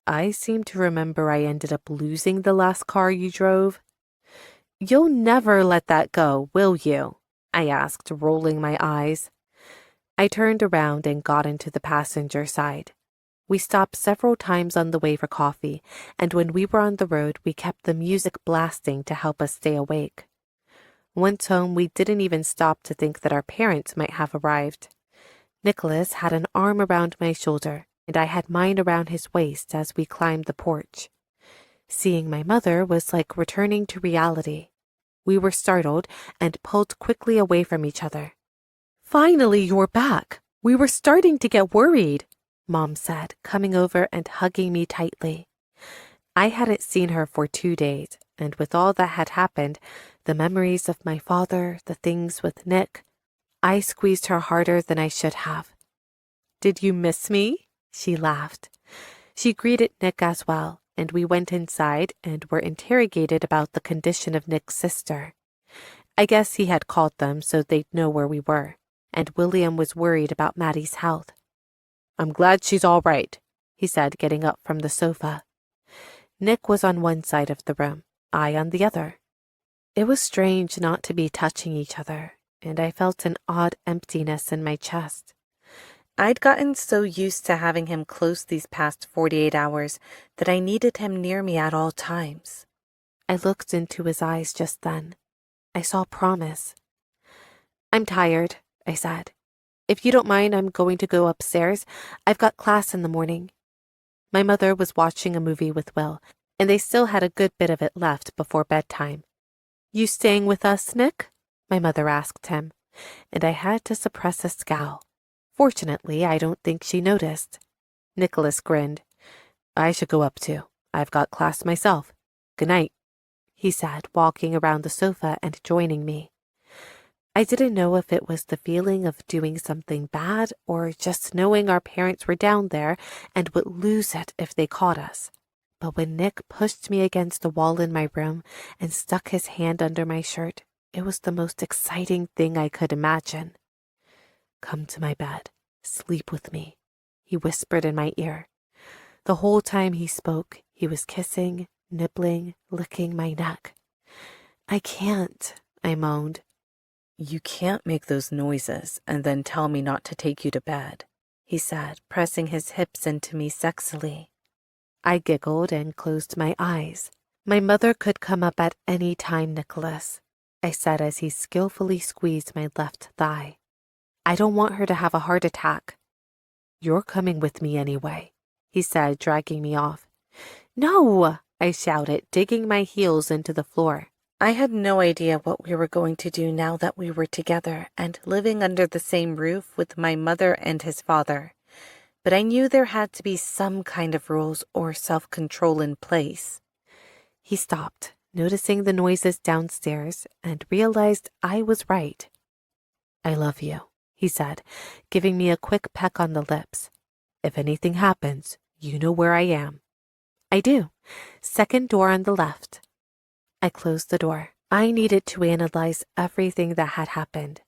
"I seem to remember I ended up losing the last car you drove." "You'll never let that go, will you?" I asked, rolling my eyes. I turned around and got into the passenger side. We stopped several times on the way for coffee, and when we were on the road, we kept the music blasting to help us stay awake. Once home, we didn't even stop to think that our parents might have arrived. Nicholas had an arm around my shoulder, and I had mine around his waist as we climbed the porch. Seeing my mother was like returning to reality. We were startled and pulled quickly away from each other. "Finally, you're back. We were starting to get worried," Mom said, coming over and hugging me tightly. I hadn't seen her for 2 days, and with all that had happened, the memories of my father, the things with Nick, I squeezed her harder than I should have. "Did you miss me?" She laughed. She greeted Nick as well, and we went inside and were interrogated about the condition of Nick's sister. I guess he had called them so they'd know where we were, and William was worried about Maddie's health. "I'm glad she's all right," he said, getting up from the sofa. Nick was on one side of the room, I on the other. It was strange not to be touching each other, and I felt an odd emptiness in my chest. I'd gotten so used to having him close these past 48 hours that I needed him near me at all times. I looked into his eyes just then. I saw promise. "I'm tired," I said. "If you don't mind, I'm going to go upstairs. I've got class in the morning." My mother was watching a movie with Will, and they still had a good bit of it left before bedtime. "You staying with us, Nick?" my mother asked him. and I had to suppress a scowl. Fortunately, I don't think she noticed. Nicholas grinned. I should go up too. I've got class myself. Good night, he said, walking around the sofa and joining me. I didn't know if it was the feeling of doing something bad or just knowing our parents were down there and would lose it if they caught us. But when Nick pushed me against the wall in my room and stuck his hand under my shirt, it was the most exciting thing I could imagine. Come to my bed. Sleep with me, he whispered in my ear. The whole time he spoke, he was kissing, nibbling, licking my neck. I can't, I moaned. You can't make those noises and then tell me not to take you to bed, he said, pressing his hips into me sexily. I giggled and closed my eyes. My mother could come up at any time, Nicholas, I said as he skillfully squeezed my left thigh. I don't want her to have a heart attack. You're coming with me anyway, he said, dragging me off. No, I shouted, digging my heels into the floor. I had no idea what we were going to do now that we were together and living under the same roof with my mother and his father. But I knew there had to be some kind of rules or self-control in place. He stopped, noticing the noises downstairs, and realized I was right. I love you, he said, giving me a quick peck on the lips. If anything happens, you know where I am. I do. Second door on the left. I closed the door. I needed to analyze everything that had happened.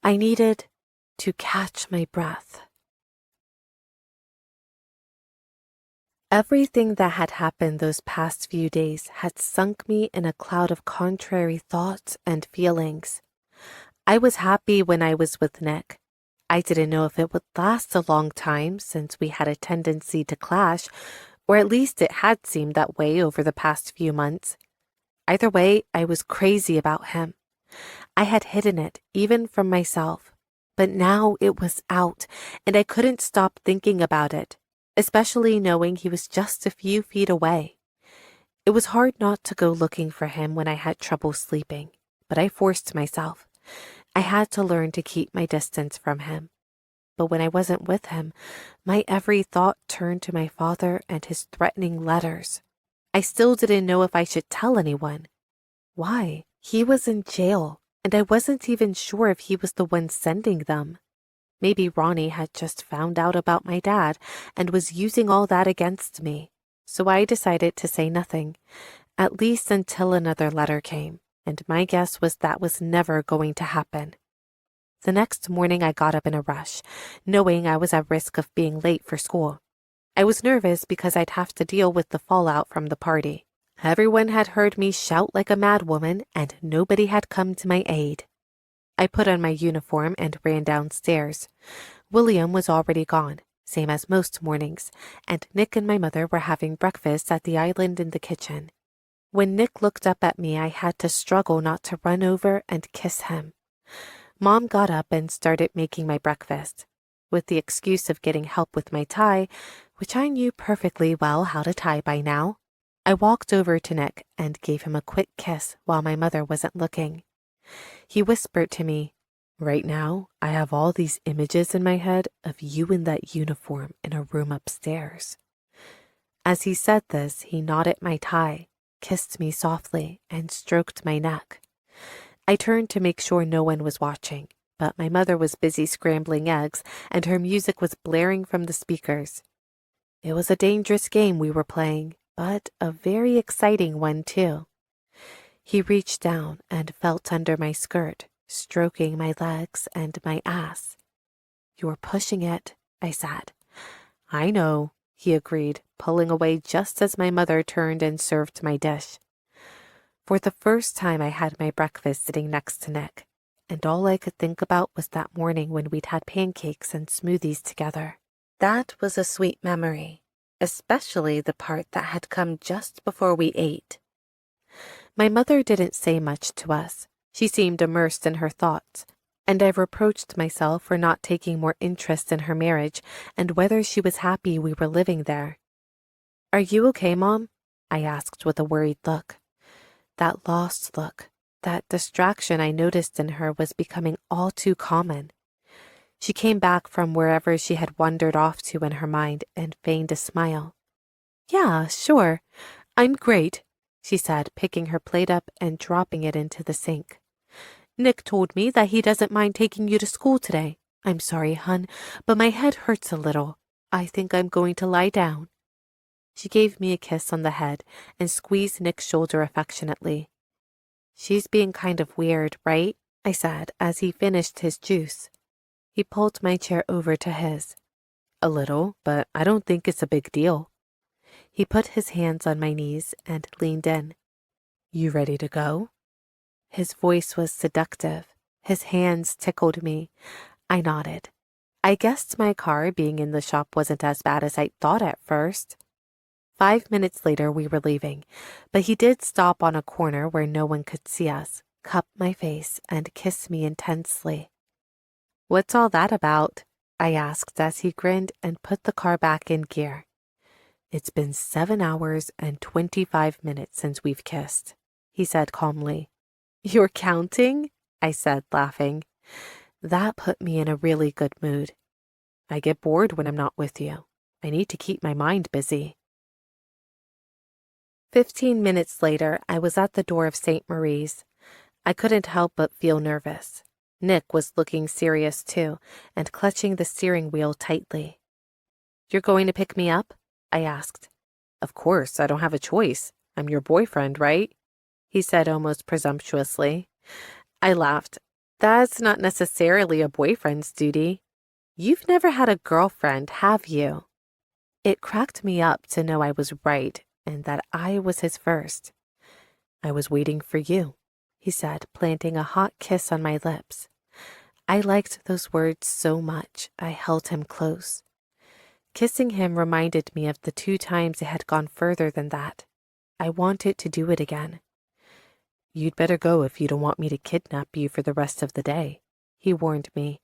I needed to catch my breath. Everything that had happened those past few days had sunk me in a cloud of contrary thoughts and feelings. I was happy when I was with Nick. I didn't know if it would last a long time since we had a tendency to clash, or at least it had seemed that way over the past few months. Either way, I was crazy about him. I had hidden it, even from myself. But now it was out, and I couldn't stop thinking about it, especially knowing he was just a few feet away. It was hard not to go looking for him when I had trouble sleeping, but I forced myself. I had to learn to keep my distance from him. But when I wasn't with him, my every thought turned to my father and his threatening letters. I still didn't know if I should tell anyone. Why? He was in jail, and I wasn't even sure if he was the one sending them. Maybe Ronnie had just found out about my dad and was using all that against me. So I decided to say nothing, at least until another letter came, and my guess was that was never going to happen. The next morning I got up in a rush, knowing I was at risk of being late for school. I was nervous because I'd have to deal with the fallout from the party. Everyone had heard me shout like a madwoman, and nobody had come to my aid. I put on my uniform and ran downstairs. William was already gone, same as most mornings, and Nick and my mother were having breakfast at the island in the kitchen. When Nick looked up at me, I had to struggle not to run over and kiss him. Mom got up and started making my breakfast, with the excuse of getting help with my tie, which I knew perfectly well how to tie by now. I walked over to Nick and gave him a quick kiss while my mother wasn't looking. He whispered to me, "Right now, I have all these images in my head of you in that uniform in a room upstairs." As he said this, he knotted my tie, kissed me softly, and stroked my neck. I turned to make sure no one was watching, but my mother was busy scrambling eggs and her music was blaring from the speakers. It was a dangerous game we were playing, but a very exciting one too. He reached down and felt under my skirt, stroking my legs and my ass. "You're pushing it," I said. "I know," he agreed, pulling away just as my mother turned and served my dish. For the first time, I had my breakfast sitting next to Nick, and all I could think about was that morning when we'd had pancakes and smoothies together. That was a sweet memory, especially the part that had come just before we ate. My mother didn't say much to us. She seemed immersed in her thoughts, and I reproached myself for not taking more interest in her marriage and whether she was happy we were living there. "Are you okay, Mom?" I asked with a worried look. That lost look, That distraction I noticed in her was becoming all too common. She came back from wherever she had wandered off to in her mind and feigned a smile. "Yeah, sure. I'm great," she said, picking her plate up and dropping it into the sink. "Nick told me that he doesn't mind taking you to school today. I'm sorry, hun, but my head hurts a little. I think I'm going to lie down." She gave me a kiss on the head and squeezed Nick's shoulder affectionately. "She's being kind of weird, right?" I said as he finished his juice. He pulled my chair over to his. "A little, but I don't think it's a big deal." He put his hands on my knees and leaned in. "You ready to go?" His voice was seductive. His hands tickled me. I nodded. I guessed my car being in the shop wasn't as bad as I thought at first. 5 minutes later, we were leaving, but he did stop on a corner where no one could see us, cup my face, and kiss me intensely. "What's all that about?" I asked as he grinned and put the car back in gear. "It's been 7 hours and 25 minutes since we've kissed," he said calmly. "You're counting?" I said, laughing. That put me in a really good mood. I get bored when I'm not with you. I need to keep my mind busy. 15 minutes later, I was at the door of St. Marie's. I couldn't help but feel nervous. Nick was looking serious too, and clutching the steering wheel tightly. "You're going to pick me up?" I asked. "Of course, I don't have a choice. I'm your boyfriend, right?" he said almost presumptuously. I laughed. "That's not necessarily a boyfriend's duty. You've never had a girlfriend, have you?" It cracked me up to know I was right and that I was his first. "I was waiting for you," he said, planting a hot kiss on my lips. I liked those words so much, I held him close. Kissing him reminded me of the 2 times it had gone further than that. I wanted to do it again. "You'd better go if you don't want me to kidnap you for the rest of the day," he warned me.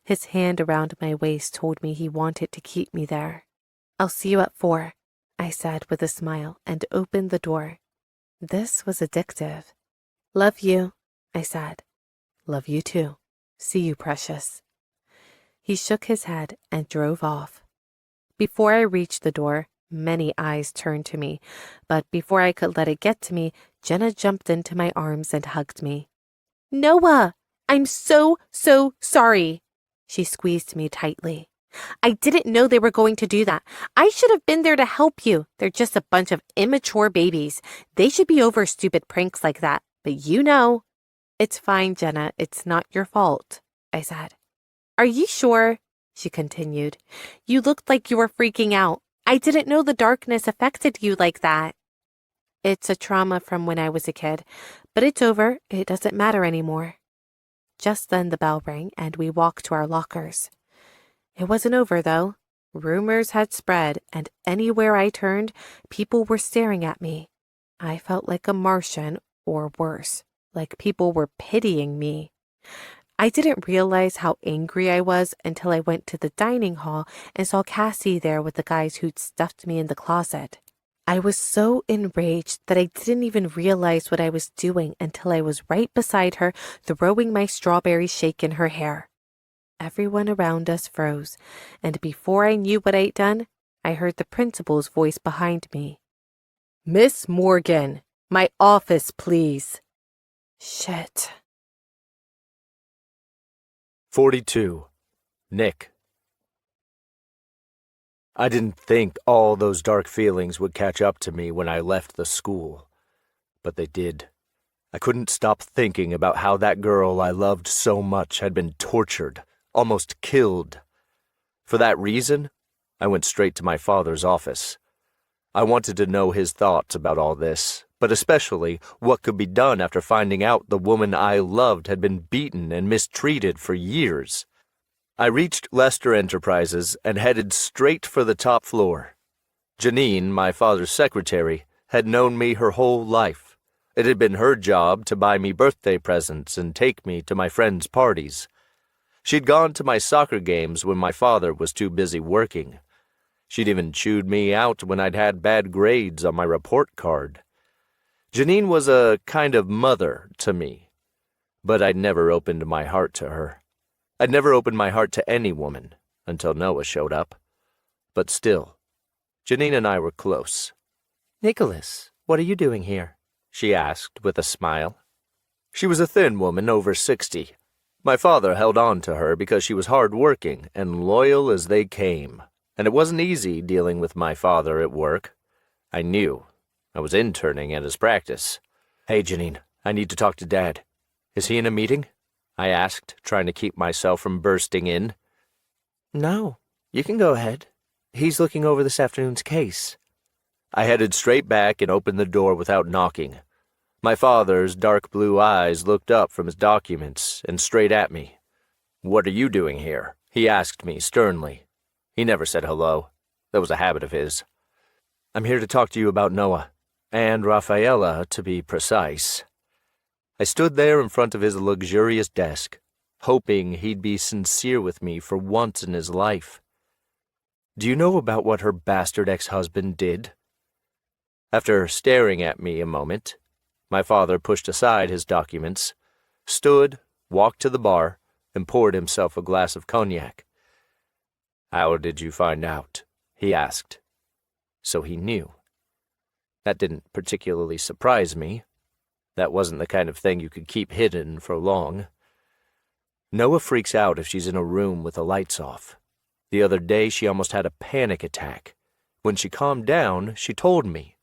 His hand around my waist told me he wanted to keep me there. "I'll see you at 4, I said with a smile and opened the door. This was addictive. "Love you," I said. "Love you too. See you, precious." He shook his head and drove off. Before I reached the door, many eyes turned to me, but before I could let it get to me, Jenna jumped into my arms and hugged me. "Noah, I'm so sorry." She squeezed me tightly. "I didn't know they were going to do that. I should have been there to help you. They're just a bunch of immature babies. They should be over stupid pranks like that, but you know." "It's fine, Jenna. It's not your fault," I said. "Are you sure?" she continued. "You looked like you were freaking out. I didn't know the darkness affected you like that." "It's a trauma from when I was a kid, but it's over. It doesn't matter anymore." Just then the bell rang and we walked to our lockers. It wasn't over, though. Rumors had spread, and anywhere I turned, people were staring at me. I felt like a Martian, or worse, like people were pitying me. I didn't realize how angry I was until I went to the dining hall and saw Cassie there with the guys who'd stuffed me in the closet. I was so enraged that I didn't even realize what I was doing until I was right beside her, throwing my strawberry shake in her hair. Everyone around us froze, and before I knew what I'd done, I heard the principal's voice behind me. "Miss Morgan, my office, please." Shit. 42. Nick. I didn't think all those dark feelings would catch up to me when I left the school, but they did. I couldn't stop thinking about how that girl I loved so much had been tortured, almost killed. For that reason, I went straight to my father's office. I wanted to know his thoughts about all this, but especially what could be done after finding out the woman I loved had been beaten and mistreated for years. I reached Lester Enterprises and headed straight for the top floor. Janine, my father's secretary, had known me her whole life. It had been her job to buy me birthday presents and take me to my friends' parties. She'd gone to my soccer games when my father was too busy working. She'd even chewed me out when I'd had bad grades on my report card. Janine was a kind of mother to me, but I'd never opened my heart to her. I'd never opened my heart to any woman until Noah showed up. But still, Janine and I were close. "Nicholas, what are you doing here?" she asked with a smile. She was a thin woman over 60. My father held on to her because she was hard-working and loyal as they came, and it wasn't easy dealing with my father at work. I knew. I was interning at his practice. "Hey, Janine, I need to talk to Dad. Is he in a meeting?" I asked, trying to keep myself from bursting in. "No, you can go ahead. He's looking over this afternoon's case." I headed straight back and opened the door without knocking. My father's dark blue eyes looked up from his documents and straight at me. "What are you doing here?" he asked me sternly. He never said hello. That was a habit of his. "I'm here to talk to you about Noah, and Rafaela, to be precise." I stood there in front of his luxurious desk, hoping he'd be sincere with me for once in his life. "Do you know about what her bastard ex-husband did?" After staring at me a moment, my father pushed aside his documents, stood, walked to the bar, and poured himself a glass of cognac. "How did you find out?" he asked. So he knew. That didn't particularly surprise me. That wasn't the kind of thing you could keep hidden for long. Noah freaks out if she's in a room with the lights off. The other day she almost had a panic attack. When she calmed down, she told me.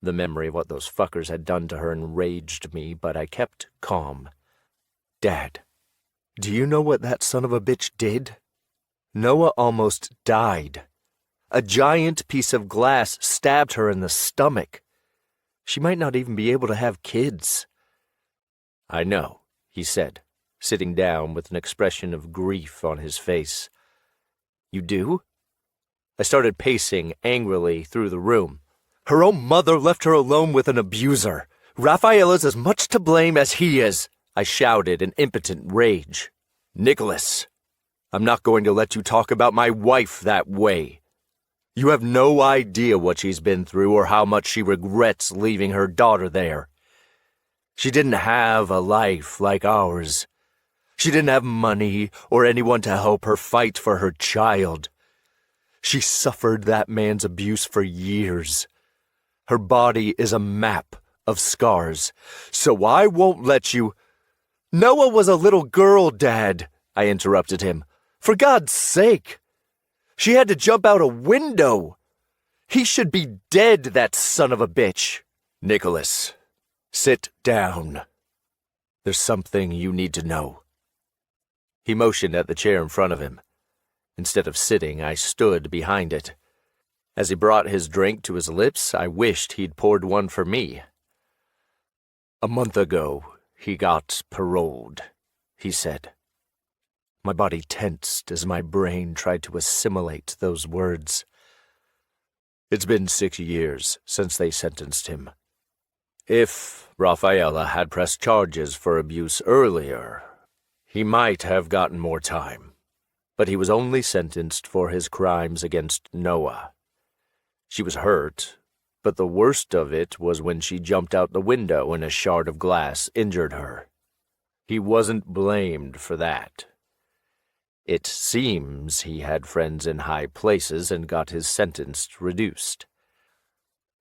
The memory of what those fuckers had done to her enraged me, but I kept calm. "Dad, do you know what that son of a bitch did? Noah almost died. A giant piece of glass stabbed her in the stomach. She might not even be able to have kids." "I know," he said, sitting down with an expression of grief on his face. "You do?" I started pacing angrily through the room. "Her own mother left her alone with an abuser. Rafaela's as much to blame as he is," I shouted in impotent rage. "Nicholas, I'm not going to let you talk about my wife that way. You have no idea what she's been through or how much she regrets leaving her daughter there. She didn't have a life like ours. She didn't have money or anyone to help her fight for her child. She suffered that man's abuse for years. Her body is a map of scars, so I won't let you—" "Noah was a little girl, Dad," I interrupted him. "For God's sake! She had to jump out a window. He should be dead, that son of a bitch." "Nicholas, sit down. There's something you need to know." He motioned at the chair in front of him. Instead of sitting, I stood behind it. As he brought his drink to his lips, I wished he'd poured one for me. "A month ago, he got paroled," he said. My body tensed as my brain tried to assimilate those words. "It's been 6 years since they sentenced him. If Rafaela had pressed charges for abuse earlier, he might have gotten more time. But he was only sentenced for his crimes against Noah. She was hurt, but the worst of it was when she jumped out the window and a shard of glass injured her. He wasn't blamed for that. It seems he had friends in high places and got his sentence reduced.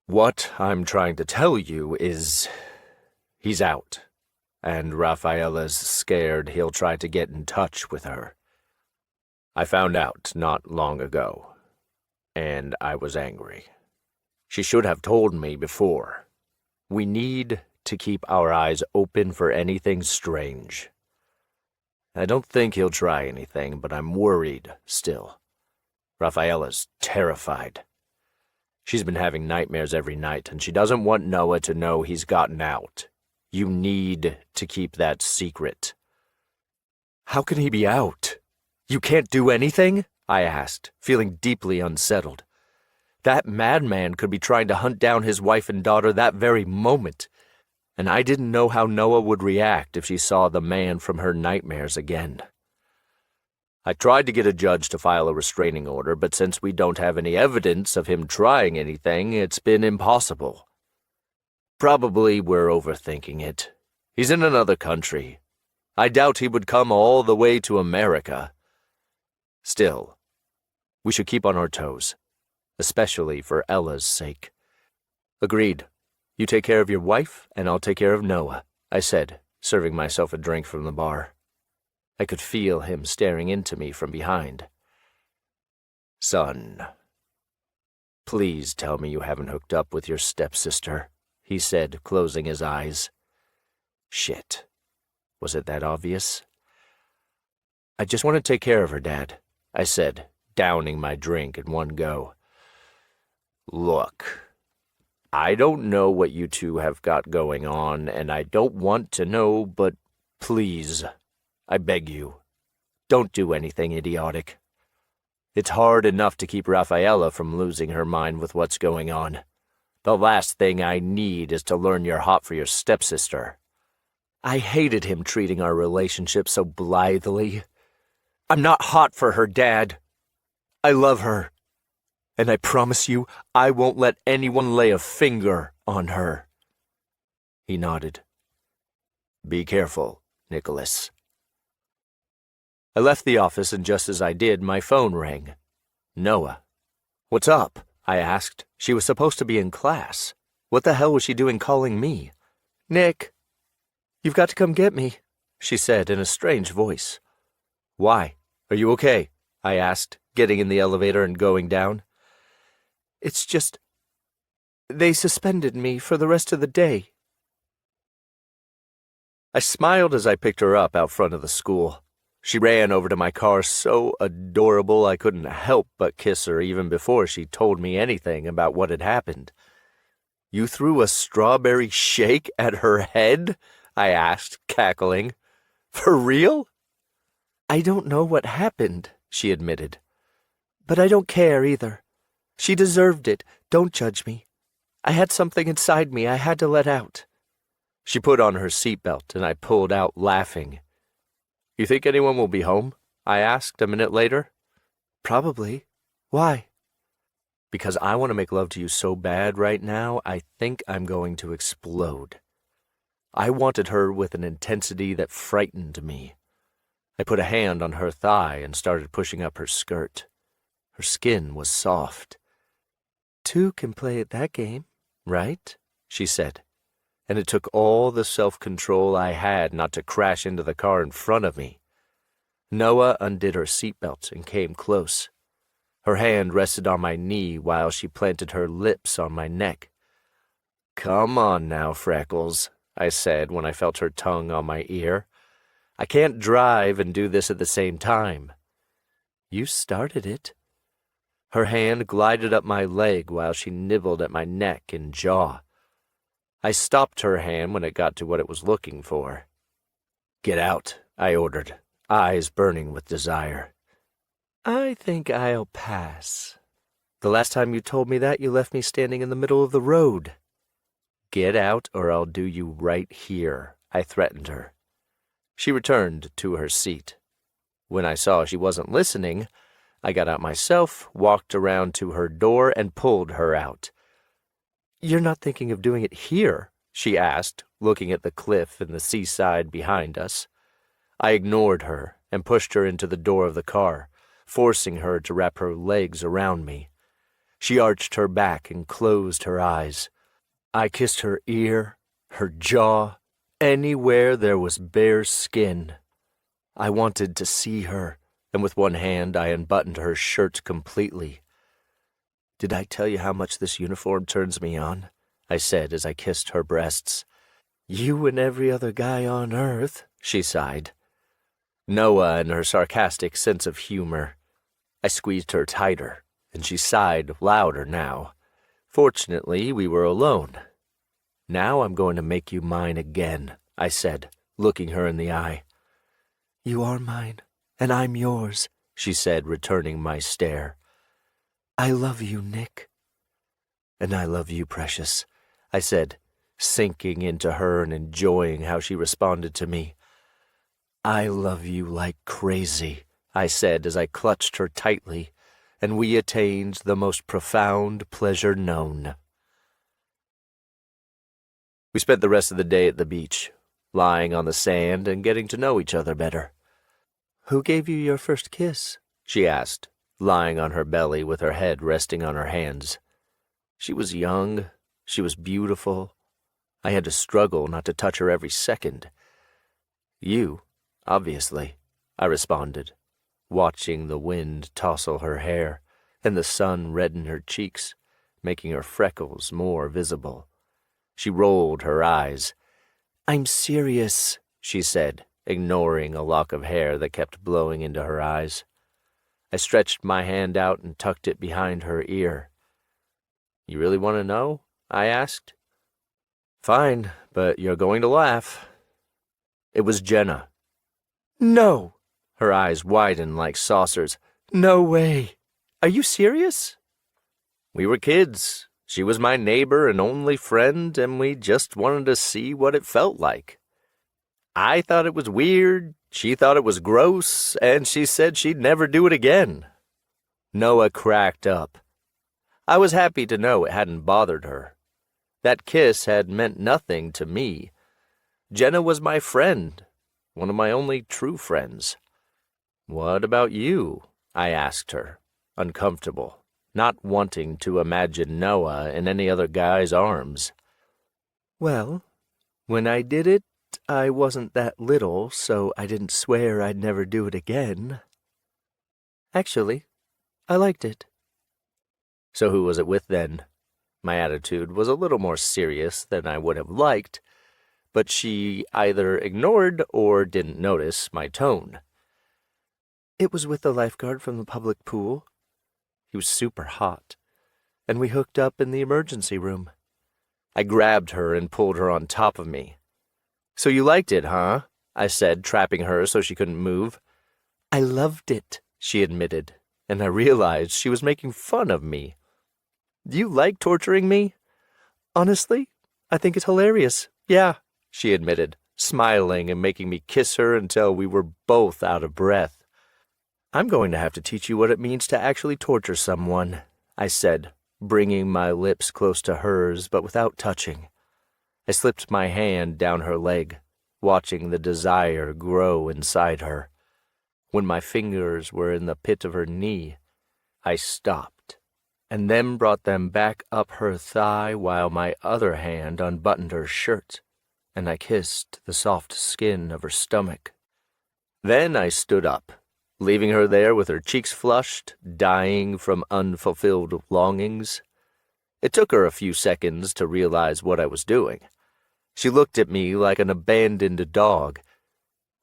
What I'm trying to tell you is, he's out, and Rafaela's scared he'll try to get in touch with her. I found out not long ago, and I was angry. She should have told me before. We need to keep our eyes open for anything strange. I don't think he'll try anything, but I'm worried still. Rafaela's terrified. She's been having nightmares every night, and she doesn't want Noah to know he's gotten out. You need to keep that secret." "How can he be out? You can't do anything?" I asked, feeling deeply unsettled. That madman could be trying to hunt down his wife and daughter that very moment, and I didn't know how Noah would react if she saw the man from her nightmares again. I tried to get a judge to file a restraining order, but since we don't have any evidence of him trying anything, it's been impossible. Probably we're overthinking it. He's in another country. I doubt he would come all the way to America. Still, we should keep on our toes, especially for Ella's sake. Agreed. You take care of your wife, and I'll take care of Noah, I said, serving myself a drink from the bar. I could feel him staring into me from behind. Son, please tell me you haven't hooked up with your stepsister, he said, closing his eyes. Shit. Was it that obvious? I just want to take care of her, Dad, I said, downing my drink in one go. Look, I don't know what you two have got going on, and I don't want to know, but please, I beg you, don't do anything idiotic. It's hard enough to keep Rafaela from losing her mind with what's going on. The last thing I need is to learn you're hot for your stepsister. I hated him treating our relationship so blithely. I'm not hot for her, Dad. I love her. And I promise you, I won't let anyone lay a finger on her. He nodded. Be careful, Nicholas. I left the office, and just as I did, my phone rang. Noah. What's up? I asked. She was supposed to be in class. What the hell was she doing calling me? Nick, you've got to come get me, she said in a strange voice. Why? Are you okay? I asked, getting in the elevator and going down. It's just, they suspended me for the rest of the day. I smiled as I picked her up out front of the school. She ran over to my car so adorable I couldn't help but kiss her even before she told me anything about what had happened. You threw a strawberry shake at her head? I asked, cackling. For real? I don't know what happened, she admitted. But I don't care either. She deserved it. Don't judge me. I had something inside me I had to let out. She put on her seatbelt, and I pulled out laughing. You think anyone will be home? I asked a minute later. Probably. Why? Because I want to make love to you so bad right now, I think I'm going to explode. I wanted her with an intensity that frightened me. I put a hand on her thigh and started pushing up her skirt. Her skin was soft. Two can play at that game, right? She said. And it took all the self-control I had not to crash into the car in front of me. Noah undid her seatbelt and came close. Her hand rested on my knee while she planted her lips on my neck. Come on now, Freckles, I said when I felt her tongue on my ear. I can't drive and do this at the same time. You started it. Her hand glided up my leg while she nibbled at my neck and jaw. I stopped her hand when it got to what it was looking for. Get out, I ordered, eyes burning with desire. I think I'll pass. The last time you told me that, you left me standing in the middle of the road. Get out or I'll do you right here, I threatened her. She returned to her seat. When I saw she wasn't listening, I got out myself, walked around to her door, and pulled her out. You're not thinking of doing it here? She asked, looking at the cliff and the seaside behind us. I ignored her and pushed her into the door of the car, forcing her to wrap her legs around me. She arched her back and closed her eyes. I kissed her ear, her jaw, anywhere there was bare skin. I wanted to see her, and with one hand I unbuttoned her shirt completely. Did I tell you how much this uniform turns me on? I said as I kissed her breasts. You and every other guy on earth, she sighed. Noah and her sarcastic sense of humor. I squeezed her tighter, and she sighed louder now. Fortunately, we were alone. Now I'm going to make you mine again, I said, looking her in the eye. You are mine, and I'm yours, she said, returning my stare. I love you, Nick. And I love you, precious, I said, sinking into her and enjoying how she responded to me. I love you like crazy, I said as I clutched her tightly, and we attained the most profound pleasure known. We spent the rest of the day at the beach, lying on the sand and getting to know each other better. "Who gave you your first kiss?" she asked, lying on her belly with her head resting on her hands. She was young, she was beautiful. I had to struggle not to touch her every second. "You, obviously," I responded, watching the wind tousle her hair and the sun redden her cheeks, making her freckles more visible. She rolled her eyes. "I'm serious," she said, ignoring a lock of hair that kept blowing into her eyes. I stretched my hand out and tucked it behind her ear. "You really want to know?" I asked. "Fine, but you're going to laugh." It was Jenna. "No!" Her eyes widened like saucers. "No way! Are you serious?" "We were kids. She was my neighbor and only friend, and we just wanted to see what it felt like. I thought it was weird, she thought it was gross, and she said she'd never do it again." Noah cracked up. I was happy to know it hadn't bothered her. That kiss had meant nothing to me. Jenna was my friend, one of my only true friends. "What about you?" I asked her, uncomfortable, not wanting to imagine Noah in any other guy's arms. "Well, when I did it, I wasn't that little, so I didn't swear I'd never do it again. Actually, I liked it." So who was it with then? My attitude was a little more serious than I would have liked, but she either ignored or didn't notice my tone. "It was with the lifeguard from the public pool. He was super hot, and we hooked up in the emergency room." I grabbed her and pulled her on top of me. "So you liked it, huh?" I said, trapping her so she couldn't move. "I loved it," she admitted, and I realized she was making fun of me. "Do you like torturing me?" "Honestly, I think it's hilarious. Yeah," she admitted, smiling and making me kiss her until we were both out of breath. "I'm going to have to teach you what it means to actually torture someone," I said, bringing my lips close to hers but without touching. I slipped my hand down her leg, watching the desire grow inside her. When my fingers were in the pit of her knee, I stopped, and then brought them back up her thigh while my other hand unbuttoned her shirt, and I kissed the soft skin of her stomach. Then I stood up, leaving her there with her cheeks flushed, dying from unfulfilled longings. It took her a few seconds to realize what I was doing. She looked at me like an abandoned dog.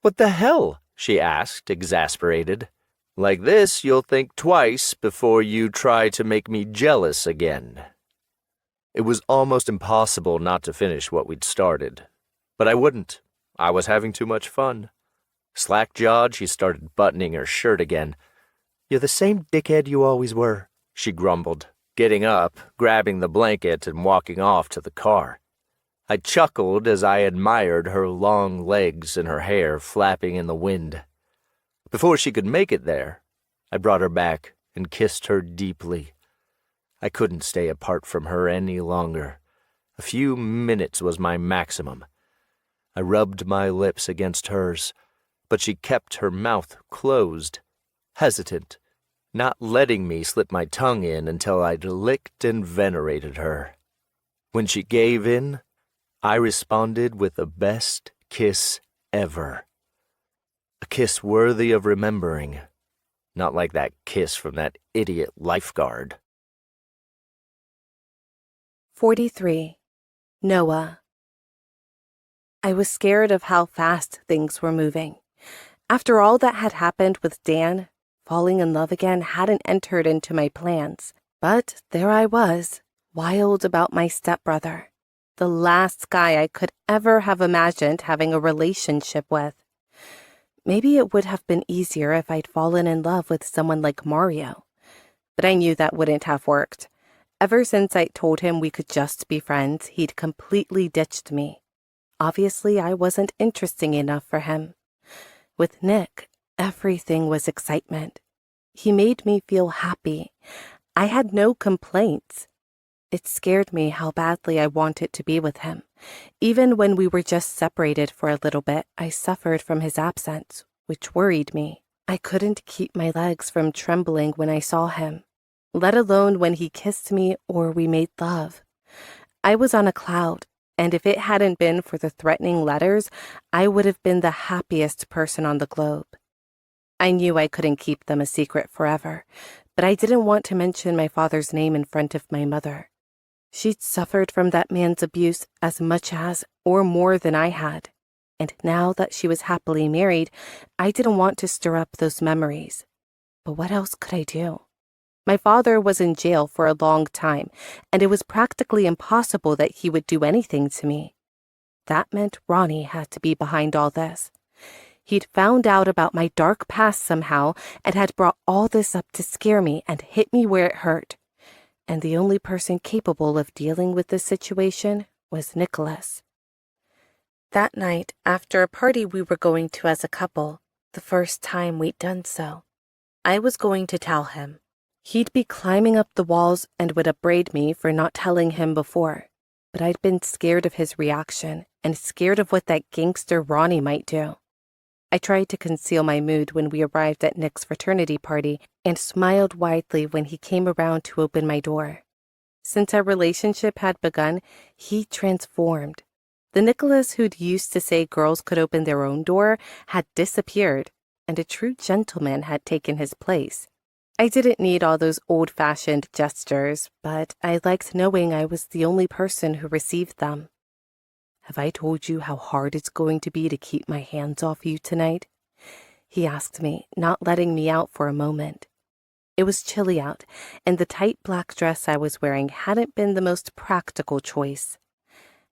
"What the hell?" she asked, exasperated. "Like this, you'll think twice before you try to make me jealous again." It was almost impossible not to finish what we'd started. But I wouldn't. I was having too much fun. Slack-jawed, she started buttoning her shirt again. "You're the same dickhead you always were," she grumbled, getting up, grabbing the blanket, and walking off to the car. I chuckled as I admired her long legs and her hair flapping in the wind. Before she could make it there, I brought her back and kissed her deeply. I couldn't stay apart from her any longer. A few minutes was my maximum. I rubbed my lips against hers, but she kept her mouth closed, hesitant, not letting me slip my tongue in until I'd licked and venerated her. When she gave in, I responded with the best kiss ever. A kiss worthy of remembering, not like that kiss from that idiot lifeguard. 43. Noah. I was scared of how fast things were moving. After all that had happened with Dan, falling in love again hadn't entered into my plans. But there I was, wild about my stepbrother, the last guy I could ever have imagined having a relationship with. Maybe it would have been easier if I'd fallen in love with someone like Mario. But I knew that wouldn't have worked. Ever since I told him we could just be friends, he'd completely ditched me. Obviously, I wasn't interesting enough for him. With Nick, everything was excitement. He made me feel happy. I had no complaints. It scared me how badly I wanted to be with him. Even when we were just separated for a little bit, I suffered from his absence, which worried me. I couldn't keep my legs from trembling when I saw him, let alone when he kissed me or we made love. I was on a cloud, and if it hadn't been for the threatening letters, I would have been the happiest person on the globe. I knew I couldn't keep them a secret forever, but I didn't want to mention my father's name in front of my mother. She'd suffered from that man's abuse as much as, or more than I had, and now that she was happily married, I didn't want to stir up those memories. But what else could I do? My father was in jail for a long time, and it was practically impossible that he would do anything to me. That meant Ronnie had to be behind all this. He'd found out about my dark past somehow and had brought all this up to scare me and hit me where it hurt. And the only person capable of dealing with this situation was Nicholas. That night, after a party we were going to as a couple, the first time we'd done so, I was going to tell him. He'd be climbing up the walls and would upbraid me for not telling him before, but I'd been scared of his reaction and scared of what that gangster Ronnie might do. I tried to conceal my mood when we arrived at Nick's fraternity party and smiled widely when he came around to open my door. Since our relationship had begun, he transformed. The Nicholas who'd used to say girls could open their own door had disappeared, and a true gentleman had taken his place. I didn't need all those old-fashioned gestures, but I liked knowing I was the only person who received them. "Have I told you how hard it's going to be to keep my hands off you tonight?" he asked me, not letting me out for a moment. It was chilly out, and the tight black dress I was wearing hadn't been the most practical choice.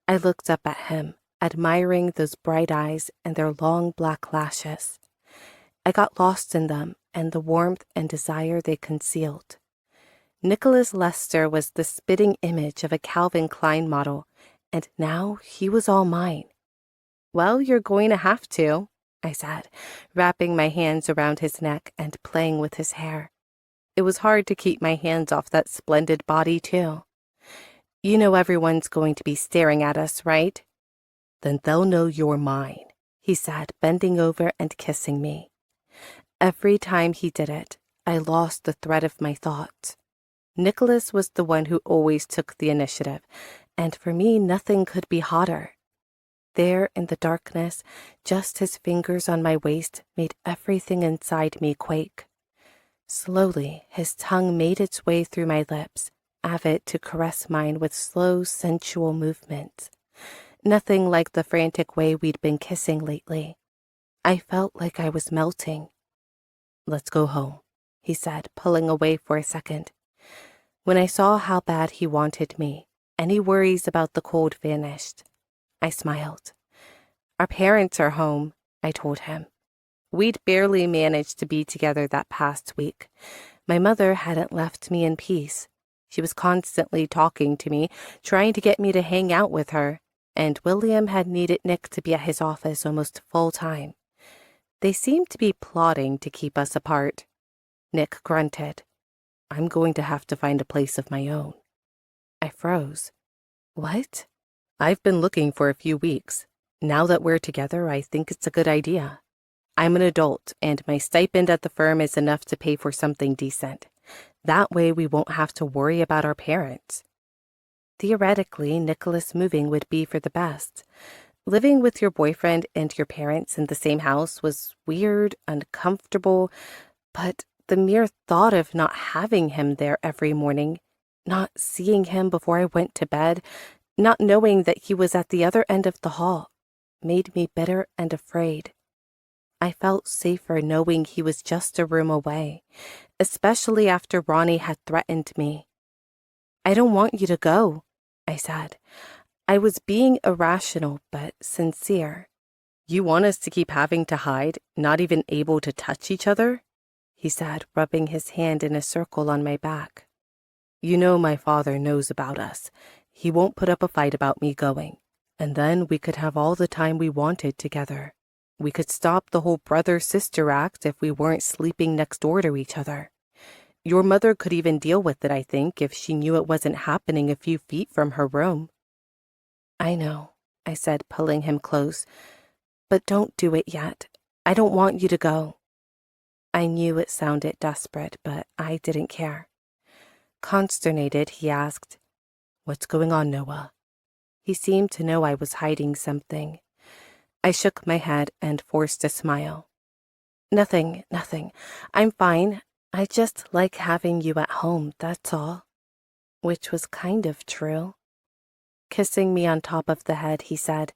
I looked up at him, admiring those bright eyes and their long black lashes. I got lost in them and the warmth and desire they concealed. Nicholas Lester was the spitting image of a Calvin Klein model, and now he was all mine. "Well, you're going to have to," I said, wrapping my hands around his neck and playing with his hair. It was hard to keep my hands off that splendid body, too. "You know everyone's going to be staring at us, right?" "Then they'll know you're mine," he said, bending over and kissing me. Every time he did it, I lost the thread of my thoughts. Nicholas was the one who always took the initiative, and for me nothing could be hotter. There in the darkness, just his fingers on my waist made everything inside me quake. Slowly, his tongue made its way through my lips, avid to caress mine with slow, sensual movements. Nothing like the frantic way we'd been kissing lately. I felt like I was melting. "Let's go home," he said, pulling away for a second. When I saw how bad he wanted me, any worries about the cold vanished. I smiled. "Our parents are home," I told him. We'd barely managed to be together that past week. My mother hadn't left me in peace. She was constantly talking to me, trying to get me to hang out with her, and William had needed Nick to be at his office almost full time. They seemed to be plotting to keep us apart. Nick grunted. "I'm going to have to find a place of my own." I froze. "What?" "I've been looking for a few weeks. Now that we're together, I think it's a good idea. I'm an adult, and my stipend at the firm is enough to pay for something decent. That way we won't have to worry about our parents." Theoretically, Nicholas moving would be for the best. Living with your boyfriend and your parents in the same house was weird, uncomfortable, but the mere thought of not having him there every morning, not seeing him before I went to bed, not knowing that he was at the other end of the hall, made me bitter and afraid. I felt safer knowing he was just a room away, especially after Ronnie had threatened me. "I don't want you to go," I said. I was being irrational but sincere. "You want us to keep having to hide, not even able to touch each other?" he said, rubbing his hand in a circle on my back. "You know my father knows about us. He won't put up a fight about me going. And then we could have all the time we wanted together. We could stop the whole brother-sister act if we weren't sleeping next door to each other. Your mother could even deal with it, I think, if she knew it wasn't happening a few feet from her room." "I know," I said, pulling him close. "But don't do it yet. I don't want you to go." I knew it sounded desperate, but I didn't care. Consternated, he asked, "What's going on, Noah?" He seemed to know I was hiding something. I shook my head and forced a smile. Nothing. I'm fine. I just like having you at home, that's all." Which was kind of true. Kissing me on top of the head, he said,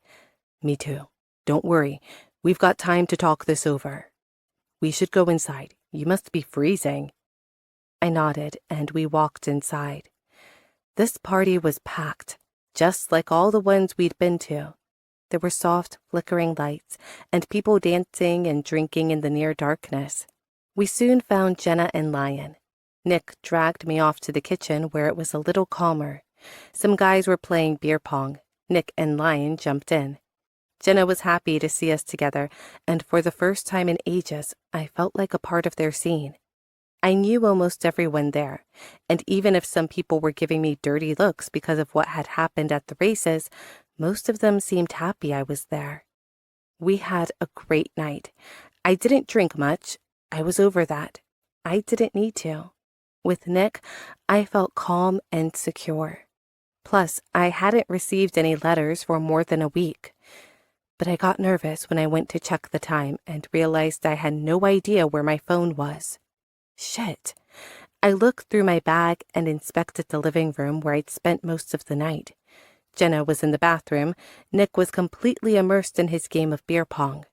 "Me too. Don't worry. We've got time to talk this over. We should go inside. You must be freezing." I nodded, and we walked inside. This party was packed, just like all the ones we'd been to. There were soft, flickering lights, and people dancing and drinking in the near darkness. We soon found Jenna and Lion. Nick dragged me off to the kitchen where it was a little calmer. Some guys were playing beer pong. Nick and Lion jumped in. Jenna was happy to see us together, and for the first time in ages, I felt like a part of their scene. I knew almost everyone there, and even if some people were giving me dirty looks because of what had happened at the races, most of them seemed happy I was there. We had a great night. I didn't drink much. I was over that. I didn't need to. With Nick, I felt calm and secure. Plus, I hadn't received any letters for more than a week. But I got nervous when I went to check the time and realized I had no idea where my phone was. Shit. I looked through my bag and inspected the living room where I'd spent most of the night. Jenna was in the bathroom. Nick was completely immersed in his game of beer pong.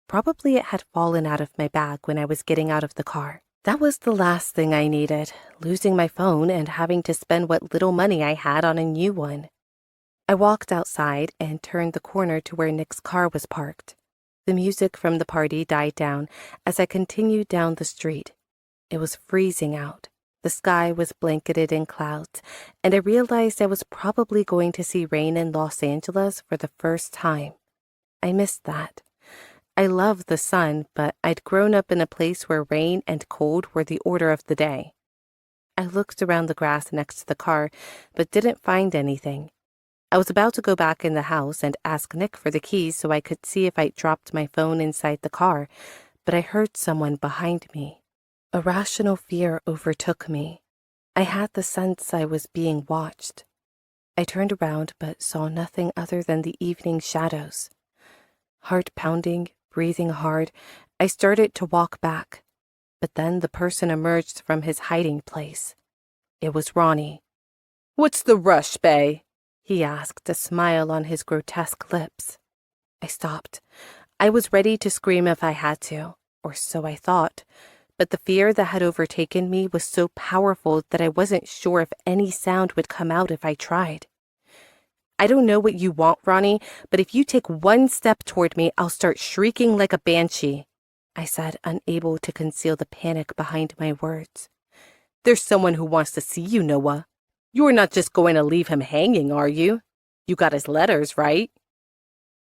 Probably it had fallen out of my bag when I was getting out of the car. That was the last thing I needed, losing my phone and having to spend what little money I had on a new one. I walked outside and turned the corner to where Nick's car was parked. The music from the party died down as I continued down the street. It was freezing out. The sky was blanketed in clouds, and I realized I was probably going to see rain in Los Angeles for the first time. I missed that. I loved the sun, but I'd grown up in a place where rain and cold were the order of the day. I looked around the grass next to the car, but didn't find anything. I was about to go back in the house and ask Nick for the keys so I could see if I'd dropped my phone inside the car, but I heard someone behind me. A rational fear overtook me. I had the sense I was being watched. I turned around but saw nothing other than the evening shadows. Heart pounding, breathing hard, I started to walk back. But then the person emerged from his hiding place. It was Ronnie. "What's the rush, bae?" he asked, a smile on his grotesque lips. I stopped. I was ready to scream if I had to, or so I thought. But the fear that had overtaken me was so powerful that I wasn't sure if any sound would come out if I tried. "I don't know what you want, Ronnie, but if you take one step toward me, I'll start shrieking like a banshee," I said, unable to conceal the panic behind my words. "There's someone who wants to see you, Noah. You're not just going to leave him hanging, are you? You got his letters, right?"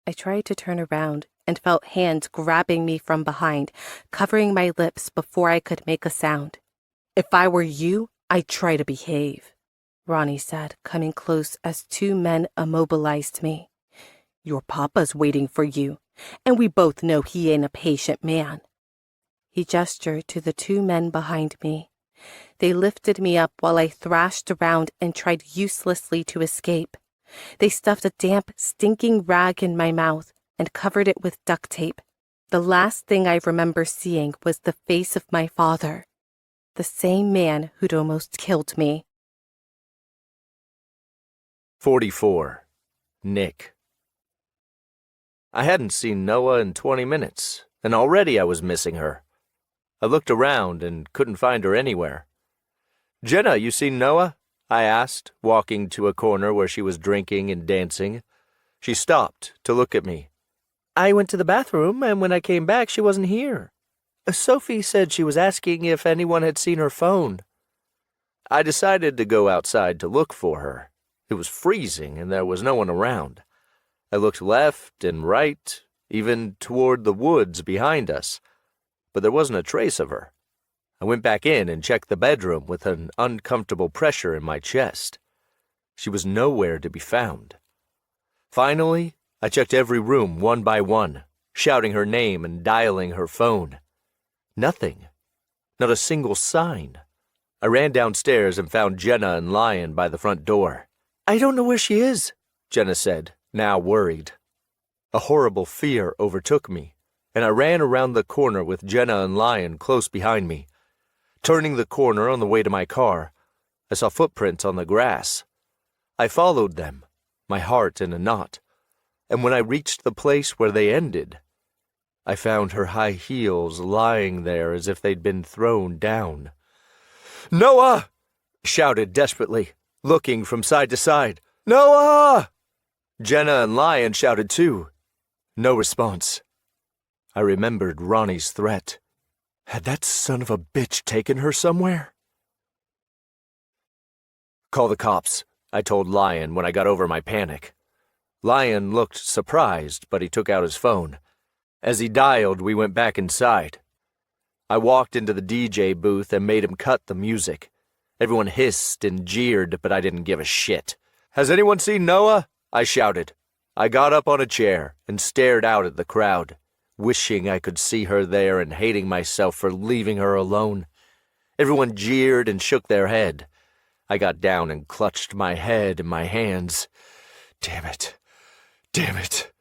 I tried to turn around and felt hands grabbing me from behind, covering my lips before I could make a sound. "If I were you, I'd try to behave," Ronnie said, coming close as two men immobilized me. "Your papa's waiting for you, and we both know he ain't a patient man." He gestured to the two men behind me. They lifted me up while I thrashed around and tried uselessly to escape. They stuffed a damp, stinking rag in my mouth and covered it with duct tape. The last thing I remember seeing was the face of my father, the same man who'd almost killed me. 44. Nick. I hadn't seen Noah in 20 minutes, and already I was missing her. I looked around and couldn't find her anywhere. "Jenna, you seen Noah?" I asked, walking to a corner where she was drinking and dancing. She stopped to look at me. "I went to the bathroom, and when I came back, she wasn't here. Sophie said she was asking if anyone had seen her phone." I decided to go outside to look for her. It was freezing, and there was no one around. I looked left and right, even toward the woods behind us, but there wasn't a trace of her. I went back in and checked the bedroom with an uncomfortable pressure in my chest. She was nowhere to be found. Finally, I checked every room one by one, shouting her name and dialing her phone. Nothing. Not a single sign. I ran downstairs and found Jenna and Lion by the front door. "I don't know where she is," Jenna said, now worried. A horrible fear overtook me, and I ran around the corner with Jenna and Lion close behind me. Turning the corner on the way to my car, I saw footprints on the grass. I followed them, my heart in a knot, and when I reached the place where they ended, I found her high heels lying there as if they'd been thrown down. "Noah!" I shouted desperately, looking from side to side. "Noah!" Jenna and Lion shouted too. No response. I remembered Ronnie's threat. Had that son of a bitch taken her somewhere? "Call the cops," I told Lion when I got over my panic. Lion looked surprised, but he took out his phone. As he dialed, we went back inside. I walked into the DJ booth and made him cut the music. Everyone hissed and jeered, but I didn't give a shit. "Has anyone seen Noah?" I shouted. I got up on a chair and stared out at the crowd, wishing I could see her there and hating myself for leaving her alone. Everyone jeered and shook their head. I got down and clutched my head in my hands. Damn it. Damn it.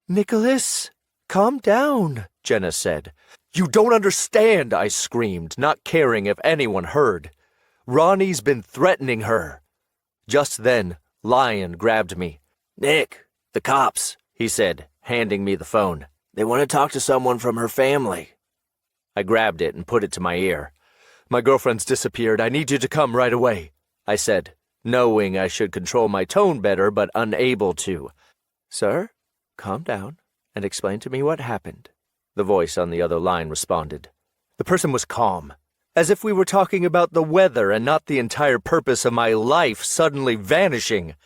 "Nicholas, calm down," Jenna said. "You don't understand," I screamed, not caring if anyone heard. "Ronnie's been threatening her." Just then, Lion grabbed me. "Nick, the cops," he said, handing me the phone. "They want to talk to someone from her family." I grabbed it and put it to my ear. "My girlfriend's disappeared. I need you to come right away," I said, knowing I should control my tone better but unable to. "Sir, calm down and explain to me what happened," the voice on the other line responded. The person was calm, as if we were talking about the weather and not the entire purpose of my life suddenly vanishing.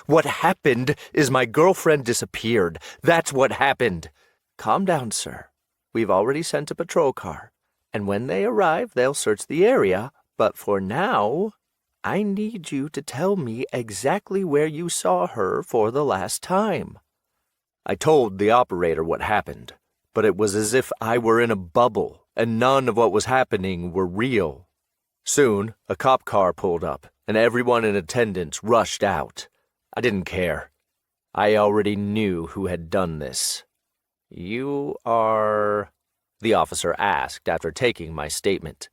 "What happened is my girlfriend disappeared. That's what happened." "Calm down, sir. We've already sent a patrol car, and when they arrive, they'll search the area. But for now, I need you to tell me exactly where you saw her for the last time." I told the operator what happened, but it was as if I were in a bubble, and none of what was happening were real. Soon, a cop car pulled up, and everyone in attendance rushed out. I didn't care. I already knew who had done this. "You are—" the officer asked after taking my statement.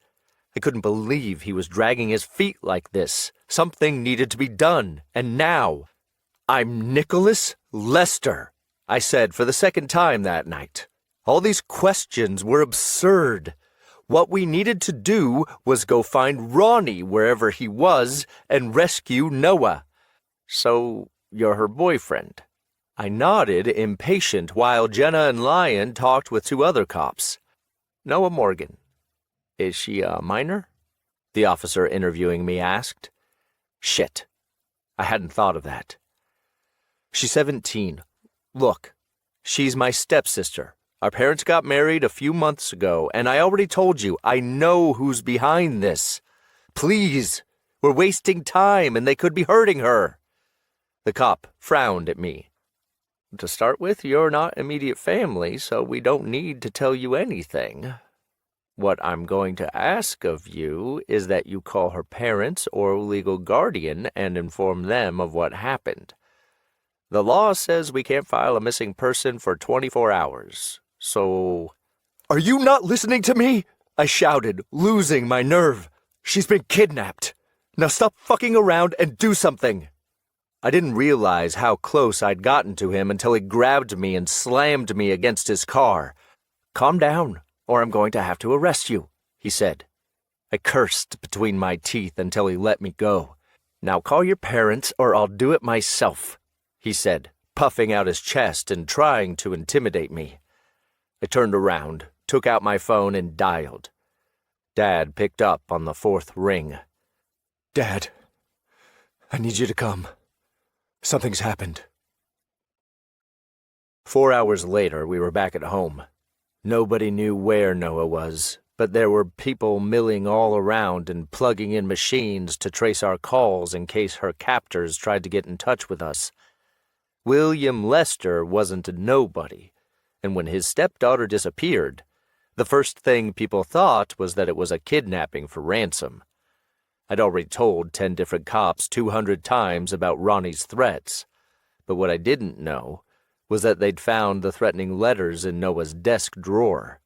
I couldn't believe he was dragging his feet like this. Something needed to be done, and now. "I'm Nicholas Lester," I said for the second time that night. All these questions were absurd. What we needed to do was go find Ronnie wherever he was and rescue Noah. "So, you're her boyfriend?" I nodded, impatient, while Jenna and Lion talked with two other cops. "Noah Morgan. Is she a minor?" the officer interviewing me asked. Shit. I hadn't thought of that. "She's 17. Look, she's my stepsister. Our parents got married a few months ago, and I already told you I know who's behind this. Please, we're wasting time and they could be hurting her." The cop frowned at me. "To start with, you're not immediate family, so we don't need to tell you anything. What I'm going to ask of you is that you call her parents or legal guardian and inform them of what happened. The law says we can't file a missing person for 24 hours, so—" "Are you not listening to me?" I shouted, losing my nerve. "She's been kidnapped. Now stop fucking around and do something." I didn't realize how close I'd gotten to him until he grabbed me and slammed me against his car. "Calm down, or I'm going to have to arrest you," he said. I cursed between my teeth until he let me go. "Now call your parents or I'll do it myself," he said, puffing out his chest and trying to intimidate me. I turned around, took out my phone and dialed. Dad picked up on the fourth ring. "Dad, I need you to come. Something's happened." 4 hours later, we were back at home. Nobody knew where Noah was, but there were people milling all around and plugging in machines to trace our calls in case her captors tried to get in touch with us. William Lester wasn't a nobody, and when his stepdaughter disappeared, the first thing people thought was that it was a kidnapping for ransom. I'd already told 10 different cops 200 times about Ronnie's threats, but what I didn't know was that they'd found the threatening letters in Noah's desk drawer.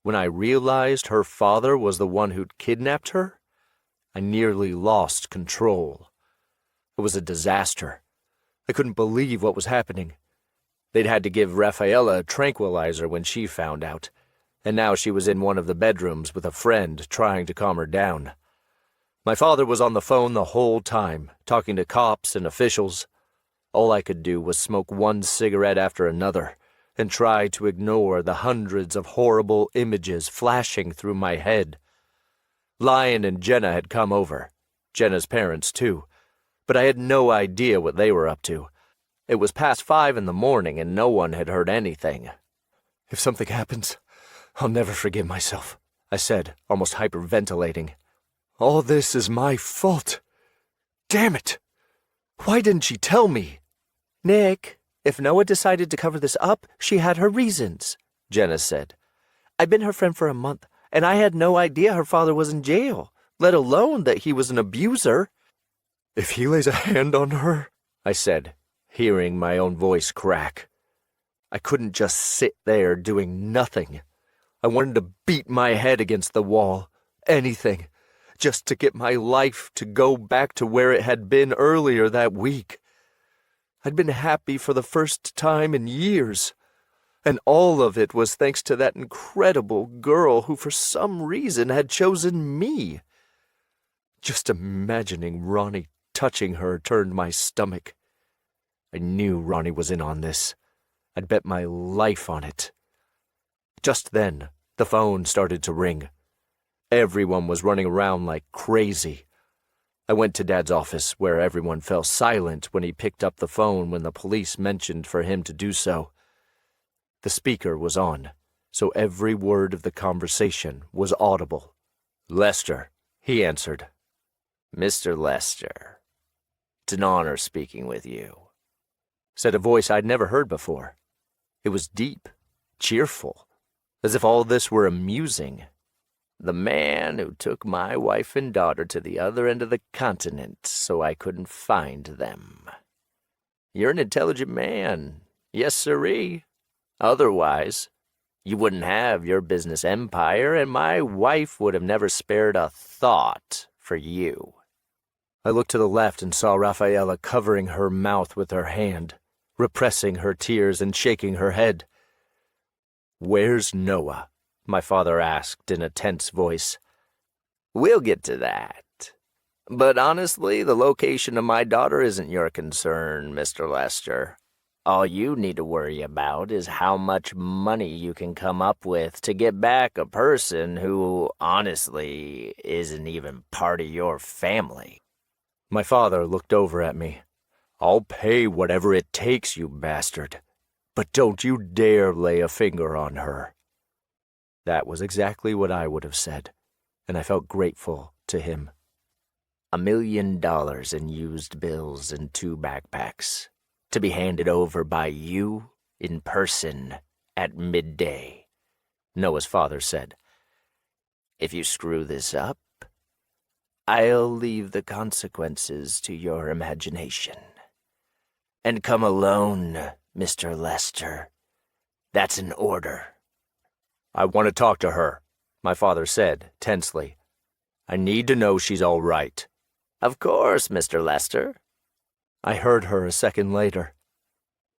When I realized her father was the one who'd kidnapped her, I nearly lost control. It was a disaster. I couldn't believe what was happening. They'd had to give Rafaela a tranquilizer when she found out, and now she was in one of the bedrooms with a friend trying to calm her down. My father was on the phone the whole time, talking to cops and officials. All I could do was smoke one cigarette after another and try to ignore the hundreds of horrible images flashing through my head. Lion and Jenna had come over, Jenna's parents too, but I had no idea what they were up to. It was past 5 in the morning and no one had heard anything. "If something happens, I'll never forgive myself," I said, almost hyperventilating. "All this is my fault. Damn it! Why didn't she tell me?" "Nick, if Noah decided to cover this up, she had her reasons," Jenna said. "I've been her friend for a month, and I had no idea her father was in jail, let alone that he was an abuser." "If he lays a hand on her," I said, hearing my own voice crack. I couldn't just sit there doing nothing. I wanted to beat my head against the wall, anything, just to get my life to go back to where it had been earlier that week. I'd been happy for the first time in years, and all of it was thanks to that incredible girl who for some reason had chosen me. Just imagining Ronnie touching her turned my stomach. I knew Ronnie was in on this. I'd bet my life on it. Just then, the phone started to ring. Everyone was running around like crazy. I went to Dad's office, where everyone fell silent when he picked up the phone when the police mentioned for him to do so. The speaker was on, so every word of the conversation was audible. "Lester," he answered. "Mr. Lester, it's an honor speaking with you," said a voice I'd never heard before. It was deep, cheerful, as if all this were amusing. "The man who took my wife and daughter to the other end of the continent so I couldn't find them. You're an intelligent man, yes sirree. Otherwise, you wouldn't have your business empire, and my wife would have never spared a thought for you." I looked to the left and saw Rafaela covering her mouth with her hand, repressing her tears and shaking her head. "Where's Noah?" my father asked in a tense voice. "We'll get to that. But honestly, the location of my daughter isn't your concern, Mr. Lester. All you need to worry about is how much money you can come up with to get back a person who, honestly, isn't even part of your family." My father looked over at me. "I'll pay whatever it takes, you bastard. But don't you dare lay a finger on her." That was exactly what I would have said, and I felt grateful to him. $1 million in used bills and 2 backpacks, to be handed over by you in person at midday, Noah's father said. "If you screw this up, I'll leave the consequences to your imagination. And come alone, Mr. Lester. That's an order." "I want to talk to her," my father said, tensely. "I need to know she's all right." "Of course, Mr. Lester." I heard her a second later.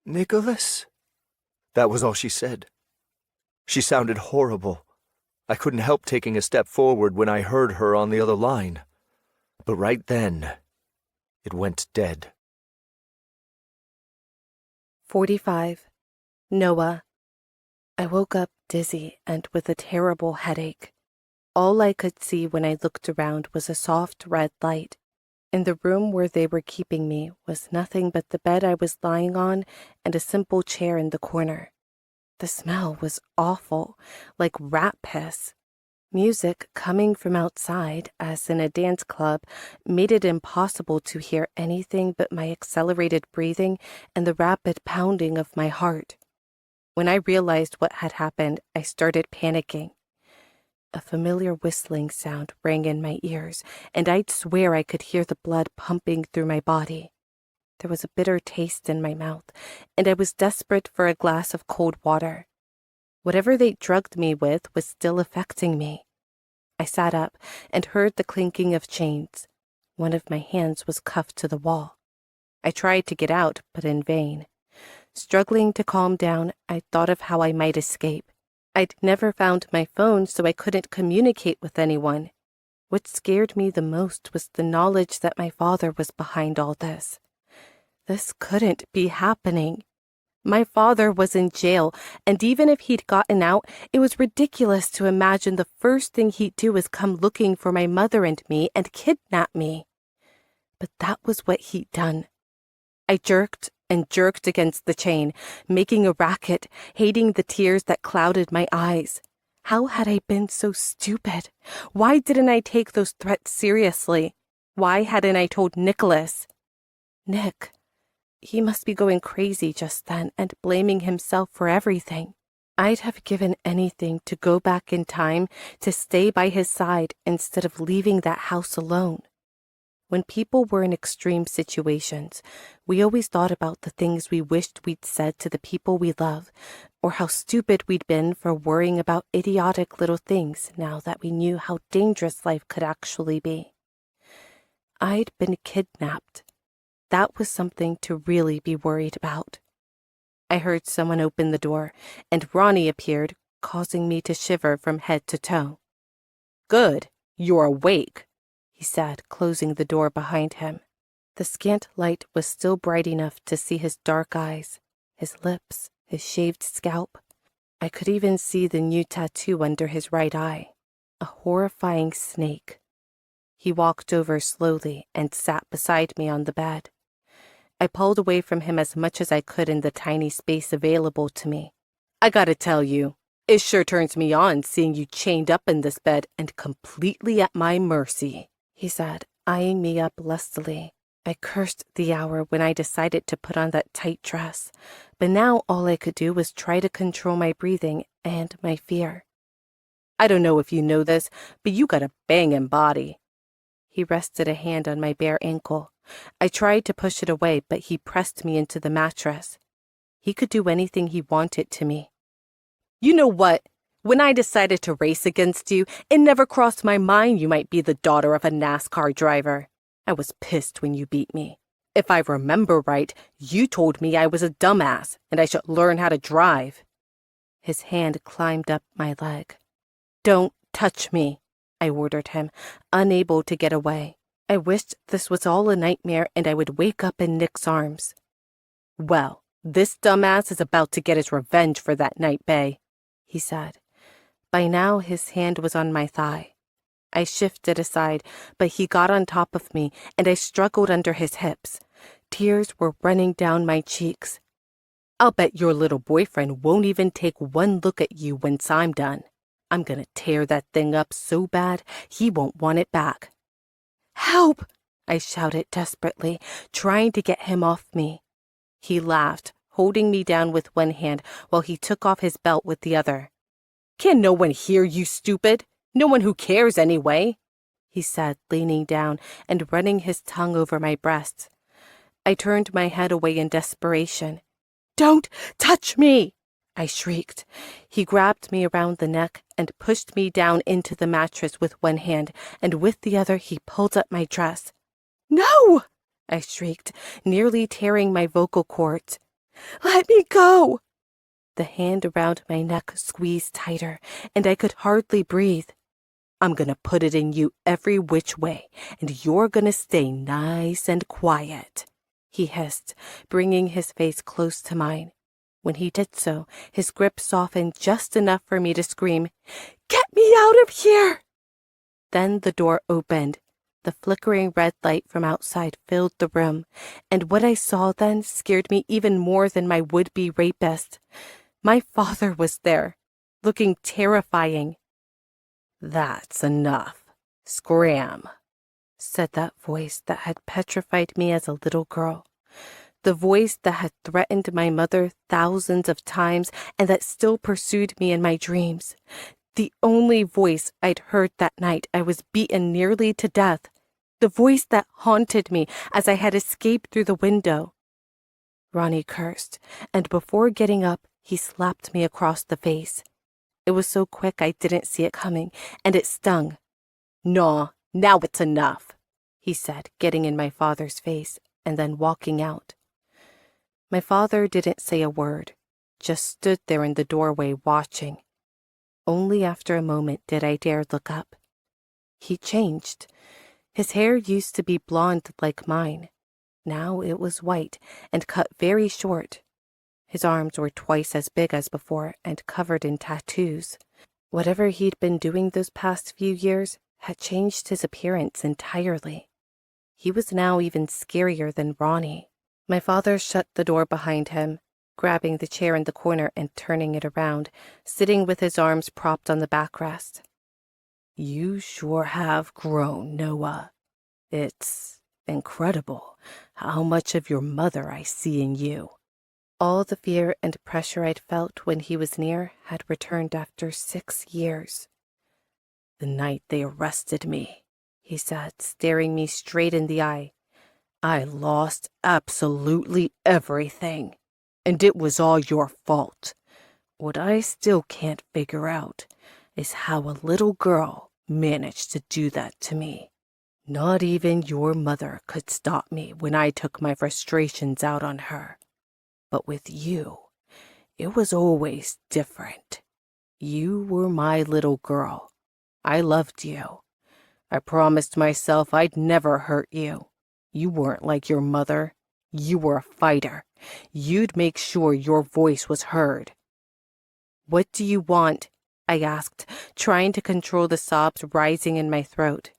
"Nicholas?" That was all she said. She sounded horrible. I couldn't help taking a step forward when I heard her on the other line. But right then, it went dead. 45. Noah. I woke up dizzy and with a terrible headache. All I could see when I looked around was a soft red light. In the room where they were keeping me was nothing but the bed I was lying on and a simple chair in the corner. The smell was awful, like rat piss. Music coming from outside, as in a dance club, made it impossible to hear anything but my accelerated breathing and the rapid pounding of my heart. When I realized what had happened, I started panicking. A familiar whistling sound rang in my ears, and I'd swear I could hear the blood pumping through my body. There was a bitter taste in my mouth, and I was desperate for a glass of cold water. Whatever they drugged me with was still affecting me. I sat up and heard the clinking of chains. One of my hands was cuffed to the wall. I tried to get out, but in vain. Struggling to calm down, I thought of how I might escape. I'd never found my phone, so I couldn't communicate with anyone. What scared me the most was the knowledge that my father was behind all this. This couldn't be happening. My father was in jail, and even if he'd gotten out, it was ridiculous to imagine the first thing he'd do is come looking for my mother and me and kidnap me. But that was what he'd done. I jerked and jerked against the chain, making a racket, hating the tears that clouded my eyes. How had I been so stupid? Why didn't I take those threats seriously? Why hadn't I told Nicholas? Nick. He must be going crazy just then and blaming himself for everything. I'd have given anything to go back in time to stay by his side instead of leaving that house alone. When people were in extreme situations, we always thought about the things we wished we'd said to the people we love, or how stupid we'd been for worrying about idiotic little things now that we knew how dangerous life could actually be. I'd been kidnapped. That was something to really be worried about. I heard someone open the door, and Ronnie appeared, causing me to shiver from head to toe. "Good, you're awake," he said, closing the door behind him. The scant light was still bright enough to see his dark eyes, his lips, his shaved scalp. I could even see the new tattoo under his right eye, a horrifying snake. He walked over slowly and sat beside me on the bed. I pulled away from him as much as I could in the tiny space available to me. "I gotta tell you, it sure turns me on seeing you chained up in this bed and completely at my mercy," he said, eyeing me up lustily. I cursed the hour when I decided to put on that tight dress, but now all I could do was try to control my breathing and my fear. "I don't know if you know this, but you got a bangin' body." He rested a hand on my bare ankle. I tried to push it away, but he pressed me into the mattress. He could do anything he wanted to me. "You know what? When I decided to race against you, it never crossed my mind you might be the daughter of a NASCAR driver. I was pissed when you beat me. If I remember right, you told me I was a dumbass and I should learn how to drive." His hand climbed up my leg. "Don't touch me," I ordered him, unable to get away. I wished this was all a nightmare and I would wake up in Nick's arms. "Well, this dumbass is about to get his revenge for that night, bae," he said. By now his hand was on my thigh. I shifted aside, but he got on top of me and I struggled under his hips. Tears were running down my cheeks. "I'll bet your little boyfriend won't even take one look at you once I'm done. I'm gonna tear that thing up so bad he won't want it back." "Help!" I shouted desperately, trying to get him off me. He laughed, holding me down with one hand while he took off his belt with the other. "Can no one hear you, stupid? No one who cares anyway," he said, leaning down and running his tongue over my breasts. I turned my head away in desperation. "Don't touch me!" I shrieked. He grabbed me around the neck and pushed me down into the mattress with one hand, and with the other he pulled up my dress. "No!" I shrieked, nearly tearing my vocal cords. "Let me go!" The hand around my neck squeezed tighter, and I could hardly breathe. "I'm gonna put it in you every which way, and you're gonna stay nice and quiet," he hissed, bringing his face close to mine. When he did so, his grip softened just enough for me to scream, "Get me out of here!" Then the door opened. The flickering red light from outside filled the room, and what I saw then scared me even more than my would-be rapist. My father was there, looking terrifying. "That's enough. Scram," said that voice that had petrified me as a little girl. The voice that had threatened my mother thousands of times and that still pursued me in my dreams. The only voice I'd heard that night I was beaten nearly to death. The voice that haunted me as I had escaped through the window. Ronnie cursed, and before getting up, he slapped me across the face. It was so quick I didn't see it coming, and it stung. "Nah, now it's enough," he said, getting in my father's face and then walking out. My father didn't say a word, just stood there in the doorway watching. Only after a moment did I dare look up. He changed. His hair used to be blonde like mine. Now it was white and cut very short. His arms were twice as big as before and covered in tattoos. Whatever he'd been doing those past few years had changed his appearance entirely. He was now even scarier than Ronnie. My father shut the door behind him, grabbing the chair in the corner and turning it around, sitting with his arms propped on the backrest. "You sure have grown, Noah. It's incredible how much of your mother I see in you." All the fear and pressure I'd felt when he was near had returned after 6 years. "The night they arrested me," he said, staring me straight in the eye, "I lost absolutely everything, and it was all your fault. What I still can't figure out is how a little girl managed to do that to me. Not even your mother could stop me when I took my frustrations out on her. But with you, it was always different. You were my little girl. I loved you. I promised myself I'd never hurt you. You weren't like your mother. You were a fighter. You'd make sure your voice was heard." "What do you want?" I asked, trying to control the sobs rising in my throat.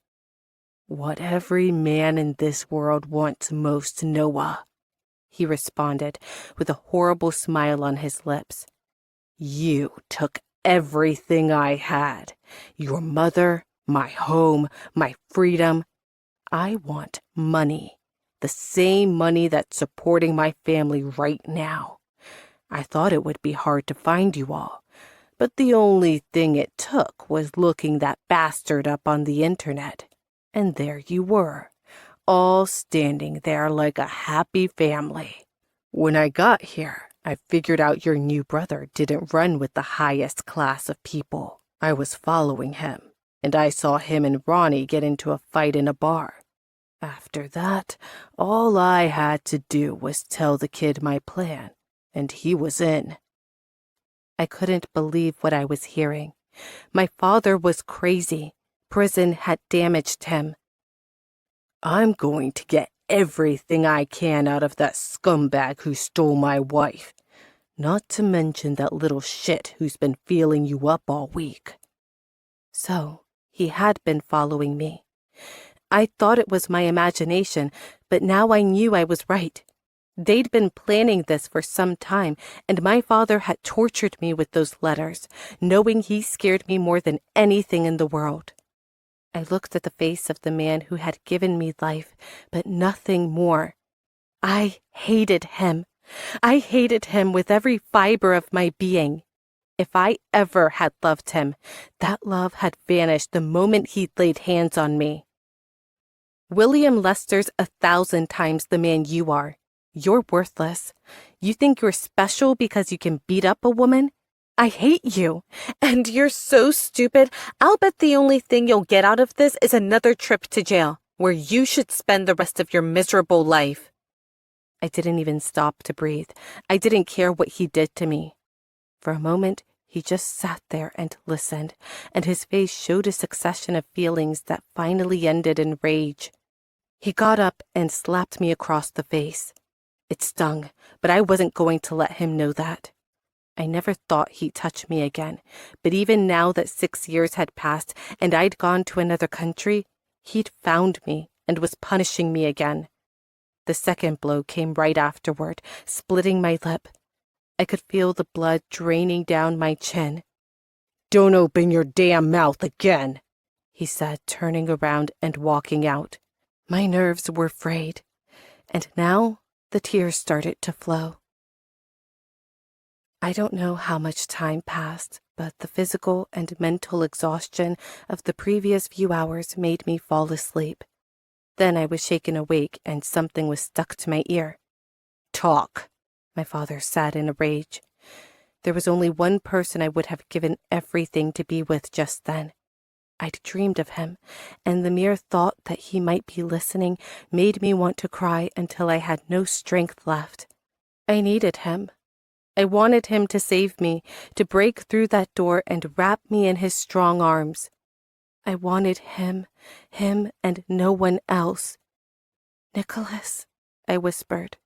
"What every man in this world wants most, Noah," he responded, with a horrible smile on his lips. "You took everything I had. Your mother, my home, my freedom. I want money. The same money that's supporting my family right now. I thought it would be hard to find you all, but the only thing it took was looking that bastard up on the internet. And there you were, all standing there like a happy family. When I got here, I figured out your new brother didn't run with the highest class of people. I was following him, and I saw him and Ronnie get into a fight in a bar. After that, all I had to do was tell the kid my plan, and he was in." I couldn't believe what I was hearing. My father was crazy. Prison had damaged him. "I'm going to get everything I can out of that scumbag who stole my wife. Not to mention that little shit who's been feeling you up all week." So, he had been following me. I thought it was my imagination, but now I knew I was right. They'd been planning this for some time, and my father had tortured me with those letters, knowing he scared me more than anything in the world. I looked at the face of the man who had given me life, but nothing more. I hated him. I hated him with every fiber of my being. If I ever had loved him, that love had vanished the moment he'd laid hands on me. "William Lester's 1,000 times the man you are. You're worthless. You think you're special because you can beat up a woman? I hate you. And you're so stupid. I'll bet the only thing you'll get out of this is another trip to jail, where you should spend the rest of your miserable life." I didn't even stop to breathe. I didn't care what he did to me. For a moment, he just sat there and listened, and his face showed a succession of feelings that finally ended in rage. He got up and slapped me across the face. It stung, but I wasn't going to let him know that. I never thought he'd touch me again, but even now that 6 years had passed and I'd gone to another country, he'd found me and was punishing me again. The second blow came right afterward, splitting my lip. I could feel the blood draining down my chin. Don't open your damn mouth again, he said, turning around and walking out. My nerves were frayed, and now the tears started to flow. I don't know how much time passed, but the physical and mental exhaustion of the previous few hours made me fall asleep. Then I was shaken awake and something was stuck to my ear. Talk, my father said in a rage. There was only one person I would have given everything to be with just then. I'd dreamed of him, and the mere thought that he might be listening made me want to cry until I had no strength left. I needed him. I wanted him to save me, to break through that door and wrap me in his strong arms. I wanted him and no one else. Nicholas, I whispered.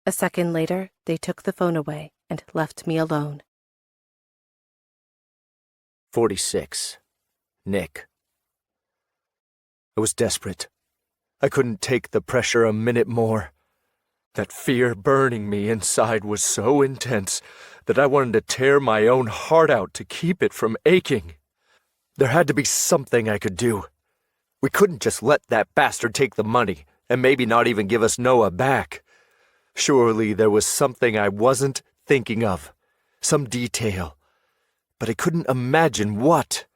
A second later, they took the phone away and left me alone. 46. Nick. I was desperate. I couldn't take the pressure a minute more. That fear burning me inside was so intense that I wanted to tear my own heart out to keep it from aching. There had to be something I could do. We couldn't just let that bastard take the money and maybe not even give us Noah back. Surely there was something I wasn't thinking of, some detail, but I couldn't imagine what.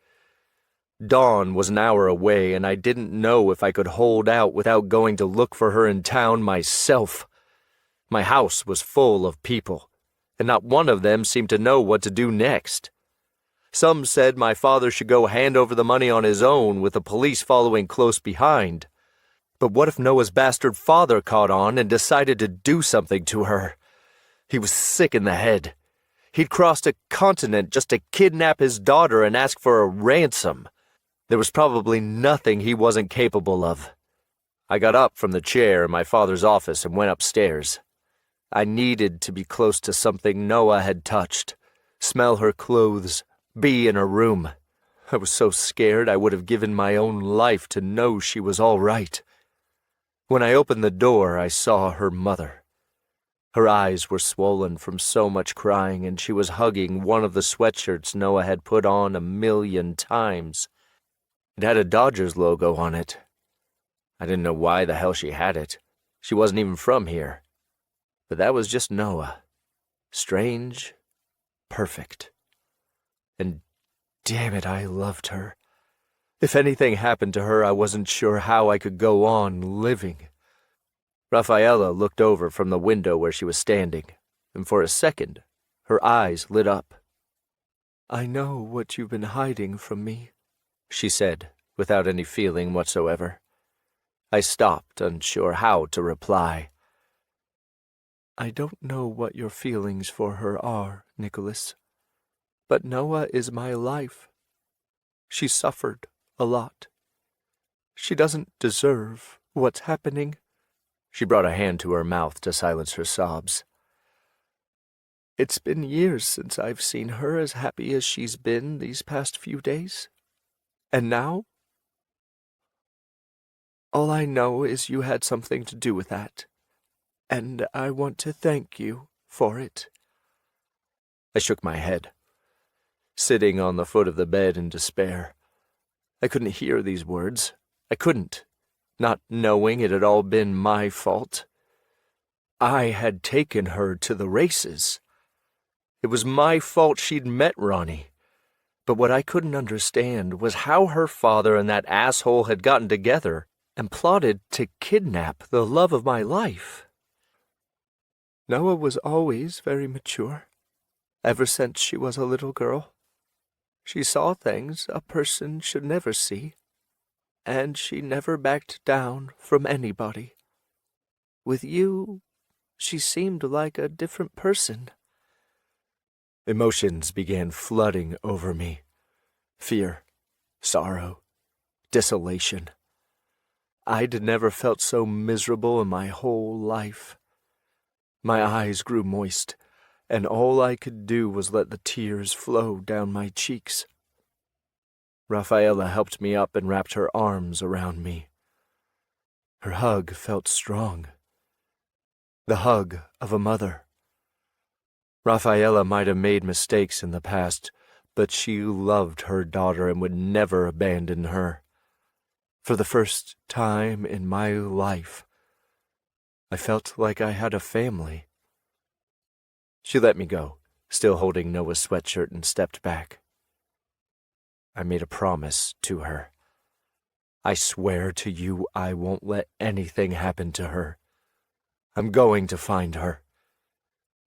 Dawn was an hour away, and I didn't know if I could hold out without going to look for her in town myself. My house was full of people, and not one of them seemed to know what to do next. Some said my father should go hand over the money on his own with the police following close behind. But what if Noah's bastard father caught on and decided to do something to her? He was sick in the head. He'd crossed a continent just to kidnap his daughter and ask for a ransom. There was probably nothing he wasn't capable of. I got up from the chair in my father's office and went upstairs. I needed to be close to something Noah had touched, smell her clothes, be in her room. I was so scared I would have given my own life to know she was all right. When I opened the door, I saw her mother. Her eyes were swollen from so much crying, and she was hugging one of the sweatshirts Noah had put on 1,000,000 times. It had a Dodgers logo on it. I didn't know why the hell she had it. She wasn't even from here. But that was just Noah. Strange, perfect. And damn it, I loved her. If anything happened to her, I wasn't sure how I could go on living. Rafaela looked over from the window where she was standing, and for a second, her eyes lit up. "I know what you've been hiding from me," she said, without any feeling whatsoever. I stopped, unsure how to reply. "I don't know what your feelings for her are, Nicholas, but Noah is my life. She suffered a lot. She doesn't deserve what's happening." She brought a hand to her mouth to silence her sobs. "It's been years since I've seen her as happy as she's been these past few days. And now? All I know is you had something to do with that, and I want to thank you for it." I shook my head, sitting on the foot of the bed in despair. I couldn't hear these words. I couldn't, not knowing it had all been my fault. I had taken her to the races. It was my fault she'd met Ronnie. But what I couldn't understand was how her father and that asshole had gotten together and plotted to kidnap the love of my life. Noah was always very mature, ever since she was a little girl. She saw things a person should never see, and she never backed down from anybody. With you, she seemed like a different person. Emotions began flooding over me. Fear, sorrow, desolation. I'd never felt so miserable in my whole life. My eyes grew moist, and all I could do was let the tears flow down my cheeks. Rafaela helped me up and wrapped her arms around me. Her hug felt strong. The hug of a mother. Rafaela might have made mistakes in the past, but she loved her daughter and would never abandon her. For the first time in my life, I felt like I had a family. She let me go, still holding Noah's sweatshirt, and stepped back. I made a promise to her. I swear to you I won't let anything happen to her. I'm going to find her.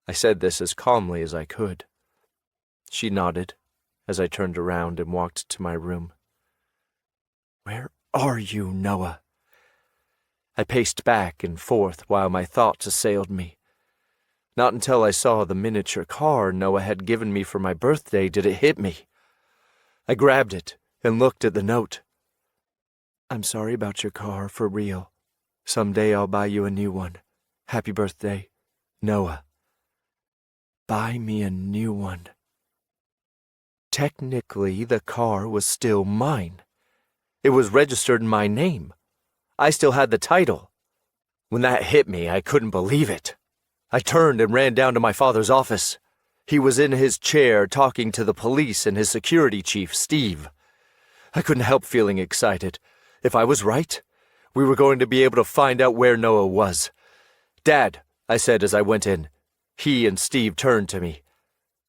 I said this as calmly as I could. She nodded as I turned around and walked to my room. Where are you, Noah? I paced back and forth while my thoughts assailed me. Not until I saw the miniature car Noah had given me for my birthday did it hit me. I grabbed it and looked at the note. I'm sorry about your car, for real. Someday I'll buy you a new one. Happy birthday, Noah. Buy me a new one. Technically, the car was still mine. It was registered in my name. I still had the title. When that hit me, I couldn't believe it. I turned and ran down to my father's office. He was in his chair talking to the police and his security chief, Steve. I couldn't help feeling excited. If I was right, we were going to be able to find out where Noah was. Dad, I said as I went in. He and Steve turned to me.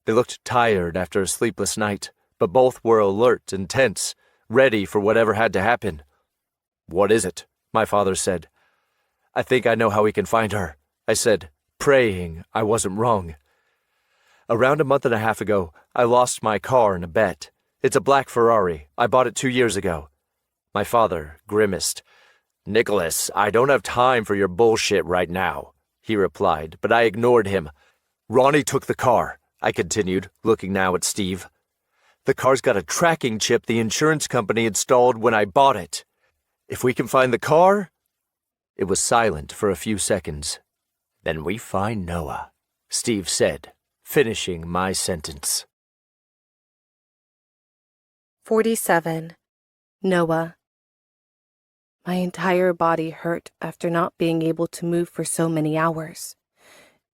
They looked tired after a sleepless night, but both were alert and tense, ready for whatever had to happen. What is it? My father said. I think I know how we can find her, I said, praying I wasn't wrong. Around a month and a half ago, I lost my car in a bet. It's a black Ferrari. I bought it 2 years ago. My father grimaced. Nicholas, I don't have time for your bullshit right now, he replied, but I ignored him. Ronnie took the car, I continued, looking now at Steve. The car's got a tracking chip the insurance company installed when I bought it. If we can find the car... It was silent for a few seconds. Then we find Noah, Steve said, finishing my sentence. 47. Noah. My entire body hurt after not being able to move for so many hours.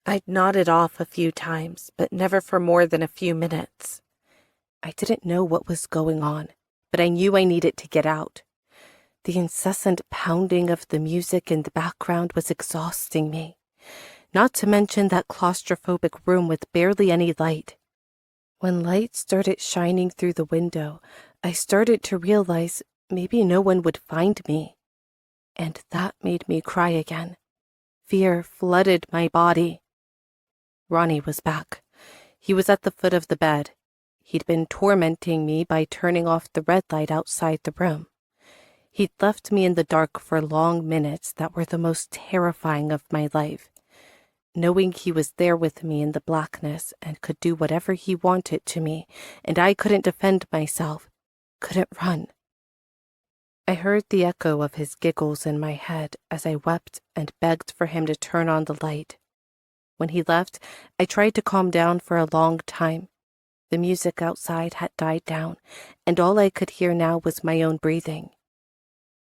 I'd nodded off a few times, but never for more than a few minutes. I didn't know what was going on, but I knew I needed to get out. The incessant pounding of the music in the background was exhausting me, not to mention that claustrophobic room with barely any light. When light started shining through the window, I started to realize maybe no one would find me. And that made me cry again. Fear flooded my body. Ronnie was back. He was at the foot of the bed. He'd been tormenting me by turning off the red light outside the room. He'd left me in the dark for long minutes that were the most terrifying of my life. Knowing he was there with me in the blackness and could do whatever he wanted to me, and I couldn't defend myself, couldn't run. I heard the echo of his giggles in my head as I wept and begged for him to turn on the light. When he left, I tried to calm down for a long time. The music outside had died down, and all I could hear now was my own breathing.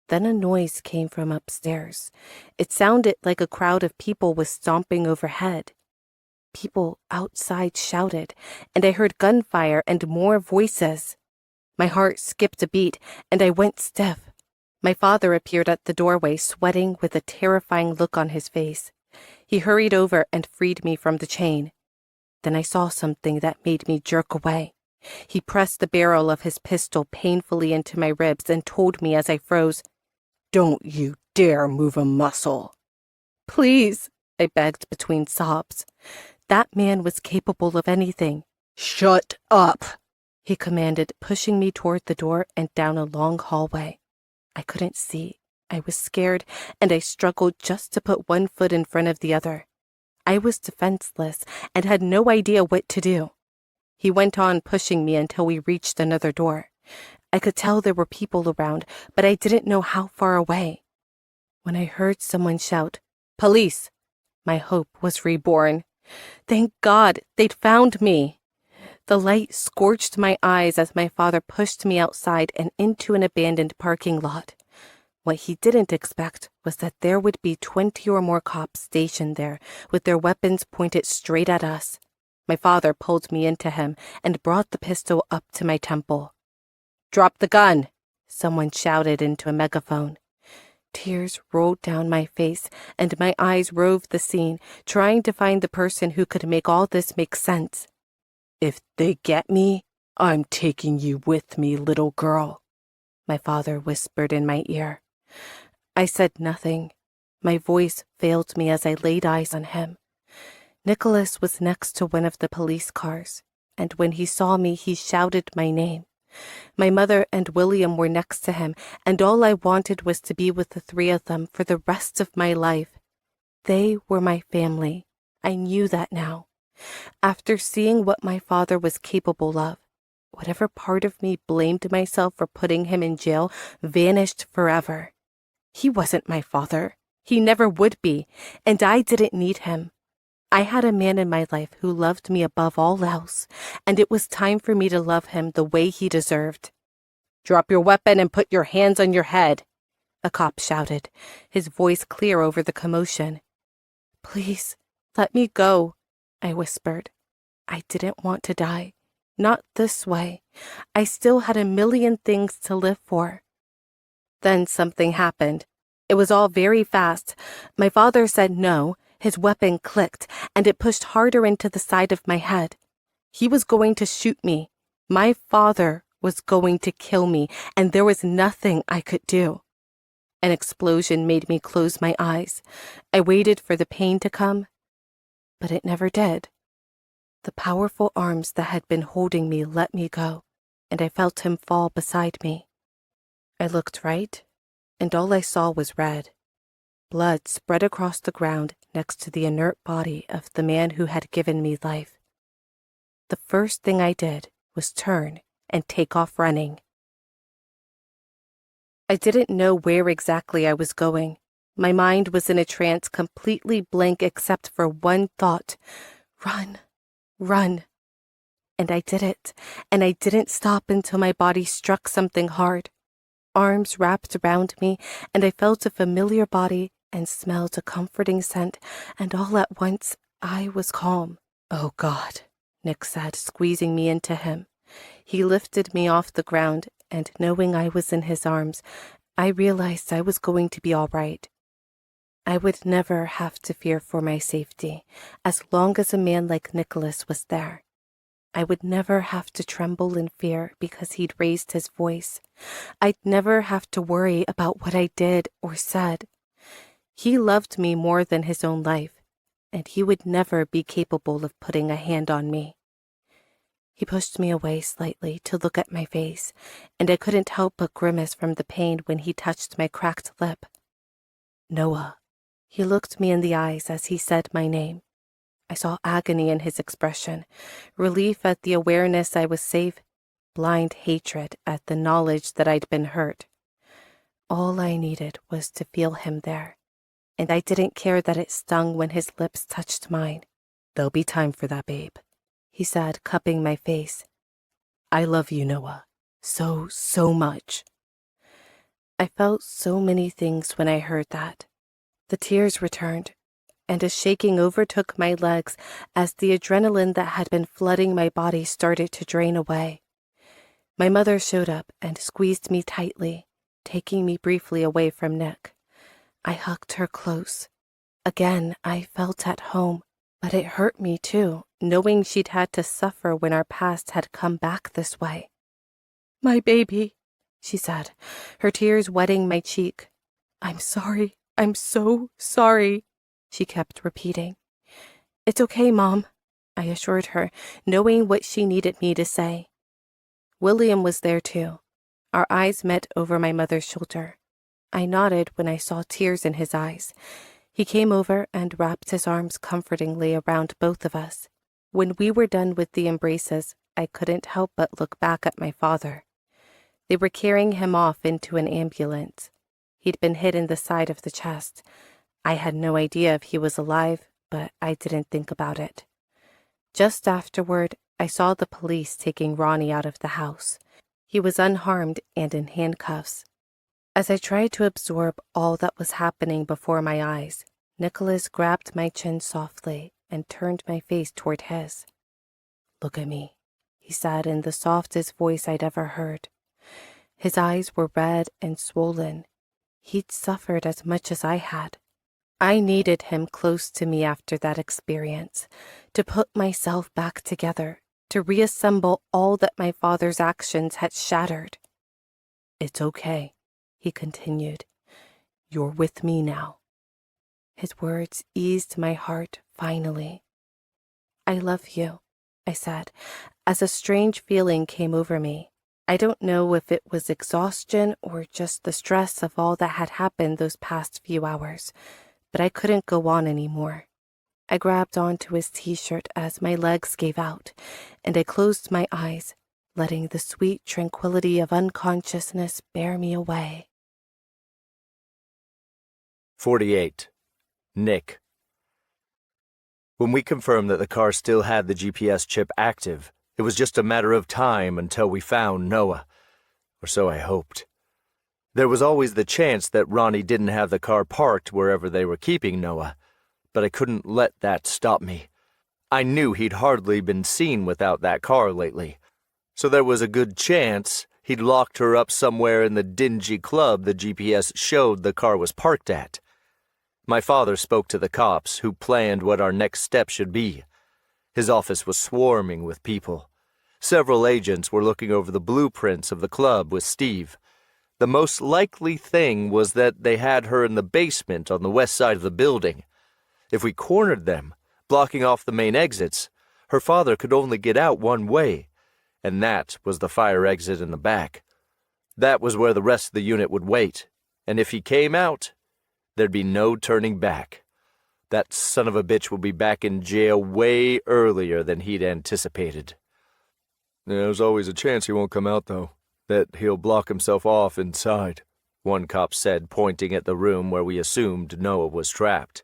Then a noise came from upstairs. It sounded like a crowd of people was stomping overhead. People outside shouted, and I heard gunfire and more voices. My heart skipped a beat, and I went stiff. My father appeared at the doorway, sweating with a terrifying look on his face. He hurried over and freed me from the chain. Then I saw something that made me jerk away. He pressed the barrel of his pistol painfully into my ribs and told me as I froze, "Don't you dare move a muscle." "Please," I begged between sobs. That man was capable of anything. "Shut up," he commanded, pushing me toward the door and down a long hallway. I couldn't see. I was scared, and I struggled just to put one foot in front of the other. I was defenseless and had no idea what to do. He went on pushing me until we reached another door. I could tell there were people around, but I didn't know how far away. When I heard someone shout, "Police!" my hope was reborn. Thank God, they'd found me. The light scorched my eyes as my father pushed me outside and into an abandoned parking lot. What he didn't expect was that there would be 20 or more cops stationed there with their weapons pointed straight at us. My father pulled me into him and brought the pistol up to my temple. "Drop the gun," someone shouted into a megaphone. Tears rolled down my face, and my eyes roved the scene, trying to find the person who could make all this make sense. "If they get me, I'm taking you with me, little girl," my father whispered in my ear. I said nothing. My voice failed me as I laid eyes on him. Nicholas was next to one of the police cars, and when he saw me, he shouted my name. My mother and William were next to him, and all I wanted was to be with the three of them for the rest of my life. They were my family. I knew that now. After seeing what my father was capable of, whatever part of me blamed myself for putting him in jail vanished forever. He wasn't my father. He never would be, and I didn't need him. I had a man in my life who loved me above all else, and it was time for me to love him the way he deserved. "Drop your weapon and put your hands on your head," a cop shouted, his voice clear over the commotion. "Please, let me go," I whispered. I didn't want to die. Not this way. I still had a million things to live for. Then something happened. It was all very fast. My father said no, his weapon clicked, and it pushed harder into the side of my head. He was going to shoot me. My father was going to kill me, and there was nothing I could do. An explosion made me close my eyes. I waited for the pain to come, but it never did. The powerful arms that had been holding me let me go, and I felt him fall beside me. I looked right, and all I saw was red. Blood spread across the ground next to the inert body of the man who had given me life. The first thing I did was turn and take off running. I didn't know where exactly I was going. My mind was in a trance completely blank except for one thought: run, run. And I did it, and I didn't stop until my body struck something hard. Arms wrapped around me, and I felt a familiar body and smelled a comforting scent, and all at once I was calm. "Oh God," Nick said, squeezing me into him. He lifted me off the ground, and knowing I was in his arms, I realized I was going to be all right. I would never have to fear for my safety, as long as a man like Nicholas was there. I would never have to tremble in fear because he'd raised his voice. I'd never have to worry about what I did or said. He loved me more than his own life, and he would never be capable of putting a hand on me. He pushed me away slightly to look at my face, and I couldn't help but grimace from the pain when he touched my cracked lip. "Noah." He looked me in the eyes as he said my name. I saw agony in his expression, relief at the awareness I was safe, blind hatred at the knowledge that I'd been hurt. All I needed was to feel him there, and I didn't care that it stung when his lips touched mine. "There'll be time for that, babe," he said, cupping my face. "I love you, Noah. So much." I felt so many things when I heard that. The tears returned, and a shaking overtook my legs as the adrenaline that had been flooding my body started to drain away. My mother showed up and squeezed me tightly, taking me briefly away from Nick. I hugged her close. Again, I felt at home, but it hurt me too, knowing she'd had to suffer when our past had come back this way. "My baby," she said, her tears wetting my cheek. "I'm sorry. I'm so sorry," she kept repeating. "It's okay, Mom," I assured her, knowing what she needed me to say. William was there too. Our eyes met over my mother's shoulder. I nodded when I saw tears in his eyes. He came over and wrapped his arms comfortingly around both of us. When we were done with the embraces, I couldn't help but look back at my father. They were carrying him off into an ambulance. He'd been hit in the side of the chest. I had no idea if he was alive, but I didn't think about it. Just afterward, I saw the police taking Ronnie out of the house. He was unharmed and in handcuffs. As I tried to absorb all that was happening before my eyes, Nicholas grabbed my chin softly and turned my face toward his. "Look at me," he said in the softest voice I'd ever heard. His eyes were red and swollen. He'd suffered as much as I had. I needed him close to me after that experience, to put myself back together, to reassemble all that my father's actions had shattered. "It's okay," he continued. "You're with me now." His words eased my heart finally. "I love you," I said, as a strange feeling came over me. I don't know if it was exhaustion or just the stress of all that had happened those past few hours, but I couldn't go on anymore. I grabbed onto his t-shirt as my legs gave out, and I closed my eyes, letting the sweet tranquility of unconsciousness bear me away. 48. Nick. When we confirmed that the car still had the GPS chip active, it was just a matter of time until we found Noah, or so I hoped. There was always the chance that Ronnie didn't have the car parked wherever they were keeping Noah, but I couldn't let that stop me. I knew he'd hardly been seen without that car lately, so there was a good chance he'd locked her up somewhere in the dingy club the GPS showed the car was parked at. My father spoke to the cops, who planned what our next step should be. His office was swarming with people. Several agents were looking over the blueprints of the club with Steve. The most likely thing was that they had her in the basement on the west side of the building. If we cornered them, blocking off the main exits, her father could only get out one way, and that was the fire exit in the back. That was where the rest of the unit would wait, and if he came out, there'd be no turning back. That son of a bitch would be back in jail way earlier than he'd anticipated. "There's always a chance he won't come out, though. That he'll block himself off inside," one cop said, pointing at the room where we assumed Noah was trapped.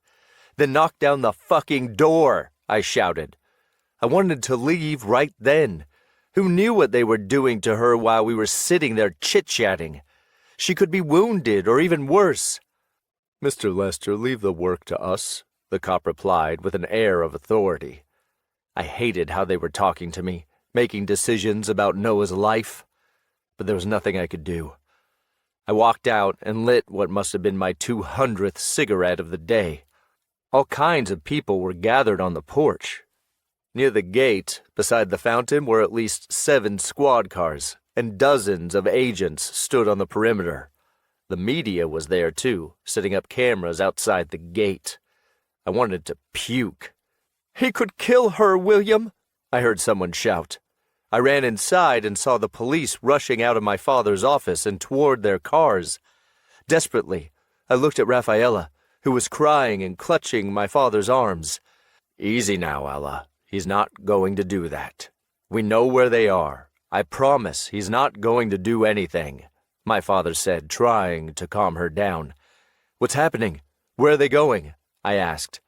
"Then knock down the fucking door," I shouted. I wanted to leave right then. Who knew what they were doing to her while we were sitting there chit-chatting? She could be wounded or even worse. "Mr. Lester, leave the work to us," the cop replied with an air of authority. I hated how they were talking to me, making decisions about Noah's life, but there was nothing I could do. I walked out and lit what must have been my 200th cigarette of the day. All kinds of people were gathered on the porch. Near the gate, beside the fountain, were at least 7 squad cars, and dozens of agents stood on the perimeter. The media was there, too, setting up cameras outside the gate. I wanted to puke. "He could kill her, William," I heard someone shout. I ran inside and saw the police rushing out of my father's office and toward their cars. Desperately, I looked at Rafaela, who was crying and clutching my father's arms. "Easy now, Ella. He's not going to do that. We know where they are. I promise he's not going to do anything," my father said, trying to calm her down. "What's happening? Where are they going?" I asked.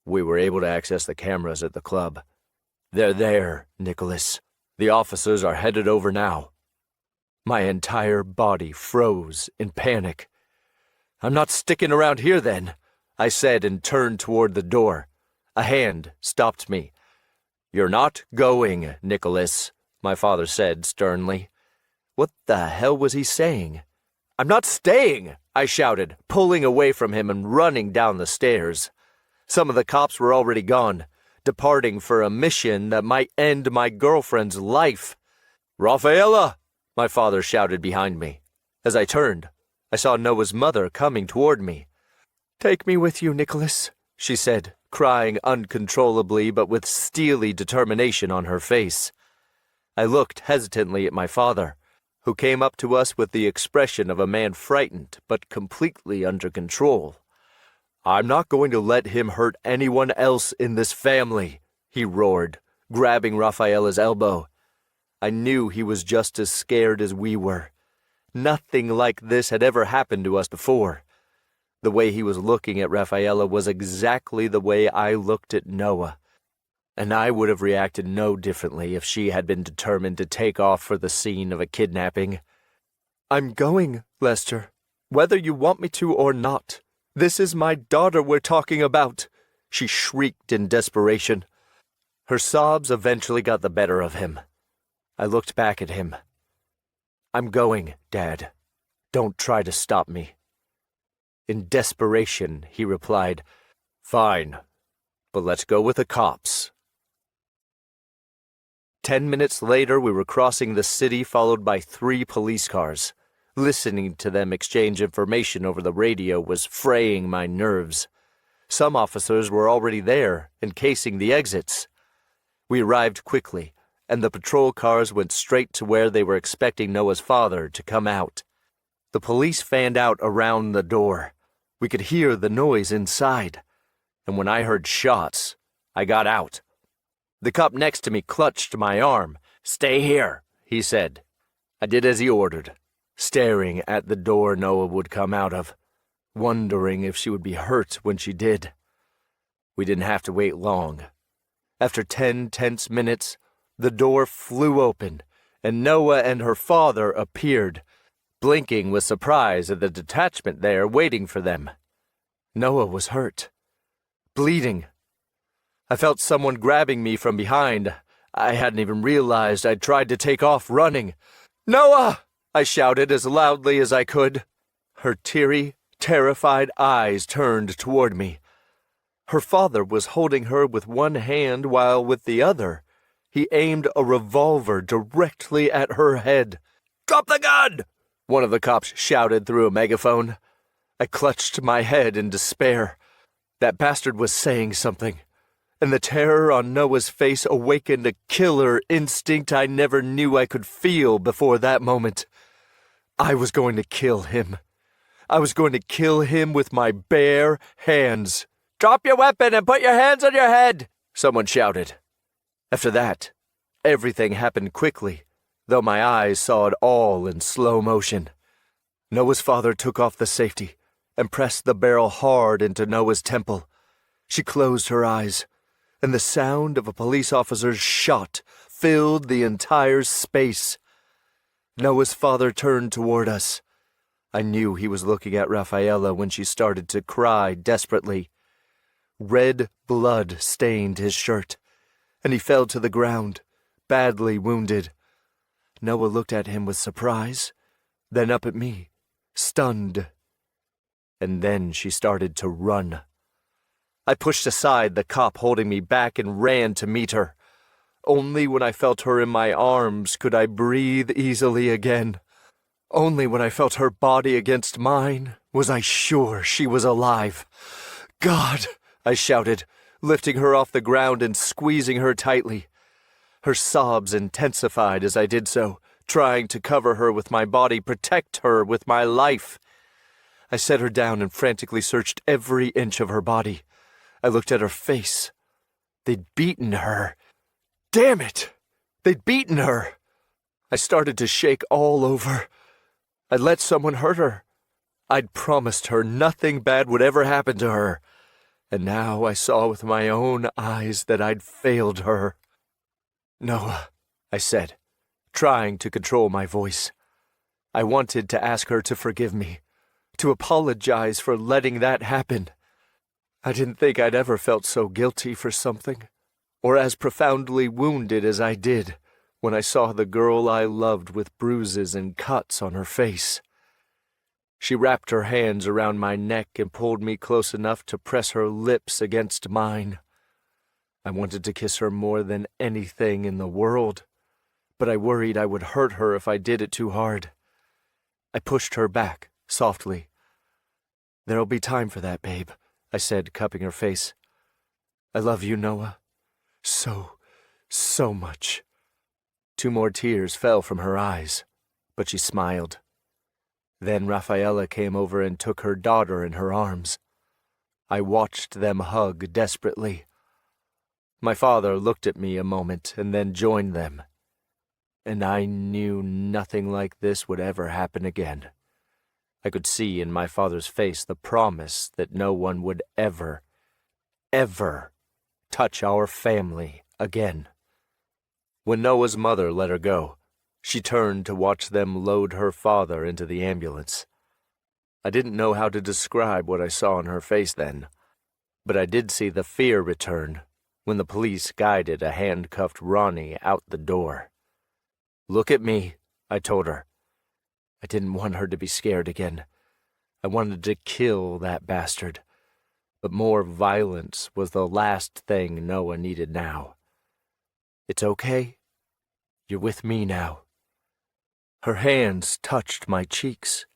"We were able to access the cameras at the club. They're there, Nicholas. The officers are headed over now." My entire body froze in panic. "I'm not sticking around here then," I said and turned toward the door. A hand stopped me. "You're not going, Nicholas," my father said sternly. What the hell was he saying? "I'm not staying," I shouted, pulling away from him and running down the stairs. Some of the cops were already gone, departing for a mission that might end my girlfriend's life. "Rafaela!" my father shouted behind me. As I turned, I saw Noah's mother coming toward me. "Take me with you, Nicholas," she said, crying uncontrollably but with steely determination on her face. I looked hesitantly at my father, who came up to us with the expression of a man frightened but completely under control. "I'm not going to let him hurt anyone else in this family," he roared, grabbing Rafaela's elbow. I knew he was just as scared as we were. Nothing like this had ever happened to us before. The way he was looking at Rafaela was exactly the way I looked at Noah, and I would have reacted no differently if she had been determined to take off for the scene of a kidnapping. "I'm going, Lester, whether you want me to or not. This is my daughter we're talking about," she shrieked in desperation. Her sobs eventually got the better of him. I looked back at him. "I'm going, Dad. Don't try to stop me." In desperation, he replied, "Fine, but let's go with the cops." 10 minutes later, we were crossing the city followed by 3 police cars. Listening to them exchange information over the radio was fraying my nerves. Some officers were already there, encasing the exits. We arrived quickly, and the patrol cars went straight to where they were expecting Noah's father to come out. The police fanned out around the door. We could hear the noise inside, and when I heard shots, I got out. The cop next to me clutched my arm. "Stay here," he said. I did as he ordered, staring at the door Noah would come out of, wondering if she would be hurt when she did. We didn't have to wait long. After 10 tense minutes, the door flew open, and Noah and her father appeared, blinking with surprise at the detachment there waiting for them. Noah was hurt, bleeding. I felt someone grabbing me from behind. I hadn't even realized I'd tried to take off running. "Noah!" I shouted as loudly as I could. Her teary, terrified eyes turned toward me. Her father was holding her with one hand while with the other, he aimed a revolver directly at her head. "Drop the gun!" one of the cops shouted through a megaphone. I clutched my head in despair. That bastard was saying something, and the terror on Noah's face awakened a killer instinct I never knew I could feel before that moment. I was going to kill him. I was going to kill him with my bare hands. "Drop your weapon and put your hands on your head!" someone shouted. After that, everything happened quickly, though my eyes saw it all in slow motion. Noah's father took off the safety and pressed the barrel hard into Noah's temple. She closed her eyes, and the sound of a police officer's shot filled the entire space. Noah's father turned toward us. I knew he was looking at Rafaela when she started to cry desperately. Red blood stained his shirt, and he fell to the ground, badly wounded. Noah looked at him with surprise, then up at me, stunned. And then she started to run. I pushed aside the cop holding me back and ran to meet her. Only when I felt her in my arms could I breathe easily again. Only when I felt her body against mine was I sure she was alive. "God!" I shouted, lifting her off the ground and squeezing her tightly. Her sobs intensified as I did so, trying to cover her with my body, protect her with my life. I set her down and frantically searched every inch of her body. I looked at her face. They'd beaten her. Damn it! They'd beaten her. I started to shake all over. I'd let someone hurt her. I'd promised her nothing bad would ever happen to her. And now I saw with my own eyes that I'd failed her. "Noah," I said, trying to control my voice. I wanted to ask her to forgive me, to apologize for letting that happen. I didn't think I'd ever felt so guilty for something, or as profoundly wounded as I did when I saw the girl I loved with bruises and cuts on her face. She wrapped her hands around my neck and pulled me close enough to press her lips against mine. I wanted to kiss her more than anything in the world, but I worried I would hurt her if I did it too hard. I pushed her back, softly. "There'll be time for that, babe," I said, cupping her face. "I love you, Noah. So much." 2 more tears fell from her eyes, but she smiled. Then Rafaela came over and took her daughter in her arms. I watched them hug desperately. My father looked at me a moment and then joined them. And I knew nothing like this would ever happen again. I could see in my father's face the promise that no one would ever touch our family again. When Noah's mother let her go, she turned to watch them load her father into the ambulance. I didn't know how to describe what I saw on her face then, but I did see the fear return when the police guided a handcuffed Ronnie out the door. "Look at me," I told her. I didn't want her to be scared again. I wanted to kill that bastard. But more violence was the last thing Noah needed now. "It's okay. You're with me now." Her hands touched my cheeks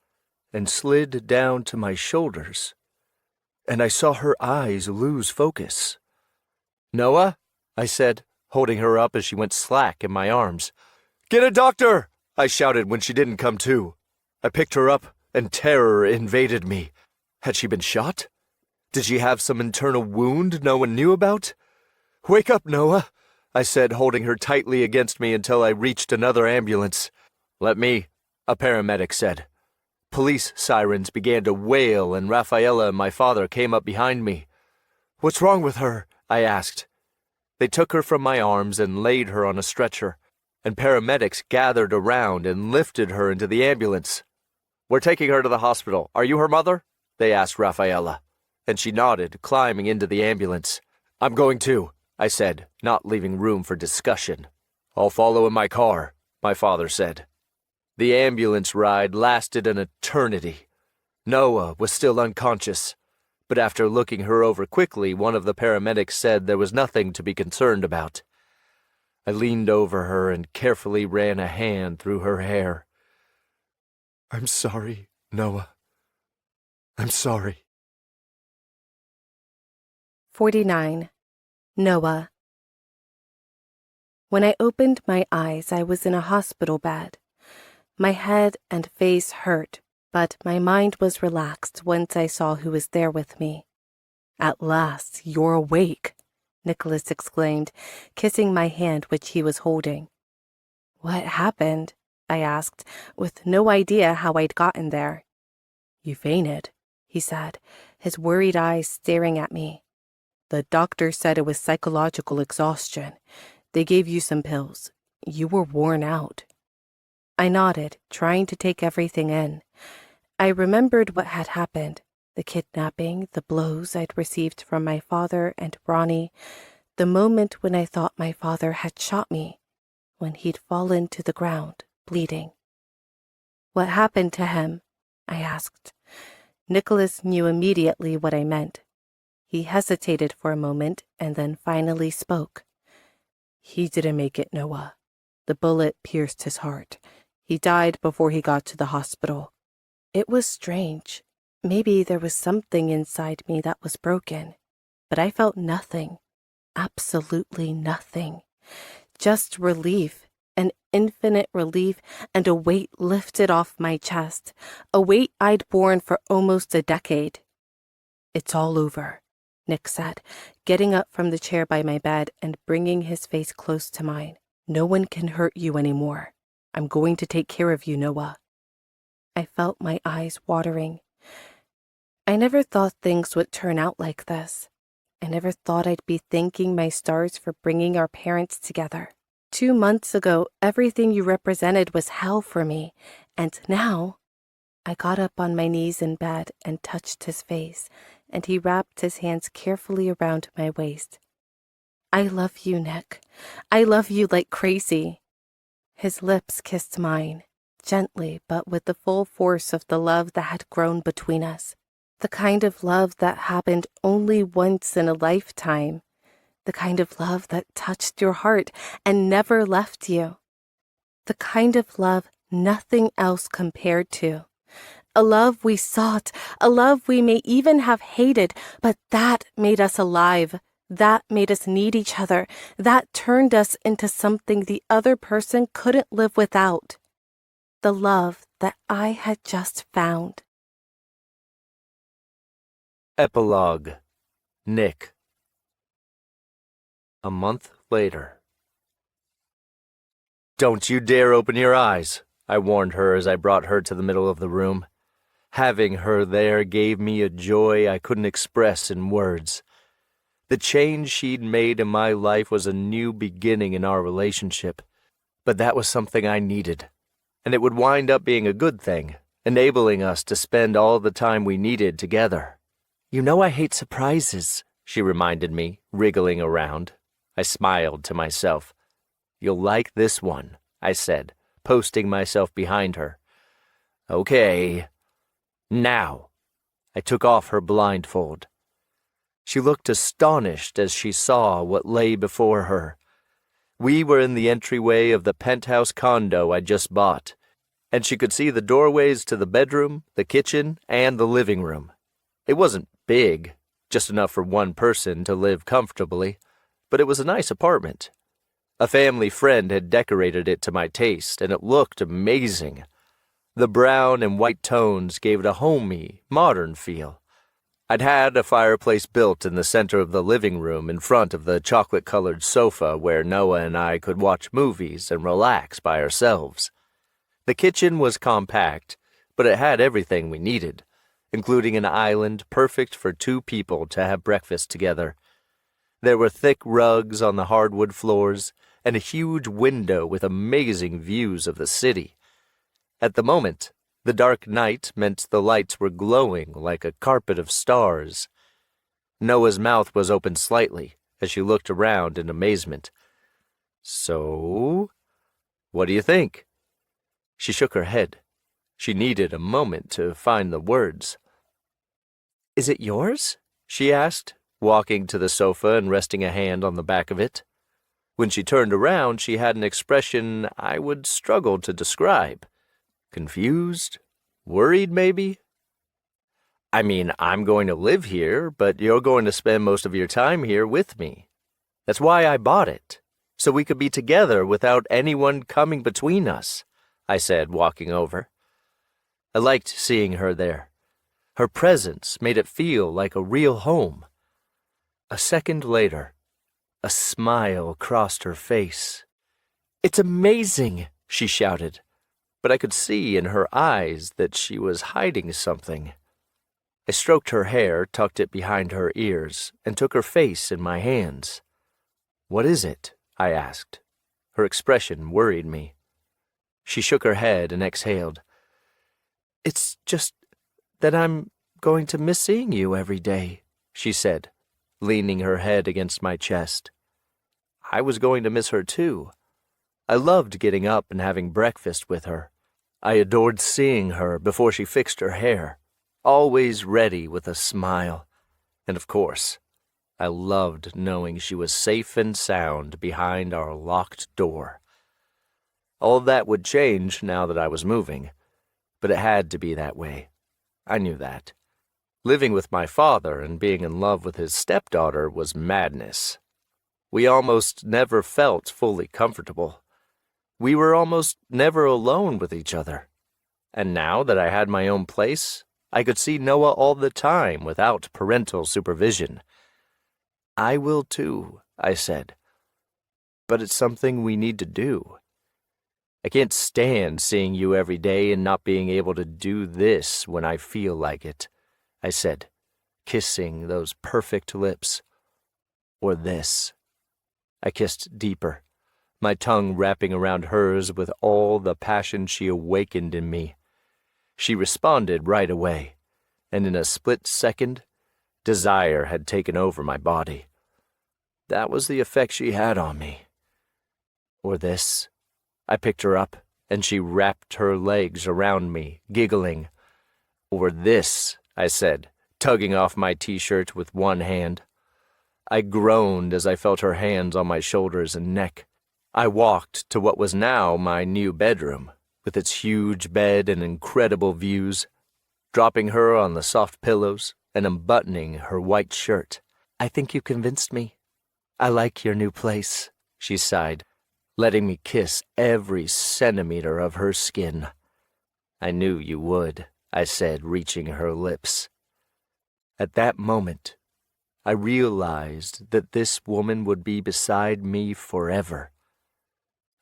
and slid down to my shoulders, and I saw her eyes lose focus. "Noah," I said, holding her up as she went slack in my arms. "Get a doctor!" I shouted when she didn't come to. I picked her up, and terror invaded me. Had she been shot? Did she have some internal wound no one knew about? "Wake up, Noah," I said, holding her tightly against me until I reached another ambulance. "Let me," a paramedic said. Police sirens began to wail, and Rafaela and my father came up behind me. "What's wrong with her?" I asked. They took her from my arms and laid her on a stretcher, and paramedics gathered around and lifted her into the ambulance. "We're taking her to the hospital. Are you her mother?" they asked Rafaela, and she nodded, climbing into the ambulance. "I'm going too," I said, not leaving room for discussion. "I'll follow in my car," my father said. The ambulance ride lasted an eternity. Noah was still unconscious, but after looking her over quickly, one of the paramedics said there was nothing to be concerned about. I leaned over her and carefully ran a hand through her hair. "I'm sorry, Noah. I'm sorry." 49. Noah. When I opened my eyes, I was in a hospital bed. My head and face hurt, but my mind was relaxed once I saw who was there with me. "At last, you're awake," Nicholas exclaimed, kissing my hand which he was holding. "What happened?" I asked, with no idea how I'd gotten there. "You fainted," he said, his worried eyes staring at me. "The doctor said it was psychological exhaustion. They gave you some pills. You were worn out." I nodded, trying to take everything in. I remembered what had happened, the kidnapping, the blows I'd received from my father and Ronnie, the moment when I thought my father had shot me, when he'd fallen to the ground, bleeding. "What happened to him?" I asked. Nicholas knew immediately what I meant. He hesitated for a moment and then finally spoke. "He didn't make it, Noah. The bullet pierced his heart. He died before he got to the hospital." It was strange. Maybe there was something inside me that was broken, but I felt nothing, absolutely nothing. Just relief, an infinite relief, and a weight lifted off my chest, a weight I'd borne for almost a decade. "It's all over," Nick said, getting up from the chair by my bed and bringing his face close to mine. "No one can hurt you anymore. I'm going to take care of you, Noah." I felt my eyes watering. I never thought things would turn out like this. I never thought I'd be thanking my stars for bringing our parents together. 2 months ago, everything you represented was hell for me, and now... I got up on my knees in bed and touched his face, and he wrapped his hands carefully around my waist. "I love you, Nick. I love you like crazy." His lips kissed mine, gently but with the full force of the love that had grown between us. The kind of love that happened only once in a lifetime. The kind of love that touched your heart and never left you. The kind of love nothing else compared to. A love we sought, a love we may even have hated, but that made us alive. That made us need each other. That turned us into something the other person couldn't live without. The love that I had just found. Epilogue. Nick. A month later. "Don't you dare open your eyes," I warned her as I brought her to the middle of the room. Having her there gave me a joy I couldn't express in words. The change she'd made in my life was a new beginning in our relationship, but that was something I needed, and it would wind up being a good thing, enabling us to spend all the time we needed together. "You know I hate surprises," she reminded me, wriggling around. I smiled to myself. "You'll like this one," I said, posting myself behind her. "Okay. Now." I took off her blindfold. She looked astonished as she saw what lay before her. We were in the entryway of the penthouse condo I'd just bought, and she could see the doorways to the bedroom, the kitchen, and the living room. It wasn't big, just enough for one person to live comfortably, but it was a nice apartment. A family friend had decorated it to my taste, and it looked amazing. The brown and white tones gave it a homey, modern feel. I'd had a fireplace built in the center of the living room in front of the chocolate-colored sofa where Noah and I could watch movies and relax by ourselves. The kitchen was compact, but it had everything we needed, including an island perfect for 2 people to have breakfast together. There were thick rugs on the hardwood floors and a huge window with amazing views of the city. At the moment, the dark night meant the lights were glowing like a carpet of stars. Noah's mouth was open slightly as she looked around in amazement. "So, what do you think?" She shook her head. She needed a moment to find the words. "Is it yours?" she asked, walking to the sofa and resting a hand on the back of it. When she turned around, she had an expression I would struggle to describe. Confused? Worried, maybe? "I mean, I'm going to live here, but you're going to spend most of your time here with me. That's why I bought it, so we could be together without anyone coming between us," I said, walking over. I liked seeing her there. Her presence made it feel like a real home. A second later, a smile crossed her face. "It's amazing," she shouted, but I could see in her eyes that she was hiding something. I stroked her hair, tucked it behind her ears, and took her face in my hands. "What is it?" I asked. Her expression worried me. She shook her head and exhaled. "It's just that I'm going to miss seeing you every day," she said, leaning her head against my chest. I was going to miss her too. I loved getting up and having breakfast with her. I adored seeing her before she fixed her hair, always ready with a smile. And of course, I loved knowing she was safe and sound behind our locked door. All that would change now that I was moving, but it had to be that way. I knew that. Living with my father and being in love with his stepdaughter was madness. We almost never felt fully comfortable. We were almost never alone with each other. And now that I had my own place, I could see Noah all the time without parental supervision. "I will too," I said. "But it's something we need to do. I can't stand seeing you every day and not being able to do this when I feel like it," I said, kissing those perfect lips. "Or this." I kissed deeper, my tongue wrapping around hers with all the passion she awakened in me. She responded right away, and in a split second, desire had taken over my body. That was the effect she had on me. "Or this." I picked her up, and she wrapped her legs around me, giggling. "Or this," I said, tugging off my t-shirt with one hand. I groaned as I felt her hands on my shoulders and neck. I walked to what was now my new bedroom, with its huge bed and incredible views, dropping her on the soft pillows and unbuttoning her white shirt. "I think you convinced me. I like your new place," she sighed, letting me kiss every centimeter of her skin. "I knew you would," I said, reaching her lips. At that moment, I realized that this woman would be beside me forever.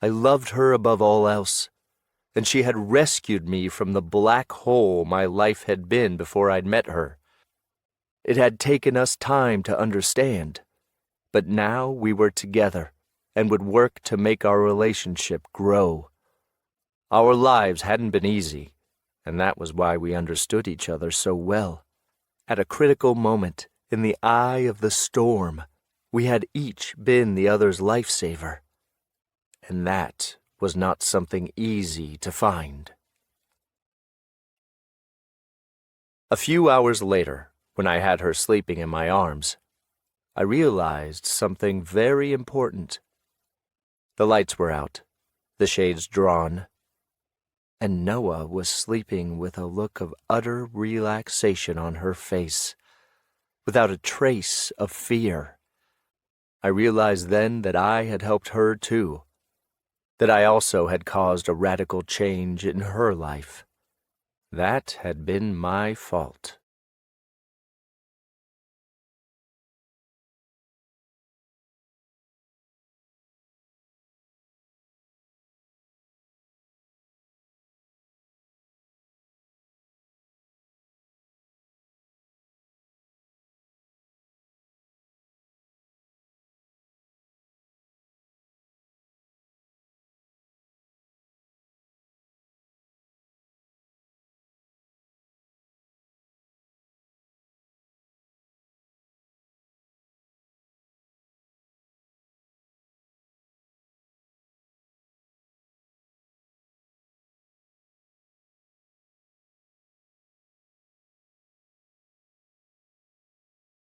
I loved her above all else, and she had rescued me from the black hole my life had been before I'd met her. It had taken us time to understand, but now we were together and would work to make our relationship grow. Our lives hadn't been easy, and that was why we understood each other so well. At a critical moment, in the eye of the storm, We had each been the other's lifesaver, and that was not something easy to find. A few hours later, when I had her sleeping in my arms, I realized something very important. The lights were out, the shades drawn, and Noah was sleeping with a look of utter relaxation on her face, without a trace of fear. I realized then that I had helped her too, that I also had caused a radical change in her life. That had been my fault.